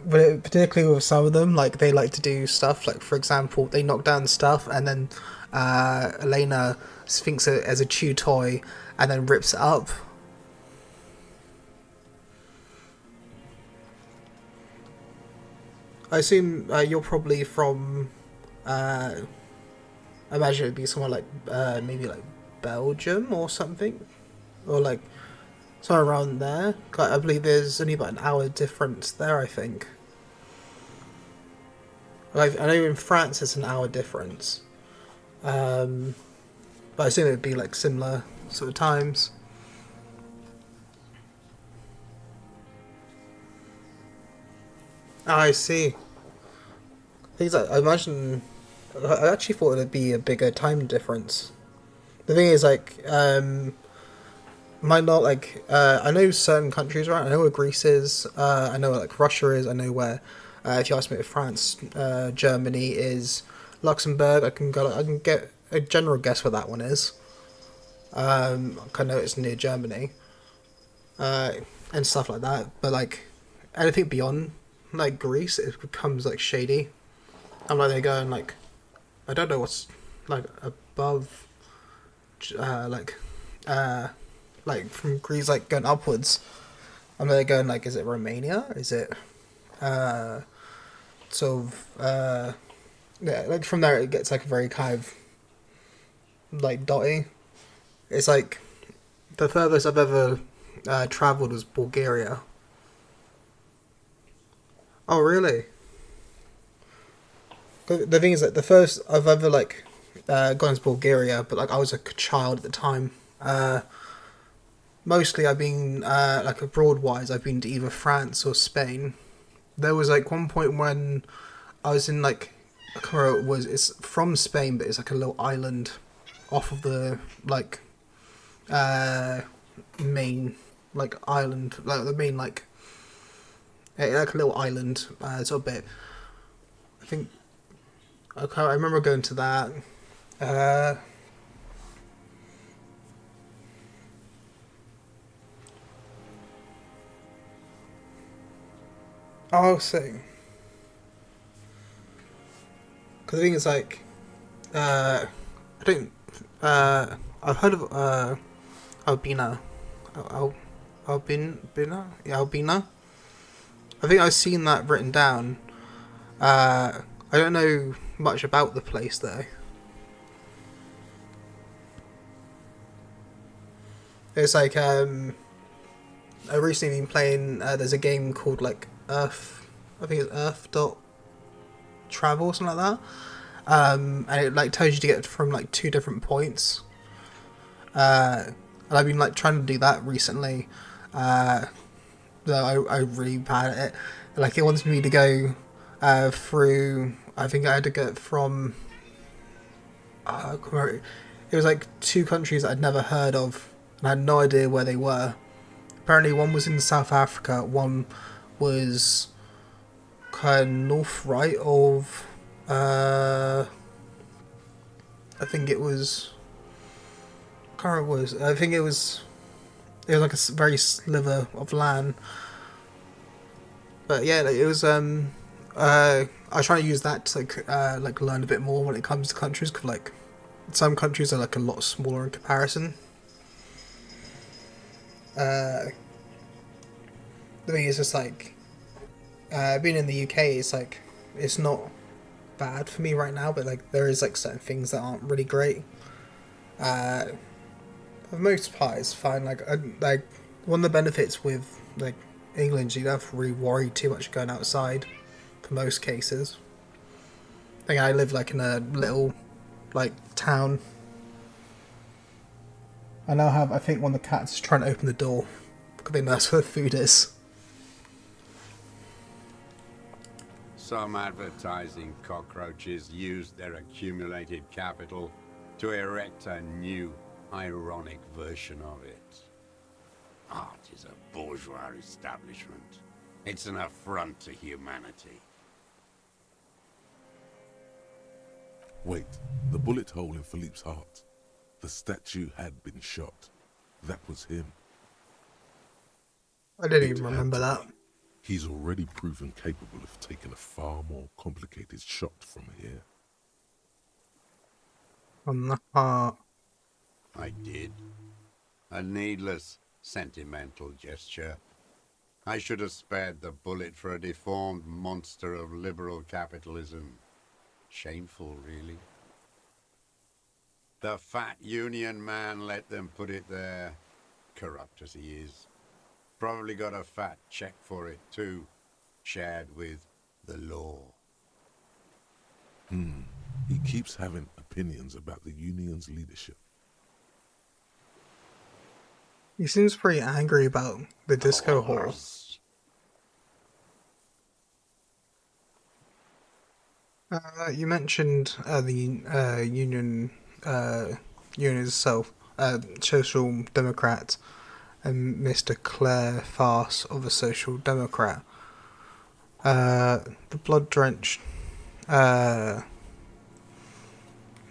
but particularly with some of them, like they like to do stuff like, for example, they knock down stuff and then Elena thinks it as a chew toy and then rips it up. I assume you're probably from I imagine it'd be somewhere like maybe like Belgium or something, or like somewhere around there. I believe there's only about an hour difference there, I think. Like, I know in France it's an hour difference, but I assume it'd be like similar sort of times. Oh, I see. Things like, I imagine. I actually thought it'd be a bigger time difference. The thing is, like, might not like. I know certain countries, right? I know where Greece is. I know where like Russia is. I know where. If you ask me if France, Germany is, Luxembourg, I can go. I can get a general guess where that one is. I know it's near Germany. And stuff like that. But like anything beyond like Greece, it becomes like shady. I'm like they're going like I don't know what's like above, like from Greece like going upwards. I'm like going like is it Romania? Is it sort of yeah, like from there it gets like a very kind of like dotty. It's like the furthest I've ever travelled was Bulgaria. Oh really? The thing is that the first I've ever like gone to Bulgaria, but like I was a child at the time. Mostly I've been like abroad wise. I've been to either France or Spain. There was like one point when I was in like I can't remember what it was. It's from Spain, but it's like a little island off of the like main like island, like the main like a little island sort of bit. I think okay, I remember going to that. I'll say. Because the thing is, like, I don't. I've heard of Albina. Albina? Yeah, Albina. I think I've seen that written down. I don't know much about the place though. It's like I've recently been playing. There's a game called like Earth. I think it's Earth dot Travel or something like that. And it like tells you to get from like 2 different points. And I've been like trying to do that recently. Though I'm really bad at it. Like it wants me to go through. I think I had to get from. I can't remember. It was like 2 countries that I'd never heard of, and I had no idea where they were. Apparently, one was in South Africa. One was kind of north right of. I think it was. I can't remember what it was. I think it was. It was like a very sliver of land. But yeah, it was. I was trying to use that to like learn a bit more when it comes to countries, because like some countries are like a lot smaller in comparison. The thing is, just like being in the UK, it's like it's not bad for me right now, but like there is like certain things that aren't really great. For the most part, it's fine. Like one of the benefits with like England, you don't have to really worry too much going outside for most cases. I think I live like in a little like town. I now have, I think one of the cats is trying to open the door because they know that's where the food is. Some advertising cockroaches used their accumulated capital to erect a new, ironic version of it. Art is a bourgeois establishment. It's an affront to humanity. Wait, the bullet hole in Philippe's heart. The statue had been shot. That was him. I didn't even remember that. He's already proven capable of taking a far more complicated shot from here. On the heart. I did. A needless, sentimental gesture. I should have spared the bullet for a deformed monster of liberal capitalism. Shameful, really. The fat union man let them put it there. Corrupt as he is. Probably got a fat check for it, too. Shared with the law. He keeps having opinions about the union's leadership. He seems pretty angry about the disco hall. You mentioned the union itself, Social Democrat, and Mr. Claire Farce of a Social Democrat. The blood-drenched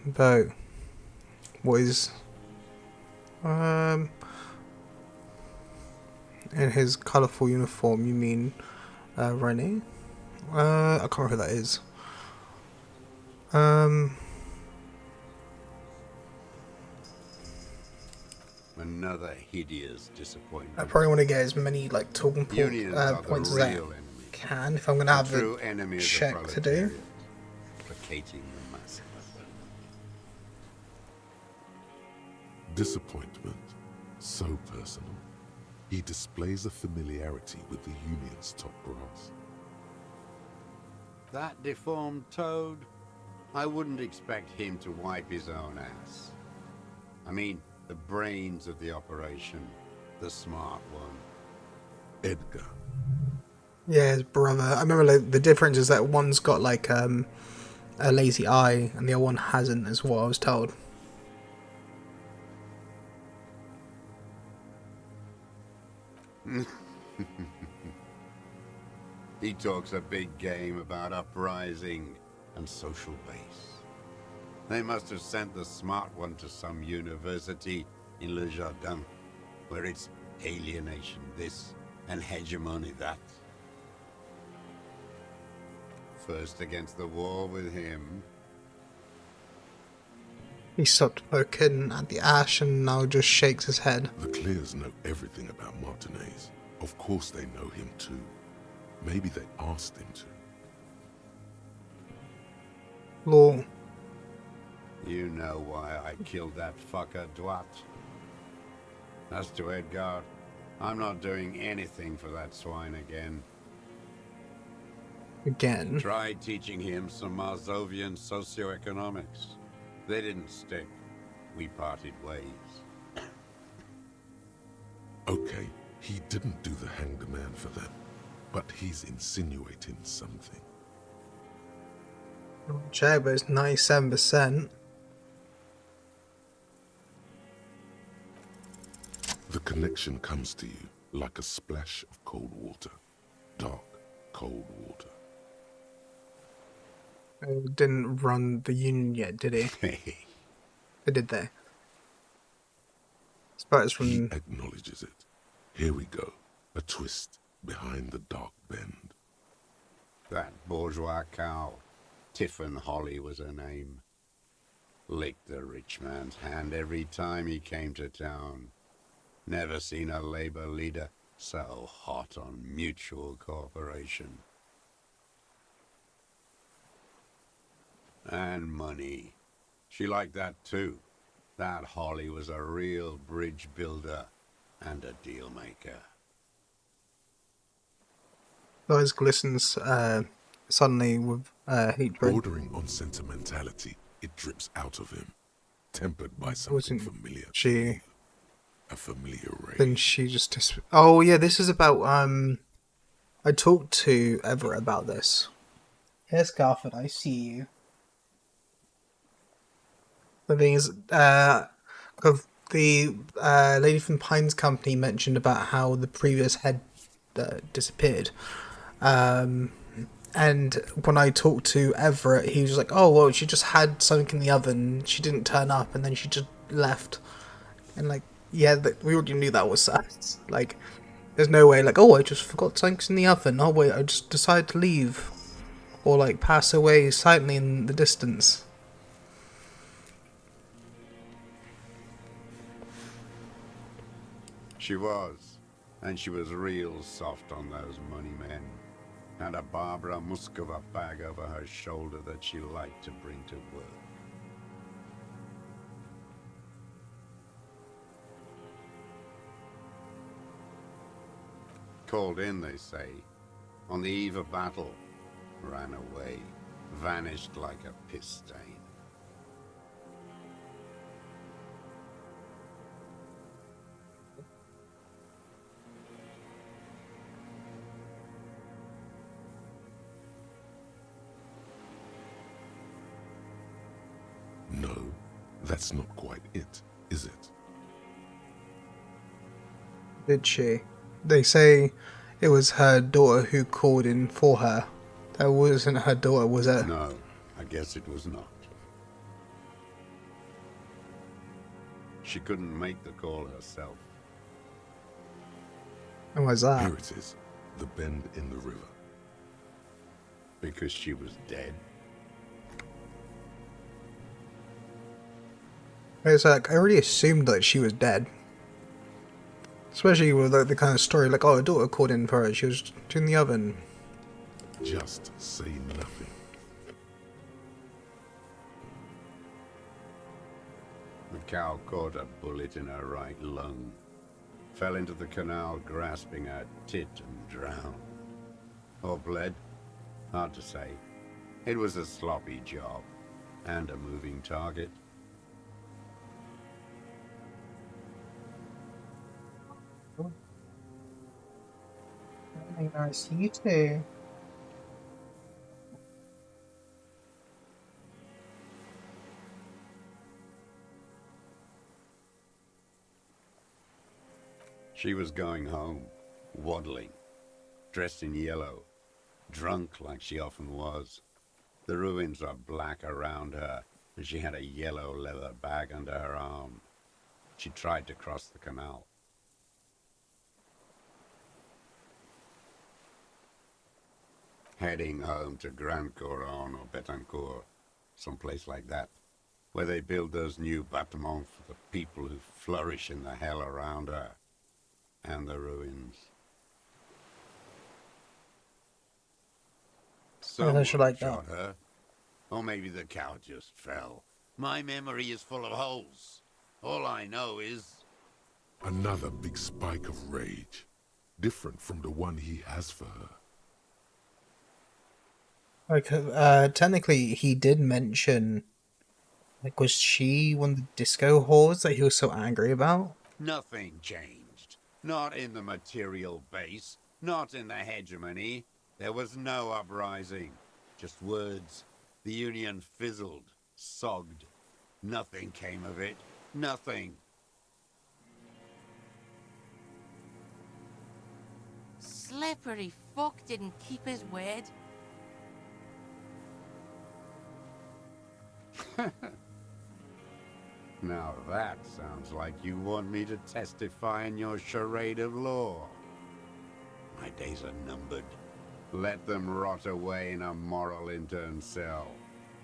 boat. What is in his colourful uniform? You mean Rennie? I can't remember who that is. Another hideous disappointment. I probably want to get as many like talking Unions are points the as I real enemy. can if I'm going to have true a enemy of the check to do. proletariat, placating the masses. Disappointment, so personal. He displays a familiarity with the union's top brass. That deformed toad? I wouldn't expect him to wipe his own ass. I mean, the brains of the operation, the smart one. Edgar. Yeah, his brother. I remember like, the difference is that one's got like a lazy eye and the other one hasn't, is what I was told. He talks a big game about uprising and social base. They must have sent the smart one to some university in Le Jardin, where it's alienation this and hegemony that. First against the wall with him. He stopped poking at the ash and now just shakes his head. The Clears know everything about Martinez. Of course they know him too. Maybe they asked him to. Law. You know why I killed that fucker, Dwat. As to Edgar, I'm not doing anything for that swine again. Again? Tried teaching him some Marzovian socioeconomics. They didn't stick. We parted ways. Okay, he didn't do the hang the man for them, but he's insinuating something. Check, but it's 97%. The connection comes to you like a splash of cold water. Dark, cold water. Didn't run the union yet, did he? Or did they? It's from... He acknowledges it. Here we go. A twist behind the dark bend. That bourgeois cow, Tiffin Holly was her name. Licked the rich man's hand every time he came to town. Never seen a labor leader so hot on mutual cooperation. And money. She liked that too. That Holly was a real bridge builder and a deal maker. Eyes glistens suddenly with hatred. Bordering on sentimentality, it drips out of him, tempered by something familiar. She... A familiar ray. Then she just... Oh yeah, this is about... I talked to Everett about this. Yes, Garford, I see you. The thing is, the lady from Pines Company mentioned about how the previous head disappeared. And when I talked to Everett, he was like, oh, well, she just had something in the oven. She didn't turn up, and then she just left. And, like, yeah, we already knew that was sad. Like, there's no way, like, oh, I just forgot something's in the oven. Oh, wait, I just decided to leave. Or, like, pass away silently in the distance. She was. And she was real soft on those money men. and a Barbara Muskova bag over her shoulder that she liked to bring to work. Called in, they say, on the eve of battle, ran away, vanished like a piss stain. No, that's not quite it, is it? Did she? They say it was her daughter who called in for her. That wasn't her daughter, was it? No, I guess it was not. She couldn't make the call herself. And why's that? Here it is, the bend in the river. Because she was dead. It's like, I already assumed that she was dead. Especially with like, the kind of story, like, oh, her daughter called in for her, she was in the oven. Just say nothing. The cow caught a bullet in her right lung, fell into the canal grasping her tit and drowned. Or bled? Hard to say. It was a sloppy job, and a moving target. Nice, you too. She was going home, waddling, dressed in yellow, drunk like she often was. The ruins are black around her, and she had a yellow leather bag under her arm. She tried to cross the canal. Heading home to Grand Couronne or Betancourt, someplace like that, where they build those new bâtiments for the people who flourish in the hell around her, and the ruins. Someone shot her, or maybe the cow just fell. My memory is full of holes. All I know is... Another big spike of rage, different from the one he has for her. Like, technically, he did mention, like, was she one of the disco whores that he was so angry about? Nothing changed. Not in the material base, not in the hegemony. There was no uprising. Just words. The Union fizzled, sogged. Nothing came of it. Nothing. Slippery fuck didn't keep his word. Now that sounds like you want me to testify in your charade of law. My days are numbered. Let them rot away in a moral intern cell.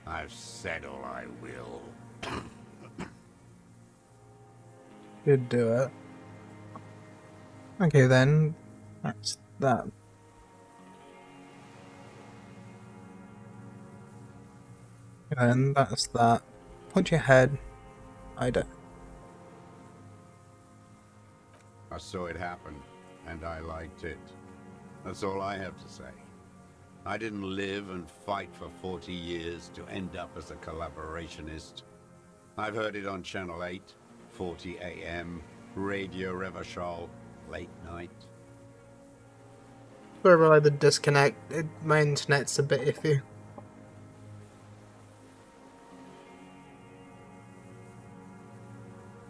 I've said all I will. Did do it. Okay then, that's that. And that's that. Punch your head. I don't. I saw it happen, and I liked it. That's all I have to say. I didn't live and fight for 40 years to end up as a collaborationist. I've heard it on Channel 8, 40 AM, Radio Revachol, late night. Sorry about the disconnect. My internet's a bit iffy.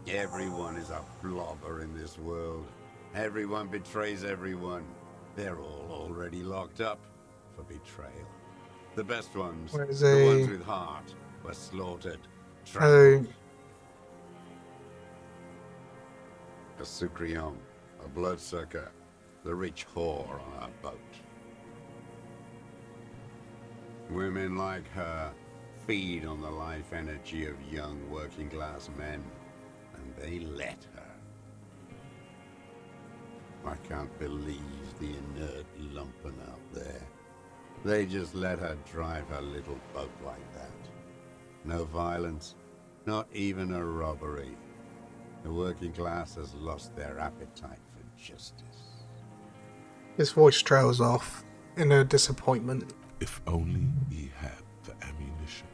Everyone is a blobber in this world. Everyone betrays everyone. They're all already locked up for betrayal. The best ones, Where's the a- ones with heart, were slaughtered, trampled. A Sucrion, a bloodsucker, the rich whore on our boat. Women like her feed on the life energy of young working class men, and they let her. I can't believe the inert lumpen out there. They just let her drive her little boat like that. No violence, not even a robbery. The working class has lost their appetite for justice. His voice trails off in a disappointment. If only he had the ammunition.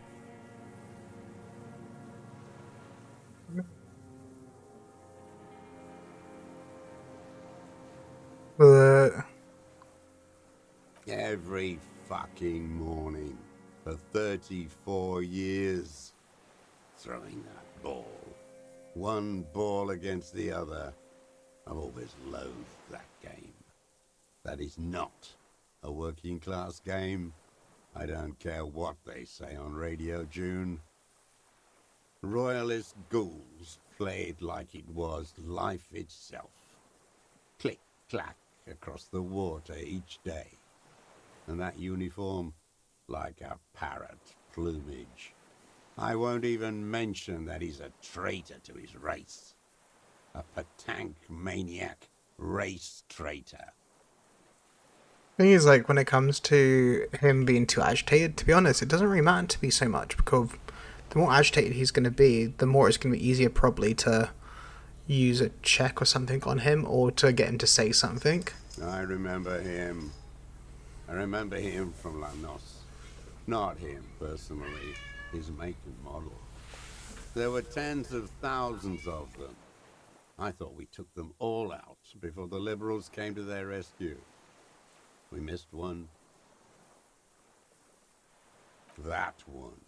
But Every fucking morning for 34 years. Throwing that ball. One ball against the other. I've always loathed that game. That is not a working class game. I don't care what they say on Radio June. Royalist ghouls played like it was life itself. Click, clack across the water each day. And that uniform, like a parrot plumage. I won't even mention that he's a traitor to his race. A petank maniac race traitor. thing is, like, when it comes to him being too agitated, to be honest, it doesn't really matter to me so much, because the more agitated he's going to be, the more it's going to be easier probably to use a check or something on him, or to get him to say something. I remember him. I remember him from Lanos. Not him, personally. His make and model. There were tens of thousands of them. I thought we took them all out before the Liberals came to their rescue. We missed one. That one.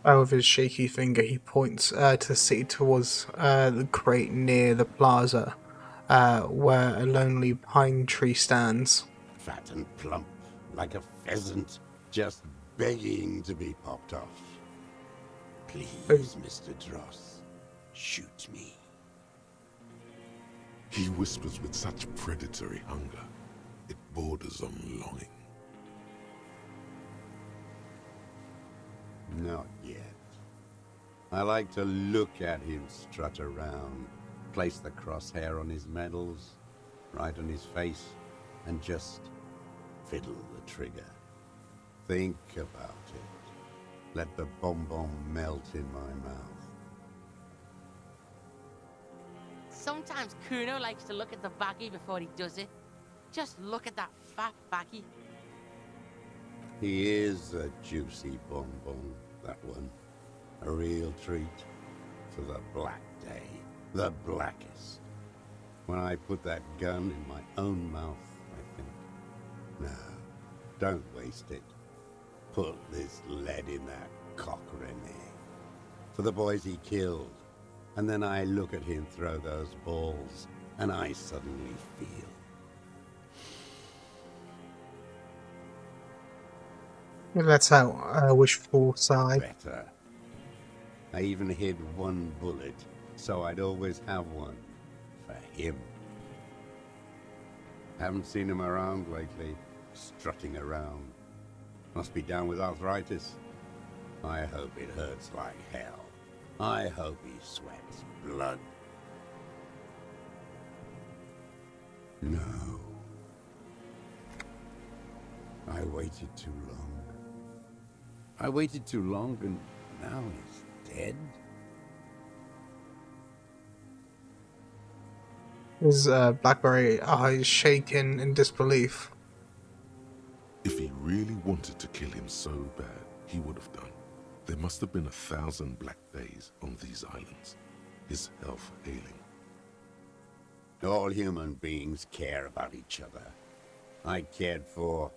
With his shaky finger, he points to the city towards the crate near the plaza, where a lonely pine tree stands. Fat and plump, like a pheasant, just begging to be popped off. Please, Mr. Dross, shoot me. He whispers with such predatory hunger, it borders on longing. Not yet. I like to look at him strut around, place the crosshair on his medals, right on his face, and just fiddle the trigger. Think about it. Let the bonbon melt in my mouth. Sometimes Kuno likes to look at the baggie before he does it. Just look at that fat baggie. He is a juicy bonbon, that one. A real treat for the black day. The blackest. When I put that gun in my own mouth, I think, no, don't waste it. Put this lead in that cock, René. For the boys he killed. And then I look at him throw those balls, and I suddenly feel. He lets out a wishful sigh. Better. I even hid one bullet, so I'd always have one. For him. Haven't seen him around lately, strutting around. Must be down with arthritis. I hope it hurts like hell. I hope he sweats blood. No. I waited too long. I waited too long, and now he's dead? His blackberry eyes shaking in disbelief. If he really wanted to kill him so bad, he would have done. There must have been 1,000 black days on these islands, his health ailing. All human beings care about each other. I cared for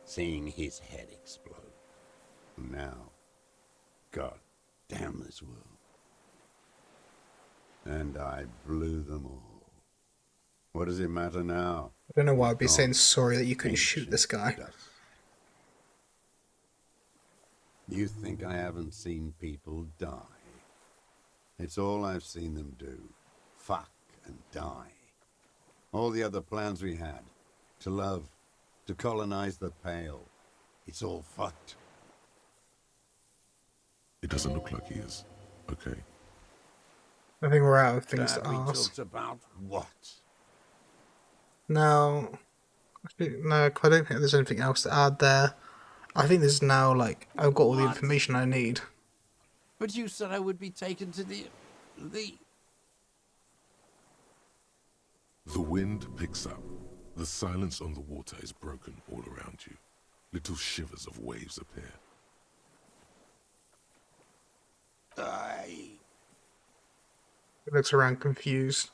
seeing his head explode. Now, God damn this world. And I blew them all. What does it matter now? I don't know why I'd be saying sorry that you couldn't shoot this guy. You think I haven't seen people die? It's all I've seen them do. Fuck and die. All the other plans we had. To love. To colonize the Pale. It's all fucked. It doesn't look like he is. Okay. I think we're out of things That to we ask. talked about what? Now, no, 'cause I don't think there's anything else to add there. I think this is now, like, I've got all the What? information I need. But you said I would be taken to the... The wind picks up. The silence on the water is broken all around you. Little shivers of waves appear. He looks around confused.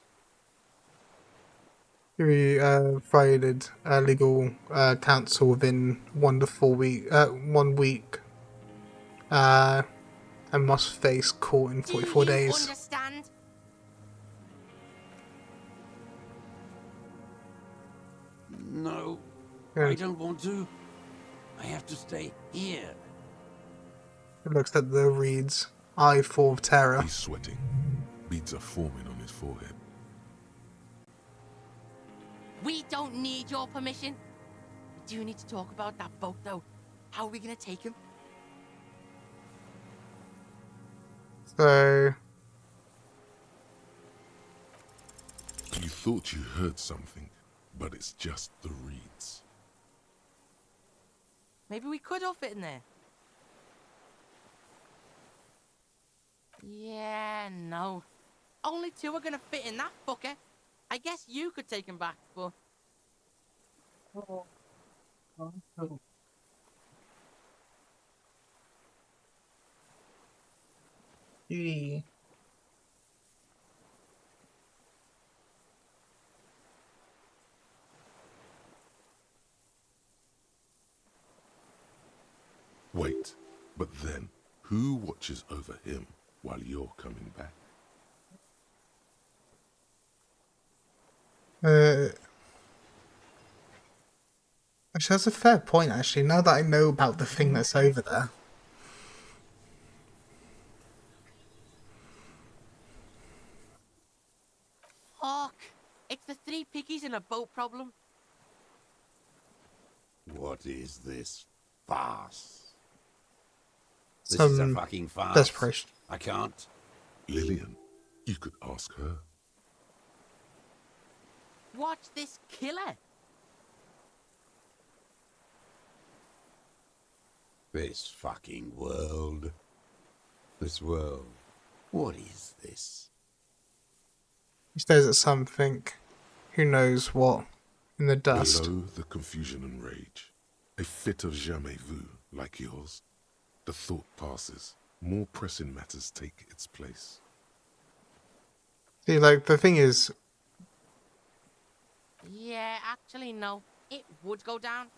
He provided legal counsel within 1 to 4 week, 1 week, and must face court in 44 days. Understand? No, Yeah. I don't want to. I have to stay here. He looks at the reeds, eye full of terror. He's sweating. Beads are forming on his forehead. We don't need your permission. We do need to talk about that boat, though. How are we gonna take him? So, You thought you heard something, but it's just the reeds. Maybe we could all fit in there. Yeah, no. Only 2 are gonna fit in that fucker. I guess you could take him back, but... Judy. Wait, but then, who watches over him while you're coming back? Actually, that's a fair point, actually, now that I know about the thing that's over there. Fuck! It's the 3 piggies and a boat problem. What is this farce? This is a fucking farce. Desperation. I can't. Lillian, you could ask her. Watch this killer. This fucking world. This world. What is this? He stares at something, who knows what, in the dust. Below the confusion and rage, a fit of jamais vu like yours. The thought passes. More pressing matters take its place. See, like, the thing is, Yeah, actually, no. It would go down.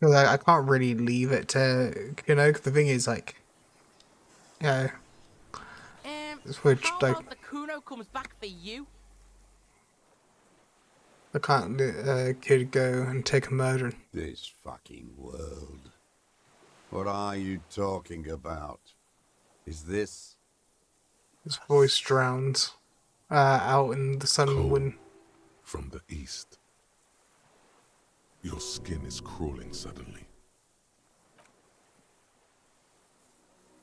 like, I can't really leave it to, you know, 'cause the thing is, like, you know, it's weird, How like, about the Kuno comes back for you? I can't kid go and take a murder. This fucking world. What are you talking about? Is this... His voice drowns out in the sun and wind. From the east. Your skin is crawling suddenly.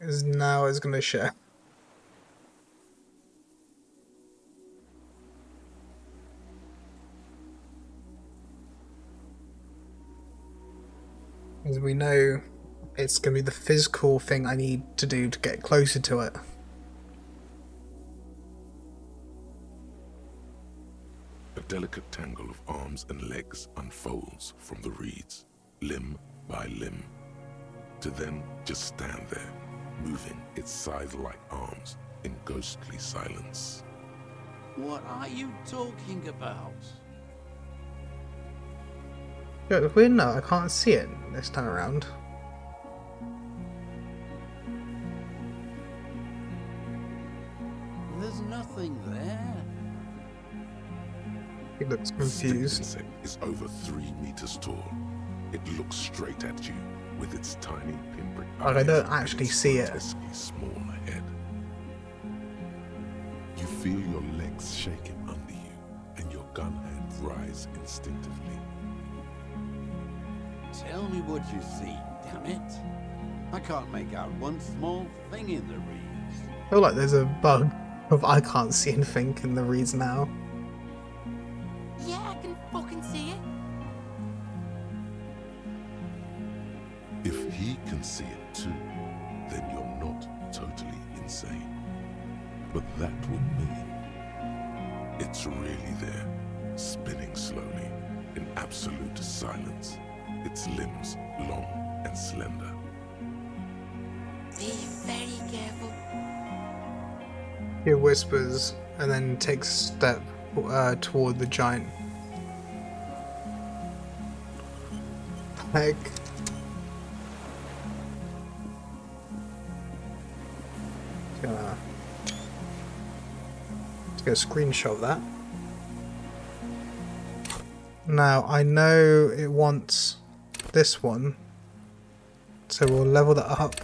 Is now is gonna share. As we know, it's gonna be the physical thing I need to do to get closer to it. A delicate tangle of arms and legs unfolds from the reeds, limb by limb, to then just stand there, moving its scythe-like arms in ghostly silence. What are you talking about? Yeah, it's weird, no, I can't see it this time around. There's nothing there. He looks The stick confused. insect is over 3 meters tall. It looks straight at you with its tiny pinprick Like, I eyes don't and actually its see it. grotesquely small head. You feel your legs shaking under you, and your gun hand rise instinctively. Tell me what you see, damn it. I can't make out one small thing in the reeds. I feel like there's a bug of I can't see anything in the reeds now. can see it too, then you're not totally insane. But that would mean it's really there, spinning slowly, in absolute silence, its limbs long and slender. Be very careful. He whispers and then takes a step toward the giant. Like, let's get a screenshot of that. Now I know it wants this one, so we'll level that up.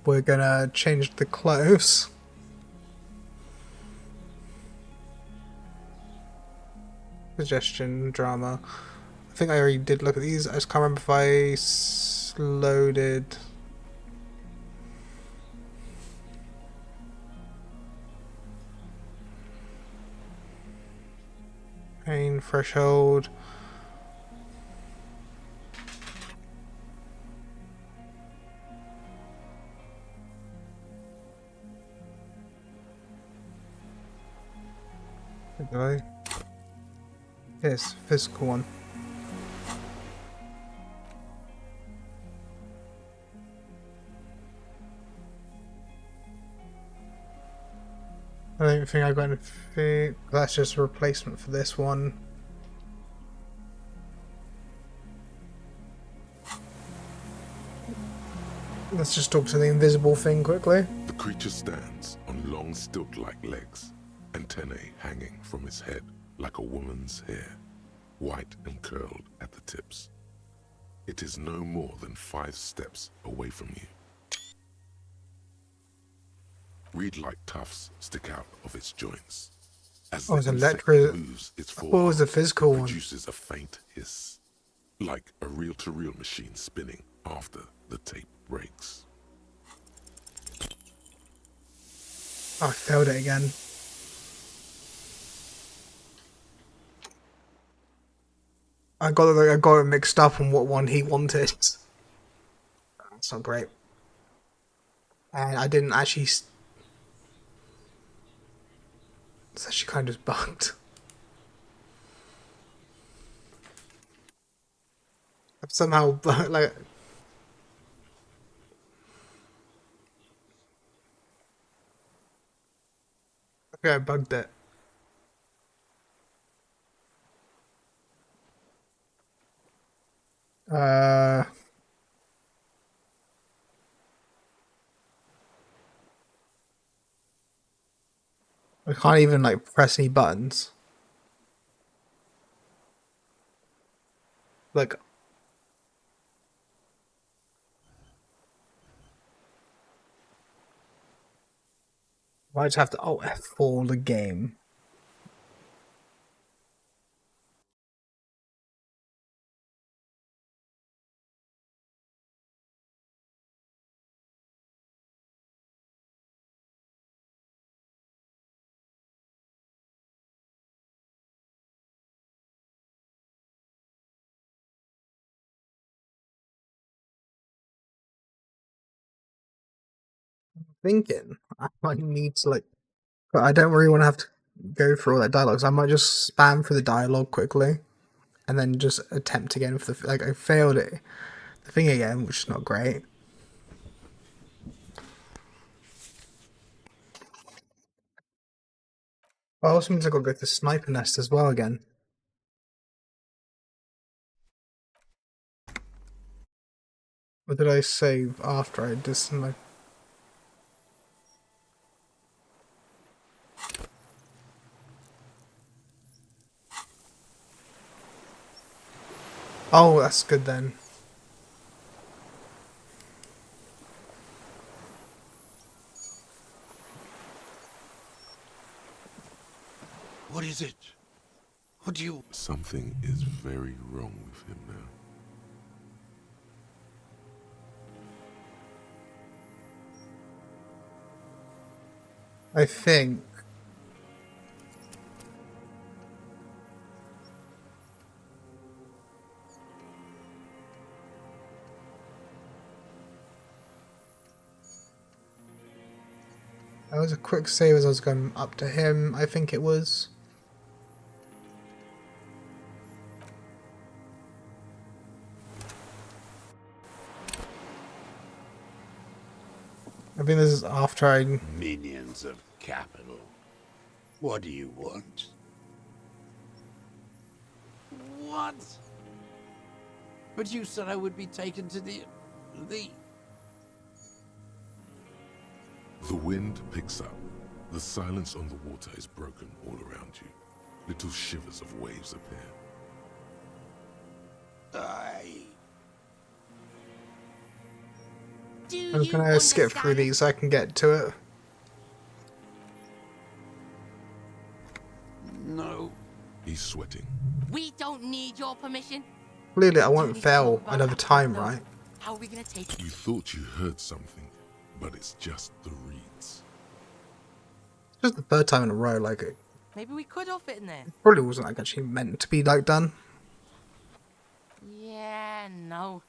We're gonna change the clothes. Suggestion, drama. I think I already did look at these. I just can't remember if I loaded. Pain threshold. Do I? Yes, physical one. I don't think I got anything. That's just a replacement for this one. Let's just talk to the invisible thing quickly. The creature stands on long stilt-like legs, antennae hanging from its head like a woman's hair, white and curled at the tips. It is no more than 5 steps away from you. Reed-like tufts stick out of its joints. As Oh, the it's insect electric. moves its What was the physical forearm, one? produces a faint hiss, like a reel-to-reel machine spinning after the tape breaks. Oh, I failed it again. I got it mixed up on what one he wanted. That's not great. And I didn't actually. It's actually kind of bugged. I've somehow like. Okay, I bugged it. I can't even like press any buttons. Like, I just have to Alt F4 the game. Thinking I might need to like, but I don't really want to have to go through all that dialogue. So I might just spam through the dialogue quickly, and then just attempt again for the like I failed it, the thing again, which is not great. Well, also means I got to go to the sniper nest as well again. What did I save after I did some like? Oh, that's good then. What is it? What do you... Something is very wrong with him now. I think. That was a quick save as I was going up to him, I think it was. I think this is after I... Minions of capital. What do you want? What? But you said I would be taken to the... The wind picks up. The silence on the water is broken all around you. Little shivers of waves appear. I'm gonna skip through these so I can get to it. No. He's sweating. We don't need your permission. Clearly I won't fail another time, right? How are we gonna take it? You thought you heard something, but it's just the reeds. Just the third time in a row, like it Maybe we could all fit in there. probably wasn't like actually meant to be like done. Yeah, no.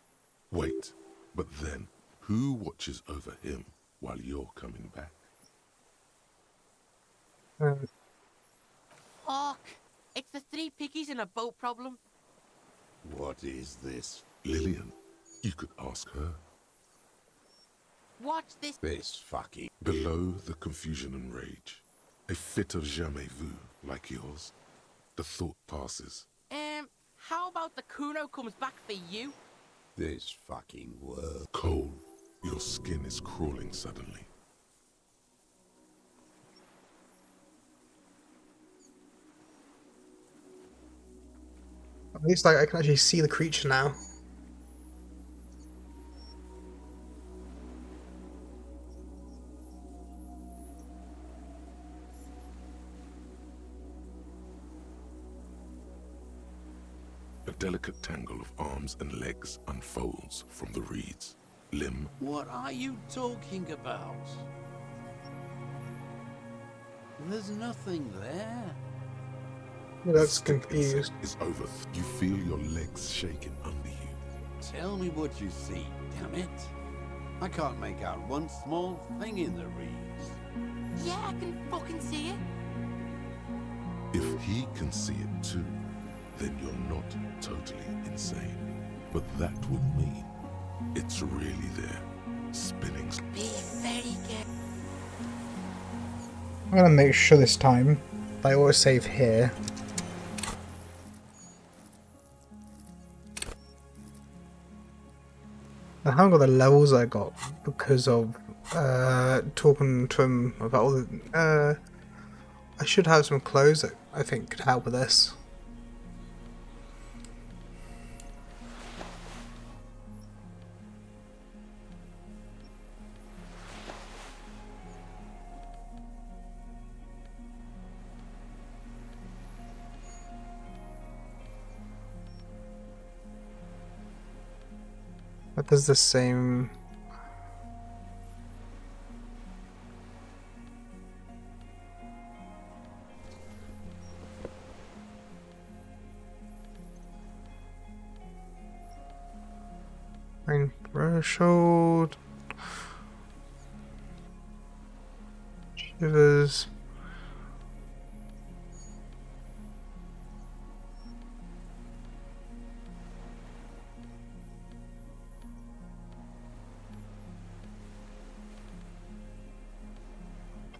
Wait, but then, who watches over him while you're coming back? Fuck. It's the three piggies and a boat problem. What is this? Lillian, you could ask her. Watch this. This fucking... Below the confusion and rage, a fit of jamais vu like yours. The thought passes. How about the Kuno comes back for you? This fucking world. Cole, your skin is crawling suddenly. At least like I can actually see the creature now. A delicate tangle of arms and legs unfolds from the reeds. Limb. What are you talking about? There's nothing there. That's confused. Is over. You feel your legs shaking under you. Tell me what you see, damn it. I can't make out one small thing in the reeds. Yeah, I can fucking see it. If he can see it too, then you're not totally insane. But that would mean it's really there, spinning. Be very careful. I'm gonna make sure this time I always save here. I haven't got the levels I got because of talking to him about all the... I should have some clothes that I think could help with this. That does the same. Rain threshold. Shivers.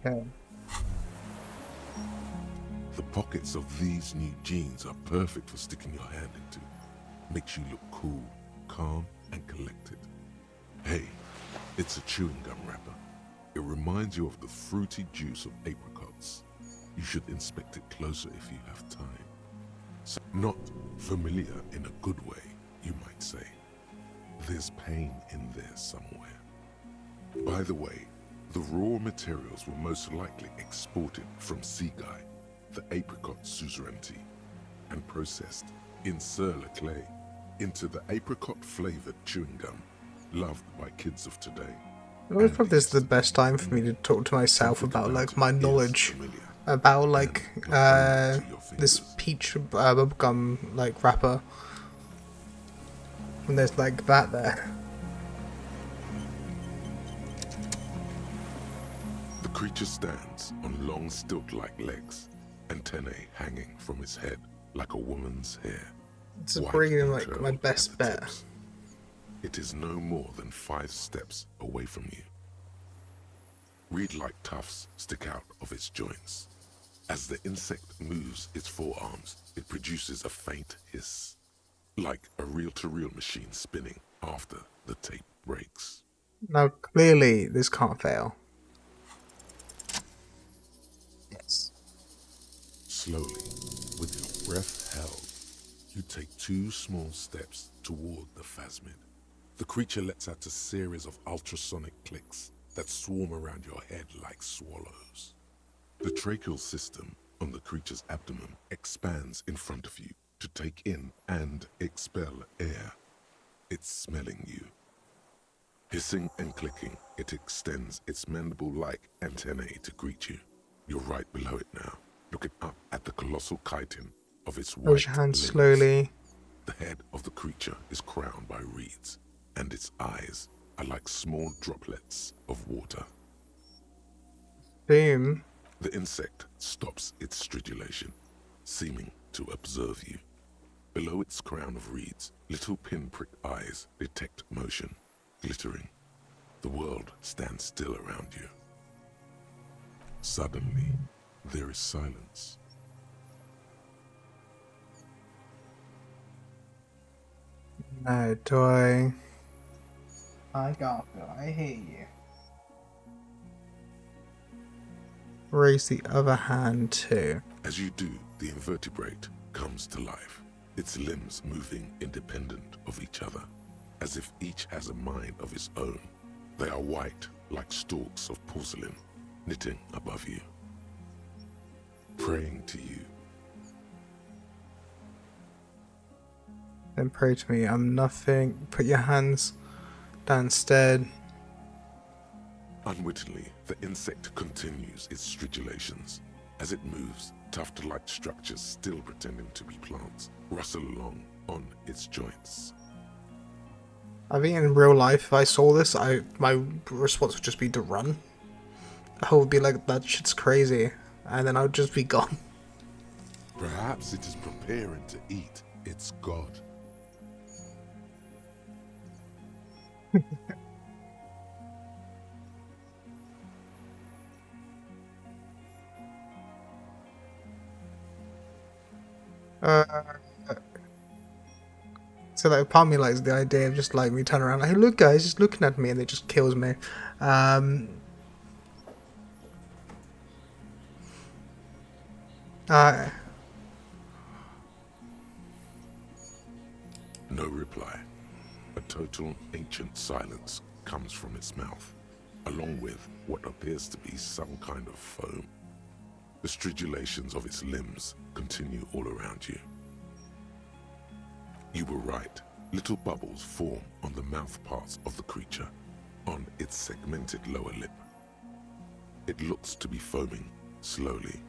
Okay. The pockets of these new jeans are perfect for sticking your hand into. Makes you look cool, calm, and collected. Hey, it's a chewing gum wrapper. It reminds you of the fruity juice of apricots. You should inspect it closer if you have time. So, not familiar in a good way, you might say. There's pain in there somewhere. By the way, the raw materials were most likely exported from Seaguy, the apricot suzerainty, and processed in sur-le-clay into the apricot-flavored chewing gum loved by kids of today. I wonder if this is the best time for me to talk to myself about like my knowledge about like this peach bubblegum like wrapper. When there's like that there. The creature stands on long stilt-like legs, antennae hanging from its head like a woman's hair. It's white bringing and like my curled best at the bet. tips. It is no more than 5 steps away from you. Reed-like tufts stick out of its joints. As the insect moves its forearms, it produces a faint hiss, like a reel-to-reel machine spinning after the tape breaks. Now clearly this can't fail. Yes. Slowly, with your breath held, you take 2 small steps toward the phasmid. The creature lets out a series of ultrasonic clicks that swarm around your head like swallows. The tracheal system on the creature's abdomen expands in front of you to take in and expel air. It's smelling you. Hissing and clicking, it extends its mandible-like antennae to greet you. You're right below it now, looking up at the colossal chitin of its Raise white your hand limbs. slowly. The head of the creature is crowned by reeds, and its eyes are like small droplets of water. Boom. The insect stops its stridulation, seeming to observe you. Below its crown of reeds, little pinprick eyes detect motion, glittering. The world stands still around you. Suddenly, there is silence. No, do I? I got it. I hear you. Raise the other hand too. As you do, the invertebrate comes to life, its limbs moving independent of each other, as if each has a mind of its own. They are white, like stalks of porcelain, knitting above you, praying to you. Then pray to me. I'm nothing. Put your hands down instead. Unwittingly, the insect continues its stridulations. As it moves, tuft-like structures, still pretending to be plants, rustle along on its joints. I think in real life, if I saw this, my response would just be to run. I would be like, that shit's crazy. And then I would just be gone. Perhaps it is preparing to eat its god. So like, part of me likes the idea of just like me turn around, like, hey, look, guys, just looking at me, and it just kills me. No reply. A total ancient silence comes from its mouth, along with what appears to be some kind of foam. The stridulations of its limbs continue all around you. You were right. Little bubbles form on the mouth parts of the creature, on its segmented lower lip. It looks to be foaming slowly.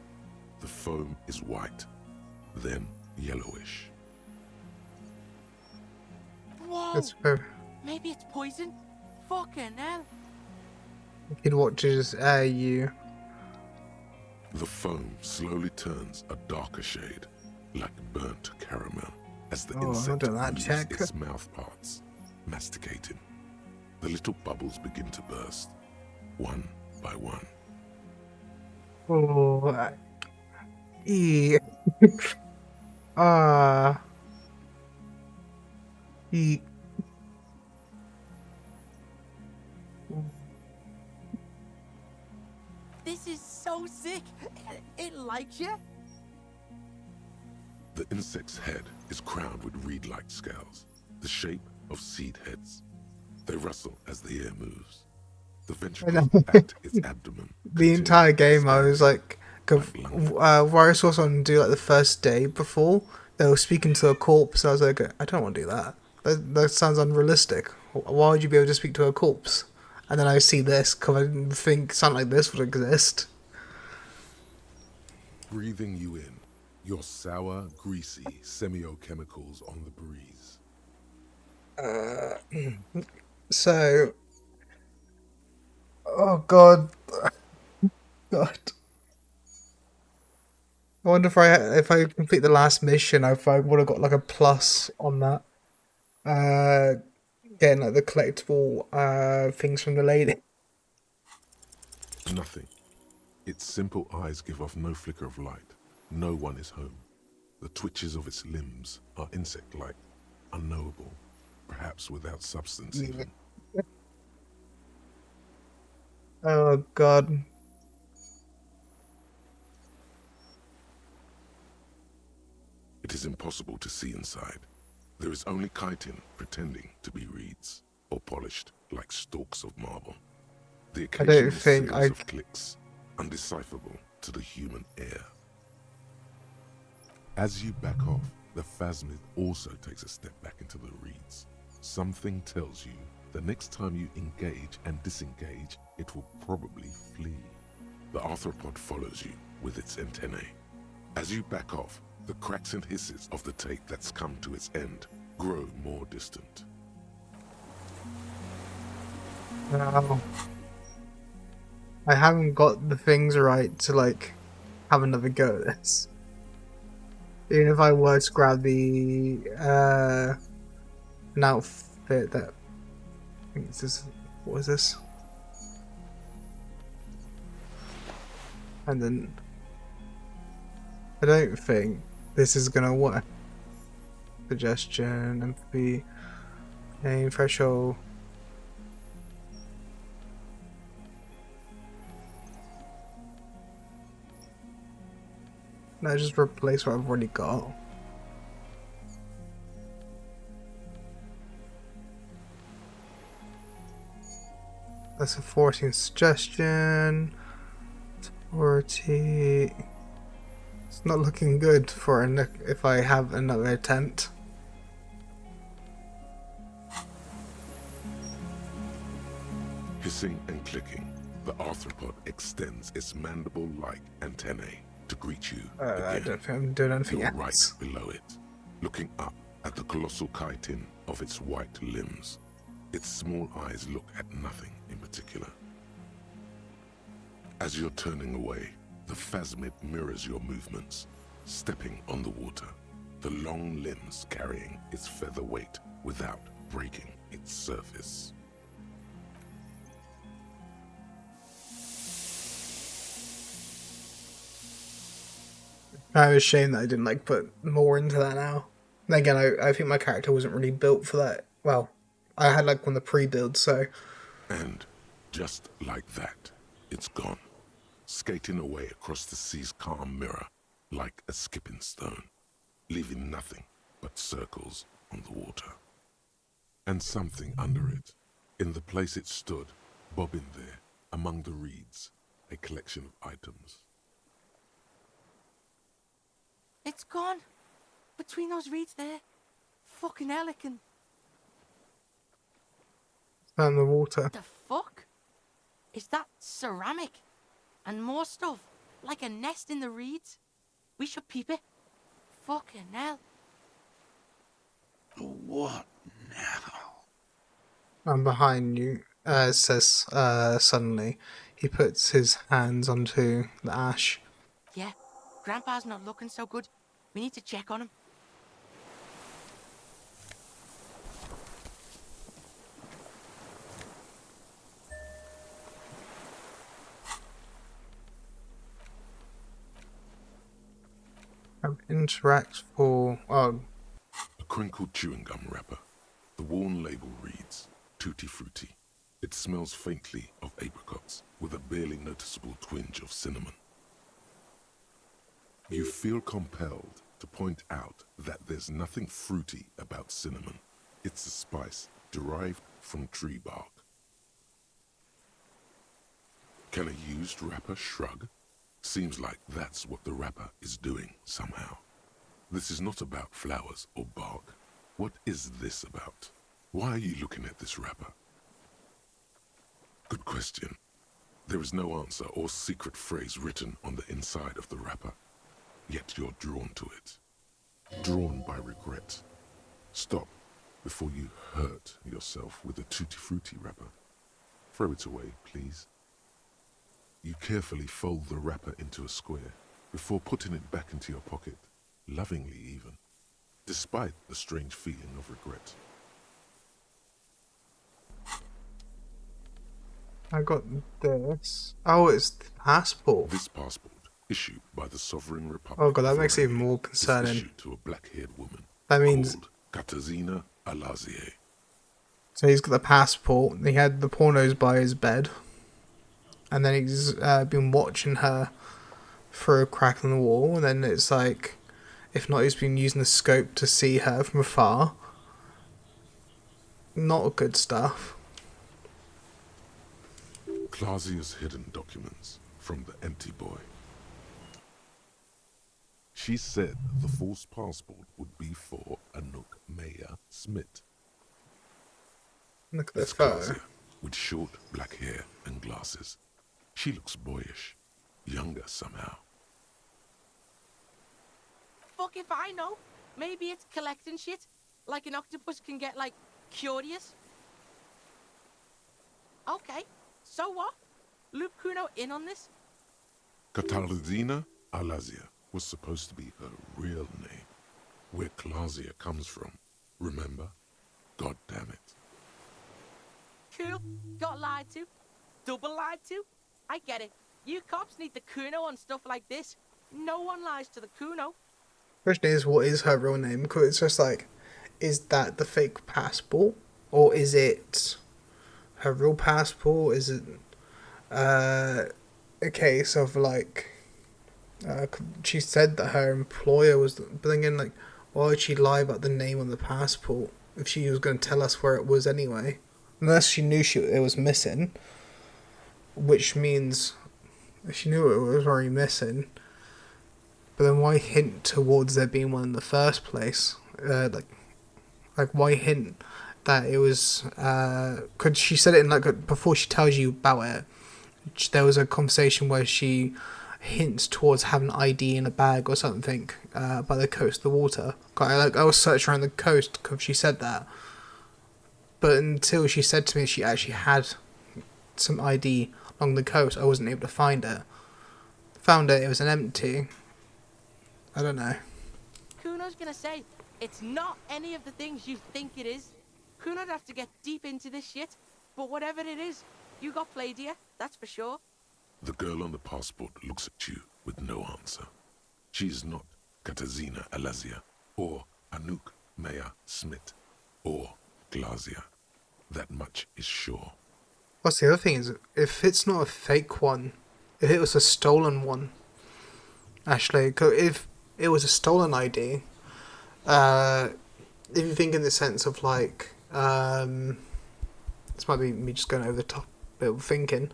The foam is white, then yellowish. Whoa! That's fair. Maybe it's poison? Fucking hell! The kid watches you. The foam slowly turns a darker shade, like burnt caramel, as the insect moves its mouth parts, masticating. The little bubbles begin to burst, one by one. Oh, eat. Eat. This is so sick! It likes you? The insect's head is crowned with reed-like scales, the shape of seed heads. They rustle as the air moves. The ventricles at its abdomen. The entire game, I was like, where I saw someone do like the first day before, they were speaking to a corpse. I was like, I don't want to do that. That sounds unrealistic. Why would you be able to speak to a corpse? And then I see this, because I didn't think something like this would exist. Breathing you in, your sour, greasy semiochemicals on the breeze. So, oh god, God. I wonder if I complete the last mission, if I would have got like a plus on that. Getting like the collectible things from the lady. Nothing. Its simple eyes give off no flicker of light. No one is home. The twitches of its limbs are insect-like, unknowable, perhaps without substance even. Oh God. It is impossible to see inside. There is only chitin pretending to be reeds, or polished like stalks of marble. The I don't occasional think series I. of clicks, undecipherable to the human ear. As you back off, the phasmid also takes a step back into the reeds. Something tells you the next time you engage and disengage, it will probably flee. The arthropod follows you with its antennae. As you back off, the cracks and hisses of the tape that's come to its end grow more distant. No. I haven't got the things right to like have another go at this. Even if I were to grab the an outfit that I think this is, what is this? And then I don't think this is gonna work. Suggestion, empathy, name, threshold. No, just replace what I've already got. That's a 14 suggestion. 40. It's not looking good for if I have another attempt. Hissing and clicking, the arthropod extends its mandible-like antennae to greet you again. I don't think I'm doing anything You're else. right below it, looking up at the colossal chitin of its white limbs. Its small eyes look at nothing in particular. As you're turning away, the phasmid mirrors your movements, stepping on the water, the long limbs carrying its feather weight without breaking its surface. I was ashamed that I didn't like put more into that now. And again, I think my character wasn't really built for that. Well, I had like one of the pre-builds, so. And just like that, it's gone, skating away across the sea's calm mirror like a skipping stone, leaving nothing but circles on the water. And something under it, in the place it stood, bobbing there, among the reeds, a collection of items. It's gone. Between those reeds there. Fucking hell, it can... In the water. The fuck? Is that ceramic? And more stuff? Like a nest in the reeds? We should peep it. Fucking hell. What now? I'm behind you, says suddenly. He puts his hands onto the ash. Yeah, Grandpa's not looking so good. We need to check on him. Interact for... Oh. A crinkled chewing gum wrapper. The worn label reads, Tutti Frutti. It smells faintly of apricots, with a barely noticeable twinge of cinnamon. You feel compelled to point out that there's nothing fruity about cinnamon. It's a spice derived from tree bark. Can a used wrapper shrug? Seems like that's what the wrapper is doing somehow. This is not about flowers or bark. What is this about? Why are you looking at this wrapper? Good question. There is no answer or secret phrase written on the inside of the wrapper. Yet you're drawn to it. Drawn by regret. Stop before you hurt yourself with a Tutti Frutti wrapper. Throw it away, please. You carefully fold the wrapper into a square before putting it back into your pocket, lovingly even, despite the strange feeling of regret. I got this. Oh, it's the passport. This passport, issued by the Sovereign Republic Oh god, that of makes it even Aurania, more is concerning. issued to a black-haired woman That means called Katarzyna Alazie. so he's got the passport. He had the pornos by his bed, and then he's been watching her through a crack in the wall. And then it's like, if not, he's been using the scope to see her from afar. Not good stuff. Clausia's hidden documents from the empty boy. She said the false passport would be for Anouk Maya Smith. Look at this It's photo. Clausia, with short black hair and glasses. She looks boyish, younger somehow. Fuck if I know. Maybe it's collecting shit. Like an octopus can get, like, curious. Okay, so what? Loop Kuno in on this? Katarzyna Alazie was supposed to be her real name, where Clausia comes from. Remember? God damn it. Cool. Got lied to. Double lied to. I get it. You cops need the Kuno on stuff like this. No one lies to the Kuno. Question is, what is her real name? Because it's just like, is that the fake passport, or is it her real passport? Is it a case of like, she said that her employer was bringing, like, why would she lie about the name on the passport if she was going to tell us where it was anyway? Unless she knew it was missing, which means if she knew it was already missing. But then why hint towards there being one in the first place? Like why hint that it was? Because she said it in like before she tells you about it. There was a conversation where she hints towards having ID in a bag or something by the coast of the water. I was searching around the coast because she said that. But until she said to me she actually had some ID along the coast, I wasn't able to find it. Found it, it was an empty. I don't know. Kuno's gonna say, it's not any of the things you think it is. Kuno'd have to get deep into this shit. But whatever it is, you got played here, that's for sure. The girl on the passport looks at you with no answer. She is not Katarzyna Alazie, or Anouk Maya Smith, or Clausia. That much is sure. What's the other thing is, if it's not a fake one, if it was a stolen one, actually, if it was a stolen ID, if you think in the sense of like, this might be me just going over the top bit of thinking,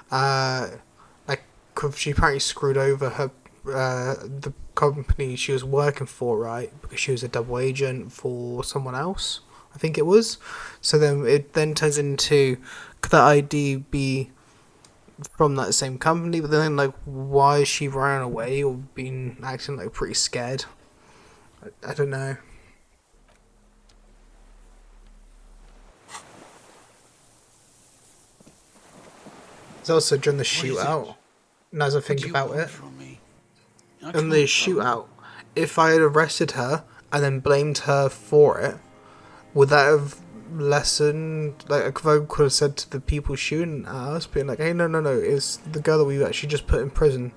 like, cause she apparently screwed over her, the company she was working for, right, because she was a double agent for someone else, I think it was. So then it then turns into, could that ID be from that same company? But then, like, why is she running away or been acting like pretty scared? I don't know. It's also during the shootout, and as I think about it, in the shootout, if I had arrested her and then blamed her for it, would that have lessened, like, I could have said to the people shooting at us, being like, hey, no, it's the girl that we actually just put in prison.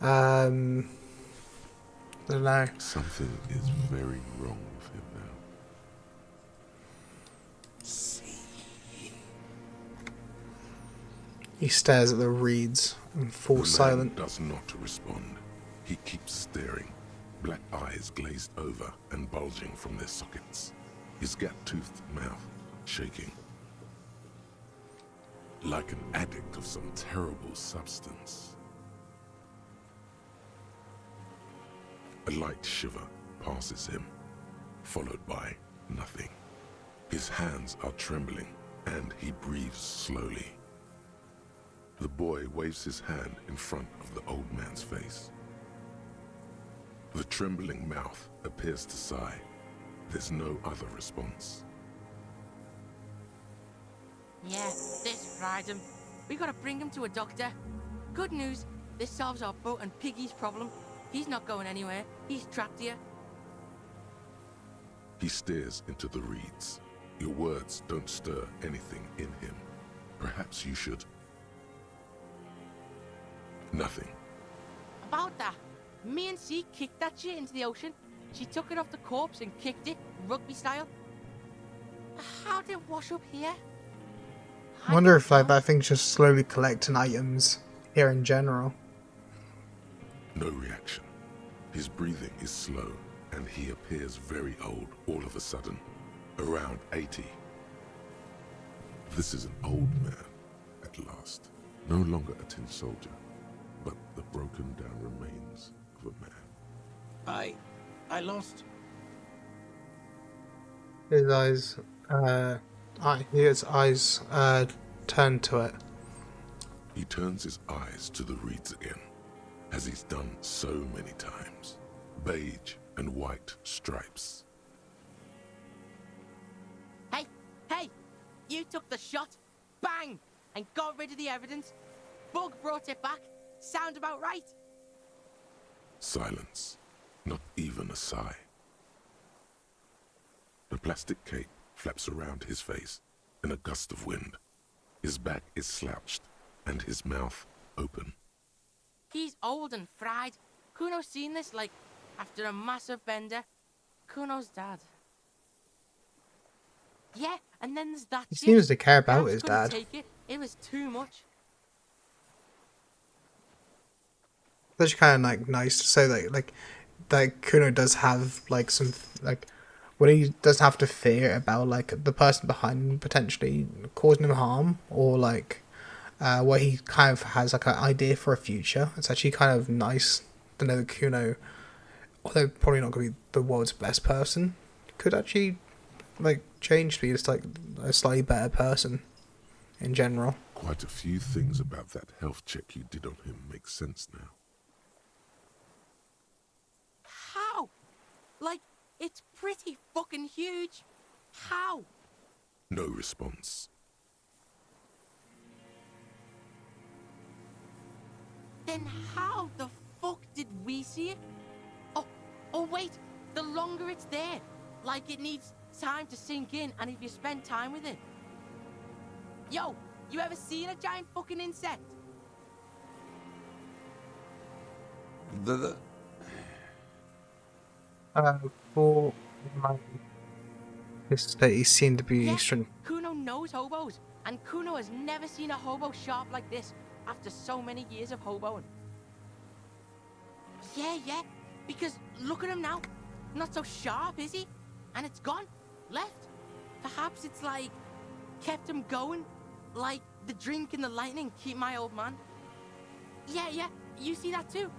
I don't know. Something is very wrong with him now. He stares at the reeds and falls silent. Does not respond. He keeps staring, black eyes glazed over and bulging from their sockets, his gap-toothed mouth shaking. Like an addict of some terrible substance. A light shiver passes him, followed by nothing. His hands are trembling, and he breathes slowly. The boy waves his hand in front of the old man's face. The trembling mouth appears to sigh. There's no other response. Yeah, this fried him. We gotta bring him to a doctor. Good news, this solves our boat and Piggy's problem. He's not going anywhere. He's trapped here. He stares into the reeds. Your words don't stir anything in him. Perhaps you should. Nothing. About that, me and C kicked that shit into the ocean. She took it off the corpse and kicked it, rugby style. How did it wash up here? I wonder if like that thing's just slowly collecting items here in general. No reaction. His breathing is slow, and he appears very old all of a sudden. Around 80. This is an old man, at last. No longer a tin soldier, but the broken down remains of a man. I lost. His eyes, his eyes, turn to it. He turns his eyes to the reeds again, as he's done so many times. Beige and white stripes. Hey! You took the shot, bang, and got rid of the evidence. Bug brought it back. Sound about right? Silence. Not even a sigh. The plastic cape flaps around his face in a gust of wind. His back is slouched and his mouth open. He's old and fried. Kuno's seen this, like, after a massive bender. Kuno's dad. Yeah, and then there's that He shit. seems to care about Gramps his couldn't dad. take it. It was too much. That's kind of like nice to say that Kuno does have like some like when he doesn't have to fear about like the person behind him potentially causing him harm or like where he kind of has like an idea for a future. It's actually kind of nice to know that Kuno, although probably not going to be the world's best person, could actually like change to be just like a slightly better person in general. Quite a few things about that health check you did on him make sense now. How? Like, it's pretty fucking huge. How? No response. Then how the fuck did we see it? Oh wait, the longer it's there, like it needs time to sink in, and if you spend time with it. Yo, you ever seen a giant fucking insect? For my he seemed to be Kuno knows hobos, and Kuno has never seen a hobo sharp like this after so many years of hoboing. Yeah, because look at him now. Not so sharp, is he? And it's gone. Left. Perhaps it's like kept him going, like the drink and the lightning keep my old man. Yeah, you see that too.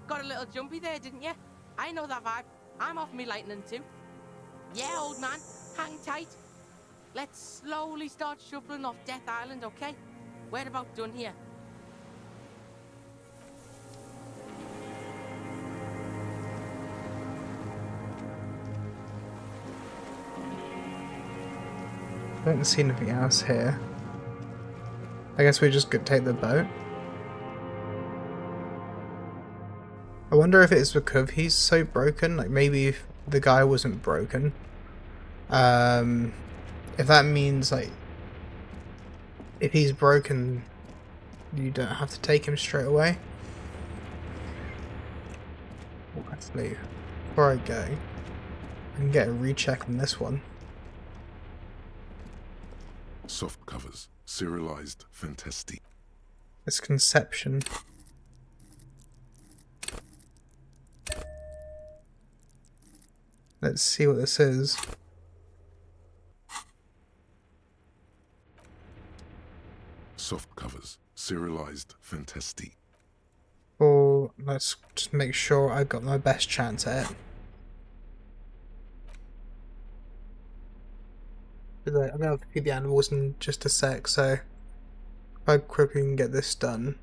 Got a little jumpy there, didn't you? I know that vibe. I'm off me lightning too. Yeah, old man, hang tight. Let's slowly start shuffling off Death Island, okay? We're about done here. I don't see anything else here. I guess we just could take the boat. I wonder if it's because he's so broken. Like maybe if the guy wasn't broken, if that means like if he's broken, you don't have to take him straight away. Well, actually, before I go, I can get a recheck on this one. Soft covers, serialized fantastique. It's conception. Let's see what this is. Soft covers, serialized fantastique. Or let's just make sure I got my best chance at it. I'm gonna have to feed the animals in just a sec, so if I quickly can get this done.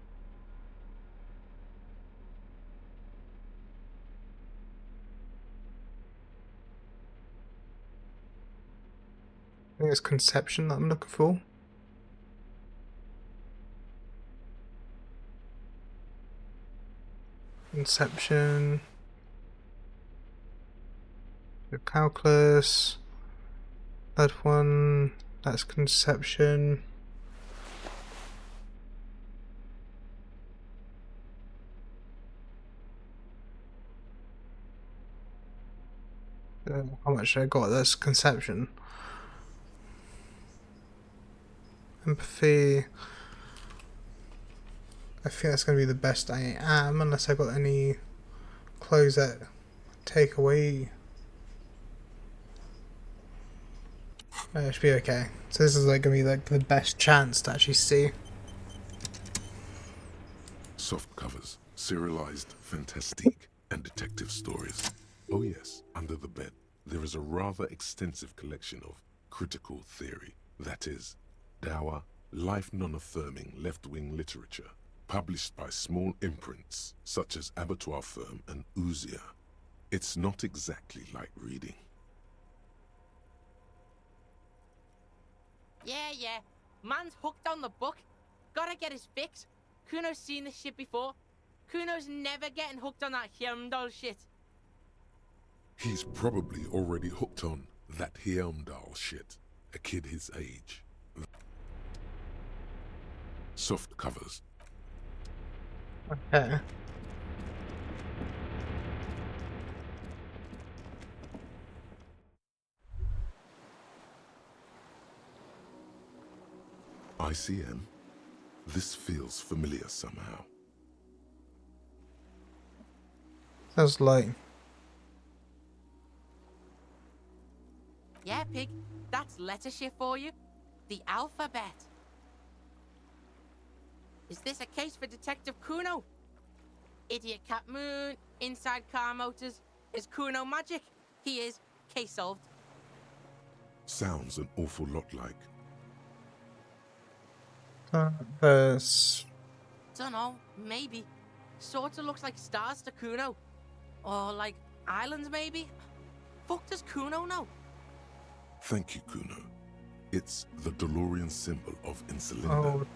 I think it's conception that I'm looking for. Conception. The calculus. That one. That's conception. How much I got? That's conception. Empathy. I think that's going to be the best I am, unless I got any clothes that take away. It should be okay. So this is like going to be like the best chance to actually see. Soft covers, serialized fantastique, and detective stories. Oh yes, under the bed, there is a rather extensive collection of critical theory, that is, dour, life non-affirming left-wing literature, published by small imprints such as Abattoir Firm and Elysium. It's not exactly like reading. Yeah. Man's hooked on the book. Gotta get his fix. Kuno's seen this shit before. Kuno's never getting hooked on that Heimdall shit. He's probably already hooked on that Heimdall shit, a kid his age. Soft covers. Okay. ICM? This feels familiar somehow. Sounds like. Yeah, Pig. That's letter shit for you. The alphabet. Is this a case for Detective Kuno? Idiot Cat Moon, inside car motors. Is Kuno magic? He is. Case solved. Sounds an awful lot like. Dunno, maybe. Sorta looks like stars to Kuno. Or like islands, maybe? Fuck does Kuno know? Thank you, Kuno. It's the DeLorean symbol of Insulinda. Oh.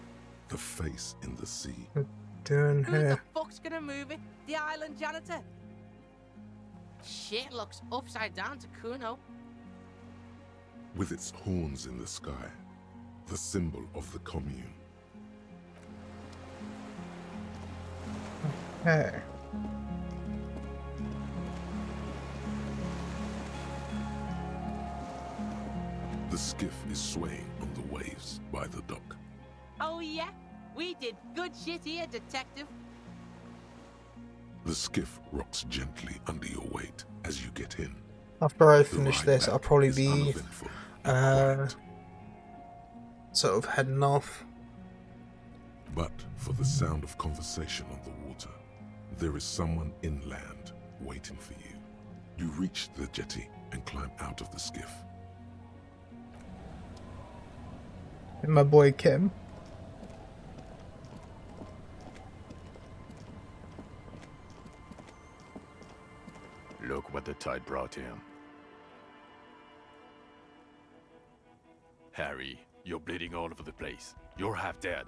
The face in the sea. Doing Who the here. fuck's gonna move it? The island janitor? Shit looks upside down to Kuno. With its horns in the sky. The symbol of the commune. Okay. The skiff is swaying on the waves by the dock. Oh yeah? We did good shit here, detective. The skiff rocks gently under your weight as you get in. After I The finish ride this, back I'll probably is be uneventful. sort of heading off. But for the sound of conversation on the water, there is someone inland waiting for you. You reach the jetty and climb out of the skiff. My boy Kim. Look what the tide brought him. Harry, you're bleeding all over the place. You're half dead.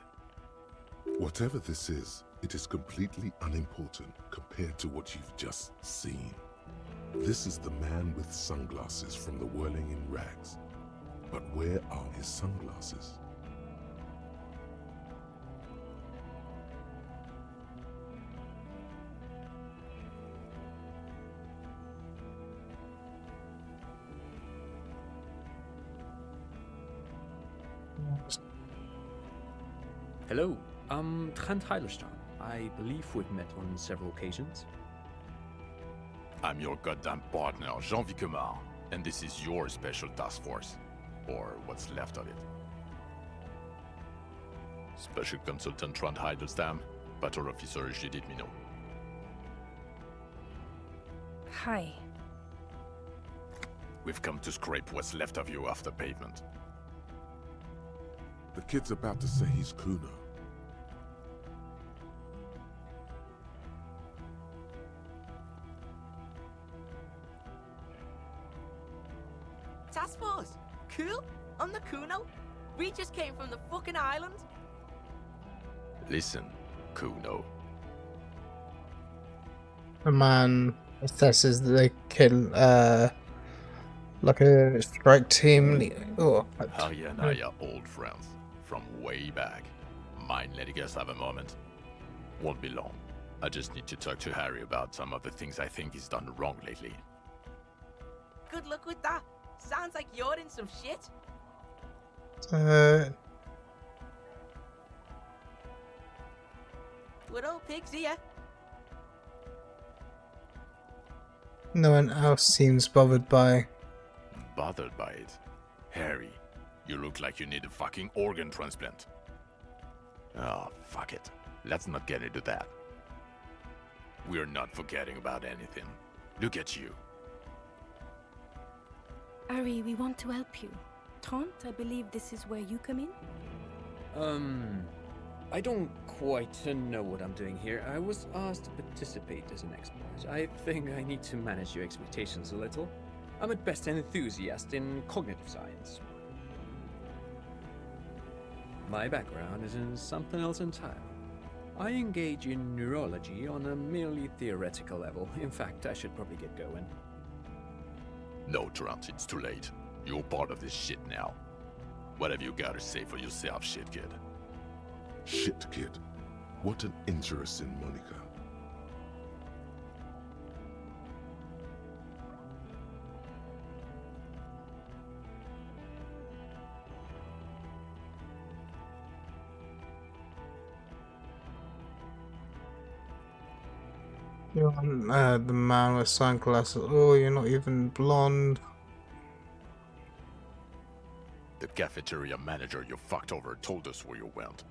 Whatever this is, it is completely unimportant compared to what you've just seen. This is the man with sunglasses from the Whirling in Rags. But where are his sunglasses? Hello, I'm Trent Heilerstein. I believe we've met on several occasions. I'm your goddamn partner, Jean Vicomar, and this is your special task force. Or what's left of it. Special Consultant Trent Heilerstam, Battle Officer Judith Minot. Hi. We've come to scrape what's left of you off the pavement. The kid's about to say he's Kuno. Task force? Cool? On the Kuno? We just came from the fucking island? Listen, Kuno. A man assesses that they kill, like a strike team. Oh, Harry and I are old friends from way back. Mind letting us have a moment? Won't be long. I just need to talk to Harry about some of the things I think he's done wrong lately. Good luck with that. Sounds like you're in some shit. Good old pigs here. No one else seems bothered by. Bothered by it? Harry, you look like you need a fucking organ transplant. Oh, fuck it. Let's not get into that. We're not forgetting about anything. Look at you. Ari, we want to help you. Taunt, I believe this is where you come in? I don't quite know what I'm doing here. I was asked to participate as an expert. I think I need to manage your expectations a little. I'm at best an enthusiast in cognitive science. My background is in something else entirely. I engage in neurology on a merely theoretical level. In fact, I should probably get going. No, Trant, it's too late. You're part of this shit now. What have you got to say for yourself, shit kid? Shit kid. What an interesting moniker. You want the man with sunglasses. Oh, you're not even blonde. The cafeteria manager you fucked over told us where you went.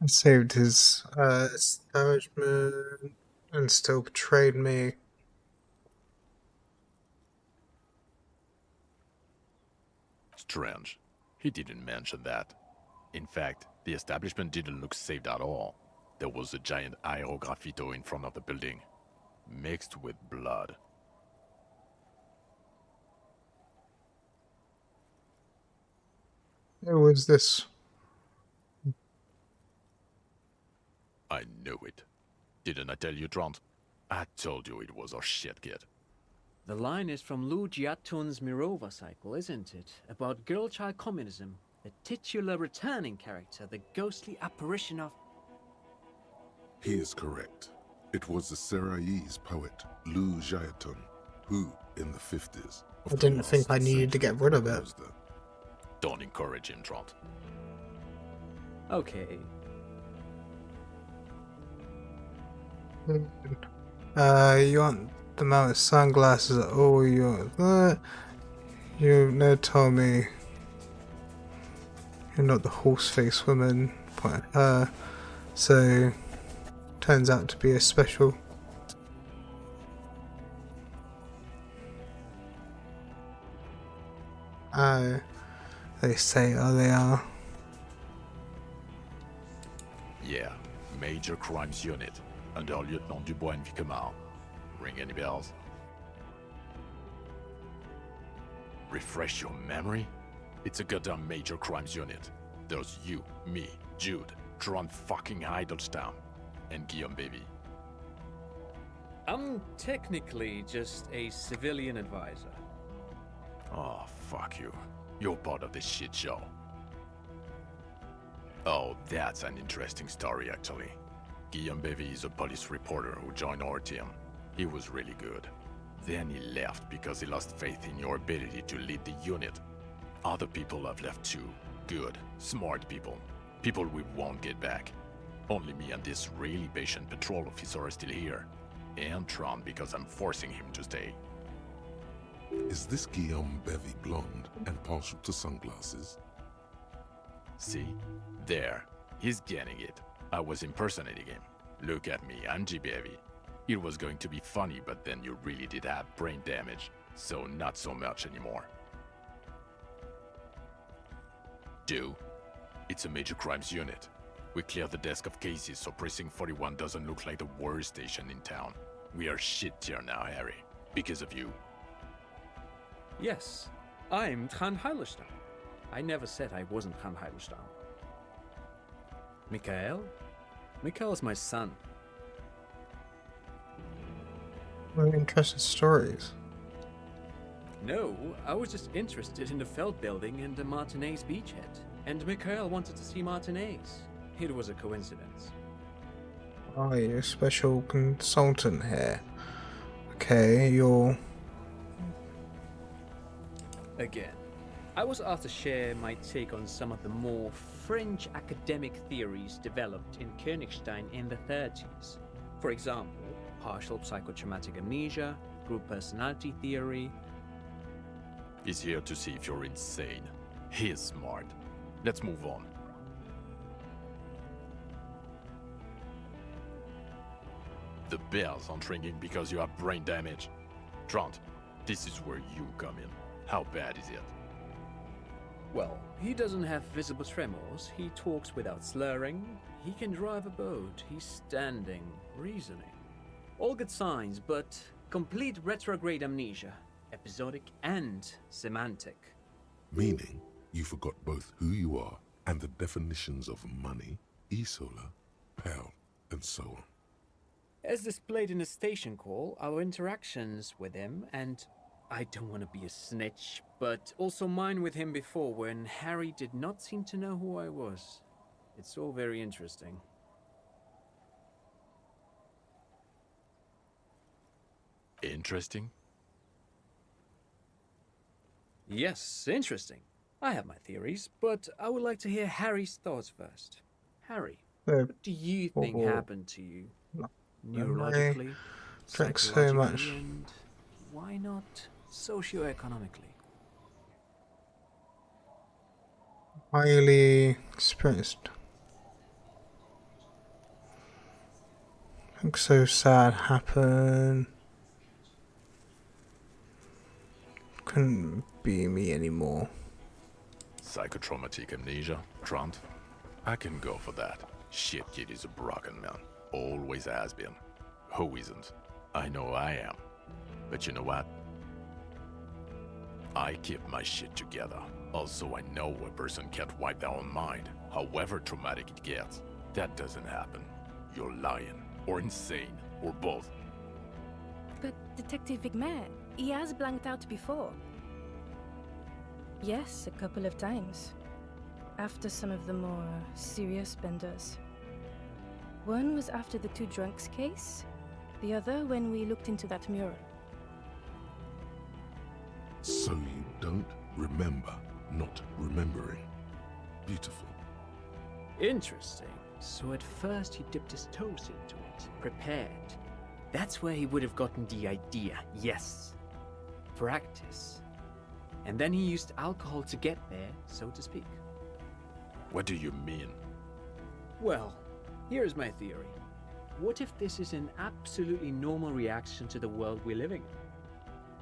I saved his establishment and still betrayed me. Strange. He didn't mention that. In fact, the establishment didn't look saved at all. There was a giant aerograffito in front of the building, mixed with blood. It was this. I knew it. Didn't I tell you, Trant? I told you it was our shit kid. The line is from Lou Giatton's Mirova cycle, isn't it? About girl-child communism. The titular returning character, the ghostly apparition of... He is correct. It was the Seraillese poet, Lou Giatton, who, in the 50s... I didn't think I needed to get rid of it. Don't encourage him, Trant. Okay. You want the man with sunglasses? Oh, you want that? You never told me you're not the horse-faced woman. Point at her. So, turns out to be a special. They say, they are. Yeah, Major Crimes Unit, under Lieutenant Dubois and Vicomar. Ring any bells? Refresh your memory? It's a goddamn Major Crimes Unit. There's you, me, Jude, Tron fucking Heidelstown, and Guillaume Baby. I'm technically just a civilian advisor. Oh, fuck you. You're part of this shit show. Oh, that's an interesting story, actually. Guillaume Bevy is a police reporter who joined our team. He was really good. Then he left because he lost faith in your ability to lead the unit. Other people have left too. Good, smart people. People we won't get back. Only me and this really patient patrol officer are still here. And Tron because I'm forcing him to stay. Is this Guillaume Bevy blonde and partial to sunglasses? See? There. He's getting it. I was impersonating him. Look at me, I'm G. Bevy. It was going to be funny, but then you really did have brain damage. So not so much anymore. Do? It's a Major Crimes Unit. We cleared the desk of cases so Precinct 41 doesn't look like the worst station in town. We are shit tier now, Harry. Because of you. Yes, I'm Trant Heilerstein. I never said I wasn't Trant Heilerstein. Mikhail? Mikhail's my son. Very interesting stories. No, I was just interested in the Feld building and the Martinez beachhead. And Mikhail wanted to see Martinez. It was a coincidence. Oh, you're a special consultant here. Okay, you're... Again, I was asked to share my take on some of the more fringe academic theories developed in Königstein in the 30s. For example, partial psychotraumatic amnesia, group personality theory. He's here to see if you're insane. He is smart. Let's move on. The bells aren't ringing because you have brain damage. Trant, this is where you come in. How bad is it? Well, he doesn't have visible tremors, he talks without slurring, he can drive a boat, he's standing, reasoning. All good signs, but complete retrograde amnesia, episodic and semantic. Meaning, you forgot both who you are and the definitions of money, Isola, Pell, and so on. As displayed in the station call, our interactions with him, and I don't want to be a snitch, but also mine with him before when Harry did not seem to know who I was. It's all very interesting. Interesting? Yes, interesting. I have my theories, but I would like to hear Harry's thoughts first. Harry, what do you think happened to you? Neurologically, Thanks so psychologically, much. and why not socioeconomically? Highly experienced. Something so sad happened. Couldn't be me anymore. Psychotraumatic amnesia, Trant? I can go for that. Shit kid is a broken man. Always has been. Who isn't? I know I am. But you know what? I keep my shit together. Also, I know a person can't wipe their own mind, however traumatic it gets. That doesn't happen. You're lying, or insane, or both. But Detective Vigmer, he has blanked out before. Yes, a couple of times. After some of the more serious benders. One was after the two drunks case, the other when we looked into that mural. So you don't remember not remembering. Beautiful. Interesting. So at first he dipped his toes into it, prepared. That's where he would have gotten the idea, yes. Practice. And then he used alcohol to get there, so to speak. What do you mean? Well, here's my theory. What if this is an absolutely normal reaction to the world we're living in?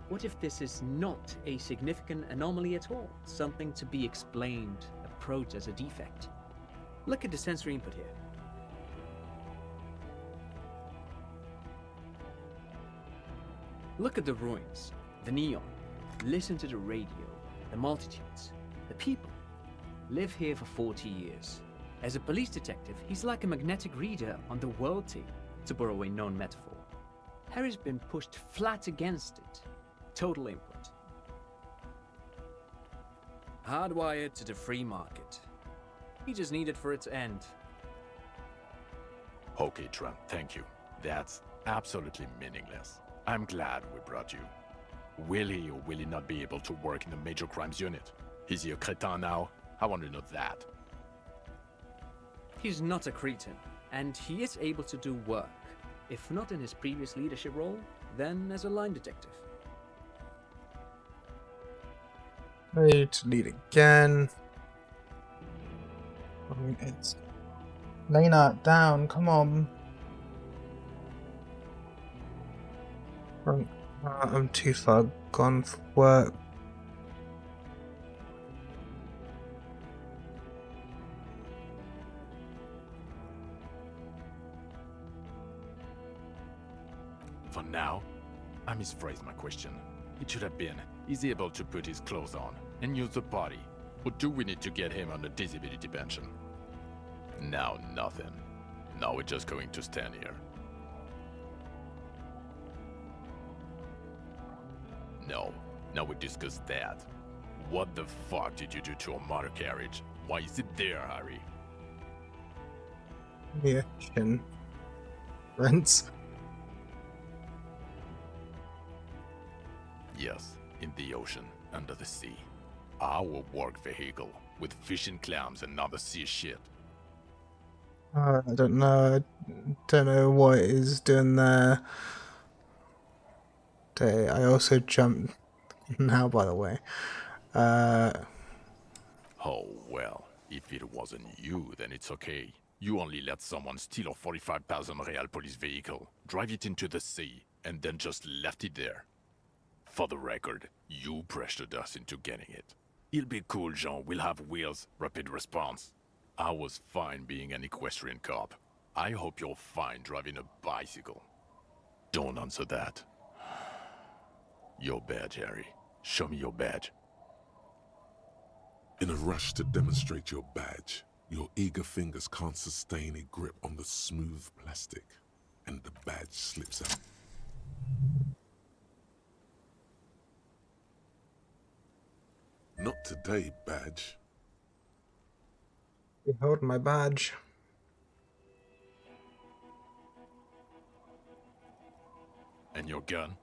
What if this is not a significant anomaly at all? Something to be explained, approached as a defect? Look at the sensory input here. Look at the ruins, the neon. Listen to the radio, the multitudes, the people. Live here for 40 years. As a police detective, he's like a magnetic reader on the world tape, to borrow a known metaphor. Harry's been pushed flat against it. Total input. Hardwired to the free market. He just needed for it to end. Okay, Trent, thank you. That's absolutely meaningless. I'm glad we brought you. Will he or will he not be able to work in the major crimes unit? Is he a cretin now? I want to know that. He's not a cretin, and he is able to do work. If not in his previous leadership role, then as a line detective. Ready to lead again. I mean, it's Lena down. Come on. I'm too far gone for work. For now, I misphrased my question. It should have been, is he able to put his clothes on and use the body? Or do we need to get him on a disability pension? Now nothing. Now we're just going to stand here. No, now we discuss that. What the fuck did you do to our motor carriage? Why is it there, Harry? Yeah, rents. Yes, in the ocean, under the sea. Our work vehicle, with fishing clams and other sea shit. I don't know. I don't know what it is doing there. I also jumped now, by the way. Oh, well, if it wasn't you, then it's okay. You only let someone steal a 45,000 real police vehicle, drive it into the sea, and then just left it there. For the record, you pressured us into getting it. It'll be cool, Jean. We'll have wheels, rapid response. I was fine being an equestrian cop. I hope you're fine driving a bicycle. Don't answer that. Your badge, Harry. Show me your badge. In a rush to demonstrate your badge, your eager fingers can't sustain a grip on the smooth plastic, and the badge slips out. Not today, badge. Behold my badge. And your gun?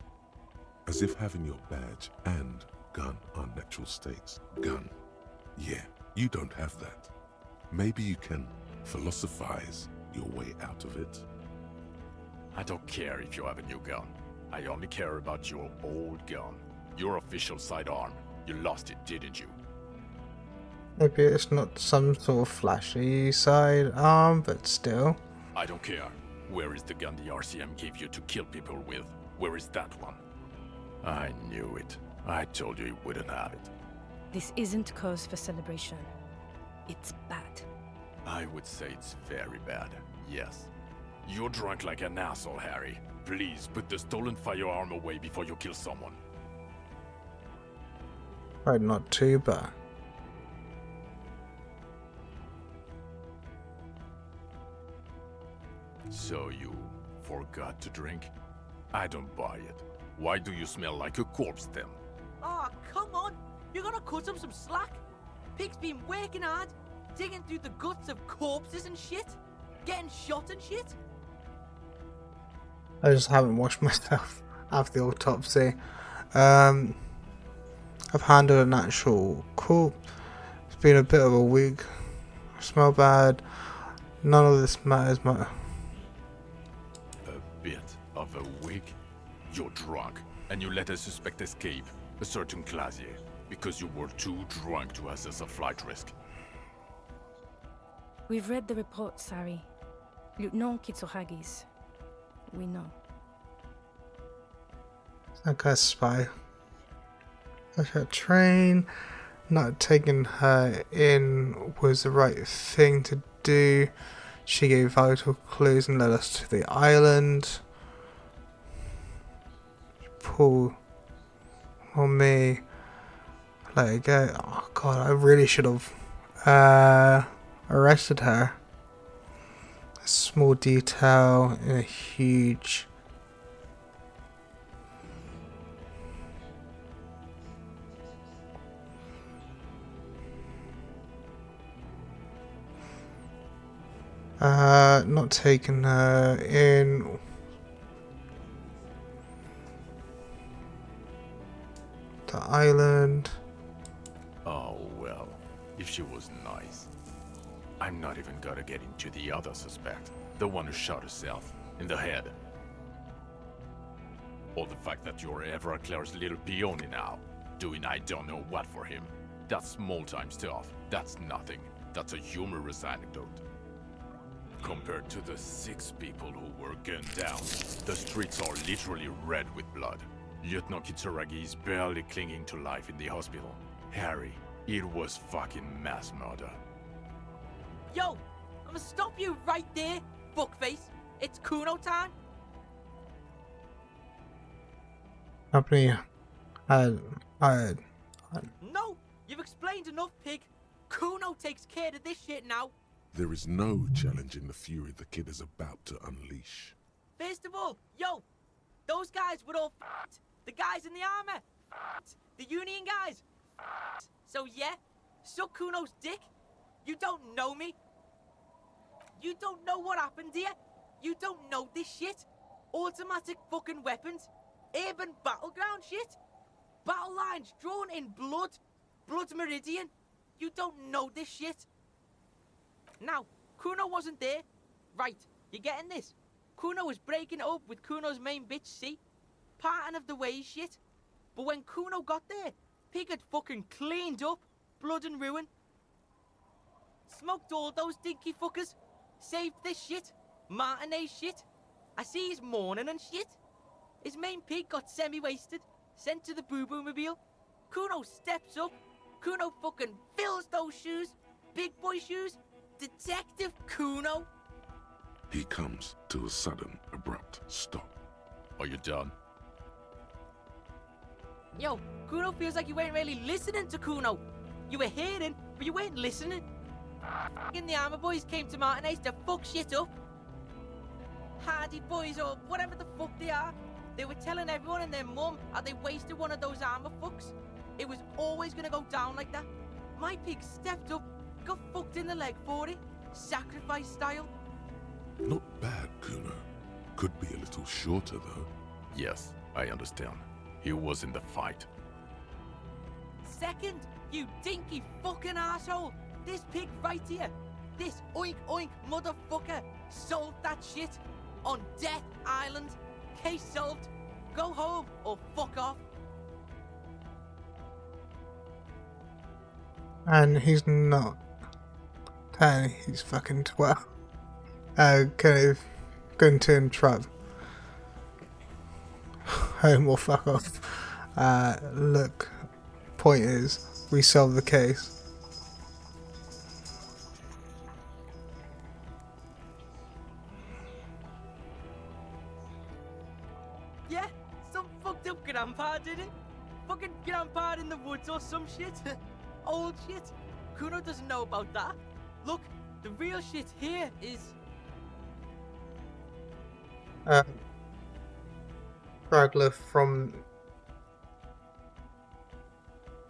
As if having your badge and gun are natural states. Gun. Yeah, you don't have that. Maybe you can philosophize your way out of it. I don't care if you have a new gun. I only care about your old gun. Your official sidearm. You lost it, didn't you? Maybe it's not some sort of flashy sidearm, but still. I don't care. Where is the gun the RCM gave you to kill people with? Where is that one? I knew it. I told you you wouldn't have it. This isn't cause for celebration. It's bad. I would say it's very bad, yes. You're drunk like an asshole, Harry. Please put the stolen firearm away before you kill someone. Probably not too bad. So you forgot to drink? I don't buy it. Why do you smell like a corpse then? Oh, come on! You're gonna cut him some slack? Pig's been working hard, digging through the guts of corpses and shit, getting shot and shit. I just haven't washed myself after the autopsy. I've handled an actual corpse. It's been a bit of a week. I smell bad. None of this matters much. A bit of a week? You're drunk, and you let a suspect escape, a certain Clasier, because you were too drunk to assess a flight risk. We've read the report, Sari. Lieutenant Kitsuhagi's. We know. That guy's spy. Her train. Not taking her in was the right thing to do. She gave vital clues and led us to the island. Pull on me. Let her go. Oh god, I really should have arrested her. A small detail in a huge. Not taking her in. The island. Oh well, if she was nice. I'm not even gonna get into the other suspect, the one who shot herself in the head. Or the fact that you're Evra Claire's little peony now, doing I don't know what for him. That's small-time stuff. That's nothing. That's a humorous anecdote. Compared to the 6 people who were gunned down, the streets are literally red with blood. Lieutenant Kitsuragi is barely clinging to life in the hospital. Harry, it was fucking mass murder. Yo, I'm gonna stop you right there, fuckface. It's Kuno time. company had No! You've explained enough, pig. Kuno takes care of this shit now. There is no challenging the fury the kid is about to unleash. First of all, yo, those guys were all f***ed. The guys in the armor, f***ed. The Union guys, f***ed. So yeah, suck Kuno's dick. You don't know me. You don't know what happened here. You don't know this shit. Automatic fucking weapons. Urban battleground shit. Battle lines drawn in blood. Blood meridian. You don't know this shit. Now, Kuno wasn't there. Right, you getting this? Kuno was breaking it up with Kuno's main bitch, see? Parting of the ways shit. But when Kuno got there, Pig had fucking cleaned up. Blood and ruin. Smoked all those dinky fuckers. Saved this shit. Martinet shit. I see he's mourning and shit. His main pig got semi-wasted. Sent to the boo-boo mobile. Kuno steps up. Kuno fucking fills those shoes. Big boy shoes. Detective Kuno. He comes to a sudden, abrupt stop. Are you done? Yo, Kuno feels like you weren't really listening to Kuno. You were hearing, but you weren't listening. F***ing the armor boys came to Martinez to fuck shit up. Hardy boys or whatever the fuck they are. They were telling everyone and their mum how they wasted one of those armor fucks. It was always gonna go down like that. My pig stepped up, got fucked in the leg for it. Sacrifice style. Not bad, Kuno. Could be a little shorter, though. Yes, I understand. He was in the fight. Second, you dinky fucking asshole. This pig right here. This oink oink motherfucker solved that shit. On Death Island. Case solved. Go home or fuck off. and he's not. And he's fucking 12. Kind of going to interrupt. Home or fuck off. Look, point is, we solved the case. Yeah, some fucked up grandpa did it. Fucking grandpa in the woods or some shit. Old shit. Kuno doesn't know about that. Look, the real shit here is... Straggler from...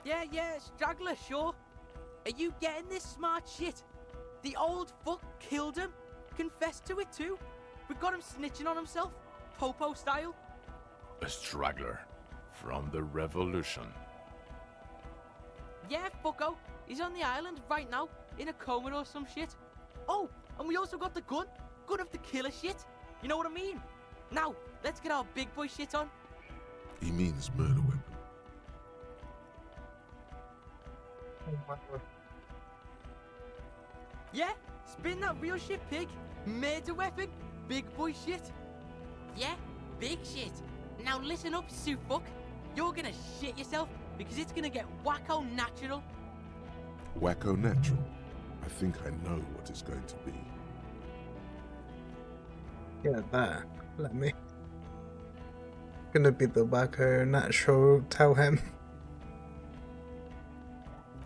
Yeah, straggler, sure. Are you getting this smart shit? The old fuck killed him. Confessed to it too. We got him snitching on himself. Popo style. A straggler from the revolution. Yeah, fucko. He's on the island right now, in a coma or some shit. Oh, and we also got the gun. Gun of the killer shit. You know what I mean? Now, let's get our big boy shit on. He means murder weapon. Yeah, spin that real shit, pig. Murder weapon, big boy shit. Yeah, big shit. Now listen up, Sue fuck. You're gonna shit yourself because it's gonna get wacko natural. Wacko natural. I think I know what it's going to be. Yeah, there. Let me. Gonna be the wacko natural. Tell him.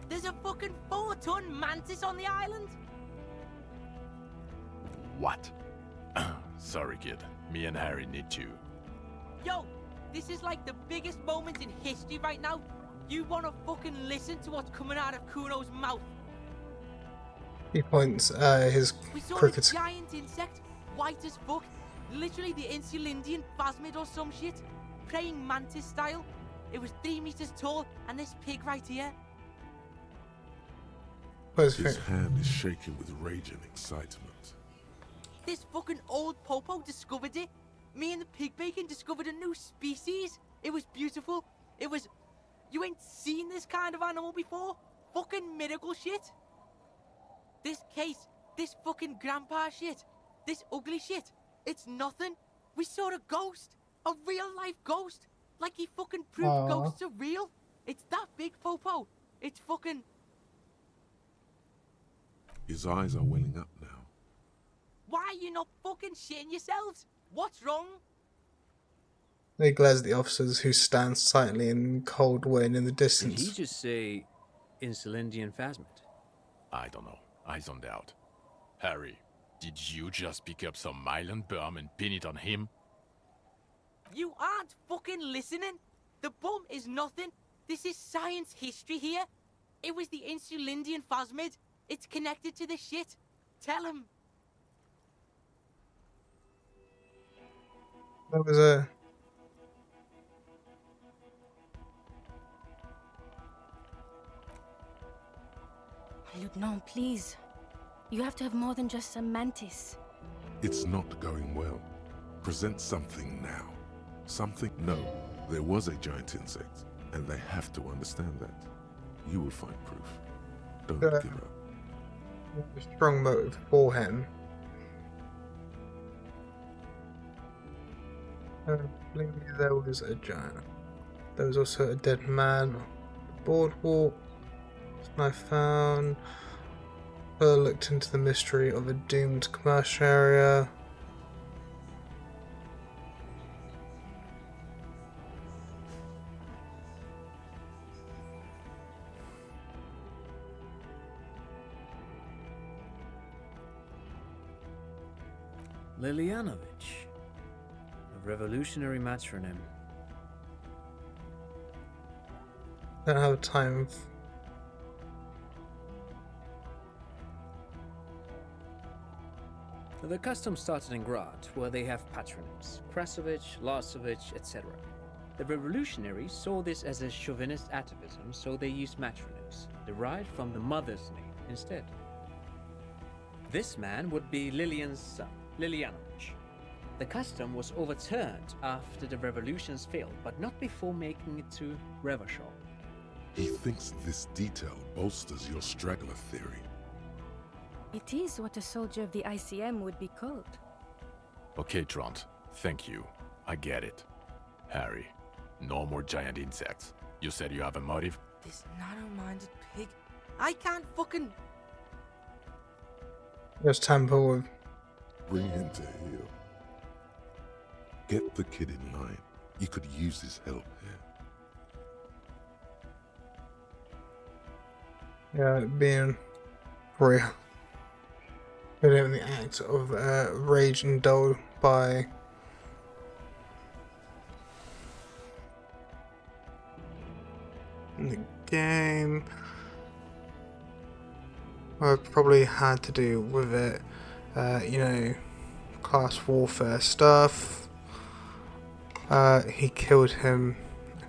There's a fucking 4-ton mantis on the island. What? Sorry, kid. Me and Harry need you. Yo, this is like the biggest moment in history right now. You wanna fucking listen to what's coming out of Kuno's mouth? He points his We saw crooked. a giant insect, white as fuck. Literally the Insulindian phasmid or some shit. Praying mantis style. It was 3 meters tall, and this pig right here. His hand is shaking with rage and excitement. This fucking old popo discovered it. Me and the pig bacon discovered a new species. It was beautiful. It was... You ain't seen this kind of animal before? Fucking miracle shit. This case, this fucking grandpa shit, this ugly shit, it's nothing. We saw a ghost. A real life ghost. Like he fucking proved Aww. ghosts are real. It's that big, popo. It's fucking... His eyes are welling up now. Why are you not fucking shitting yourselves? What's wrong? He glares at the officers who stand silently in cold wind in the Did distance. he just say Insulindian phasmid? I don't know. I zoned out. Harry, did you just pick up some myelin berm and pin it on him? You aren't fucking listening. The bomb is nothing. This is science history here. It was the Insulindian phasmid. It's connected to the shit. Tell him. There was a... Lieutenant, please. You have to have more than just a mantis. It's not going well. Present something now. Something. No, there was a giant insect, and they have to understand that. You will find proof. Don't give up. A strong motive for him. I believe there was a giant. There was also a dead man on the boardwalk. I found. Looked into the mystery of a doomed commercial area. Lilianovich. A revolutionary matronym. Don't have time. The custom started in Grad, where they have patronyms: Krasovich, Lasovich, etc. The revolutionaries saw this as a chauvinist atavism, so they used matronyms, derived from the mother's name instead. This man would be Lillian's son, Lilianovich. The custom was overturned after the revolutions failed, but not before making it to Revachol. He thinks this detail bolsters your straggler theory. It is what a soldier of the ICM would be called. Okay, Trant. Thank you. I get it. Harry, no more giant insects. You said you have a motive? This narrow-minded pig. I can't fucking... There's temple with... Bring him to heel. Get the kid in line. He could use his help here. Yeah, being real. But in the act of rage indulged by the game. I've probably had to do with it, you know, class warfare stuff. He killed him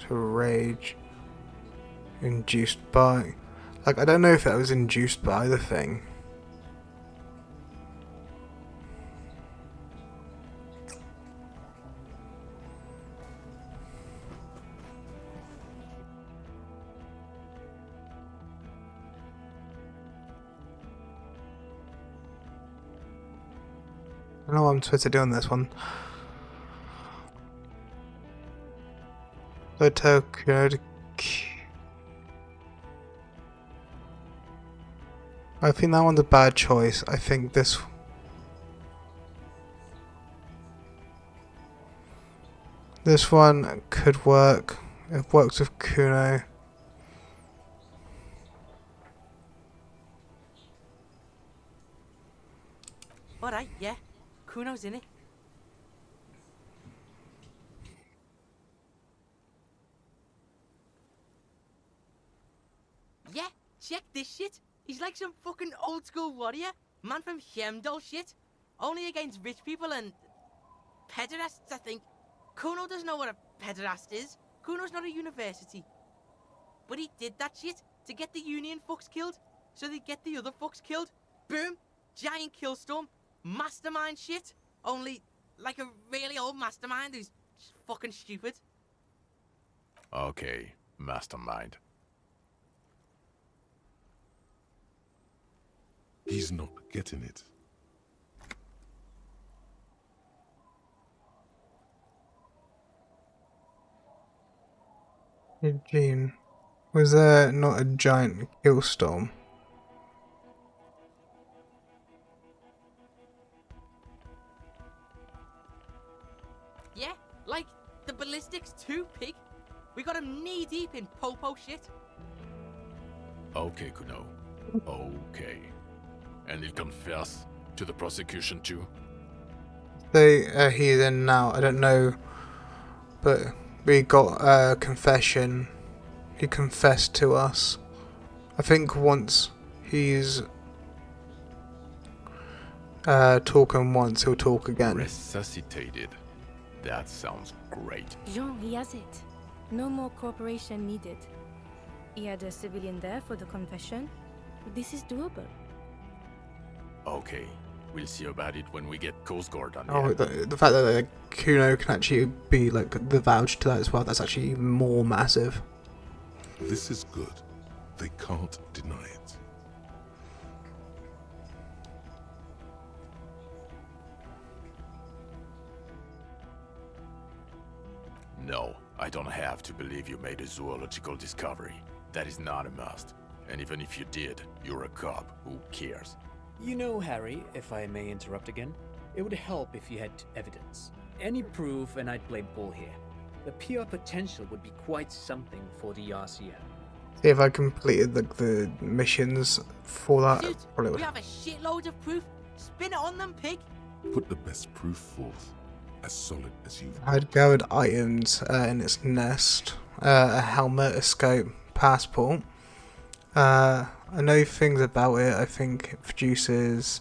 to rage induced by. Like, I don't know if that was induced by the thing. I don't know what I'm supposed to do on this one. I took I think that one's a bad choice. I think this one could work. It works with Kuno. Alright, yeah. Kuno's in it. Yeah, check this shit. He's like some fucking old school warrior. Man from Hemdall shit. Only against rich people and... pederasts, I think. Kuno doesn't know what a pederast is. Kuno's not a university. But he did that shit to get the Union fucks killed, so they get the other fucks killed. Boom! Giant killstorm. Mastermind shit. Only, like a really old mastermind who's fucking stupid. Okay, mastermind. He's not getting it. Eugene, was there not a giant killstorm? Yeah, like The ballistics too, pig. We got him knee-deep in popo shit. Okay, Kuno. Okay. And he'll confess to the prosecution too? He's in now. I don't know, but we got a confession. He confessed to us. I think once he's talking once, he'll talk again. Resuscitated. That sounds great. Jean, he has it. No more cooperation needed. He had a civilian there for the confession. This is doable. Okay. We'll see about it when we get Coast Guard on Oh, the the fact that Kuno can actually be like the vouch to that as well, that's actually even more massive. This is good. They can't deny it. No, I don't have to believe you made a zoological discovery. That is not a must. And even if you did, you're a cop. Who cares? You know, Harry, if I may interrupt again, it would help if you had evidence. Any proof, and I'd play ball here. The PR potential would be quite something for the RCM. See if I completed the missions for that. Dude, Probably we would. have a shitload of proof. Spin it on them, pig. Put the best proof forth, as solid as you've I had gathered items in its nest, a helmet, a scope, passport. I know things about it. I think it produces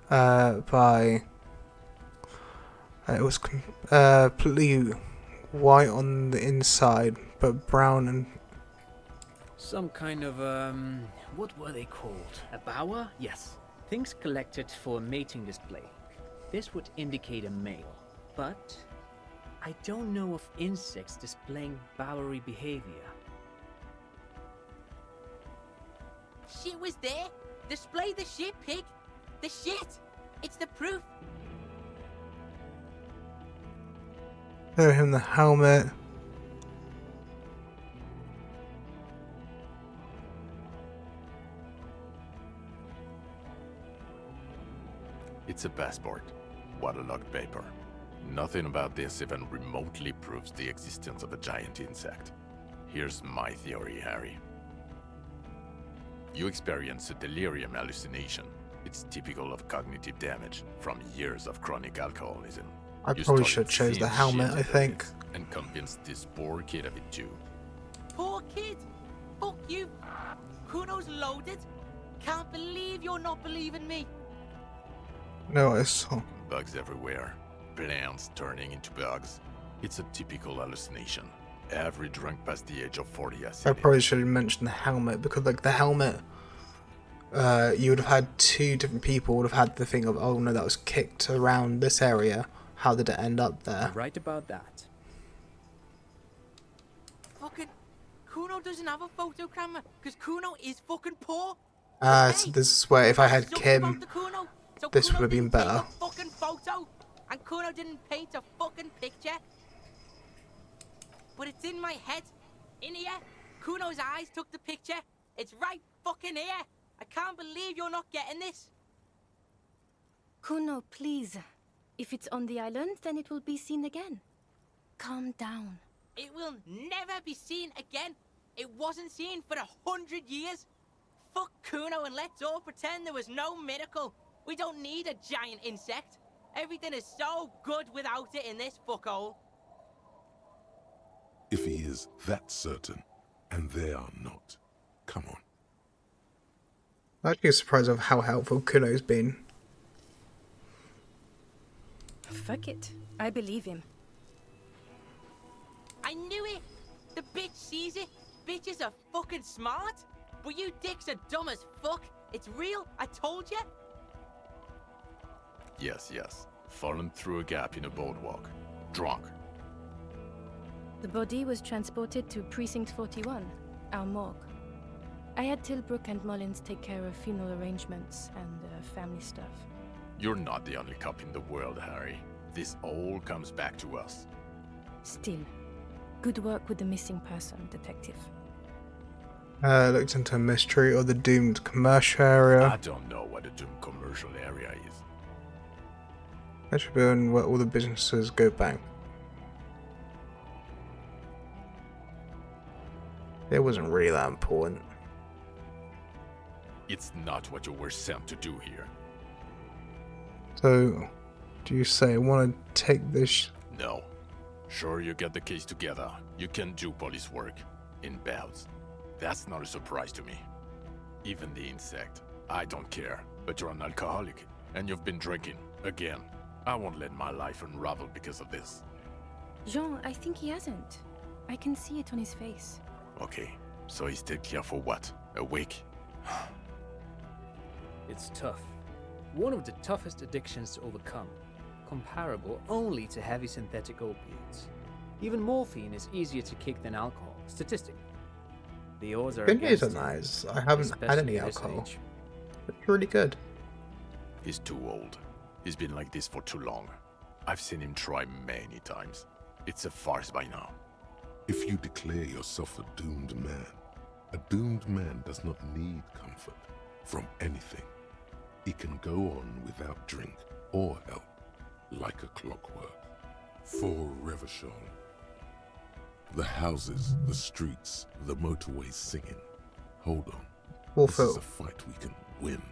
by it was completely white on the inside, but brown and Some kind of, what were they called? A bower? Yes. Things collected for a mating display. This would indicate a male, but I don't know of insects displaying bowery behavior. Shit was there. Display the shit, pig. The shit. It's the proof. show him the helmet. It's a passport. Waterlogged paper. Nothing about this even remotely proves the existence of a giant insect. Here's my theory, Harry. You experience a delirium hallucination. It's typical of cognitive damage from years of chronic alcoholism. I You probably started should chose the seeing helmet, shit I think. and convinced this poor kid of it too. Poor kid. Fuck you. Kuno's loaded. Can't believe you're not believing me. No, I saw. Bugs everywhere. Plants turning into bugs. It's a typical hallucination. Every drunk past the age of 40 has I seen it. probably should have mentioned the helmet because, like, the helmet, you would have had two different people would have had the thing of, oh no, that was kicked around this area. How did it end up there? Right about that. Fucking Kuno doesn't have a photo camera because Kuno is fucking poor. So this is where if I had Jokes Kim, about the Kuno. So this Kuno would have been didn't take better. a fucking photo, and Kuno didn't paint a fucking picture. But it's in my head, in here. Kuno's eyes took the picture. It's right fucking here. I can't believe you're not getting this. Kuno, please. If it's on the island, then it will be seen again. Calm down. It will never be seen again. It wasn't seen for 100 years. Fuck Kuno and let's all pretend there was no miracle. We don't need a giant insect. Everything is so good without it in this fuckhole. If he is that certain, and they are not, come on. I'm actually surprised of how helpful Kuno's been. Fuck it. I believe him. I knew it. The bitch sees it. Bitches are fucking smart. But you dicks are dumb as fuck. It's real. I told you. Yes. Fallen through a gap in a boardwalk. Drunk. The body was transported to Precinct 41, our morgue. I had Tilbrook and Mullins take care of funeral arrangements and family stuff. You're not the only cop in the world, Harry. This all comes back to us. Still, good work with the missing person, Detective. Looked into a mystery of the doomed commercial area. I don't know what a doomed commercial area is. That should be where all the businesses go bang. It wasn't really that important. It's not what you were sent to do here. So, do you say I want to take this? No. Sure, you get the case together. You can do police work. In bouts. That's not a surprise to me. Even the insect. I don't care. But you're an alcoholic. And you've been drinking. Again. I won't let my life unravel because of this. Jean, I think he hasn't. I can see it on his face. Okay. So he's still here for what? A week? It's tough. One of the toughest addictions to overcome. Comparable only to heavy synthetic opiates. Even morphine is easier to kick than alcohol, statistically. The odds are Fingers against are him, nice. I haven't had especially any at this alcohol. age. It's really good. He's too old. He's been like this for too long. I've seen him try many times. It's a farce by now. If you declare yourself a doomed man does not need comfort from anything. He can go on without drink or help, like a clockwork. For Revachol. The houses, the streets, the motorways singing. Hold on. This is a fight we can win.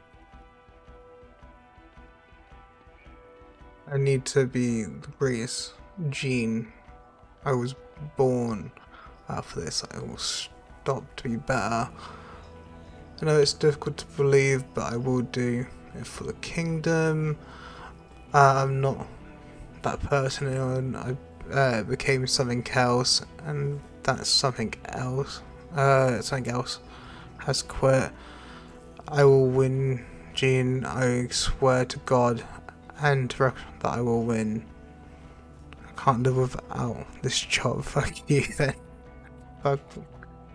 I need to be the greatest gene. I was born after this. I will stop to be better. I know it's difficult to believe, but I will do it for the kingdom. I'm not that person, and I became something else, and that's something else. Something else has quit. I will win, Jean. I swear to God, and that I will win. I can't live without this job. Fuck you then. Fuck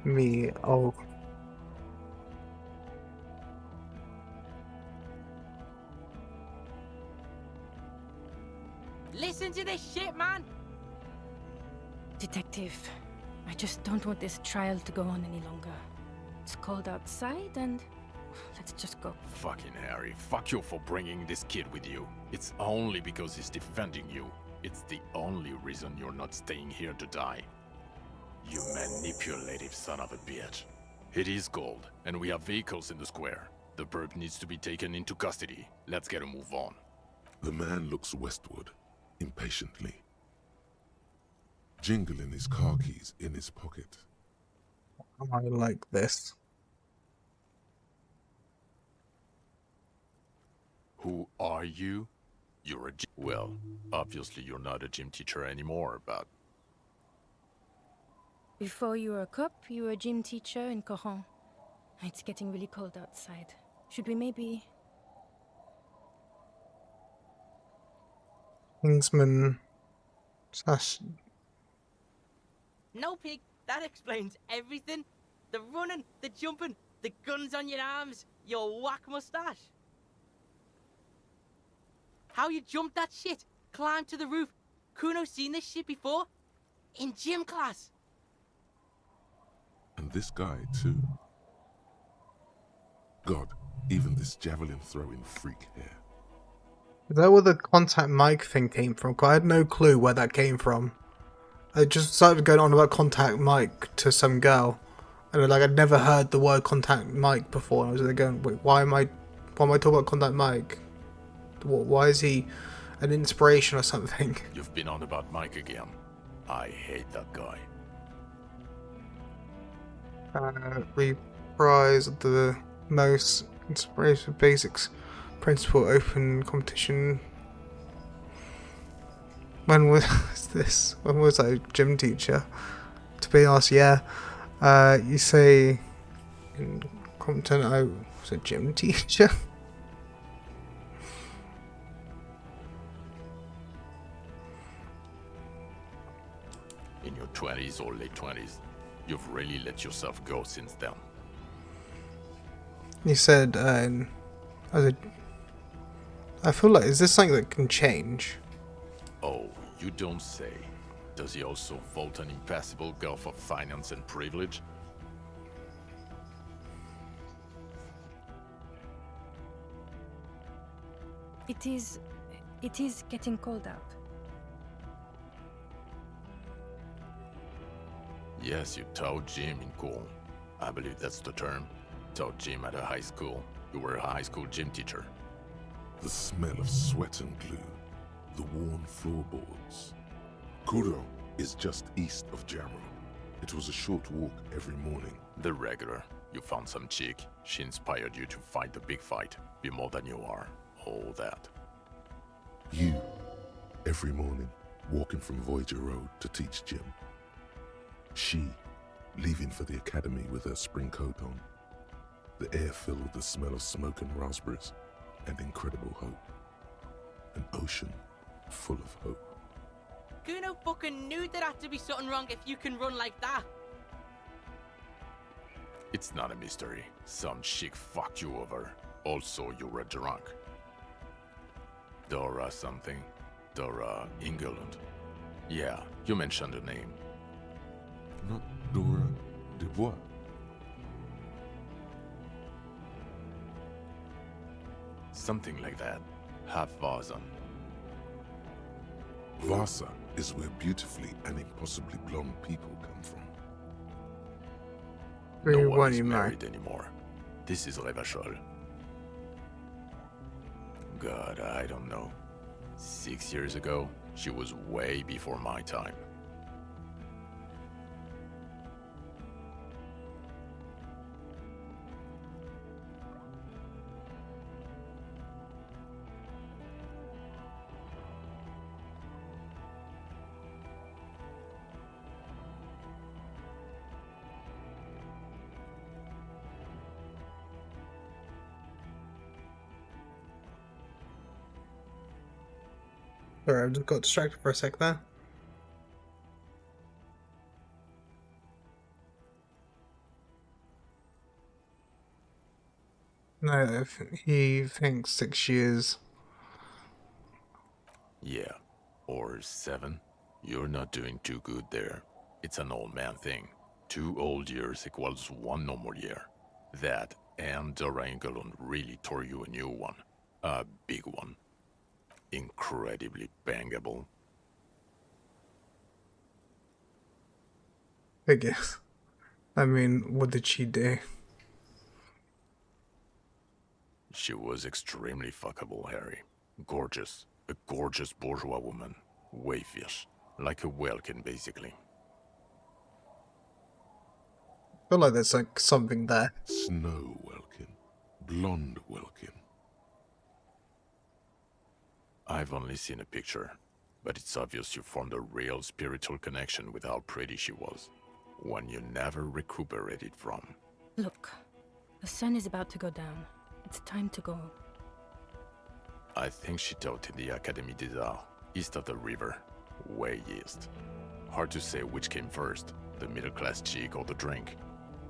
me. Oh. Listen to this shit, man! Detective, I just don't want this trial to go on any longer. It's cold outside and let's just go. Fucking Harry, fuck you for bringing this kid with you. It's only because he's defending you. It's the only reason you're not staying here to die. You manipulative son of a bitch. It is cold, and we have vehicles in the square. The perp needs to be taken into custody. Let's get a move on. The man looks westward, impatiently, jingling his car keys in his pocket. I like this. Who are you? You're a gym... Well, obviously you're not a gym teacher anymore, but... Before you were a cop, you were a gym teacher in Coron. It's getting really cold outside. Should we maybe... Kingsman slash... No, Pig, that explains everything. The running, the jumping, the guns on your arms, your whack mustache. How you jumped that shit, climbed to the roof. Kuno seen this shit before? In gym class. And this guy, too. God, even this javelin-throwing freak here. Is that where the contact mic thing came from? 'Cause I had no clue where that came from. I just started going on about contact mic to some girl, and like I'd never heard the word contact mic before. I was like going, wait, why am I talking about contact mic? Why is he an inspiration or something? You've been on about Mike again. I hate that guy. Reprise of the most inspirational basics principle open competition. When was this? When was I gym teacher? To be honest, yeah. You say incompetent. I was a gym teacher. In your 20s or late 20s, you've really let yourself go since then. You said, I feel like, is this something that can change? Oh, you don't say. Does he also vault an impassable gulf of finance and privilege? It is getting cold out. Yes, you taught gym in school. I believe that's the term. Taught gym at a high school. You were a high school gym teacher. The smell of sweat and glue, the worn floorboards. Kuro is just east of Jarrow. It was a short walk every morning. The regular. You found some chick. She inspired you to fight the big fight. Be more than you are. All that. You, every morning, walking from Voyager Road to teach gym. She, leaving for the academy with her spring coat on. The air filled with the smell of smoke and raspberries, and incredible hope. An ocean full of hope. Kuno fucking knew there had to be something wrong if you can run like that. It's not a mystery. Some chick fucked you over. Also, you were drunk. Dora something. Dora England. Yeah, you mentioned the name. Not Dora Dubois. Something like that. Half Vazan. Vasa is where beautifully and impossibly blonde people come from. No one is married anymore. This is Revachol. God, I don't know. 6 years ago, she was way before my time. Sorry, I just got distracted for a sec there. No, if he thinks 6 years. Yeah, or 7. You're not doing too good there. It's an old man thing. 2 old years equals 1 normal year. That and Dora England really tore you a new one. A big one. Incredibly bangable. I guess. I mean, what did she do? She was extremely fuckable, Harry. Gorgeous. A gorgeous bourgeois woman. Wayfish. Like a Welkin, basically. I feel like there's like something there. Snow Welkin. Blonde Welkin. I've only seen a picture, but it's obvious you formed a real spiritual connection with how pretty she was. One you never recuperated from. Look, the sun is about to go down. It's time to go. I think she taught in the Académie des Arts, east of the river. Way east. Hard to say which came first, the middle-class chick or the drink.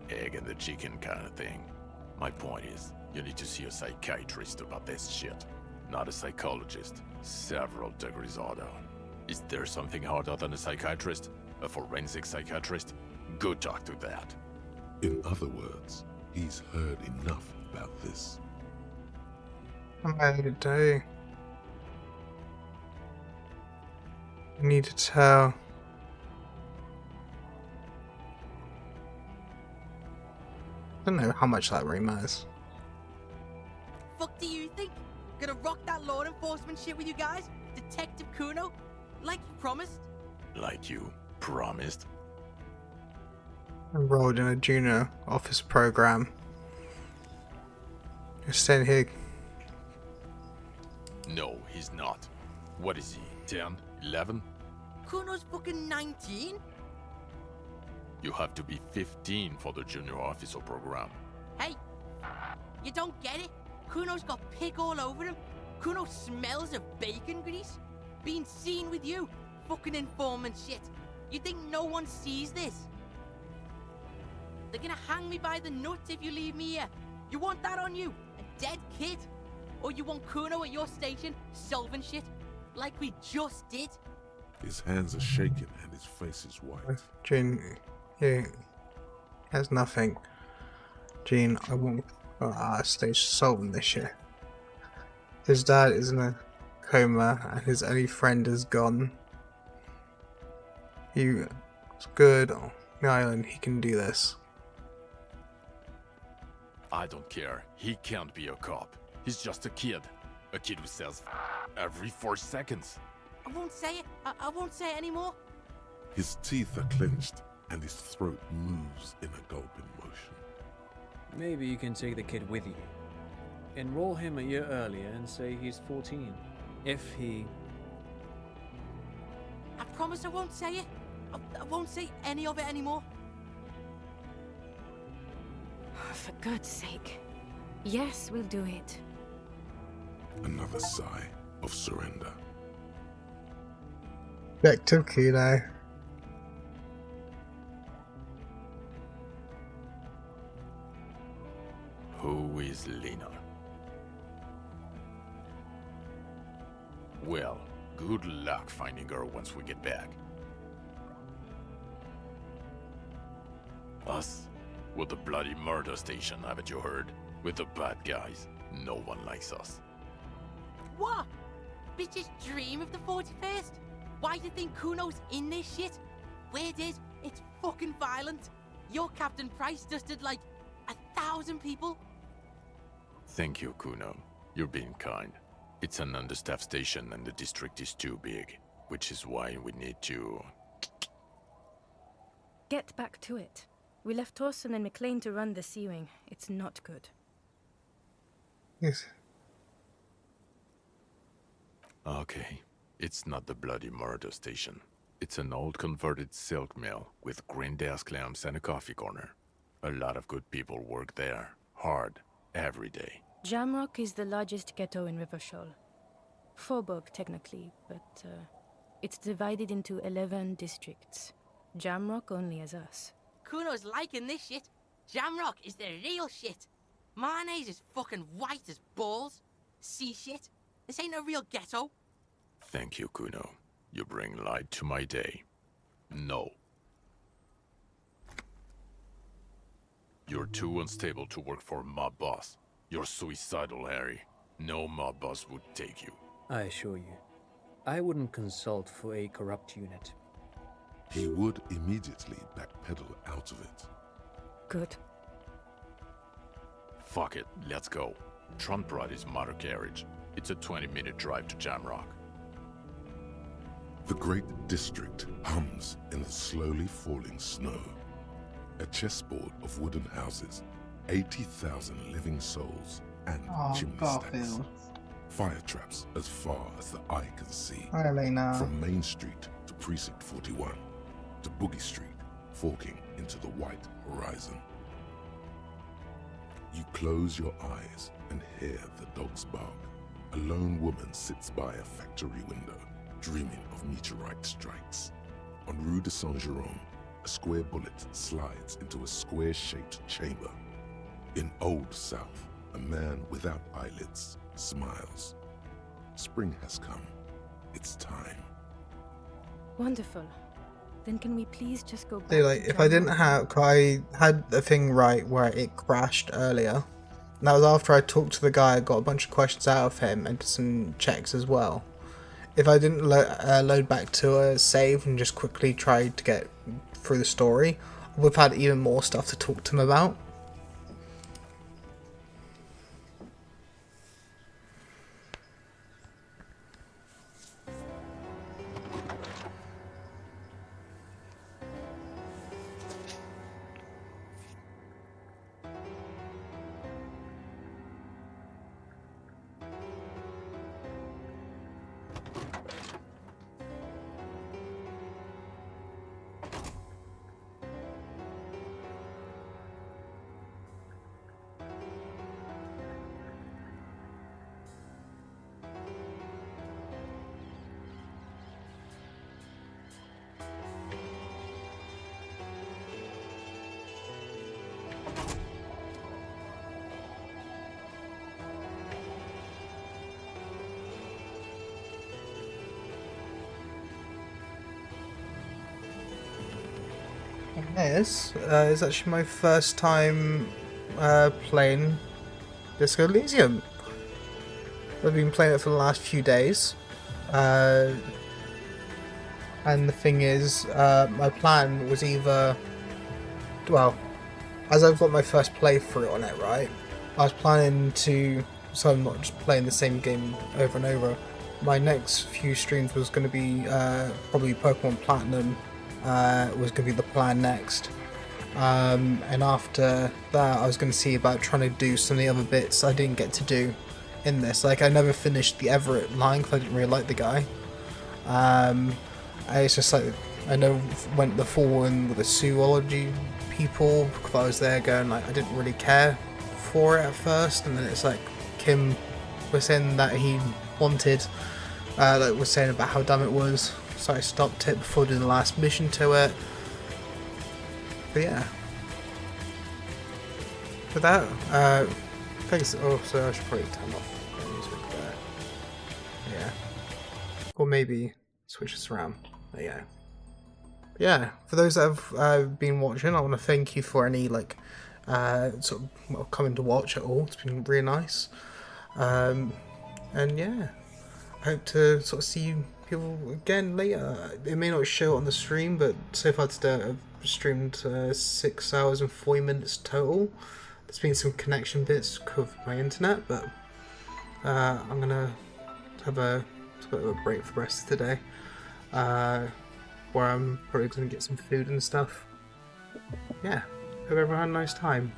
Egg and the chicken kind of thing. My point is, you need to see a psychiatrist about this shit. Not a psychologist. Several degrees harder. Is there something harder than a psychiatrist? A forensic psychiatrist? Go talk to that. In other words, he's heard enough about this. I do. I need to tell. I don't know how much that really matters. Fuck do you think? Gonna rock that law enforcement shit with you guys? Detective Kuno? Like you promised? Like you promised? Enrolled in a junior office program. You're staying here. No, he's not. What is he, 10, 11? Kuno's fucking 19? You have to be 15 for the junior officer program. Hey, you don't get it? Kuno's got pig all over him. Kuno smells of bacon grease. Being seen with you, fucking informant shit. You think no one sees this? They're gonna hang me by the nuts if you leave me here. You want that on you? A dead kid? Or you want Kuno at your station solving shit? Like we just did? His hands are shaking and his face is white. Jean, he has nothing. Jean, I won't stage solving this shit. His dad is in a coma and his only friend is gone. He was good the island, he can do this. I don't care. He can't be a cop. He's just a kid. A kid who says every 4 seconds. I won't say it. I won't say it anymore. His teeth are clenched, and his throat moves in a gulping motion. Maybe you can take the kid with you. Enroll him a year earlier and say he's 14. If he... I promise I won't say it. I won't say any of it anymore. For God's sake. Yes, we'll do it. Another sigh of surrender. Back to Kuno. Who is Lena? Well, good luck finding her once we get back. Us? We're the bloody murder station, haven't you heard? We're the bad guys. No one likes us. What? Bitches dream of the 41st? Why do you think Kuno's in this shit? Weird is, it's fucking violent. Your Captain Price dusted like 1,000 people. Thank you, Kuno. You're being kind. It's an understaffed station and the district is too big, which is why we need to... Get back to it. We left Torson and McLean to run the sea wing. It's not good. Yes. Okay. It's not the bloody murder station. It's an old converted silk mill with green desk lamps and a coffee corner. A lot of good people work there. Hard. Every day. Jamrock is the largest ghetto in Rivershoal. Faubourg, technically, but it's divided into 11 districts. Jamrock only has us. Kuno's liking this shit. Jamrock is the real shit. Mayonnaise is fucking white as balls. See shit. This ain't a real ghetto. Thank you, Kuno. You bring light to my day. No. You're too unstable to work for a mob boss. You're suicidal, Harry. No mob boss would take you. I assure you, I wouldn't consult for a corrupt unit. He would immediately backpedal out of it. Good. Fuck it, let's go. Trump brought his motor carriage. It's a 20-minute drive to Jamrock. The great district hums in the slowly falling snow. A chessboard of wooden houses, 80,000 living souls, and chimney stacks. Fire traps as far as the eye can see. Really now. From Main Street to Precinct 41, to Boogie Street, forking into the white horizon. You close your eyes and hear the dogs bark. A lone woman sits by a factory window, dreaming of meteorite strikes. On Rue de Saint-Jérôme, a square bullet slides into a square-shaped chamber. In Old South, a man without eyelids smiles. Spring has come. It's time. Wonderful. Then can we please just go back See, like, to if I didn't Jamrock? have, I had the thing right where it crashed earlier. And that was after I talked to the guy, got a bunch of questions out of him, and did some checks as well. If I didn't load back to a save and just quickly tried to get through the story, I would have had even more stuff to talk to him about. This is actually my first time playing Disco Elysium. I've been playing it for the last few days. And the thing is, my plan was either well, as I've got my first playthrough on it, right, I was planning to, so I'm not just playing the same game over and over. My next few streams was going to be probably Pokemon Platinum, was going to be the plan next. And after that, I was going to see about trying to do some of the other bits I didn't get to do in this. Like, I never finished the Everett line because I didn't really like the guy. It's just like, I never went the full one with the zoology people because I was there going like, I didn't really care for it at first, and then it's like Kim was saying that he wanted, like was saying about how dumb it was, so I stopped it before doing the last mission to it. But yeah, for that, thanks. Oh, so I should probably turn off the music there. Yeah, or maybe switch this around. But yeah. Yeah, for those that have been watching, I want to thank you for any like sort of coming to watch at all. It's been really nice, and yeah, I hope to sort of see you people again later. It may not show on the stream, but so far today I've streamed 6 hours and 40 minutes total. There's been some connection bits because of my internet, but I'm gonna have a bit of a break for the rest of the day. Where I'm probably going to get some food and stuff. Yeah, hope everyone had a nice time.